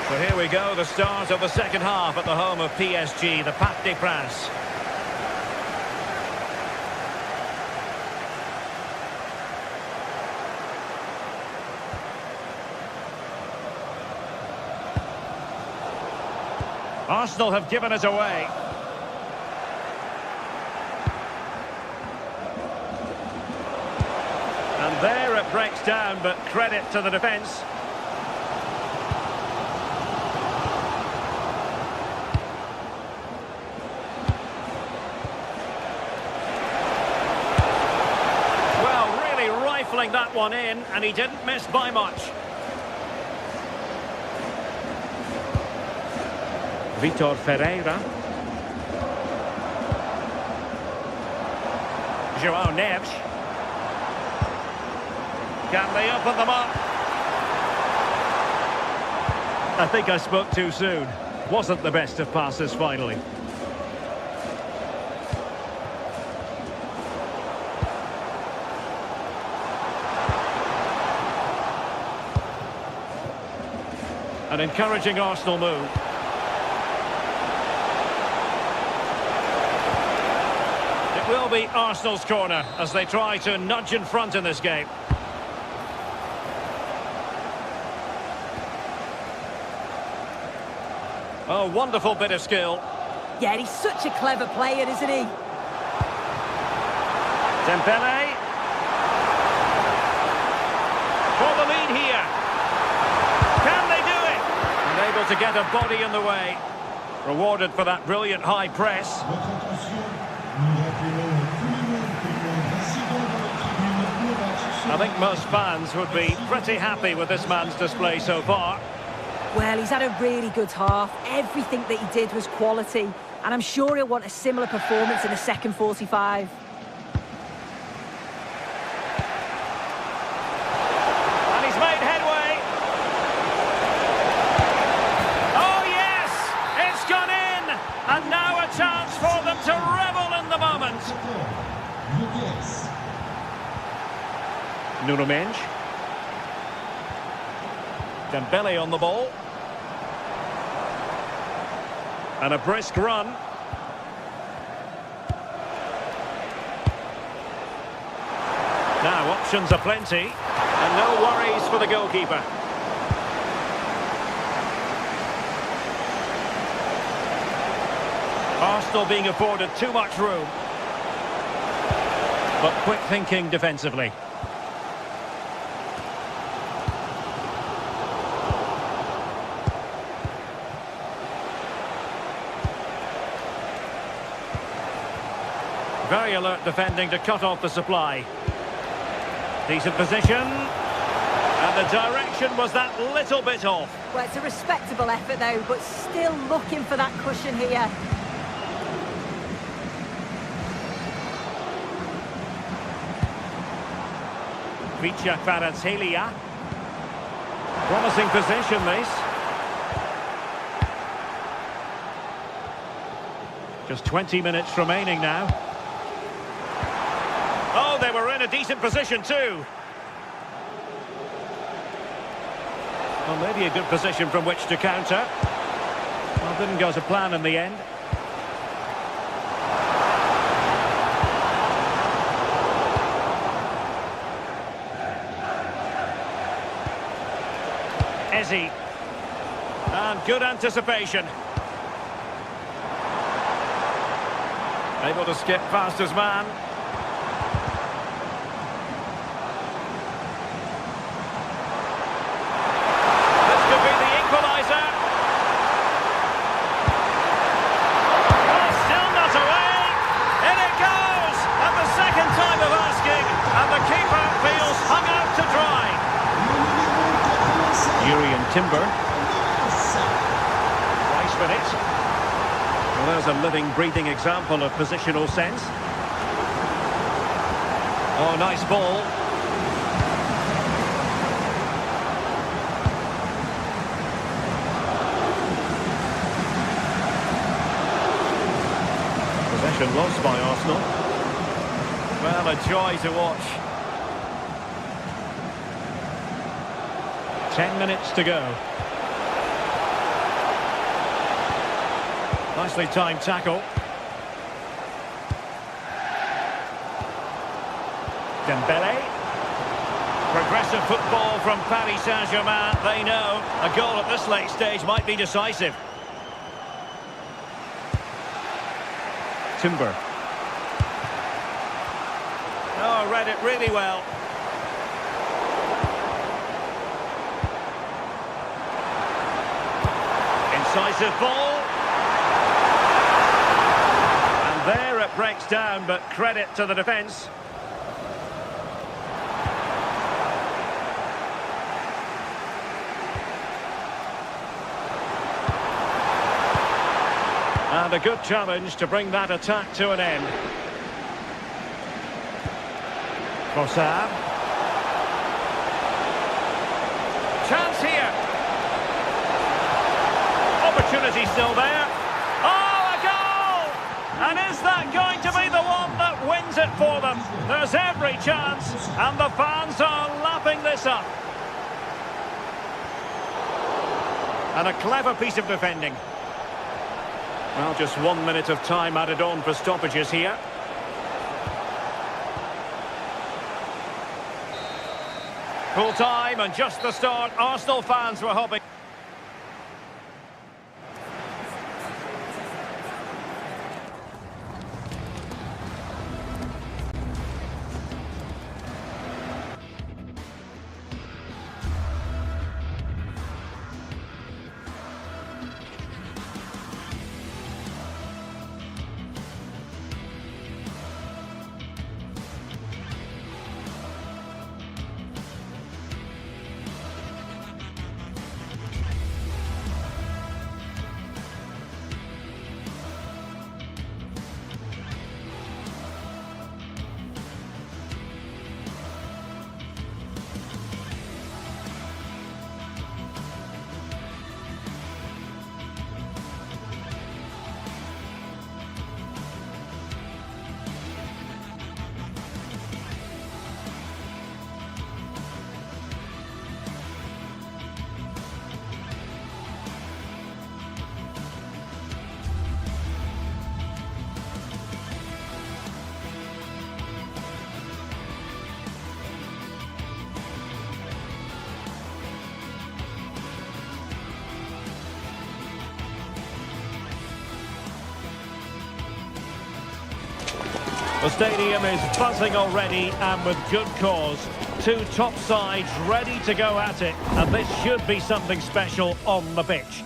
So here we go, the start of the second half at the home of PSG, the Parc des Princes. Arsenal have given it away. And there it breaks down, but credit to the defence. Well, really rifling that one in, and he didn't miss by much. Vitor Ferreira. João Neves. Can they open them up? I think I spoke too soon. Wasn't the best of passes finally. An encouraging Arsenal move. Will be Arsenal's corner as they try to nudge in front in this game. Oh, wonderful bit of skill. Yeah, he's such a clever player, isn't he? Dembele. For the lead here. Can they do it? And able to get a body in the way. Rewarded for that brilliant high press. I think most fans would be pretty happy with this man's display so far. Well, he's had a really good half. Everything that he did was quality. And I'm sure he'll want a similar performance in the second 45. And he's made headway. Oh, yes! It's gone in! And now a chance for them to revel in the moment. Nuno Mendes. Dembele on the ball. And a brisk run. Now options are plenty. And no worries for the goalkeeper. Arsenal being afforded too much room. But quick thinking defensively. Very alert defending to cut off the supply. Decent position. And the direction was that little bit off. Well, it's a respectable effort though, but still looking for that cushion here. Vicha Kvaratskhelia. Promising position, this. Just 20 minutes remaining now. Oh, they were in a decent position too. Well, maybe a good position from which to counter. Well, didn't go to plan in the end. Ezzy. And good anticipation. Able to skip past his man. This could be the equaliser. Oh, still not away. In it goes. At the second time of asking. And the keeper feels hung out to dry. Yuri and Timber. Nice with it. Well, there's a living, breathing example of positional sense. Oh, nice ball. Possession lost by Arsenal. Well, a joy to watch. 10 minutes to go. Nicely timed tackle. Dembele. Progressive football from Paris Saint-Germain. They know a goal at this late stage might be decisive. Timber. Oh, read it really well. Incisive ball. There it breaks down, but credit to the defence. And a good challenge to bring that attack to an end. Trossard. Chance here. Opportunity still there. And is that going to be the one that wins it for them? There's every chance, and the fans are lapping this up. And a clever piece of defending. Well, just 1 minute of time added on for stoppages here. Full time and just the start. Arsenal fans were hoping. The stadium is buzzing already, and with good cause. Two top sides ready to go at it, and this should be something special on the pitch.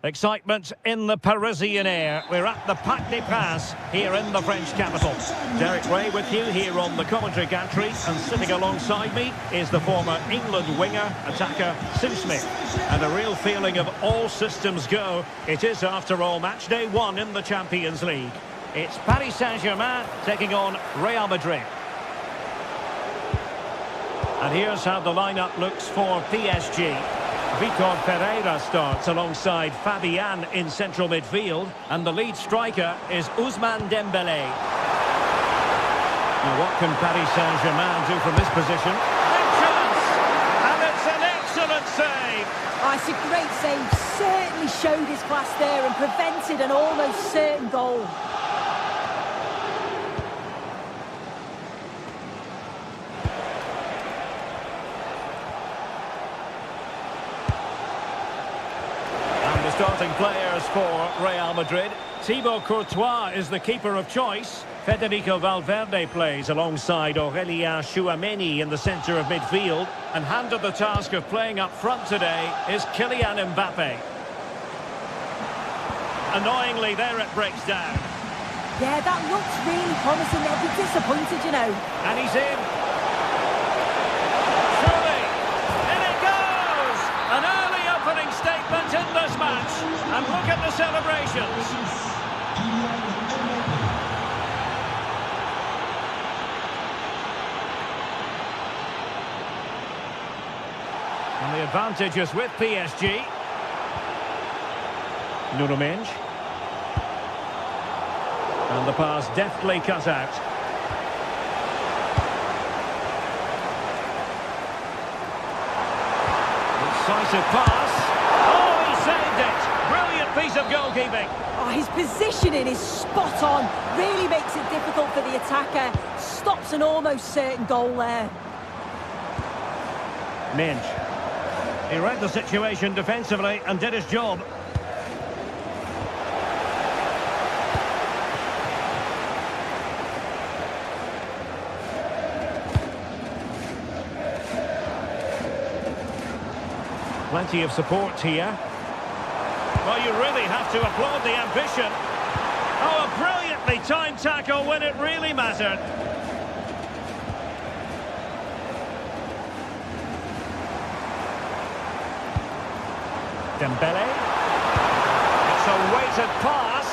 Excitement in the Parisian air. We're at the Parc des Princes here in the French capital. Derek Ray with you here on the commentary gantry, and sitting alongside me is the former England winger, attacker Sue Smith. And a real feeling of all systems go. It is, after all, match day 1 in the Champions League. It's Paris Saint-Germain taking on Real Madrid. And here's how the lineup looks for PSG. Vitor Pereira starts alongside Fabian in central midfield, and the lead striker is Ousmane Dembélé. Now what can Paris Saint-Germain do from this position? Big chance! And it's an excellent save! Oh, it's a great save. Certainly showed his class there and prevented an almost certain goal. Starting players for Real Madrid. Thibaut Courtois is the keeper of choice. Federico Valverde plays alongside Aurélien Tchouaméni in the centre of midfield. And handed the task of playing up front today is Kylian Mbappe. Annoyingly, there it breaks down. Yeah, that looks really promising. They'll be disappointed, you know. And he's in. Surely. In it goes! An early opening statement in this match. And look at the celebrations. And the advantage is with PSG. Nuno Mendes. And the pass deftly cut out. Incisive pass. Oh, he saved it. Brilliant piece of goalkeeping. Oh, his positioning is spot on. Really makes it difficult for the attacker. Stops an almost certain goal there. Mendes. He read the situation defensively and did his job. Plenty of support here. Well, you really have to applaud the ambition. Oh, a brilliantly timed tackle when it really mattered. Dembélé. It's a weighted pass.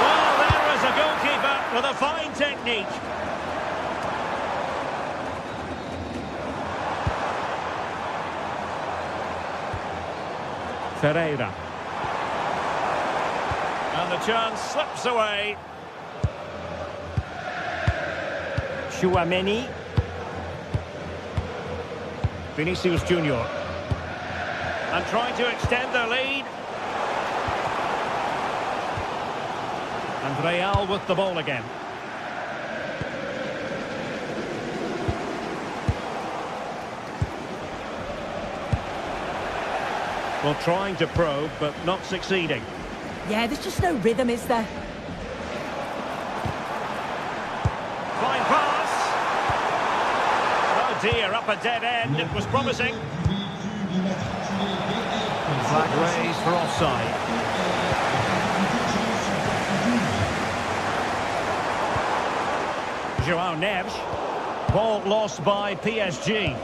Well, there is a goalkeeper with a fine technique. Pereira. And the chance slips away. Tchouaméni. Vinicius Junior. And trying to extend their lead. And Real with the ball again. Well, trying to probe, but not succeeding. Yeah, there's just no rhythm, is there? Fine pass. Oh dear, up a dead end. It was promising. Flag raised for offside. João Neves. Ball lost by PSG.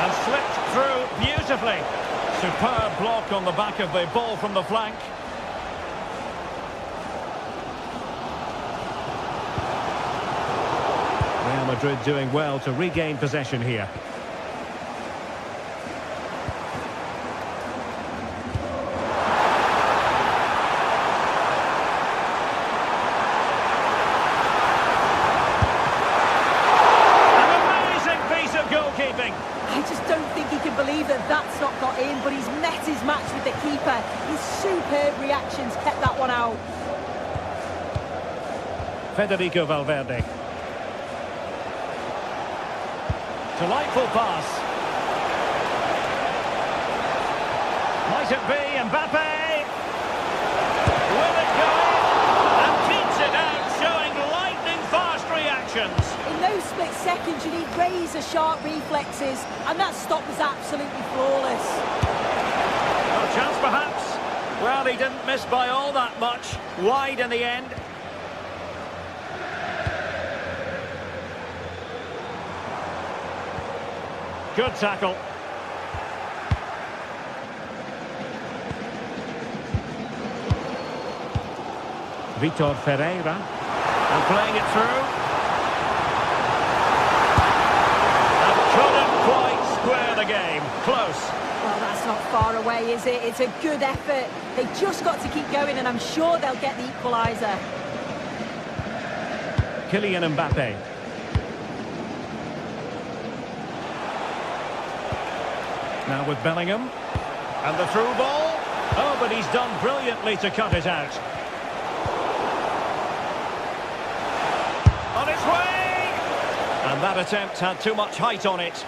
And slipped through beautifully. Superb block on the back of the ball from the flank. Real Madrid doing well to regain possession here. I just don't think he can believe that that's not got in, but he's met his match with the keeper. His superb reactions kept that one out. Federico Valverde. Delightful pass. Might it be Mbappe? Will it go in? And keeps it out, showing lightning fast reactions. In those split seconds, you need razor-sharp reflexes, and that stop was absolutely flawless. A chance perhaps. Well, he didn't miss by all that much. Wide in the end. Good tackle. Vitor Ferreira. And playing it through. And couldn't quite square the game. Close. Well, that's not far away, is it? It's a good effort. They just got to keep going, and I'm sure they'll get the equaliser. Kylian Mbappe. Now with Bellingham. And the through ball. Oh, but he's done brilliantly to cut it out. On its way! And that attempt had too much height on it.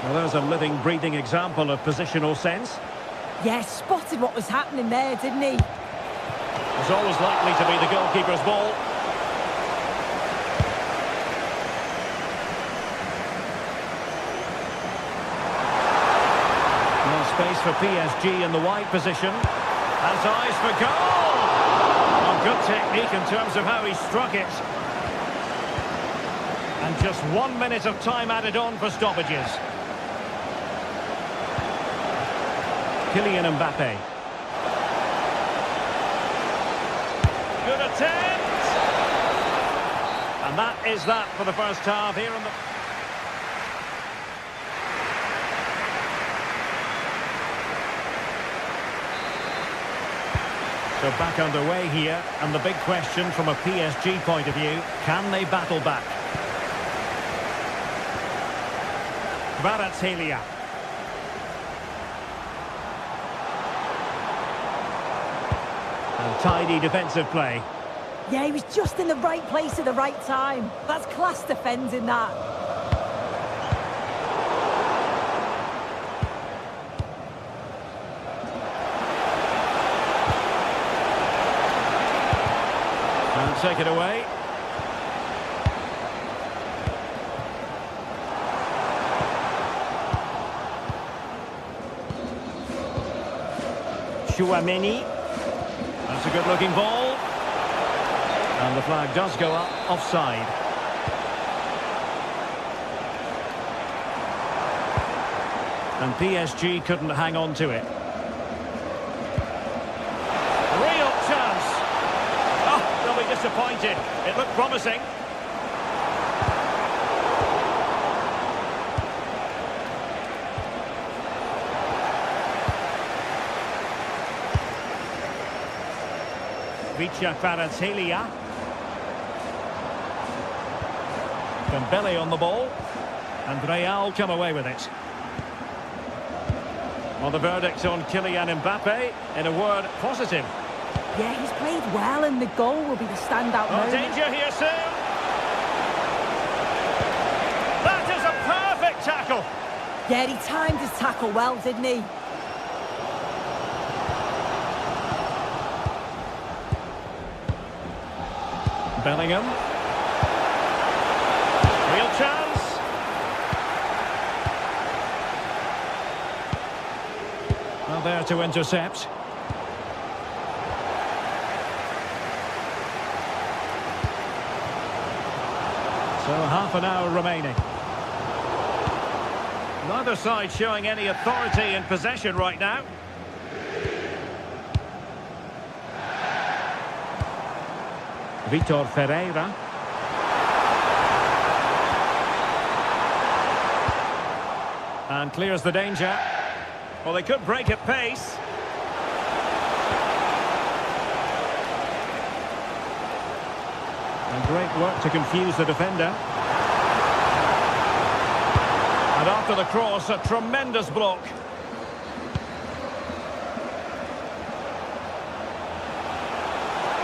Well, there's a living, breathing example of positional sense. Yeah, spotted what was happening there, didn't he? It's always likely to be the goalkeeper's ball. No space for PSG in the wide position. Has eyes for goal! Oh, good technique in terms of how he struck it. And just 1 minute of time added on for stoppages. Kylian Mbappe. Good attempt! And that is that for the first half here on the... So back underway here, and the big question from a PSG point of view, can they battle back? Kvaratskhelia. And tidy defensive play. Yeah, he was just in the right place at the right time. That's class defending, that. And take it away. Chouameni. That's a good-looking ball. And the flag does go up, offside. And PSG couldn't hang on to it. Real chance. Oh, they'll be disappointed. It looked promising. Kvaratskhelia. Dembele on the ball. And Real come away with it. Well, the verdict on Kylian Mbappe, in a word, positive. Yeah, he's played well, and the goal will be the standout moment. Danger here soon. That is a perfect tackle. Yeah, he timed his tackle well, didn't he? Bellingham. Real chance. Well, there to intercept. So half an hour remaining. Neither side showing any authority in possession right now. Vitor Ferreira. And clears the danger. Well, they could break at pace. And great work to confuse the defender. And after the cross, a tremendous block.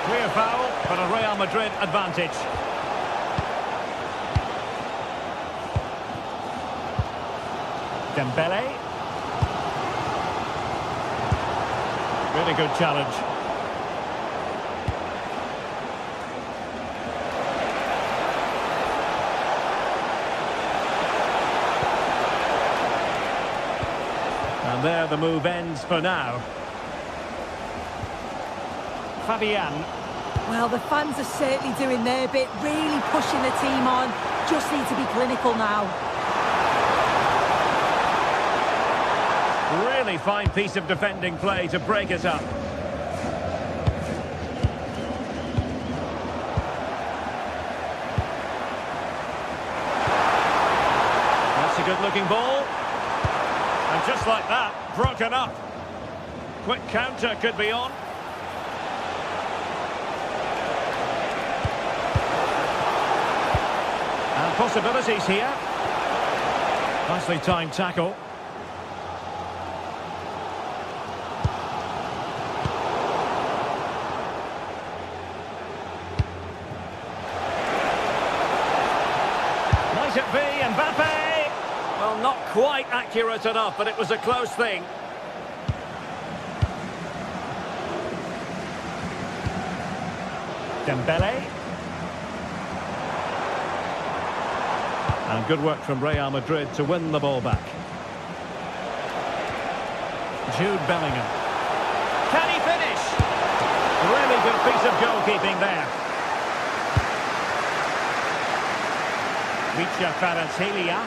Clear foul, but a Real Madrid advantage. Dembele. Really good challenge. where the move ends for now. Fabian. Well, the fans are certainly doing their bit, really pushing the team on. Just need to be clinical now. Really fine piece of defending play to break it up. That's a good-looking ball. And just like that, broken up. Quick counter could be on. And possibilities here. Nicely timed tackle. Might it be Mbappe? Well, not quite accurate enough, but it was a close thing. Dembele. And good work from Real Madrid to win the ball back. Jude Bellingham. Can he finish? Really good piece of goalkeeping there. Micha Kvaratskhelia.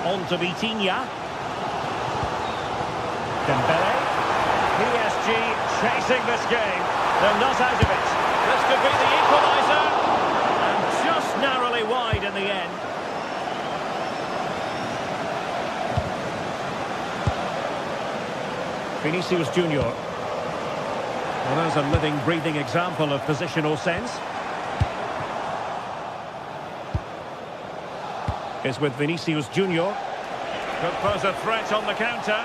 On to Vitinha. Dembele. PSG chasing this game. They're not out of it. This could be the equaliser. And just narrowly wide in the end. Vinicius Junior. Well, there's a living, breathing example of positional sense. Is with Vinicius Junior. Could pose a threat on the counter.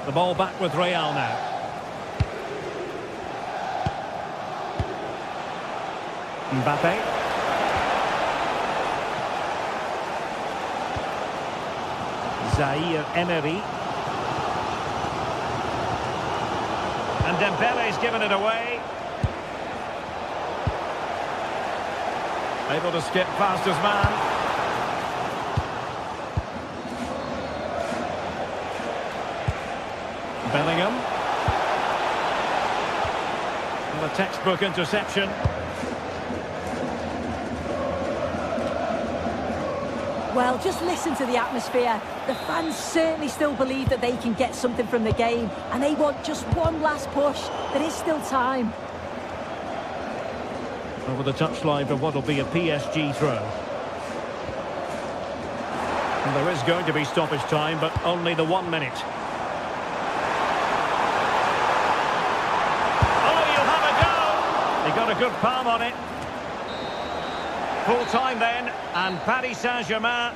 The ball back with Real now. Mbappe. Zaire Emery. And Dembele's given it away. Able to skip past his man. Bellingham. And a textbook interception. Well, just listen to the atmosphere. The fans certainly still believe that they can get something from the game, and they want just one last push. There is still time. Over the touchline for what will be a PSG throw. And there is going to be stoppage time, but only the 1 minute. Oh, you'll have a go! He got a good palm on it. Full time then, and Paris Saint-Germain.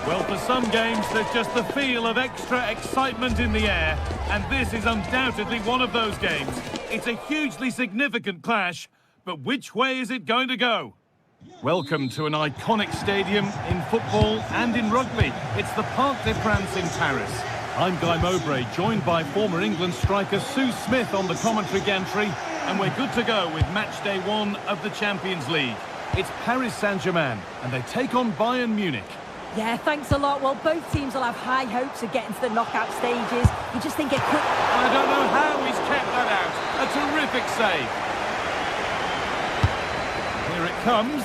Well, for some games, there's just the feel of extra excitement in the air, and this is undoubtedly one of those games. It's a hugely significant clash, but which way is it going to go? Welcome to an iconic stadium in football and in rugby. It's the Parc des Princes in Paris. I'm Guy Mowbray, joined by former England striker Sue Smith on the commentary gantry, and we're good to go with match day 1 of the Champions League. It's Paris Saint-Germain, and they take on Bayern Munich. Yeah, thanks a lot. Well, both teams will have high hopes of getting to the knockout stages. You just think it could... I don't know how he's kept that out. A terrific save. Here it comes.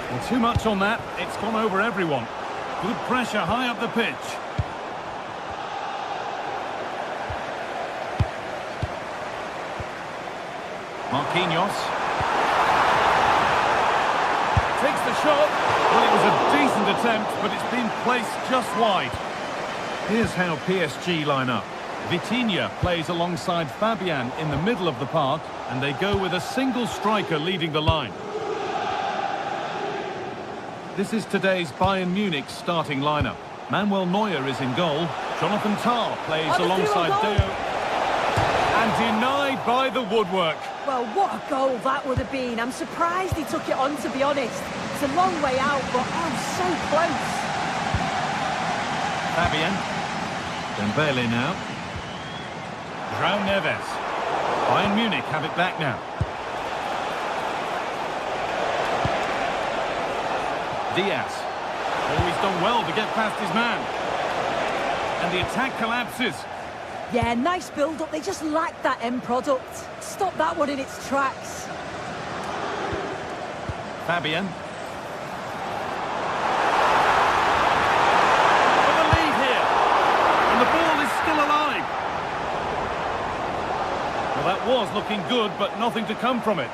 Well, too much on that. It's gone over everyone. Good pressure high up the pitch. Marquinhos. Takes the shot. Well, it was a decent attempt, but it's been placed just wide. Here's how PSG line up. Vitinha plays alongside Fabian in the middle of the park, and they go with a single striker leading the line. This is today's Bayern Munich starting lineup. Manuel Neuer is in goal. Jonathan Tah plays alongside Deo. And denied by the woodwork. Well, what a goal that would have been. I'm surprised he took it on, to be honest. It's a long way out, but oh, so close. Fabian. Dembele now. João Neves. Bayern Munich have it back now. Diaz. Oh, he's done well to get past his man. And the attack collapses. Yeah, nice build-up. They just lack that end product. Stop that one in its tracks. Fabian. For the lead here. And the ball is still alive. Well, that was looking good, but nothing to come from it.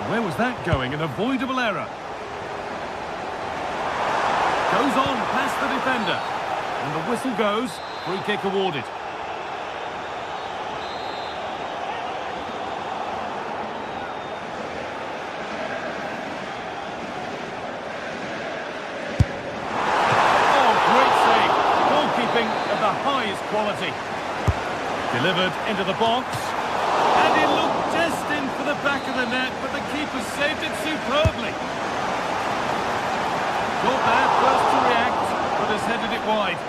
Where was that going? An avoidable error. Goes on past the defender. And the whistle goes. Free kick awarded. Of the highest quality. Delivered into the box. And it looked destined for the back of the net, but the keeper saved it superbly. Got there first to react, but has headed it wide.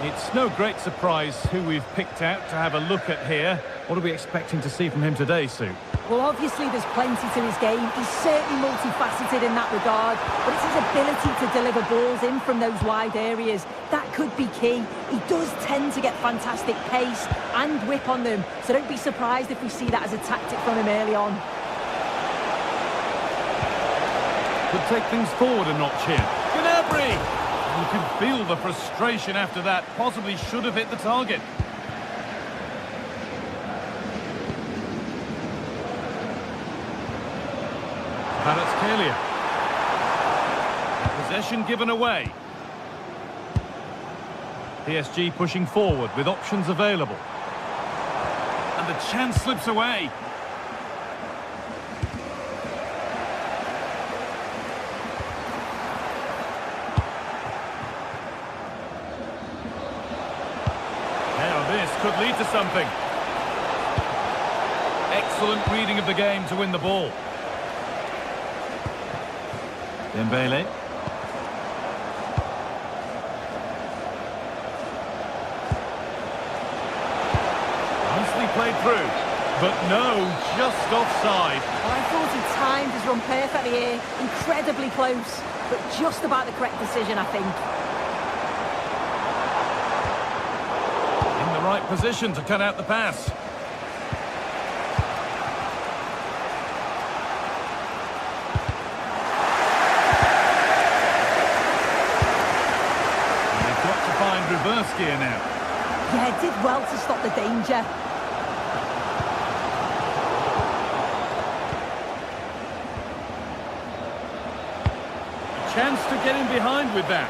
It's no great surprise who we've picked out to have a look at here. What are we expecting to see from him today, Sue? Well, obviously there's plenty to his game. He's certainly multifaceted in that regard, but it's his ability to deliver balls in from those wide areas. That could be key. He does tend to get fantastic pace and whip on them, so don't be surprised if we see that as a tactic from him early on. Could take things forward a notch here. Gnabry! You can feel the frustration after that. Possibly should have hit the target. Kvaratskhelia. Possession given away. PSG pushing forward with options available. And the chance slips away. Now this could lead to something. Excellent reading of the game to win the ball. Dembele. Nicely played through, but no, just offside. Well, I thought he timed his run perfectly here. Incredibly close, but just about the correct decision, I think. In the right position to cut out the pass. Reverse gear now. Yeah, did well to stop the danger. A chance to get in behind with that.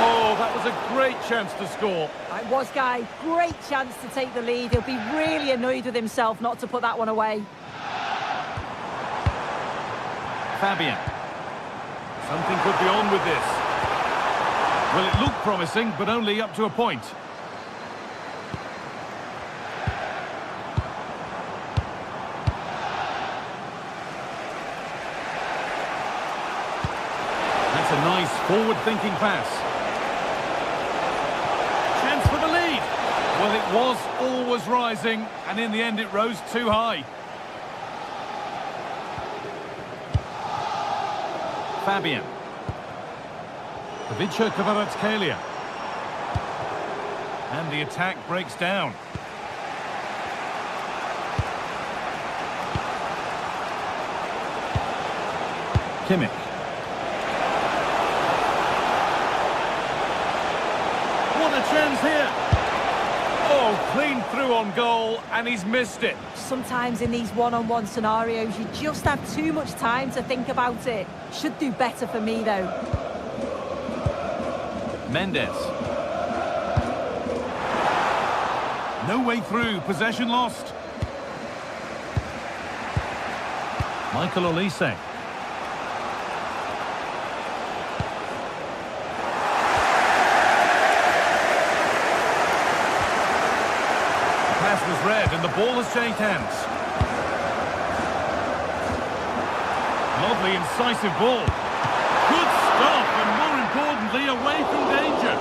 Oh, that was a great chance to score. It was, Guy. Great chance to take the lead. He'll be really annoyed with himself not to put that one away. Fabian. Something could be on with this. Well, it looked promising, but only up to a point. That's a nice forward-thinking pass. Chance for the lead. Well, it was always rising, and in the end it rose too high. Fabian. Vicha Kvaratskhelia. And the attack breaks down. Kimmich. What a chance here! Oh, clean through on goal, and he's missed it. Sometimes in these one-on-one scenarios, you just have too much time to think about it. Should do better for me, though. Mendes. No way through, possession lost. Michael Olise. Was read and the ball has changed hands. Lovely incisive ball. Good stop and more importantly away from danger.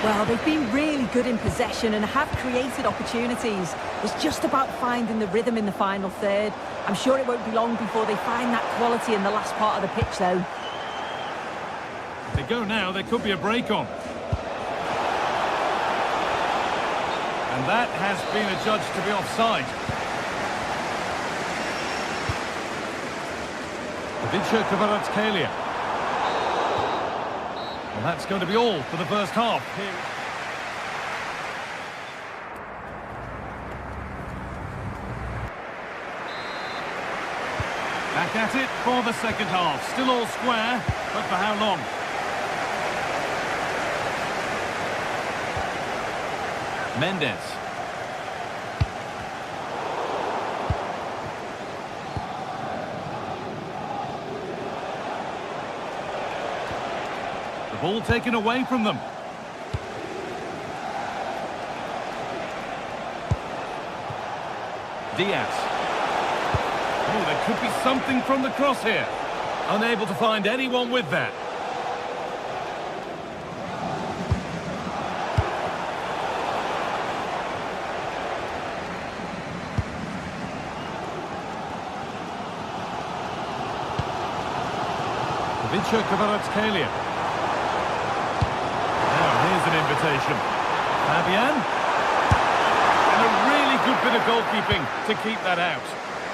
Well, they've been really good in possession and have created opportunities. It's just about finding the rhythm in the final third. I'm sure it won't be long before they find that quality in the last part of the pitch though. If they go now, there could be a break on. And that has been adjudged to be offside. Vicha Kvaratskhelia. Well, that's going to be all for the first half. Back at it for the second half. Still all square, but for how long? Mendes. The ball taken away from them. Diaz. Oh, there could be something from the cross here. Unable to find anyone with that. Vicha Kvaratskhelia. Now here's an invitation. Fabian. And a really good bit of goalkeeping to keep that out.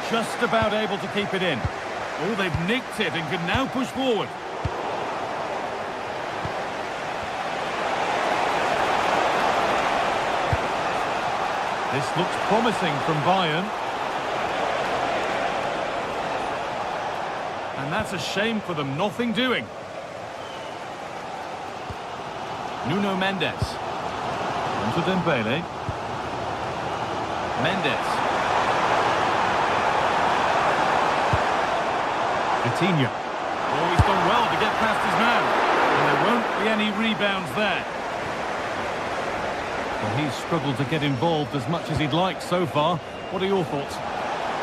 Just about able to keep it in. Oh, they've nicked it and can now push forward. This looks promising from Bayern. And that's a shame for them, nothing doing. Nuno Mendes. Onto Dembele. Mendes. Coutinho. Oh, he's done well to get past his man. And there won't be any rebounds there. Well, he's struggled to get involved as much as he'd like so far. What are your thoughts?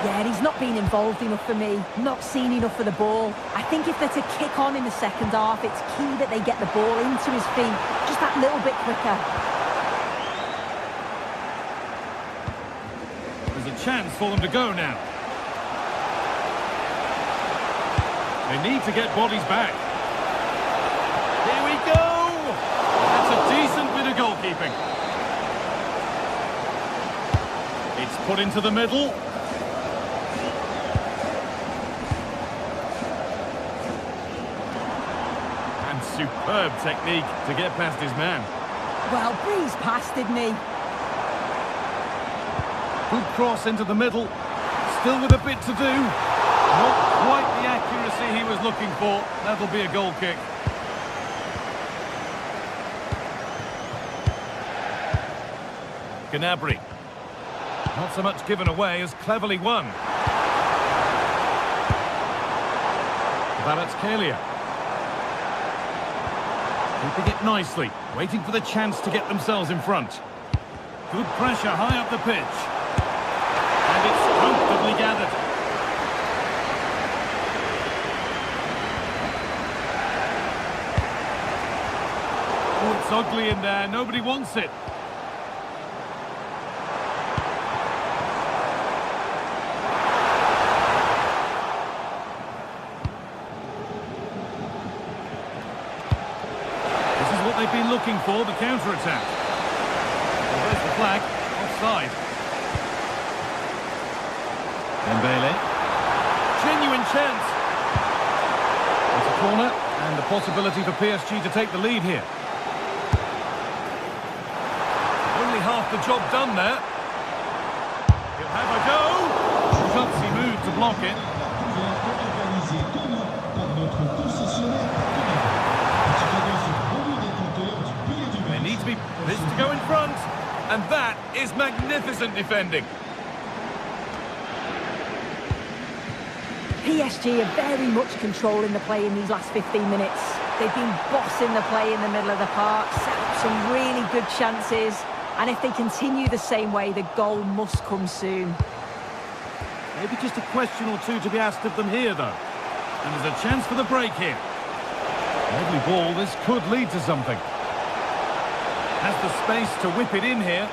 Yeah, he's not been involved enough for me, not seen enough for the ball. I think if they're to kick on in the second half, it's key that they get the ball into his feet just that little bit quicker. There's a chance for them to go now. They need to get bodies back. Here we go! That's a decent bit of goalkeeping. It's put into the middle. Superb technique to get past his man. Well, breezed past, didn't he? Good cross into the middle. Still with a bit to do. Not quite the accuracy he was looking for. That'll be a goal kick. Gnabry. Not so much given away as cleverly won. Kvaratskhelia. Keeping it nicely, waiting for the chance to get themselves in front. Good pressure high up the pitch. And it's comfortably gathered. Oh, it's ugly in there. Nobody wants it. This is what they've been looking for, the counter-attack. Well, there's the flag. Offside. Dembele. Genuine chance. It's a corner, and the possibility for PSG to take the lead here. Only half the job done there. He'll have a go. Gutsy move to block it. They need to be this to go in front, and that is magnificent defending. PSG are very much controlling the play in these last 15 minutes. They've been bossing the play in the middle of the park, set up some really good chances, and if they continue the same way, the goal must come soon. Maybe just a question or two to be asked of them here, though. And there's a chance for the break here. Lovely ball, this could lead to something. Has the space to whip it in here.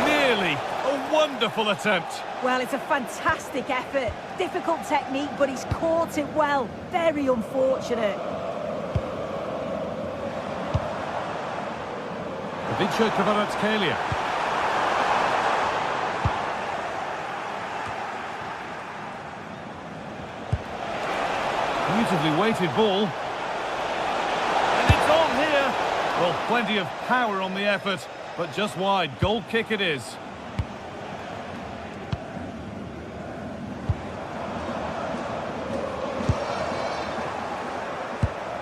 Nearly. A wonderful attempt. Well, it's a fantastic effort. Difficult technique, but he's caught it well. Very unfortunate. Vicio Kvaratskhelia. Beautifully weighted ball. And it's on here. Well, plenty of power on the effort, but just wide. Goal kick it is.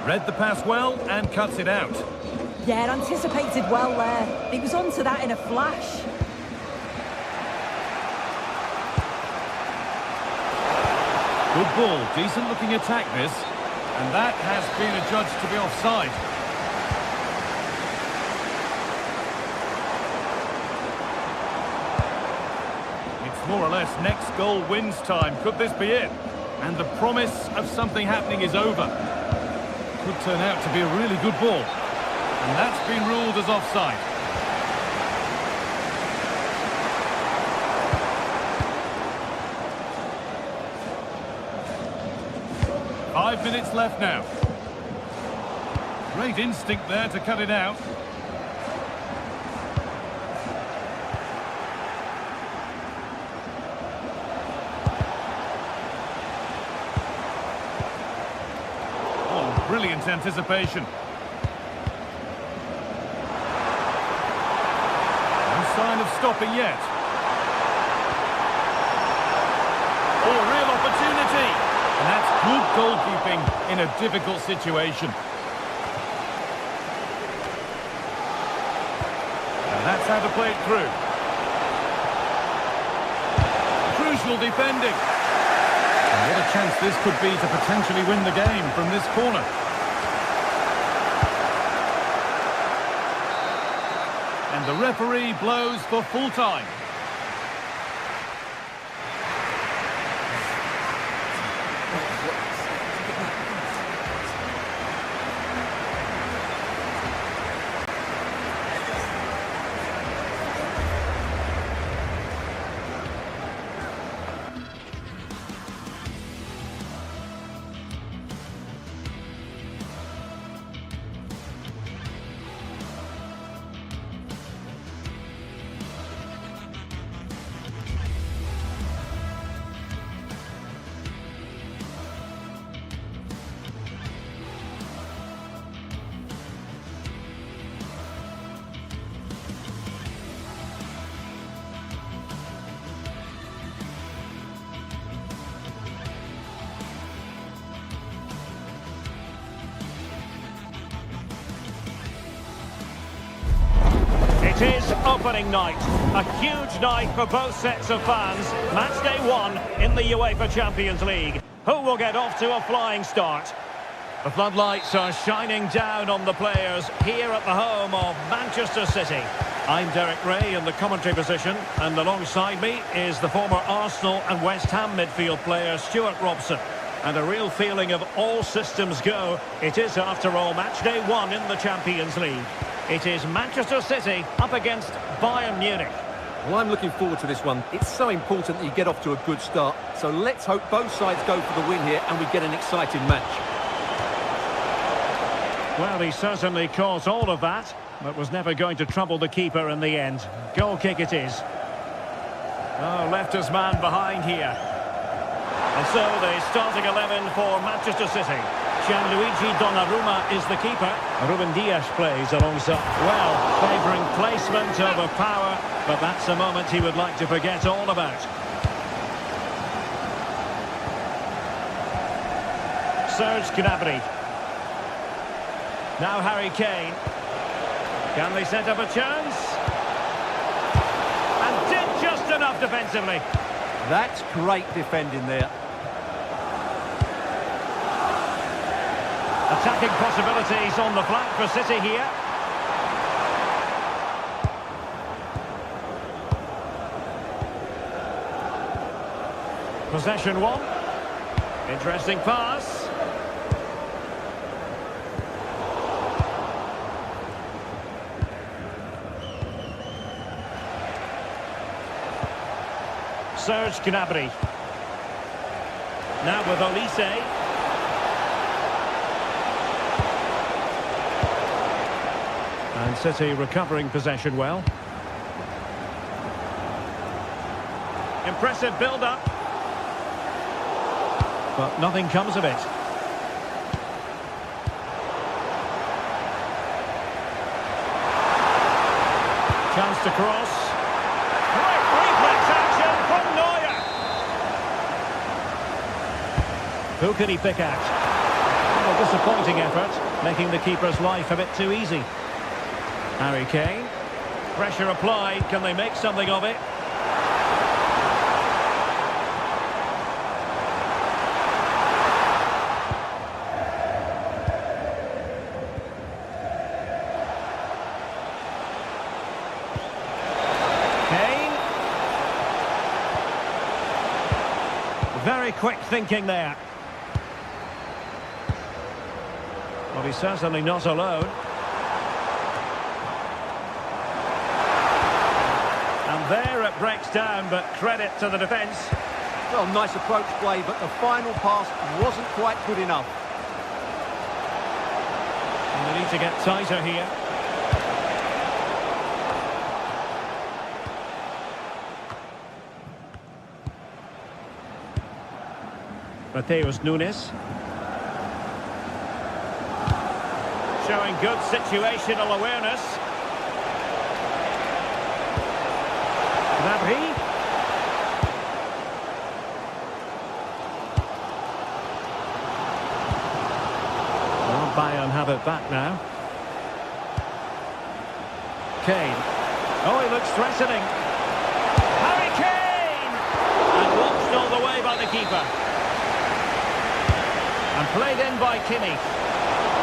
Read the pass well and cuts it out. Yeah, anticipated well there. He was onto that in a flash. Good ball, decent looking attack this. And that has been adjudged to be offside. It's more or less next goal wins time. Could this be it? And the promise of something happening is over. Could turn out to be a really good ball. And that's been ruled as offside. Five minutes left now. Great instinct there to cut it out. Oh, brilliant anticipation. Sign of stopping yet. Oh, real opportunity. And that's good goalkeeping in a difficult situation. And that's how to play it through. Crucial defending. And what a chance this could be to potentially win the game from this corner. And the referee blows for full time. It is opening night, a huge night for both sets of fans. Match day one in the UEFA Champions League. Who will get off to a flying start? The floodlights are shining down on the players here at the home of Manchester City. I'm Derek Ray in the commentary position, and alongside me is the former Arsenal and West Ham midfield player Stuart Robson. And a real feeling of all systems go. It is, after all, match day 1 in the Champions League. It is Manchester City up against Bayern Munich. Well, I'm looking forward to this one. It's so important that you get off to a good start. So let's hope both sides go for the win here and we get an exciting match. Well, he certainly caught all of that, but was never going to trouble the keeper in the end. Goal kick it is. Oh, left his man behind here. And so the starting 11 for Manchester City. Gianluigi Donnarumma is the keeper. Ruben Dias plays alongside. Well, favouring placement over power, but that's a moment he would like to forget all about. Serge Gnabry. Now Harry Kane. Can they set up a chance? And did just enough defensively. That's great defending there. Attacking possibilities on the flank for City here. Possession 1. Interesting pass. Serge Gnabry. Now with Olise. And City recovering possession well. Impressive build-up. But nothing comes of it. Chance to cross. Great reflex action from Neuer. Who can he pick out? Well, a disappointing effort, making the keeper's life a bit too easy. Harry Kane. Pressure applied. Can they make something of it? Kane. Very quick thinking there. Well, he's certainly not alone. There it breaks down, but credit to the defence. Well, nice approach play, but the final pass wasn't quite good enough. And they need to get tighter here. Mateus Nunes. Showing good situational awareness. Gnabry. Well, Bayern have it back now. Kane. Oh, he looks threatening. Harry Kane! And watched all the way by the keeper. And played in by Kimmich.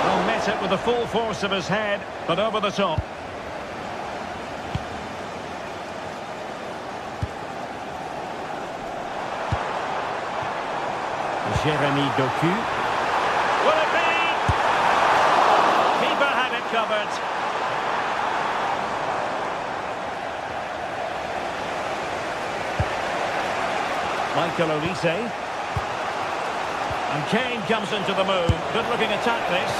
Well, met it with the full force of his head, but over the top. Jeremy Doku. Will it be? Keeper had it covered. Michael Olise. And Kane comes into the move. Good looking attack this.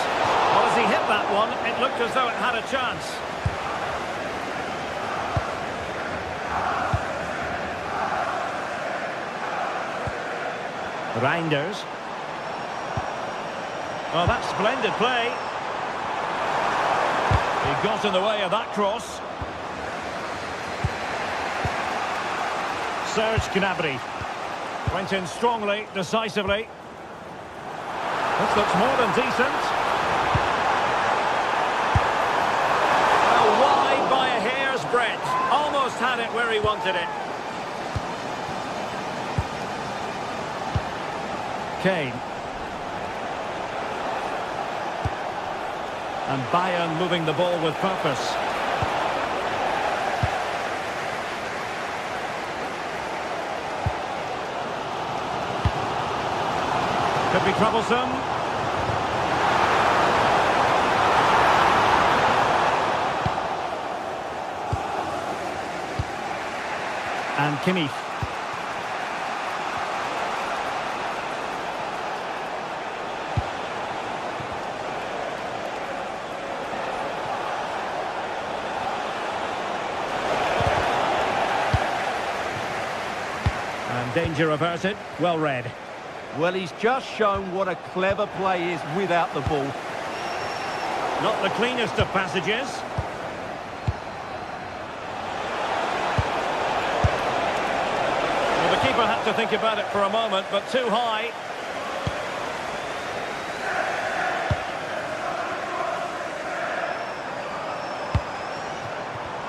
Well, as he hit that one, it looked as though it had a chance. Reinders. Oh, that's splendid play. He got in the way of that cross. Serge Gnabry. Went in strongly, decisively. This looks more than decent. Well, wide by a hair's breadth. Almost had it where he wanted it. Kane. And Bayern moving the ball with purpose. Could be troublesome. And Kimmich. And danger averted. Well read. Well, he's just shown what a clever play is without the ball. Not the cleanest of passages. Well, the keeper had to think about it for a moment, but too high.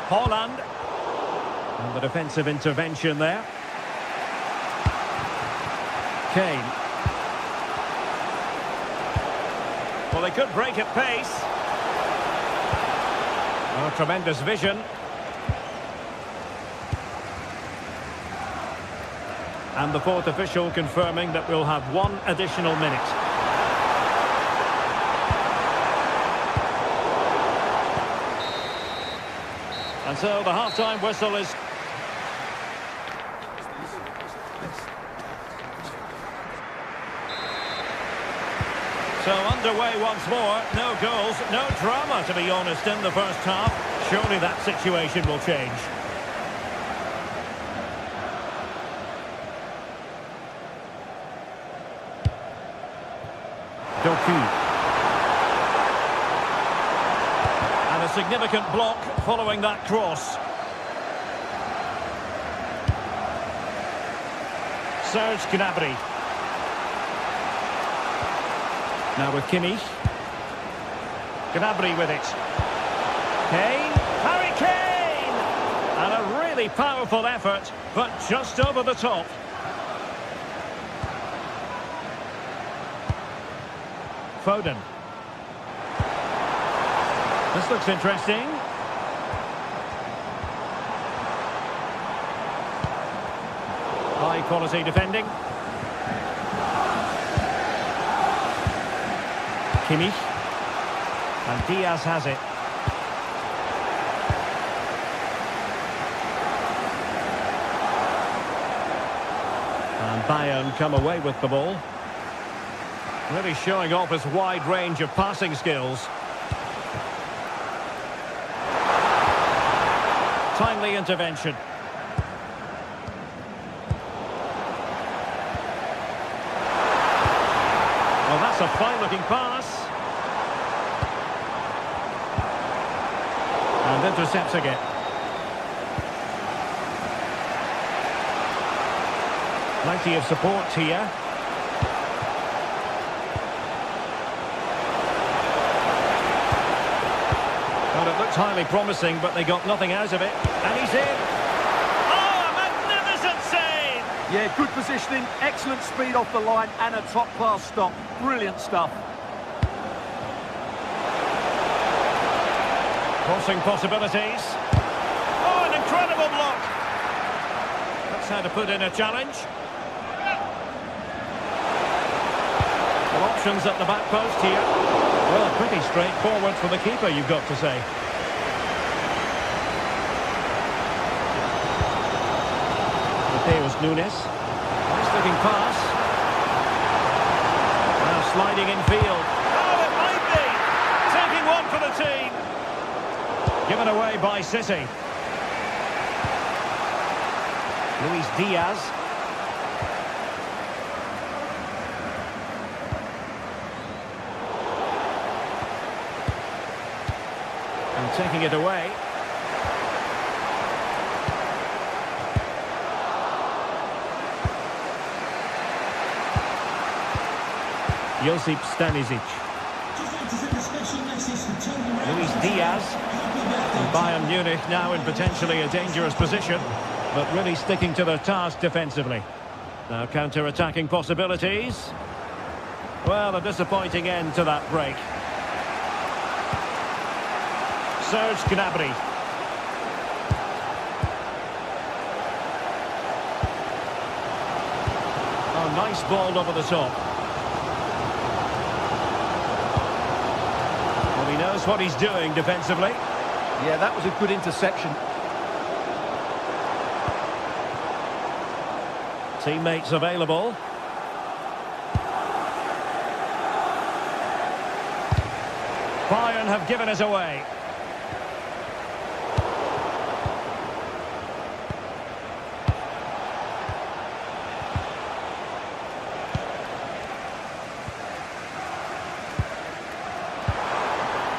Haaland. And the defensive intervention there. Kane. Well, they could break at pace. Oh, tremendous vision. And the fourth official confirming that we'll have one additional minute. And so the half-time whistle is... So underway once more, no goals, no drama to be honest in the first half. Surely that situation will change. Doku. And a significant block following that cross. Serge Gnabry. Now with Kimmich. Gnabry with it. Kane. Harry Kane! And a really powerful effort, but just over the top. Foden. This looks interesting. High quality defending. Kimmich. And Diaz has it. And Bayern come away with the ball. Really showing off his wide range of passing skills. Timely intervention. Well, that's a fine-looking pass. And intercepts again. Plenty of support here. Well, it looked highly promising, but they got nothing out of it. And he's in. Oh, a magnificent save! Yeah, good positioning, excellent speed off the line, and a top-class stop. Brilliant stuff. Crossing possibilities. Oh, an incredible block. That's how to put in a challenge. Well, options at the back post here. Well, pretty straightforward for the keeper, you've got to say. Mateus Nunes. Nice looking pass. Now sliding in field. Oh, it might be! Taking one for the team. Given away by City. Luis Diaz. And taking it away. Josip Stanisic. Luis Diaz. And Bayern Munich now in potentially a dangerous position, but really sticking to their task defensively. Now counter-attacking possibilities. Well, a disappointing end to that break. Serge Gnabry. Oh, nice ball over the top. Well, he knows what he's doing defensively. Yeah, that was a good interception. Teammates available. Bayern have given us away.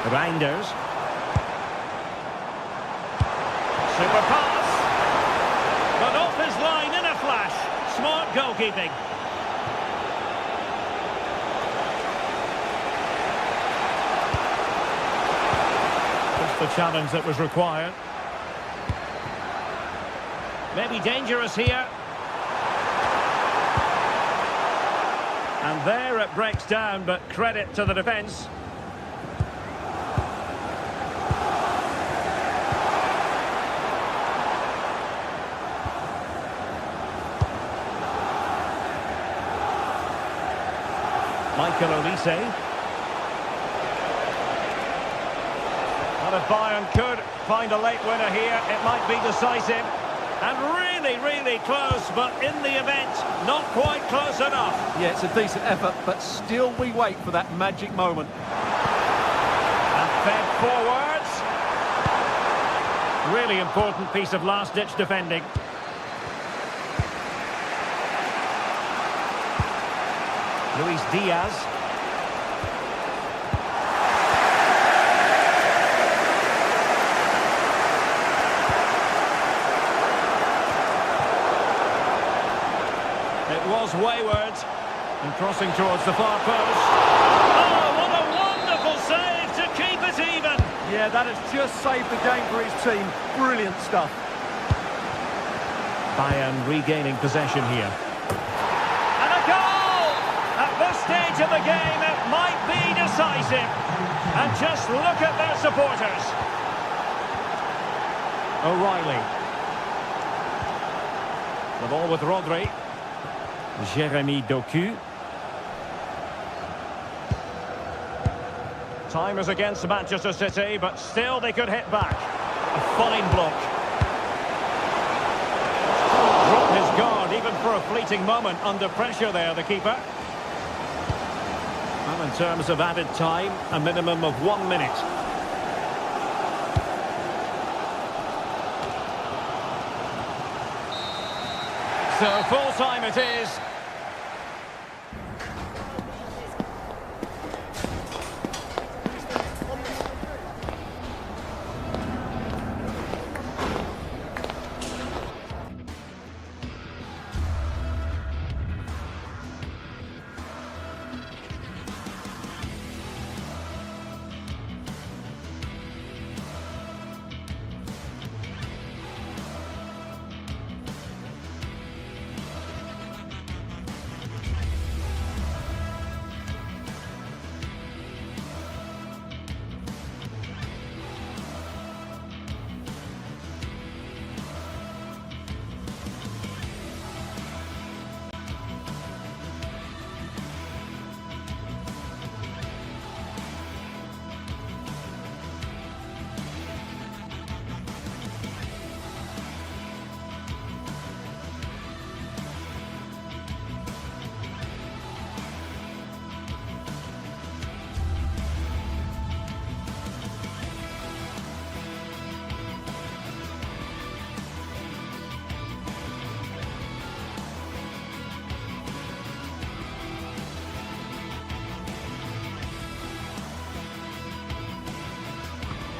Reinders. Super pass. But off his line in a flash. Smart goalkeeping. Just the challenge that was required. Maybe dangerous here. And there it breaks down, but credit to the defence. Michael Olise. And if Bayern could find a late winner here, it might be decisive. And really close, but in the event, not quite close enough. Yeah, it's a decent effort, but still we wait for that magic moment. And fed forwards. Really important piece of last-ditch defending. Luis Diaz. It was wayward and crossing towards the far post. Oh, what a wonderful save to keep it even. Yeah, that has just saved the game for his team. Brilliant stuff. Bayern regaining possession here. And a goal! At this stage of the game, it might be decisive. And just look at their supporters. O'Reilly. The ball with Rodri. Jeremy Doku. Time is against Manchester City, but still they could hit back. A fine block. Dropped his guard even for a fleeting moment under pressure there, the keeper. Well, in terms of added time, a minimum of 1 minute. So full time it is.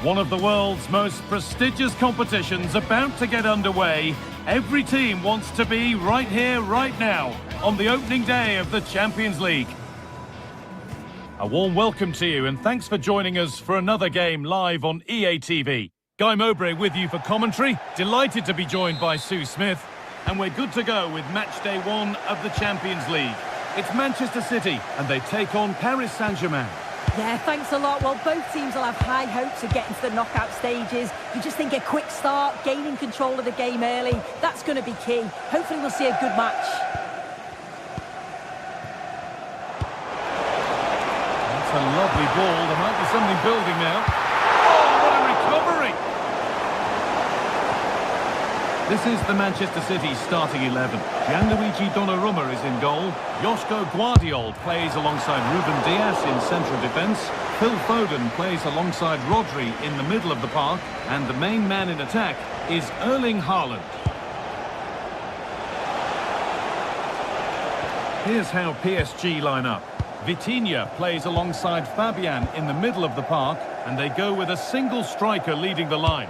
One of the world's most prestigious competitions about to get underway. Every team wants to be right here, right now, on the opening day of the Champions League. A warm welcome to you and thanks for joining us for another game live on EA TV. Guy Mowbray with you for commentary. Delighted to be joined by Sue Smith. And we're good to go with match day 1 of the Champions League. It's Manchester City and they take on Paris Saint-Germain. Yeah, thanks a lot. Well, both teams will have high hopes of getting to the knockout stages. You just think a quick start, gaining control of the game early, that's going to be key. Hopefully we'll see a good match. That's a lovely ball. There might be something building now. Oh, what a recovery! This is the Manchester City starting 11. Gianluigi Donnarumma is in goal. Joško Guardiol plays alongside Ruben Dias in central defence. Phil Foden plays alongside Rodri in the middle of the park. And the main man in attack is Erling Haaland. Here's how PSG line up. Vitinha plays alongside Fabian in the middle of the park. And they go with a single striker leading the line.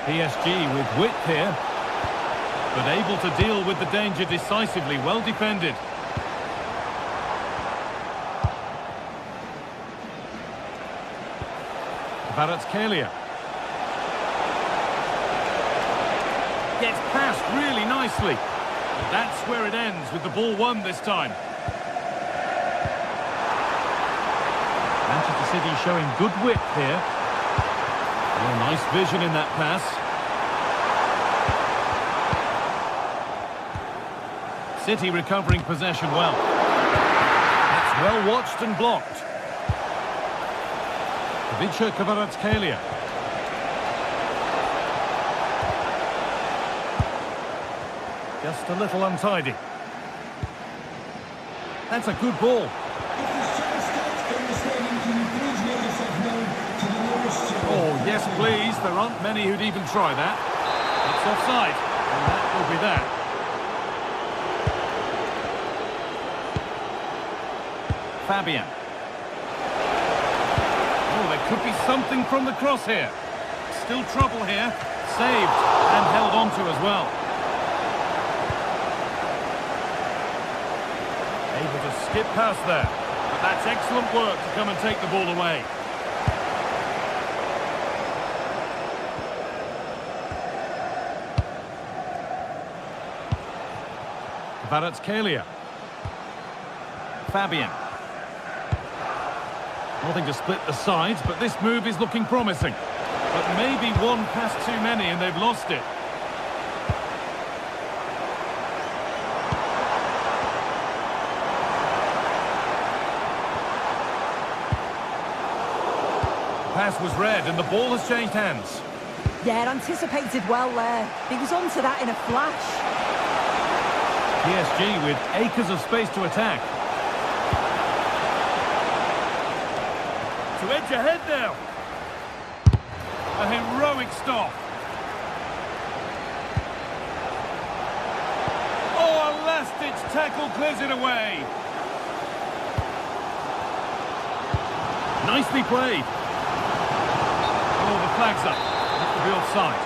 PSG with width here, but able to deal with the danger decisively. Well defended. Kvaratskhelia gets past really nicely. That's where it ends, with the ball won this time. Manchester City showing good width here. Oh, nice vision in that pass. City recovering possession well. That's well watched and blocked. Ivica Kvaratskhelia. Just a little untidy. That's a good ball. Oh, yes, please. There aren't many who'd even try that. It's offside, and that will be that. Fabian. Oh, there could be something from the cross here. Still trouble here. Saved and held on to as well. Able to skip past there. But that's excellent work to come and take the ball away. Kvaratskhelia. Fabian. Nothing to split the sides, but this move is looking promising. But maybe one pass too many and they've lost it. The pass was read and the ball has changed hands. Yeah, anticipated well there. He was onto that in a flash. PSG with acres of space to attack. To edge ahead now. A heroic stop. Oh, a last-ditch tackle clears it away. Nicely played. Oh, the flag's up. That will be offside.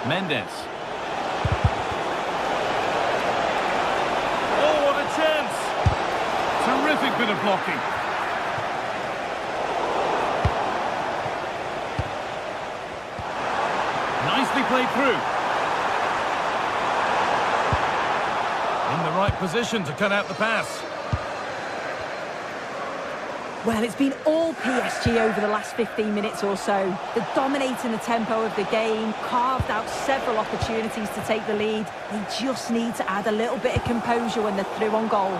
Mendes. Oh, what a chance! Terrific bit of blocking. Nicely played through. In the right position to cut out the pass. Well, it's been all PSG over the last 15 minutes or so. They're dominating the tempo of the game, carved out several opportunities to take the lead. They just need to add a little bit of composure when they're through on goal.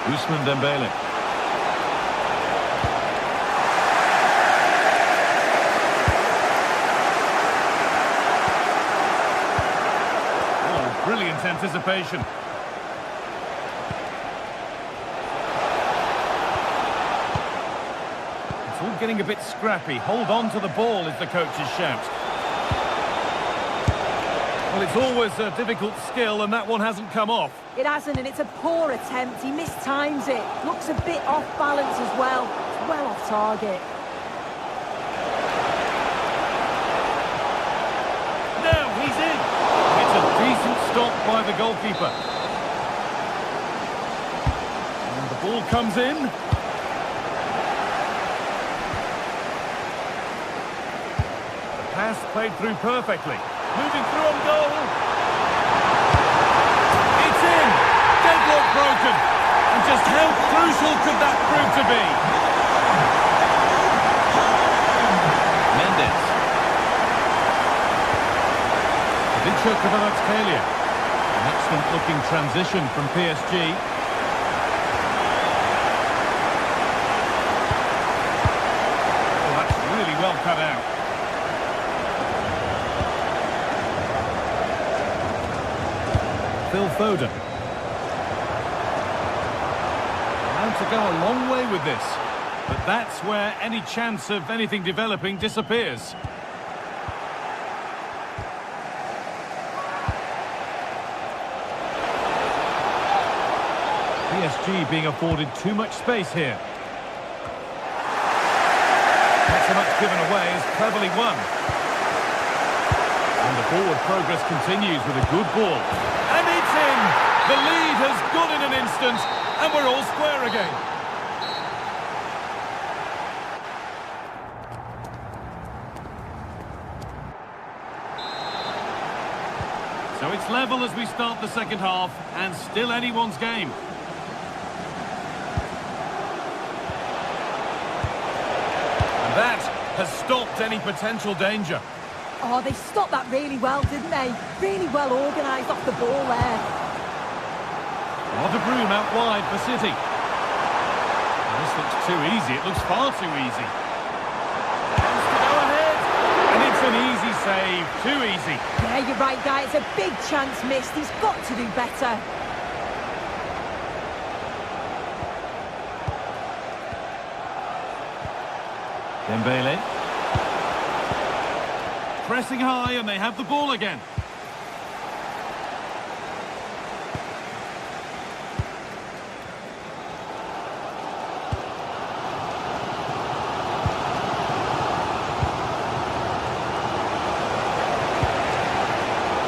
Ousmane Dembele. Brilliant anticipation. It's all getting a bit scrappy. Hold on to the ball is the coach's shout. Well, it's always a difficult skill and that one hasn't come off. It hasn't, and it's a poor attempt. He mistimes it. Looks a bit off balance as well. It's well off target. Now he's in. It's a decent stop by the goalkeeper. Ball comes in. The pass played through perfectly. Moving through on goal. It's in. Deadlock broken. And just how crucial could that prove to be? Mendes. Vincho Kvaratskhelia. An excellent looking transition from PSG. Oh, that's really well cut out. Phil Foden. Allowed to go a long way with this. But that's where any chance of anything developing disappears. PSG being afforded too much space here. Not so much given away is cleverly won. And the forward progress continues with a good ball. And it's in! The lead has gone in an instant, and we're all square again. So it's level as we start the second half, and still anyone's game. And that has stopped any potential danger. Oh, they stopped that really well, didn't they? Really well organised off the ball there. Not a broom out wide for City. This looks too easy. It looks far too easy. Wants to go ahead. And it's an easy save. Too easy. Yeah, you're right, Guy. It's a big chance missed. He's got to do better. Dembele. Pressing high, and they have the ball again.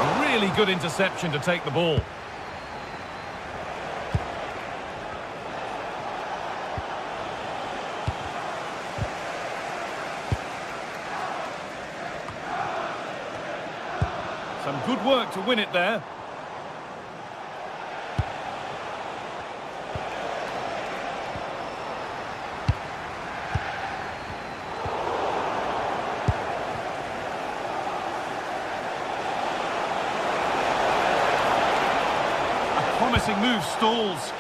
A really good interception to take the ball. Some good work to win it there. A promising move stalls.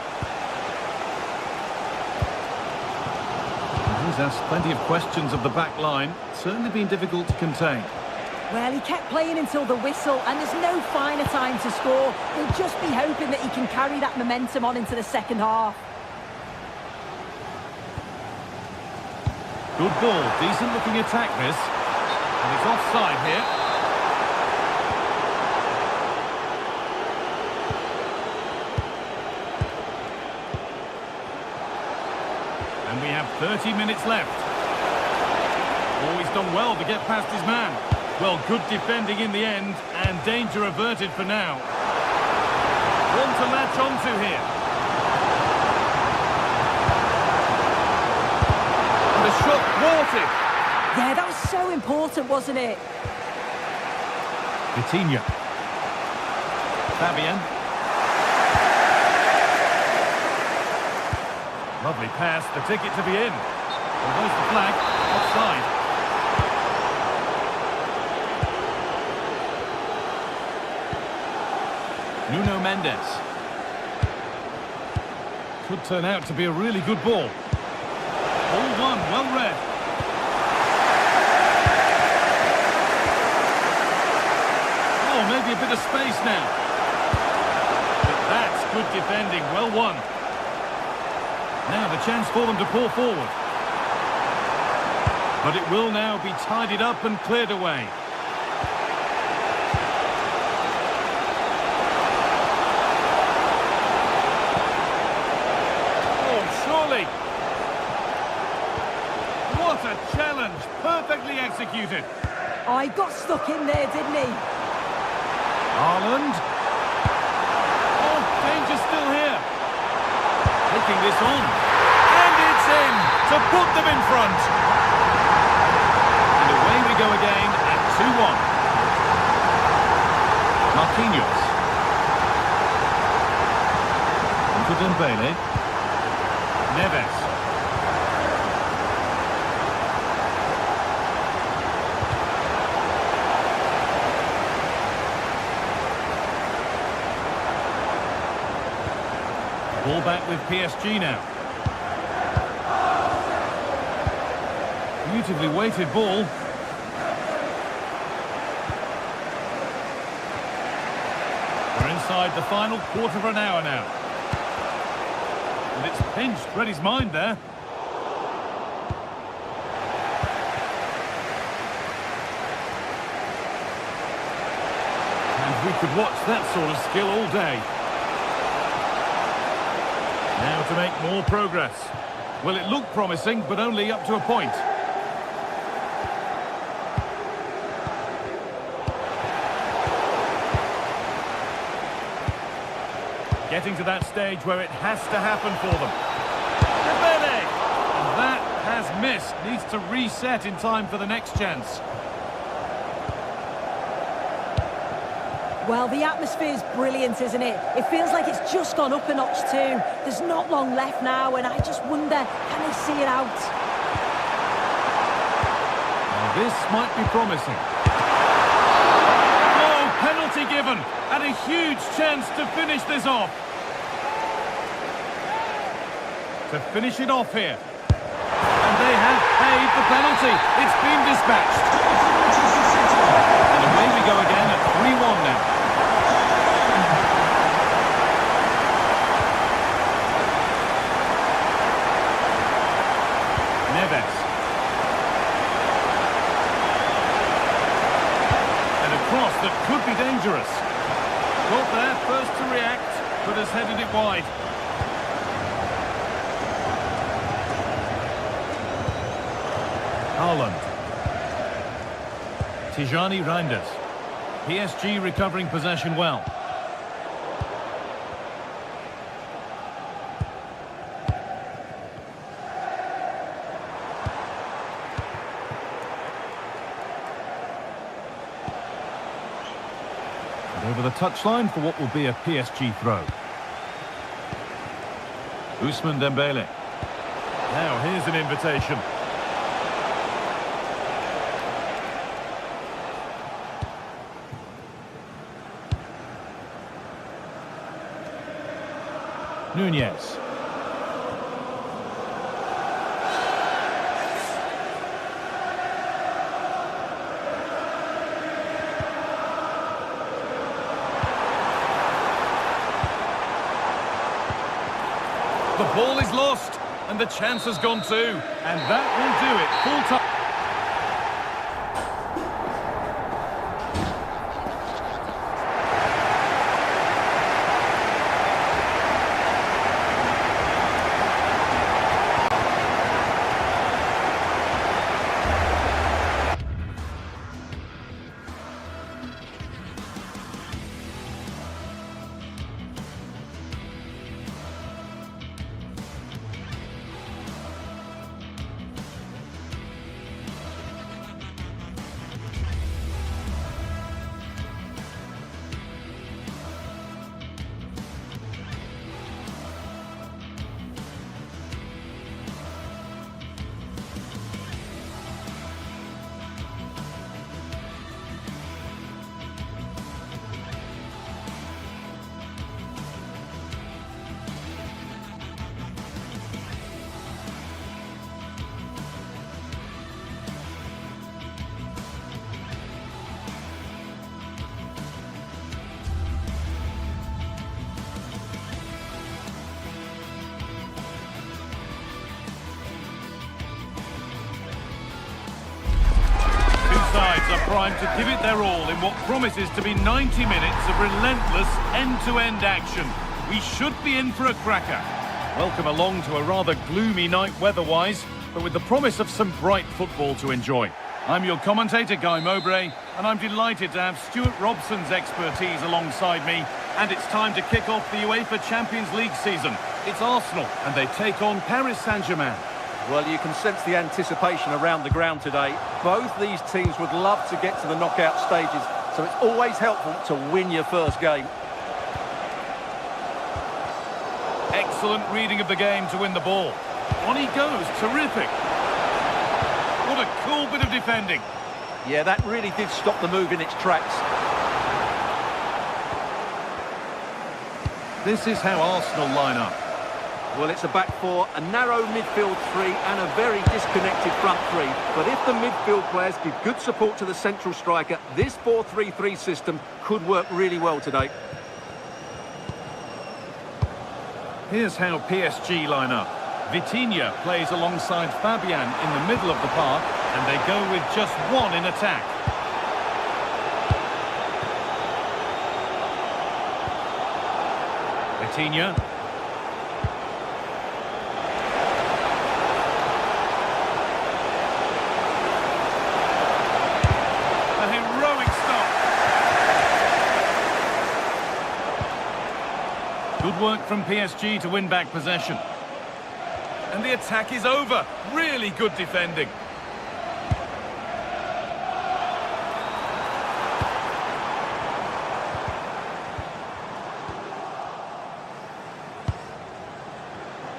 He's asked plenty of questions of the back line. Certainly been difficult to contain. Well, he kept playing until the whistle, and there's no finer time to score. He'll just be hoping that he can carry that momentum on into the second half. Good ball, decent looking attack this. And it's offside here. And we have 30 minutes left. Always done well to get past his man. Well, good defending in the end, and danger averted for now. One to latch onto here. And the shot thwarted. Yeah, that was so important, wasn't it? Vitinha. Fabian. Lovely pass, the ticket to be in. Well, there's the flag, offside. Nuno Mendes. Could turn out to be a really good ball. All one, well read. Oh, maybe a bit of space now. But that's good defending, well won. Now the chance for them to pour forward. But it will now be tidied up and cleared away. What a challenge, perfectly executed. Oh, he got stuck in there, didn't he? Haaland. Oh, danger still here. taking this on. And it's in to put them in front. And away we go again at 2-1. Marquinhos. Into Dembele. Neves. Ball back with PSG now. Beautifully weighted ball. We're inside the final quarter of an hour now. And it's pinched, read his mind there. And we could watch that sort of skill all day. Now to make more progress. Well, it looked promising, but only up to a point. Getting to that stage where it has to happen for them. Dembele! And that has missed. Needs to reset in time for the next chance. Well, the atmosphere is brilliant, isn't it? It feels like it's just gone up a notch too. There's not long left now, and I just wonder, can they see it out? Now this might be promising. Oh, penalty given, and a huge chance to finish this off. To finish it off here. And they have paid the penalty. It's been dispatched. And away we go again at 3-1 now. Neves. And a cross that could be dangerous. Got there first to react, but has headed it wide. Haaland. Tijani Reinders. PSG recovering possession well. And over the touchline for what will be a PSG throw. Ousmane Dembele. Now here's an invitation. Nunez. The ball is lost, and the chance has gone too. And that will do it. Full time. Sides are primed to give it their all in what promises to be 90 minutes of relentless end-to-end action. We should be in for a cracker. Welcome along to a rather gloomy night weather-wise, but with the promise of some bright football to enjoy. I'm your commentator, Guy Mowbray, and I'm delighted to have Stuart Robson's expertise alongside me. And it's time to kick off the UEFA Champions League season. It's Arsenal, and they take on Paris Saint-Germain. Well, you can sense the anticipation around the ground today. Both these teams would love to get to the knockout stages, so it's always helpful to win your first game. Excellent reading of the game to win the ball. On he goes, terrific. What a cool bit of defending. Yeah, that really did stop the move in its tracks. This is how Arsenal line up. Well, it's a back four, a narrow midfield three, and a very disconnected front three. But if the midfield players give good support to the central striker, this 4-3-3 system could work really well today. Here's how PSG line up. Vitinha plays alongside Fabian in the middle of the park, and they go with just one in attack. Vitinha. A heroic stop. Good work from PSG to win back possession. And the attack is over. Really good defending.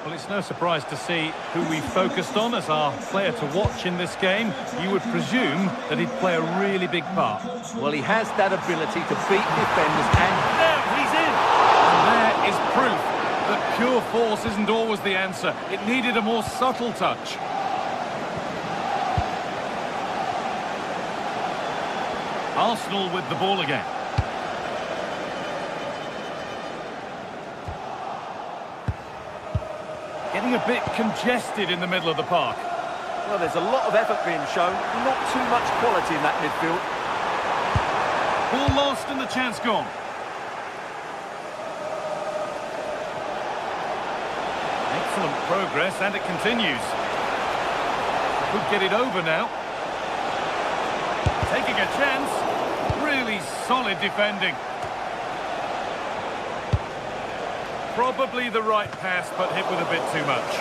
Well, it's no surprise to see who we focused on as our player to watch in this game. You would presume that he'd play a really big part. Well, he has that ability to beat defenders and... Now he's in! And there is proof that pure force isn't always the answer. It needed a more subtle touch. Arsenal with the ball again. Getting a bit congested in the middle of the park. Well, there's a lot of effort being shown, not too much quality in that midfield. Ball lost and the chance gone. Excellent progress, and it continues. Could get it over now. Taking a chance. Really solid defending. Probably the right pass, but hit with a bit too much.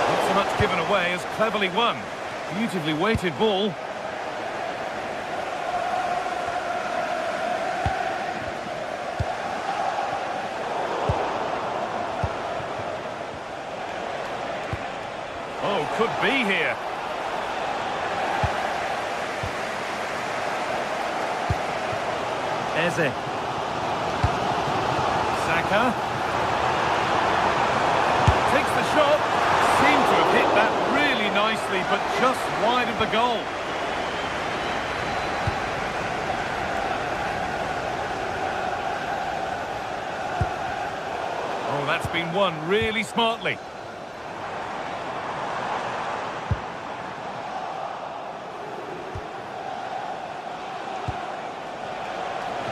Not so much given away as cleverly won. Beautifully weighted ball. Oh, could be here. Eze. Saka. Takes the shot. Seemed to have hit that really nicely, but just wide of the goal. Oh, that's been won really smartly.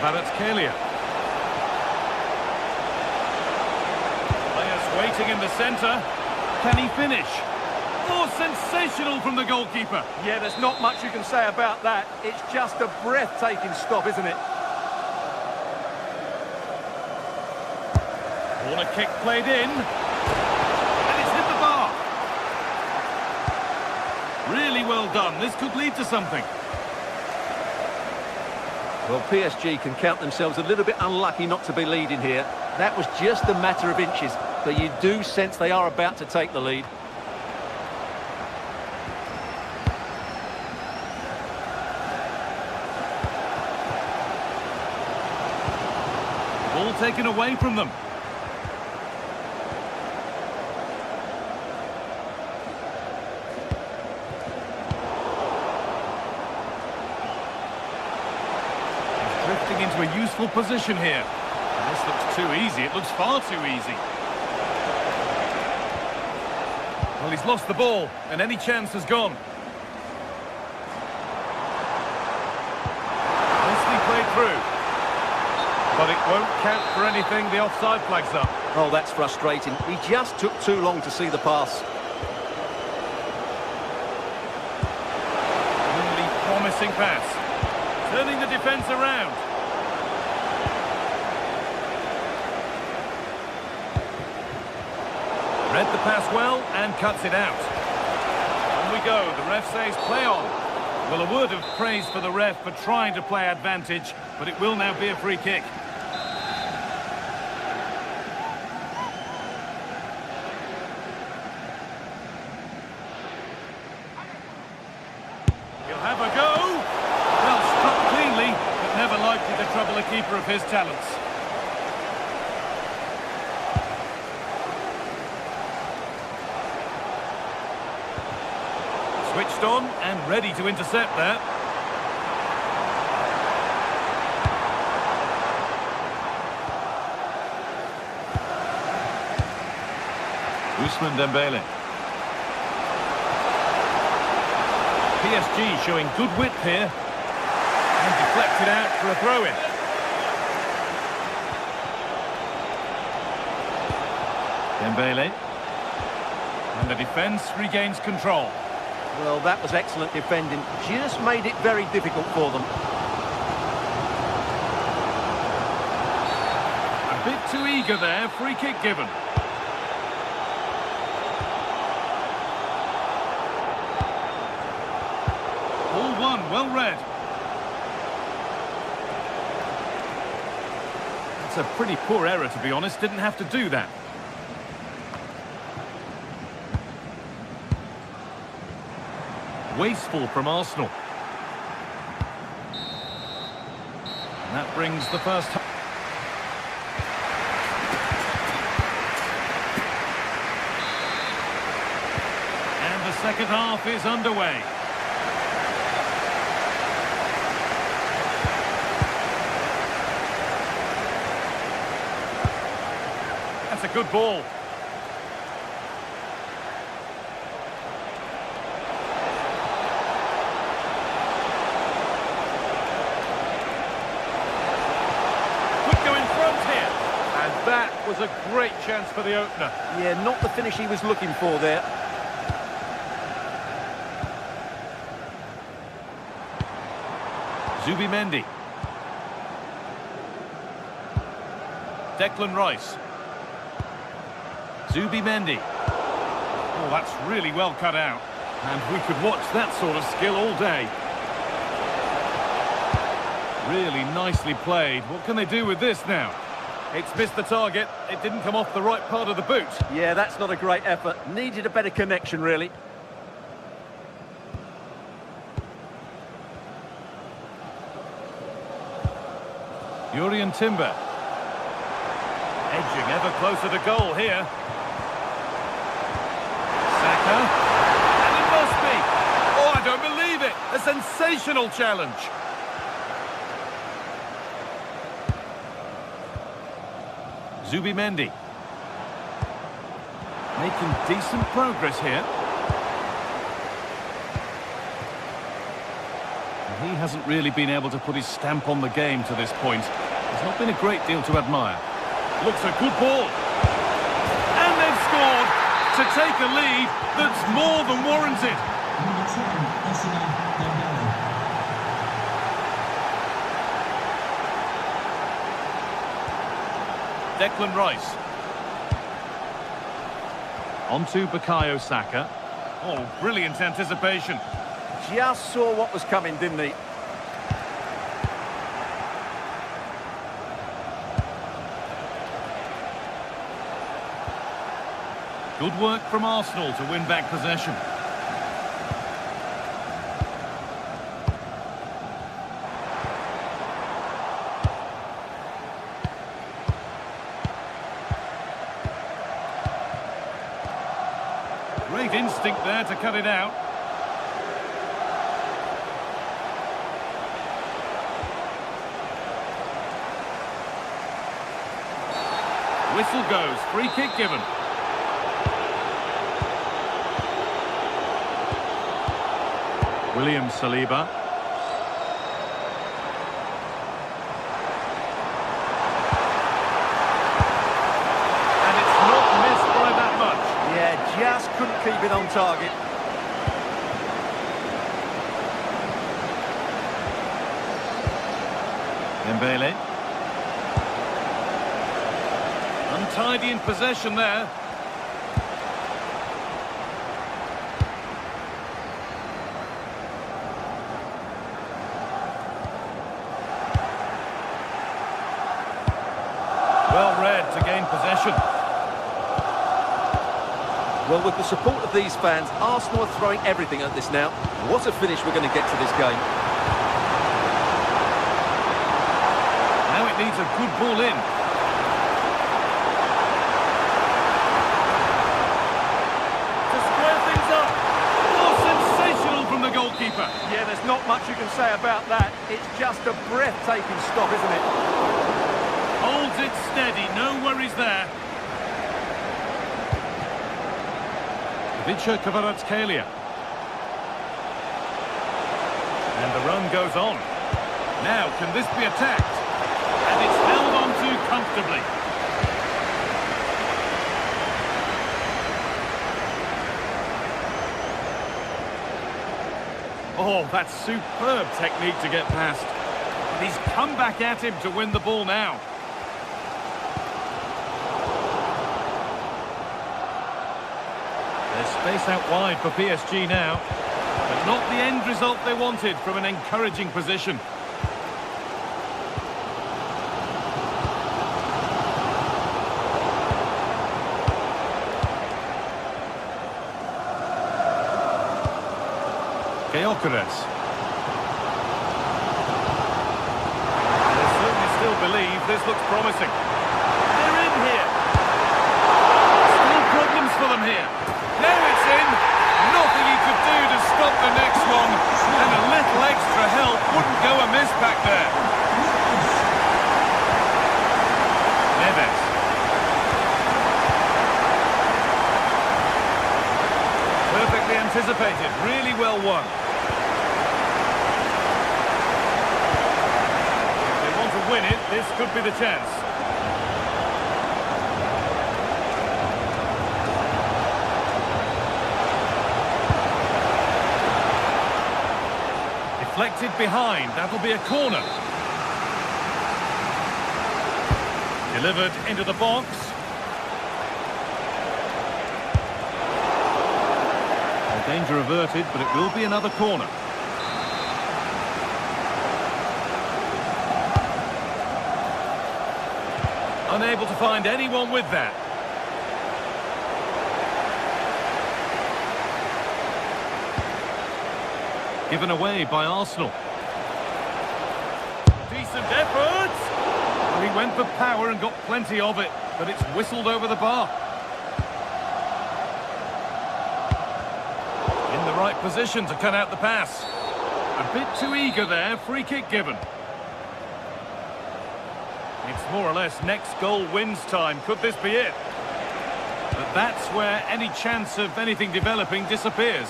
Kvaratskhelia. Players waiting in the centre. Can he finish? Oh, sensational from the goalkeeper. Yeah, there's not much you can say about that. It's just a breathtaking stop, isn't it? Corner kick played in. And it's hit the bar. Really well done. This could lead to something. Well, PSG can count themselves a little bit unlucky not to be leading here. That was just a matter of inches, but you do sense they are about to take the lead. Ball taken away from them. Drifting into a useful position here. And this looks too easy. It looks far too easy. Well, he's lost the ball, and any chance has gone. Nicely played through. But it won't count for anything. The offside flag's up. Oh, that's frustrating. He just took too long to see the pass. Really promising pass. Turning the defence around. Read the pass well and cuts it out. On we go. The ref says play on. Well, a word of praise for the ref for trying to play advantage, but it will now be a free kick. He'll have a go. Well, struck cleanly, but never likely to trouble a keeper of his talents. Switched on and ready to intercept there. Ousmane Dembele. PSG showing good width here. And deflected out for a throw-in. Dembele. And the defence regains control. Well, that was excellent defending. Just made it very difficult for them. A bit too eager there, free kick given. Ball one, well read. That's a pretty poor error, to be honest. Didn't have to do that. Wasteful from Arsenal. And that brings the first... And the second half is underway. That's a good ball. That was a great chance for the opener. Yeah, not the finish he was looking for there. Zubimendi. Declan Rice. Zubimendi. Oh, that's really well cut out. And we could watch that sort of skill all day. Really nicely played. What can they do with this now? It's missed the target. It didn't come off the right part of the boot. Yeah, that's not a great effort. Needed a better connection, really. Jurrien Timber. Edging ever closer to goal here. Saka. And it must be. Oh, I don't believe it. A sensational challenge. Zubimendi. Making decent progress here. And he hasn't really been able to put his stamp on the game to this point. There's not been a great deal to admire. Looks a good ball. And they've scored to take a lead that's more than warranted. Declan Rice. On to Bukayo Saka. Oh, brilliant anticipation. Just saw what was coming, didn't he? Good work from Arsenal to win back possession. Great instinct there to cut it out. Whistle goes, free kick given. William Saliba. And it's not missed by that much. Yeah, just couldn't keep it on target. Dembele. Untidy in possession there. to gain possession. Well, with the support of these fans, Arsenal are throwing everything at this now. What a finish we're going to get to this game. Now it needs a good ball in. To square things up. Oh, sensational from the goalkeeper. Yeah, there's not much you can say about that. It's just a breathtaking stop, isn't it? Holds it steady, no worries there. Vicha Kvaratskhelia. And the run goes on. Now, can this be attacked? And it's held on to comfortably. Oh, that's superb technique to get past. And he's come back at him to win the ball now. There's space out wide for PSG now, but not the end result they wanted from an encouraging position. Gyökeres. They certainly still believe this looks promising. They're in here. Still problems for them here. Now it's in. Nothing he could do to stop the next one. And a little extra help wouldn't go amiss back there. Neves. Perfectly anticipated. Really well won. If they want to win it, this could be the chance. Deflected behind, that'll be a corner. Delivered into the box. Well, danger averted, but it will be another corner. Unable to find anyone with that. Given away by Arsenal. Decent effort! Well, he went for power and got plenty of it, but it's whistled over the bar. In the right position to cut out the pass. A bit too eager there, free kick given. It's more or less next goal wins time. Could this be it? But that's where any chance of anything developing disappears.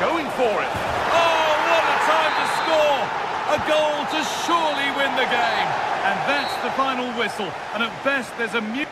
Going for it. Oh, what a time to score! A goal to surely win the game. And that's the final whistle. And at best, there's a mute.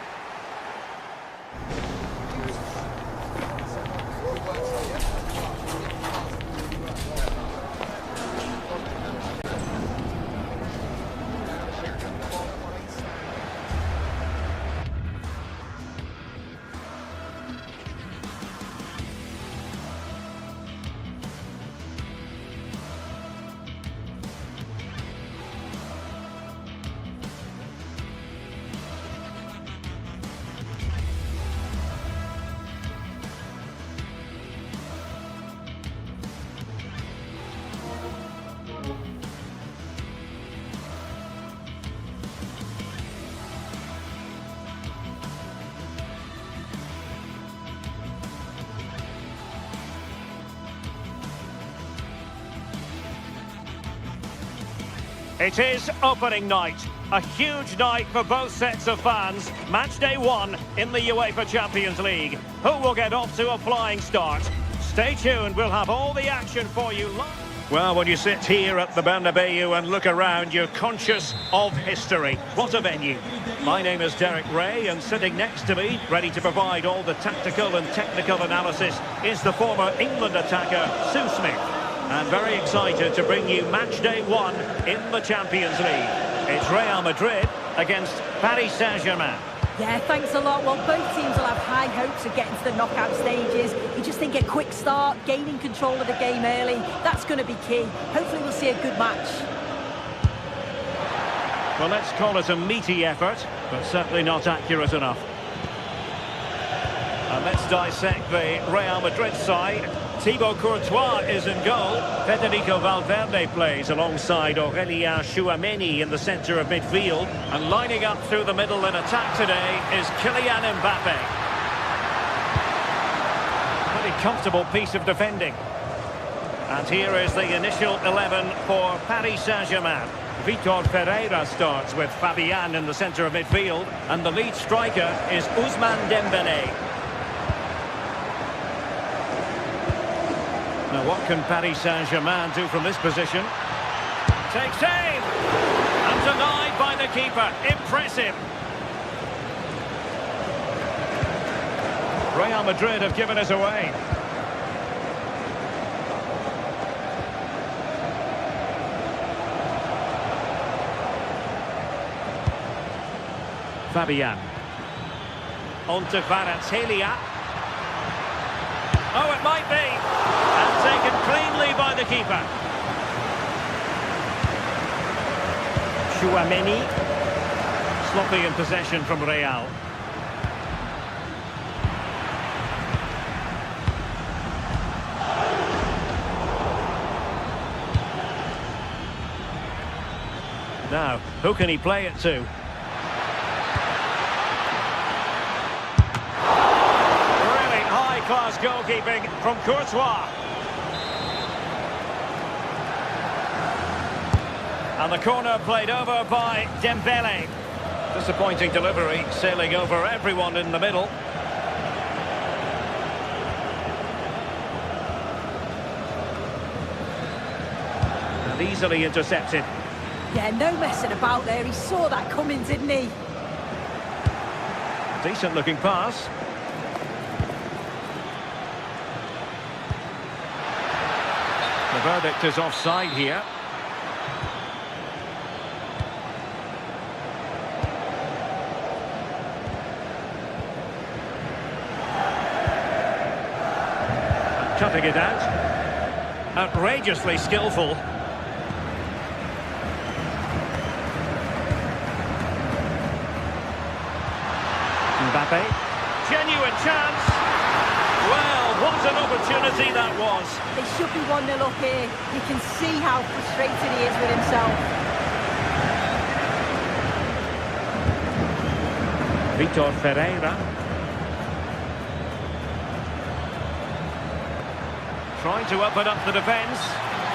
It is opening night. A huge night for both sets of fans. Match day 1 in the UEFA Champions League. Who will get off to a flying start? Stay tuned, we'll have all the action for you live. Well, when you sit here at the Bernabeu and look around, you're conscious of history. What a venue. My name is Derek Ray, and sitting next to me, ready to provide all the tactical and technical analysis, is the former England attacker, Sue Smith. And very excited to bring you match day 1 in the Champions League. It's Real Madrid against Paris Saint-Germain. Yeah, thanks a lot. Well, both teams will have high hopes of getting to the knockout stages. You just think a quick start, gaining control of the game early, that's going to be key. Hopefully we'll see a good match. Well, let's call it a meaty effort, but certainly not accurate enough. And let's dissect the Real Madrid side. Thibaut Courtois is in goal. Federico Valverde plays alongside Aurélien Tchouaméni in the centre of midfield. And lining up through the middle in attack today is Kylian Mbappe. Pretty comfortable piece of defending. And here is the initial 11 for Paris Saint-Germain. Vitor Pereira starts with Fabian in the centre of midfield. And the lead striker is Ousmane Dembélé. Now, what can Paris Saint-Germain do from this position? Takes aim! And denied by the keeper. Impressive. Real Madrid have given us away. Fabian. On to Kvaratskhelia. Oh, it might be. And taken cleanly by the keeper. Tchouaméni. Sloppy in possession from Real. Now, who can he play it to? Class goalkeeping from Courtois. And the corner played over by Dembélé. Disappointing delivery, sailing over everyone in the middle. And easily intercepted. Yeah, no messing about there. He saw that coming, didn't he? Decent looking pass. The verdict is offside here. Cutting it out. Outrageously skillful. Mbappe. Genuine chance. Well, what an opportunity that was. They should be 1-0 up here. You can see how frustrated he is with himself. Vitor Pereira. Trying to open up the defence.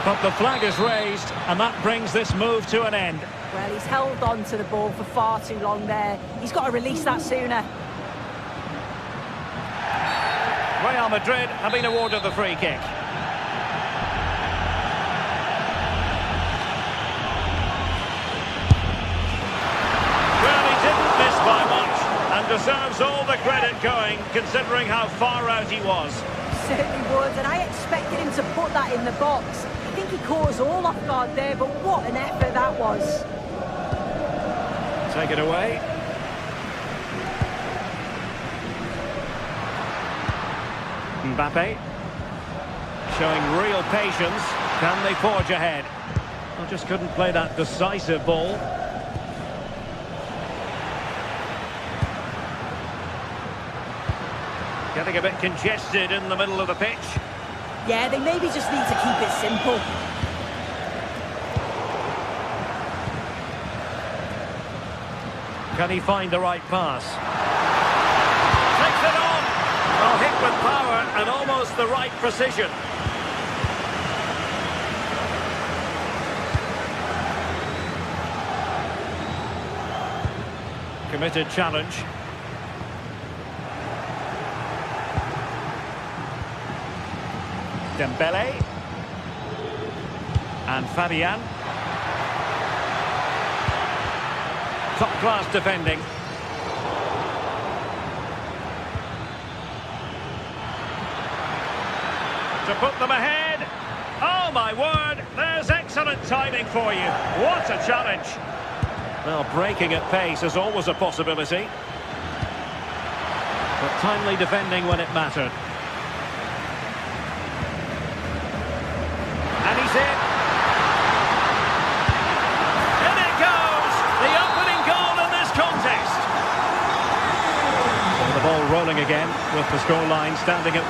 But the flag is raised, and that brings this move to an end. Well, he's held on to the ball for far too long there. He's got to release that sooner. Real Madrid have been awarded the free kick. Well, he didn't miss by much and deserves all the credit going, considering how far out he was. Certainly would, and I expected him to put that in the box. I think he caught us all off guard there, but what an effort that was. Take it away. Mbappe showing real patience. Can they forge ahead? Well, just couldn't play that decisive ball. Getting a bit congested in the middle of the pitch. Yeah, they maybe just need to keep it simple. Can he find the right pass? Takes it on! Well, hit with power and almost the right precision. Committed challenge. Dembélé. And Fabian. Top-class defending. To put them ahead. Oh, my word. There's excellent timing for you. What a challenge. Well, breaking at pace is always a possibility. But timely defending when it mattered. ball rolling again with the scoreline standing at 1-0.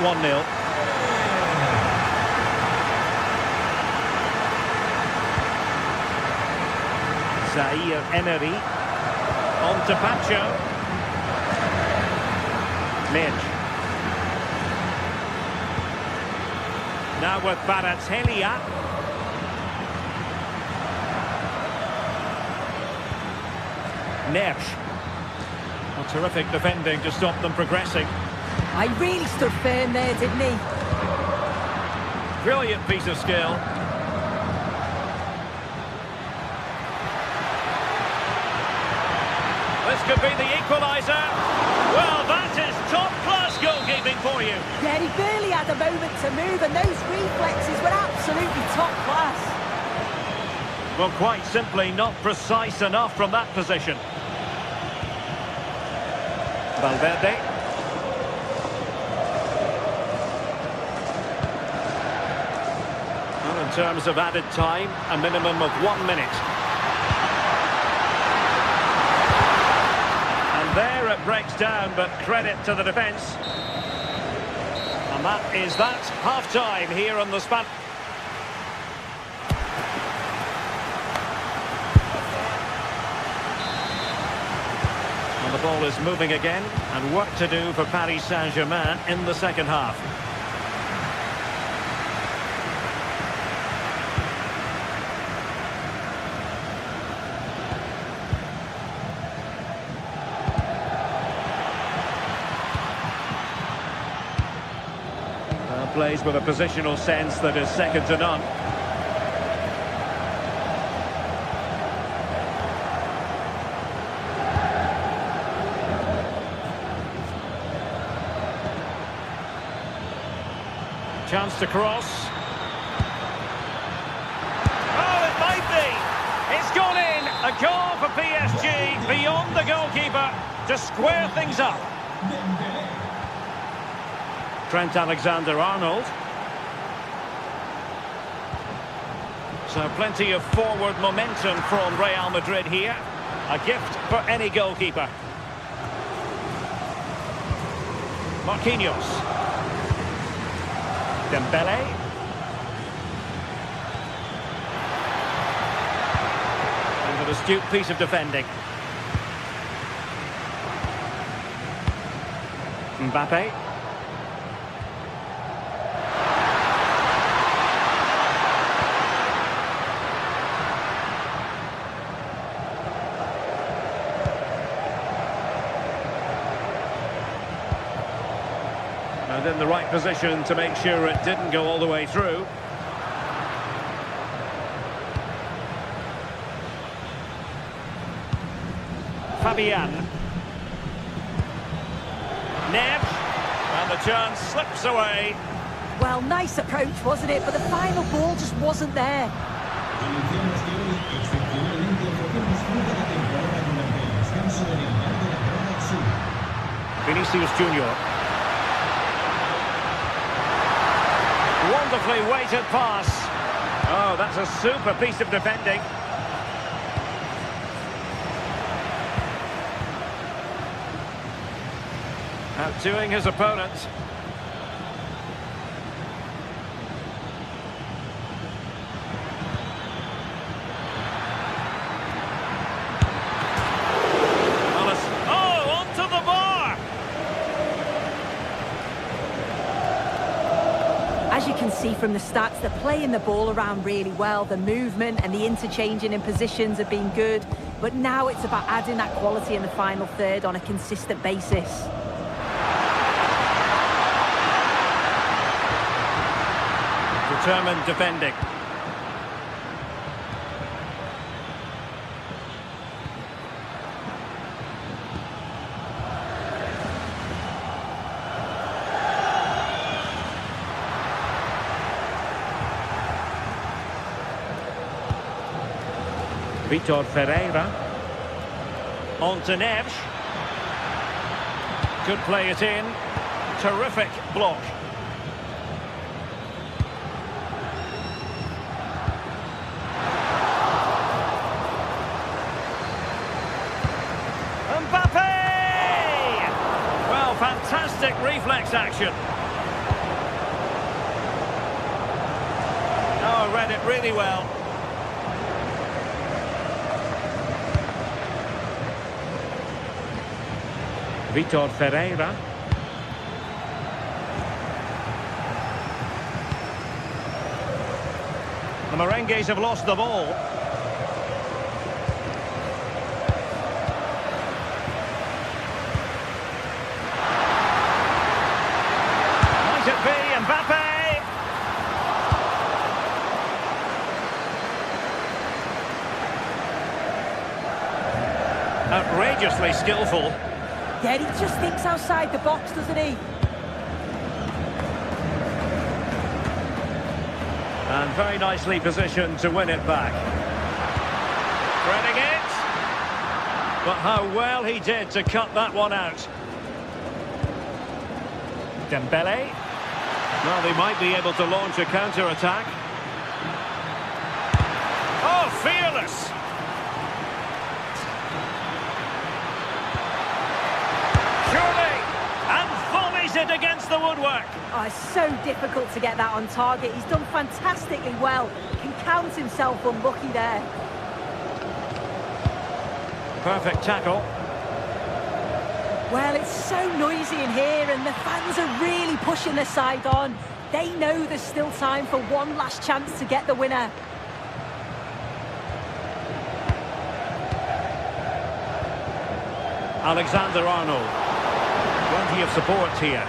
Zaire Emery on to Pacho. Midge. Now with Baratskhelia. Neves. Well, terrific defending to stop them progressing. I really stood firm there, didn't he? Brilliant piece of skill. This could be the equaliser. Well, that is top-class goalkeeping for you. Yeah, he barely had a moment to move, and those reflexes were absolutely top class. Well, quite simply not precise enough from that position. Valverde. Well, in terms of added time, a minimum of 1 minute. And there it breaks down, but credit to the defence. And that is that. Half-time here on the span. And the ball is moving again, and work to do for Paris Saint-Germain in the second half. Plays with a positional sense that is second to none. Chance to cross. Oh, it might be! It's gone in! A goal for PSG beyond the goalkeeper to square things up. Trent Alexander-Arnold. So plenty of forward momentum from Real Madrid here. A gift for any goalkeeper. Marquinhos. Dembele. And an astute piece of defending. Mbappe. And in the right position to make sure it didn't go all the way through. Fabian. Neves. And the chance slips away. Well, nice approach, wasn't it? But the final ball just wasn't there. Vinicius Junior. Wonderfully weighted pass. Oh, that's a super piece of defending. Outdoing his opponent. Oh, onto the bar! As you can see from the stats, they're playing the ball around really well. The movement and the interchanging in positions have been good. But now it's about adding that quality in the final third on a consistent basis. Determined defending. Vitor Ferreira. On to Neves. Could play it in. Terrific block. Fantastic reflex action. Oh, read it really well. Vitor Ferreira. The Merengues have lost the ball. Might it be Mbappe? Outrageously skillful. Yeah, he just thinks outside the box, doesn't he? And very nicely positioned to win it back. Threading it. But how well he did to cut that one out. Dembele. Well, they might be able to launch a counter-attack. Oh, fearless! It against the woodwork. Oh, it's so difficult to get that on target. He's done fantastically well. Can count himself unlucky there. Perfect tackle. Well, it's so noisy in here and the fans are really pushing their side on. They know there's still time for one last chance to get the winner. Alexander-Arnold. Plenty of support here,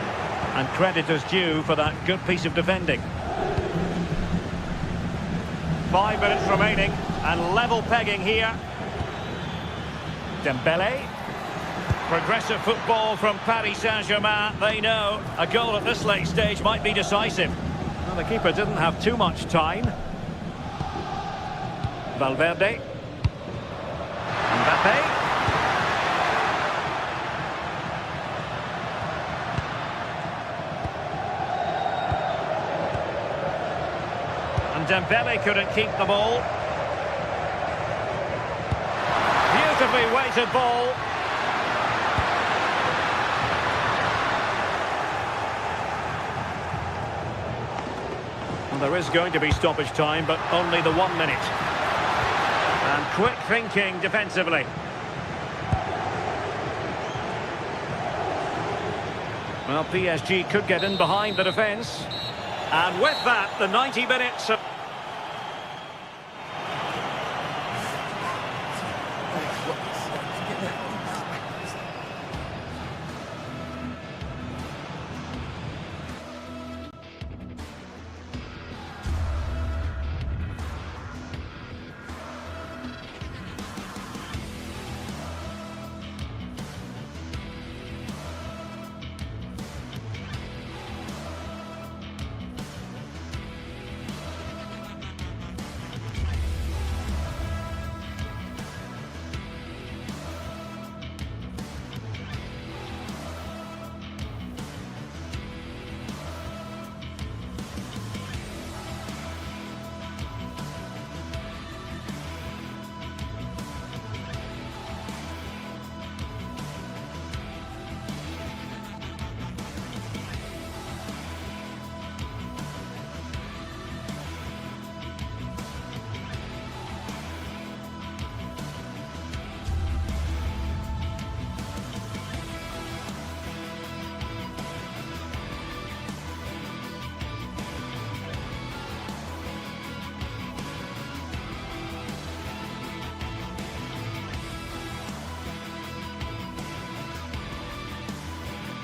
and credit is due for that good piece of defending. 5 minutes remaining, and level pegging here. Dembele. Progressive football from Paris Saint-Germain. They know a goal at this late stage might be decisive. Well, the keeper didn't have too much time. Valverde. Mbappe. Dembele couldn't keep the ball. Beautifully weighted ball. Well, there is going to be stoppage time, but only the 1 minute. And quick thinking defensively. Well, PSG could get in behind the defence. And with that, the 90 minutes of...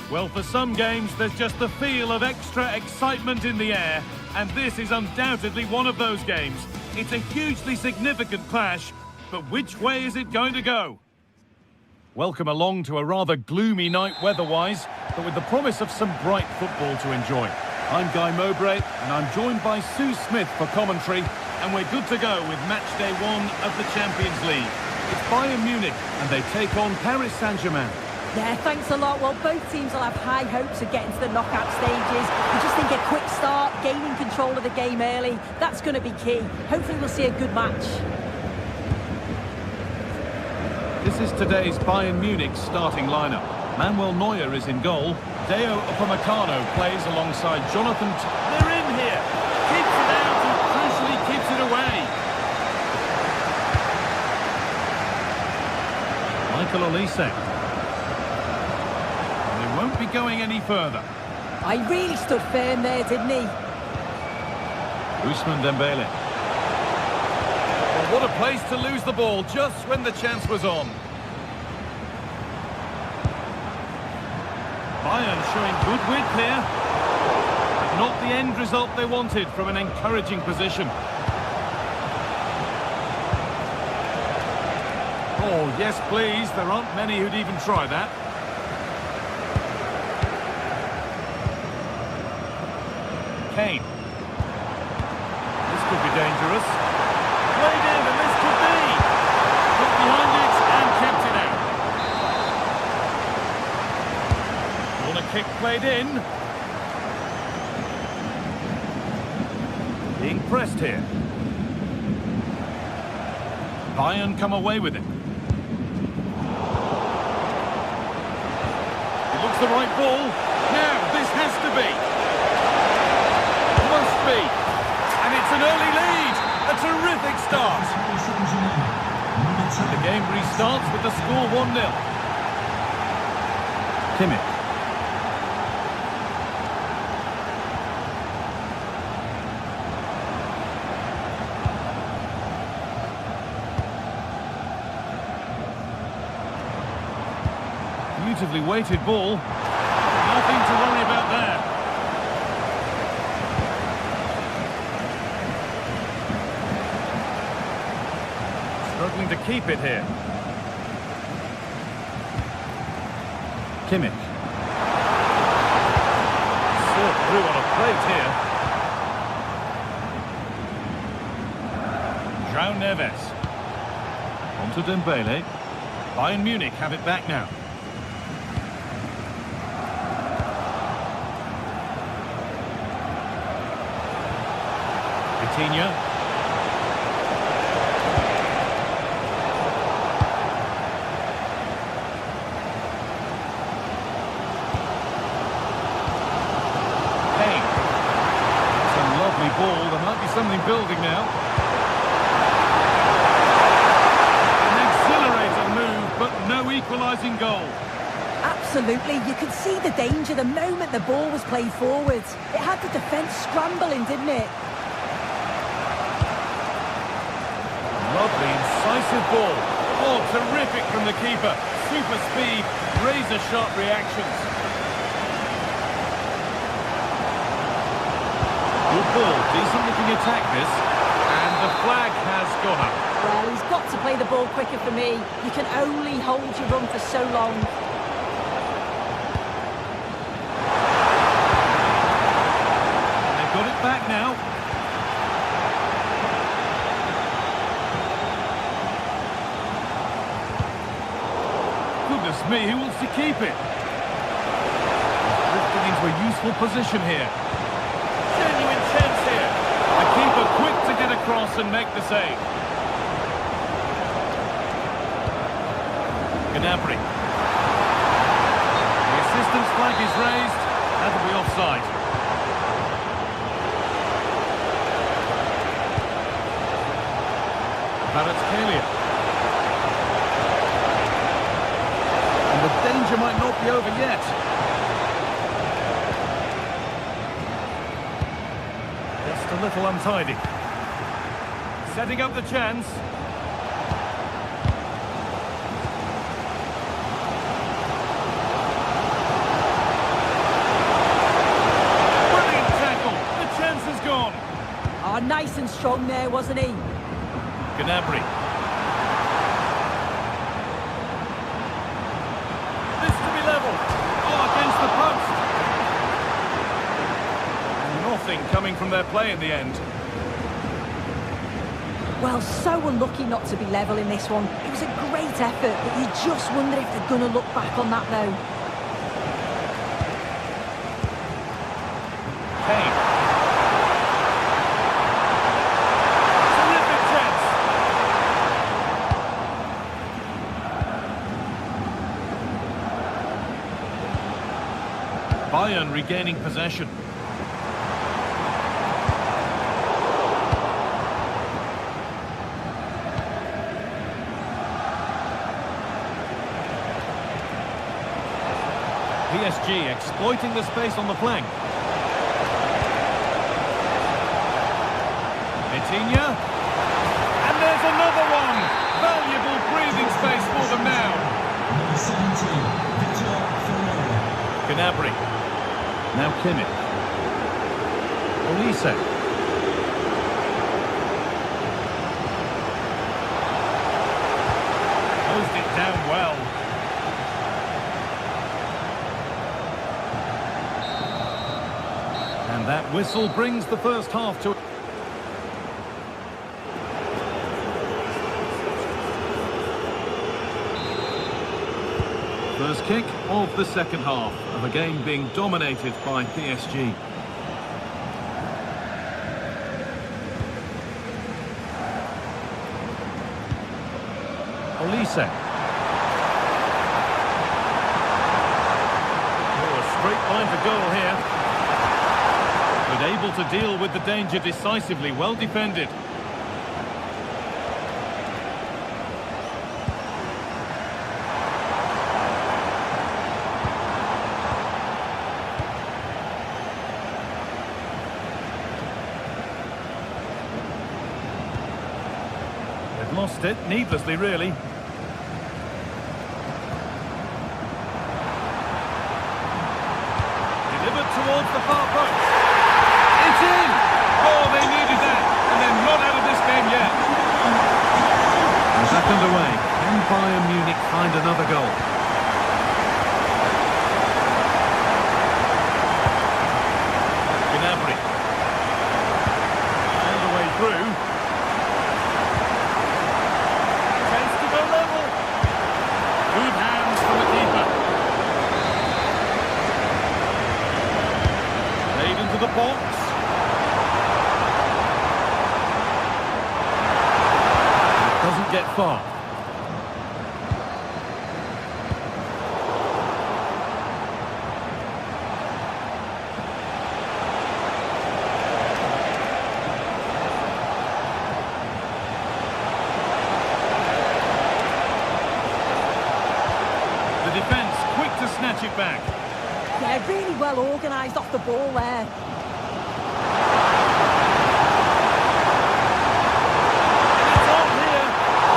Well, for some games, there's just the feel of extra excitement in the air, and this is undoubtedly one of those games. It's a hugely significant clash, but which way is it going to go? Welcome along to a rather gloomy night weather-wise, but with the promise of some bright football to enjoy. I'm Guy Mowbray, and I'm joined by Sue Smith for commentary, and we're good to go with match day 1 of the Champions League. It's Bayern Munich, and they take on Paris Saint-Germain. Yeah, thanks a lot. Well, both teams will have high hopes of getting to the knockout stages. We just think a quick start, gaining control of the game early, that's going to be key. Hopefully we'll see a good match. This is today's Bayern Munich starting lineup. Manuel Neuer is in goal. Deo Upamecano plays alongside Jonathan. They're in here. Keeps it out and crucially keeps it away. Michael Olise. They won't be going any further. I really stood firm there, didn't he? Ousmane Dembele. Well, what a place to lose the ball just when the chance was on. Bayern showing good width here. Not the end result they wanted from an encouraging position. Oh, yes, please. There aren't many who'd even try that. Kane. This could be dangerous. Played in, and this could be. Put behind it and kept it out. Corner kick played in. Being pressed here. Bayern come away with it. It looks the right ball. Now, this has to be. Must be. And it's an early lead. A terrific start. The game restarts with the score 1-0. Kimmich. Beautifully weighted ball. Nothing to worry about there. Struggling to keep it here. Kimmich. Served through on a plate here. João Neves. On to Dembele. Bayern Munich have it back now. Coutinho. Kane. It's a lovely ball. There might be something building now. An exhilarating move, but no equalising goal. Absolutely, you could see the danger the moment the ball was played forwards. It had the defence scrambling, didn't it? Lovely, incisive ball. Oh, terrific from the keeper. Super speed, razor-sharp reactions. Good ball, decent-looking attack this. And the flag has gone up. Well, he's got to play the ball quicker for me. You can only hold your run for so long. And they've got it back now. Goodness me, who wants to keep it? Drifting into a useful position here. Genuine chance here. The keeper quick to get across and make the save. Gnabry. The assistant's flag is raised. That'll be offside. Kvaratskhelia. And the danger might not be over yet. Just a little untidy. Setting up the chance. Brilliant tackle. The chance is gone. Oh, nice and strong there, wasn't he? Gnabry. This to be level. Oh, against the post. Nothing coming from their play in the end. Well, so unlucky not to be level in this one. It was a great effort, but you just wonder if they're going to look back on that, though. Kane. Terrific chance. Bayern regaining possession. PSG exploiting the space on the flank. Vitinha. And there's another one! Valuable breathing space for them now. Number 17, Victor Ferreira. Gnabry. Now Kimmich. Olise. Closed it down well. And that whistle brings the first half to... First kick of the second half of a game being dominated by PSG. Olise. Oh, a straight line to goal here. But able to deal with the danger decisively, well defended. They've lost it, needlessly really. Delivered towards the far post. It's in! Oh, they needed that, and they're not out of this game yet. And back underway. Can Bayern Munich find another goal? Gnabry. All the way through. Chance to go level. Good hands from the keeper. Played into the box. Doesn't get far. The defence quick to snatch it back. Yeah, really well organised off the ball there. It's on here.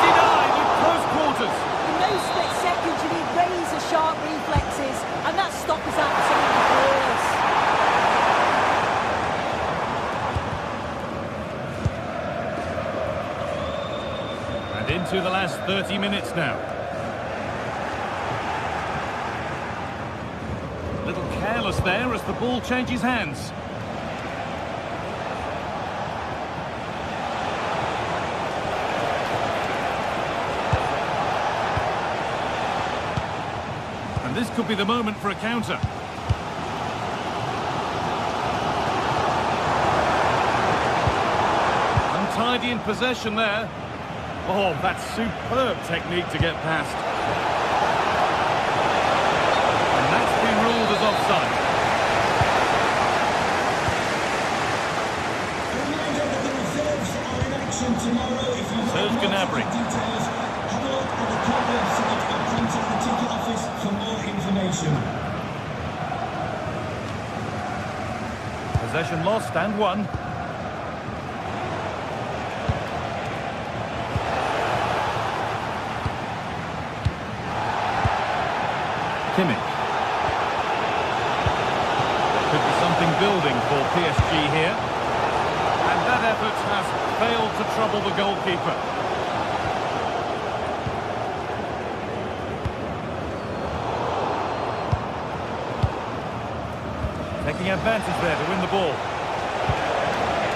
Denied in close quarters. In those split seconds, you need razor-sharp reflexes, and that stop is absolutely flawless. And into the last 30 minutes now. Little careless there as the ball changes hands. And this could be the moment for a counter. Untidy in possession there. Oh, that's superb technique to get past. And that's been ruled as offside. Reminder that the reserves are in action tomorrow. If you Serge want Gnabry. details, have a look at the club website or contact the ticket office for more information. Possession lost and won. Kimmich. Could be something building for PSG here. And that effort has failed to trouble the goalkeeper. Taking advantage there to win the ball.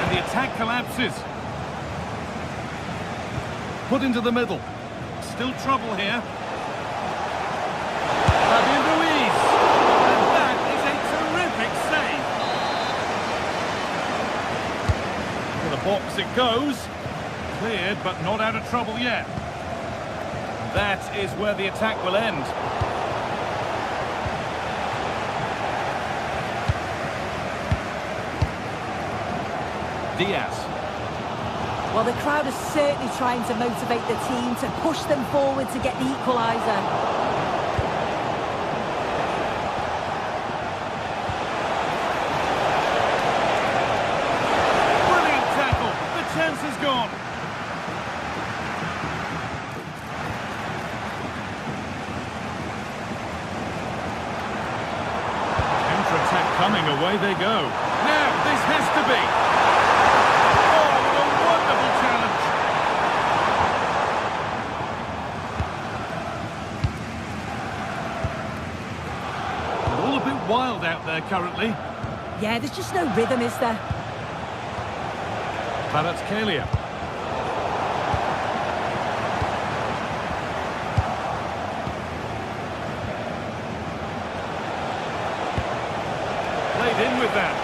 And the attack collapses. Put into the middle. Still trouble here. Fabian Ruiz. And that is a terrific save. To the box it goes. Cleared, but not out of trouble yet. That is where the attack will end. Diaz. Well, the crowd is certainly trying to motivate the team to push them forward to get the equaliser. Brilliant tackle. The chance is gone. Counter-attack coming. Away they go. Now, this has to be. Wild out there currently. Yeah, there's just no rhythm, is there? Kvaratskhelia. Played in with that.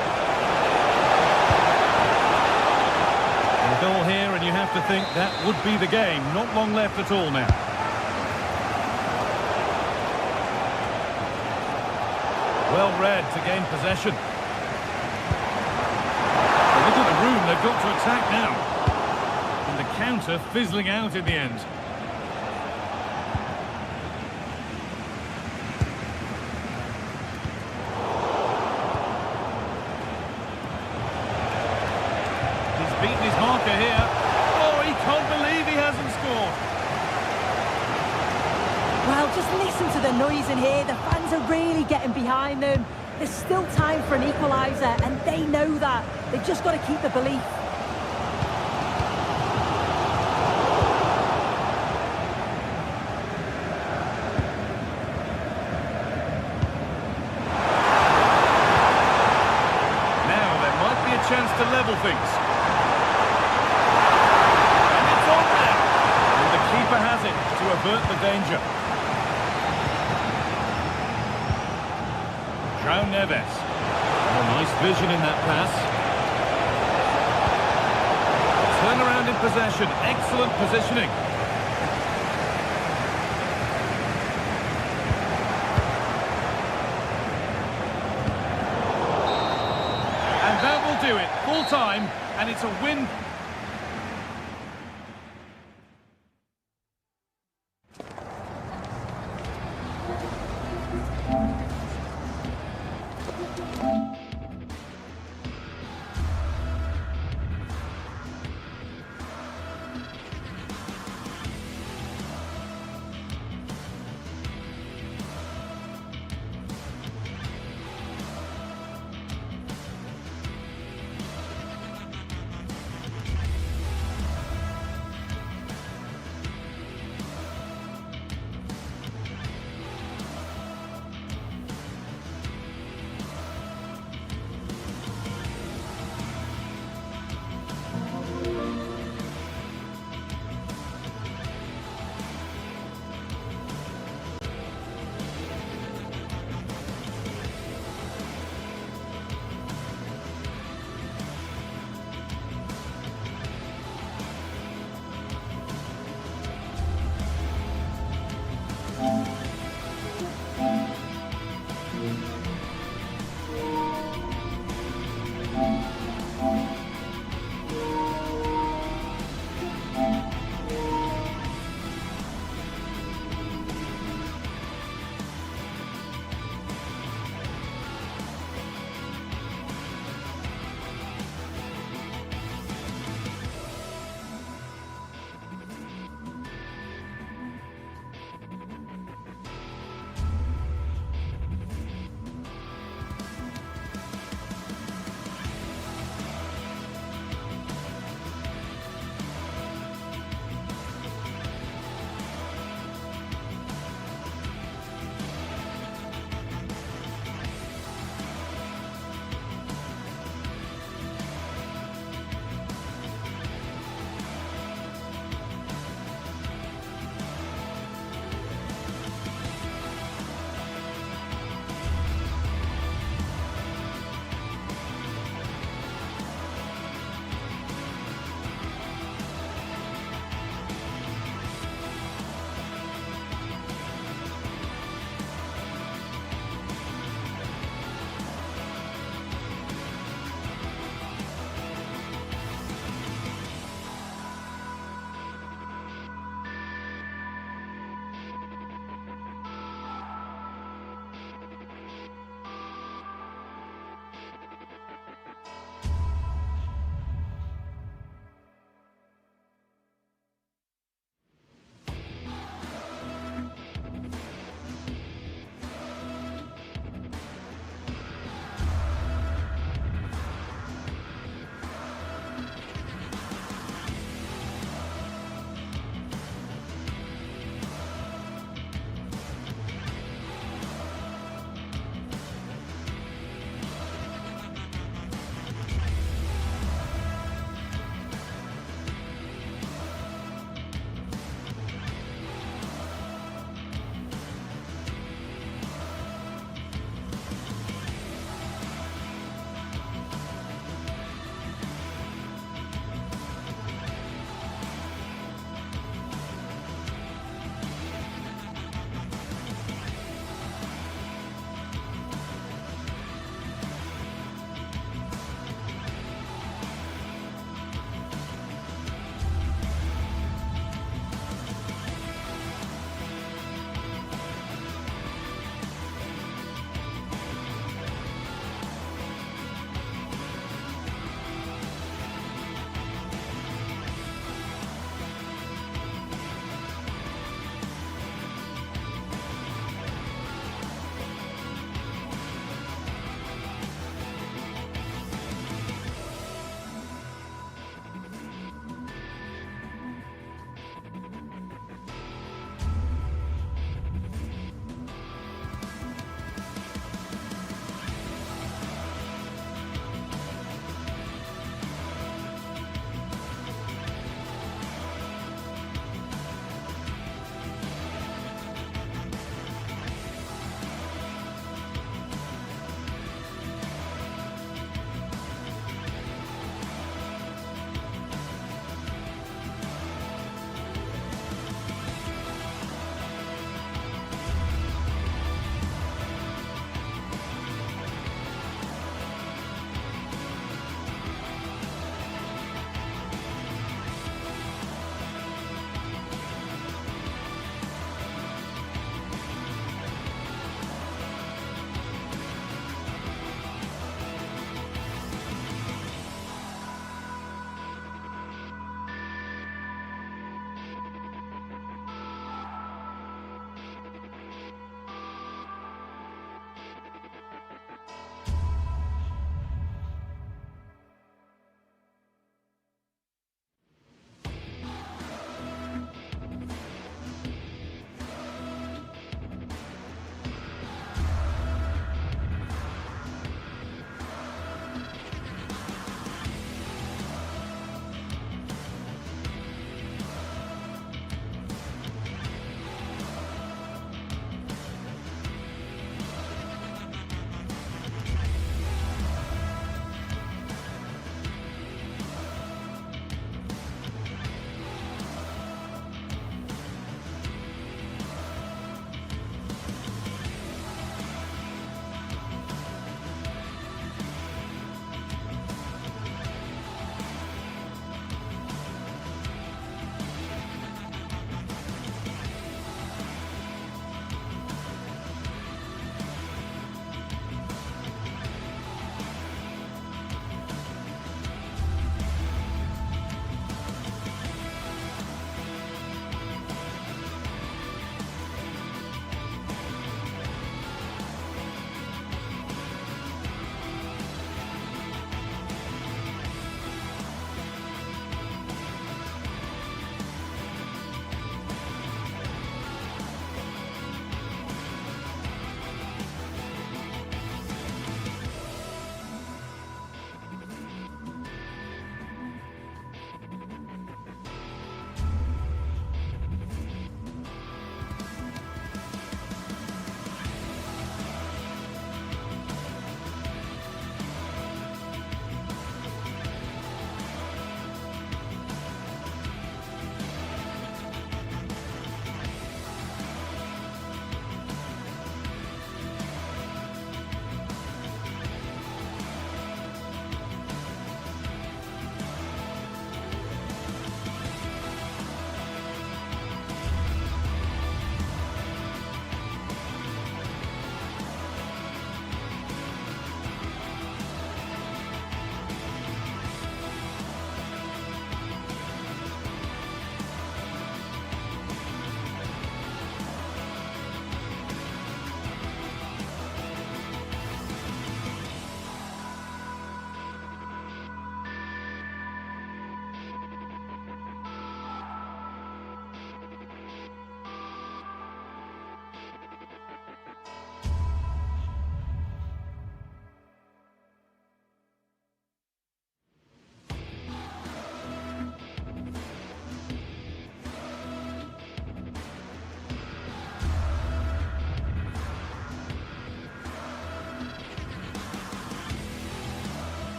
And a goal here, and you have to think that would be the game. Not long left at all now. Well read to gain possession. Look at the room they've got to attack now. And the counter fizzling out in the end. He's beaten his marker here. Oh, he can't believe he hasn't scored. Well, just listen to the noise in here. The fans are really getting behind them. There's still time for an equaliser, and they know that. They've just got to keep the belief. Now there might be a chance to level things. And it's on there. And the keeper has it to avert the danger. Neves. Oh, nice vision in that pass. Turn around in possession. Excellent positioning. And that will do it. Full time, and it's a win.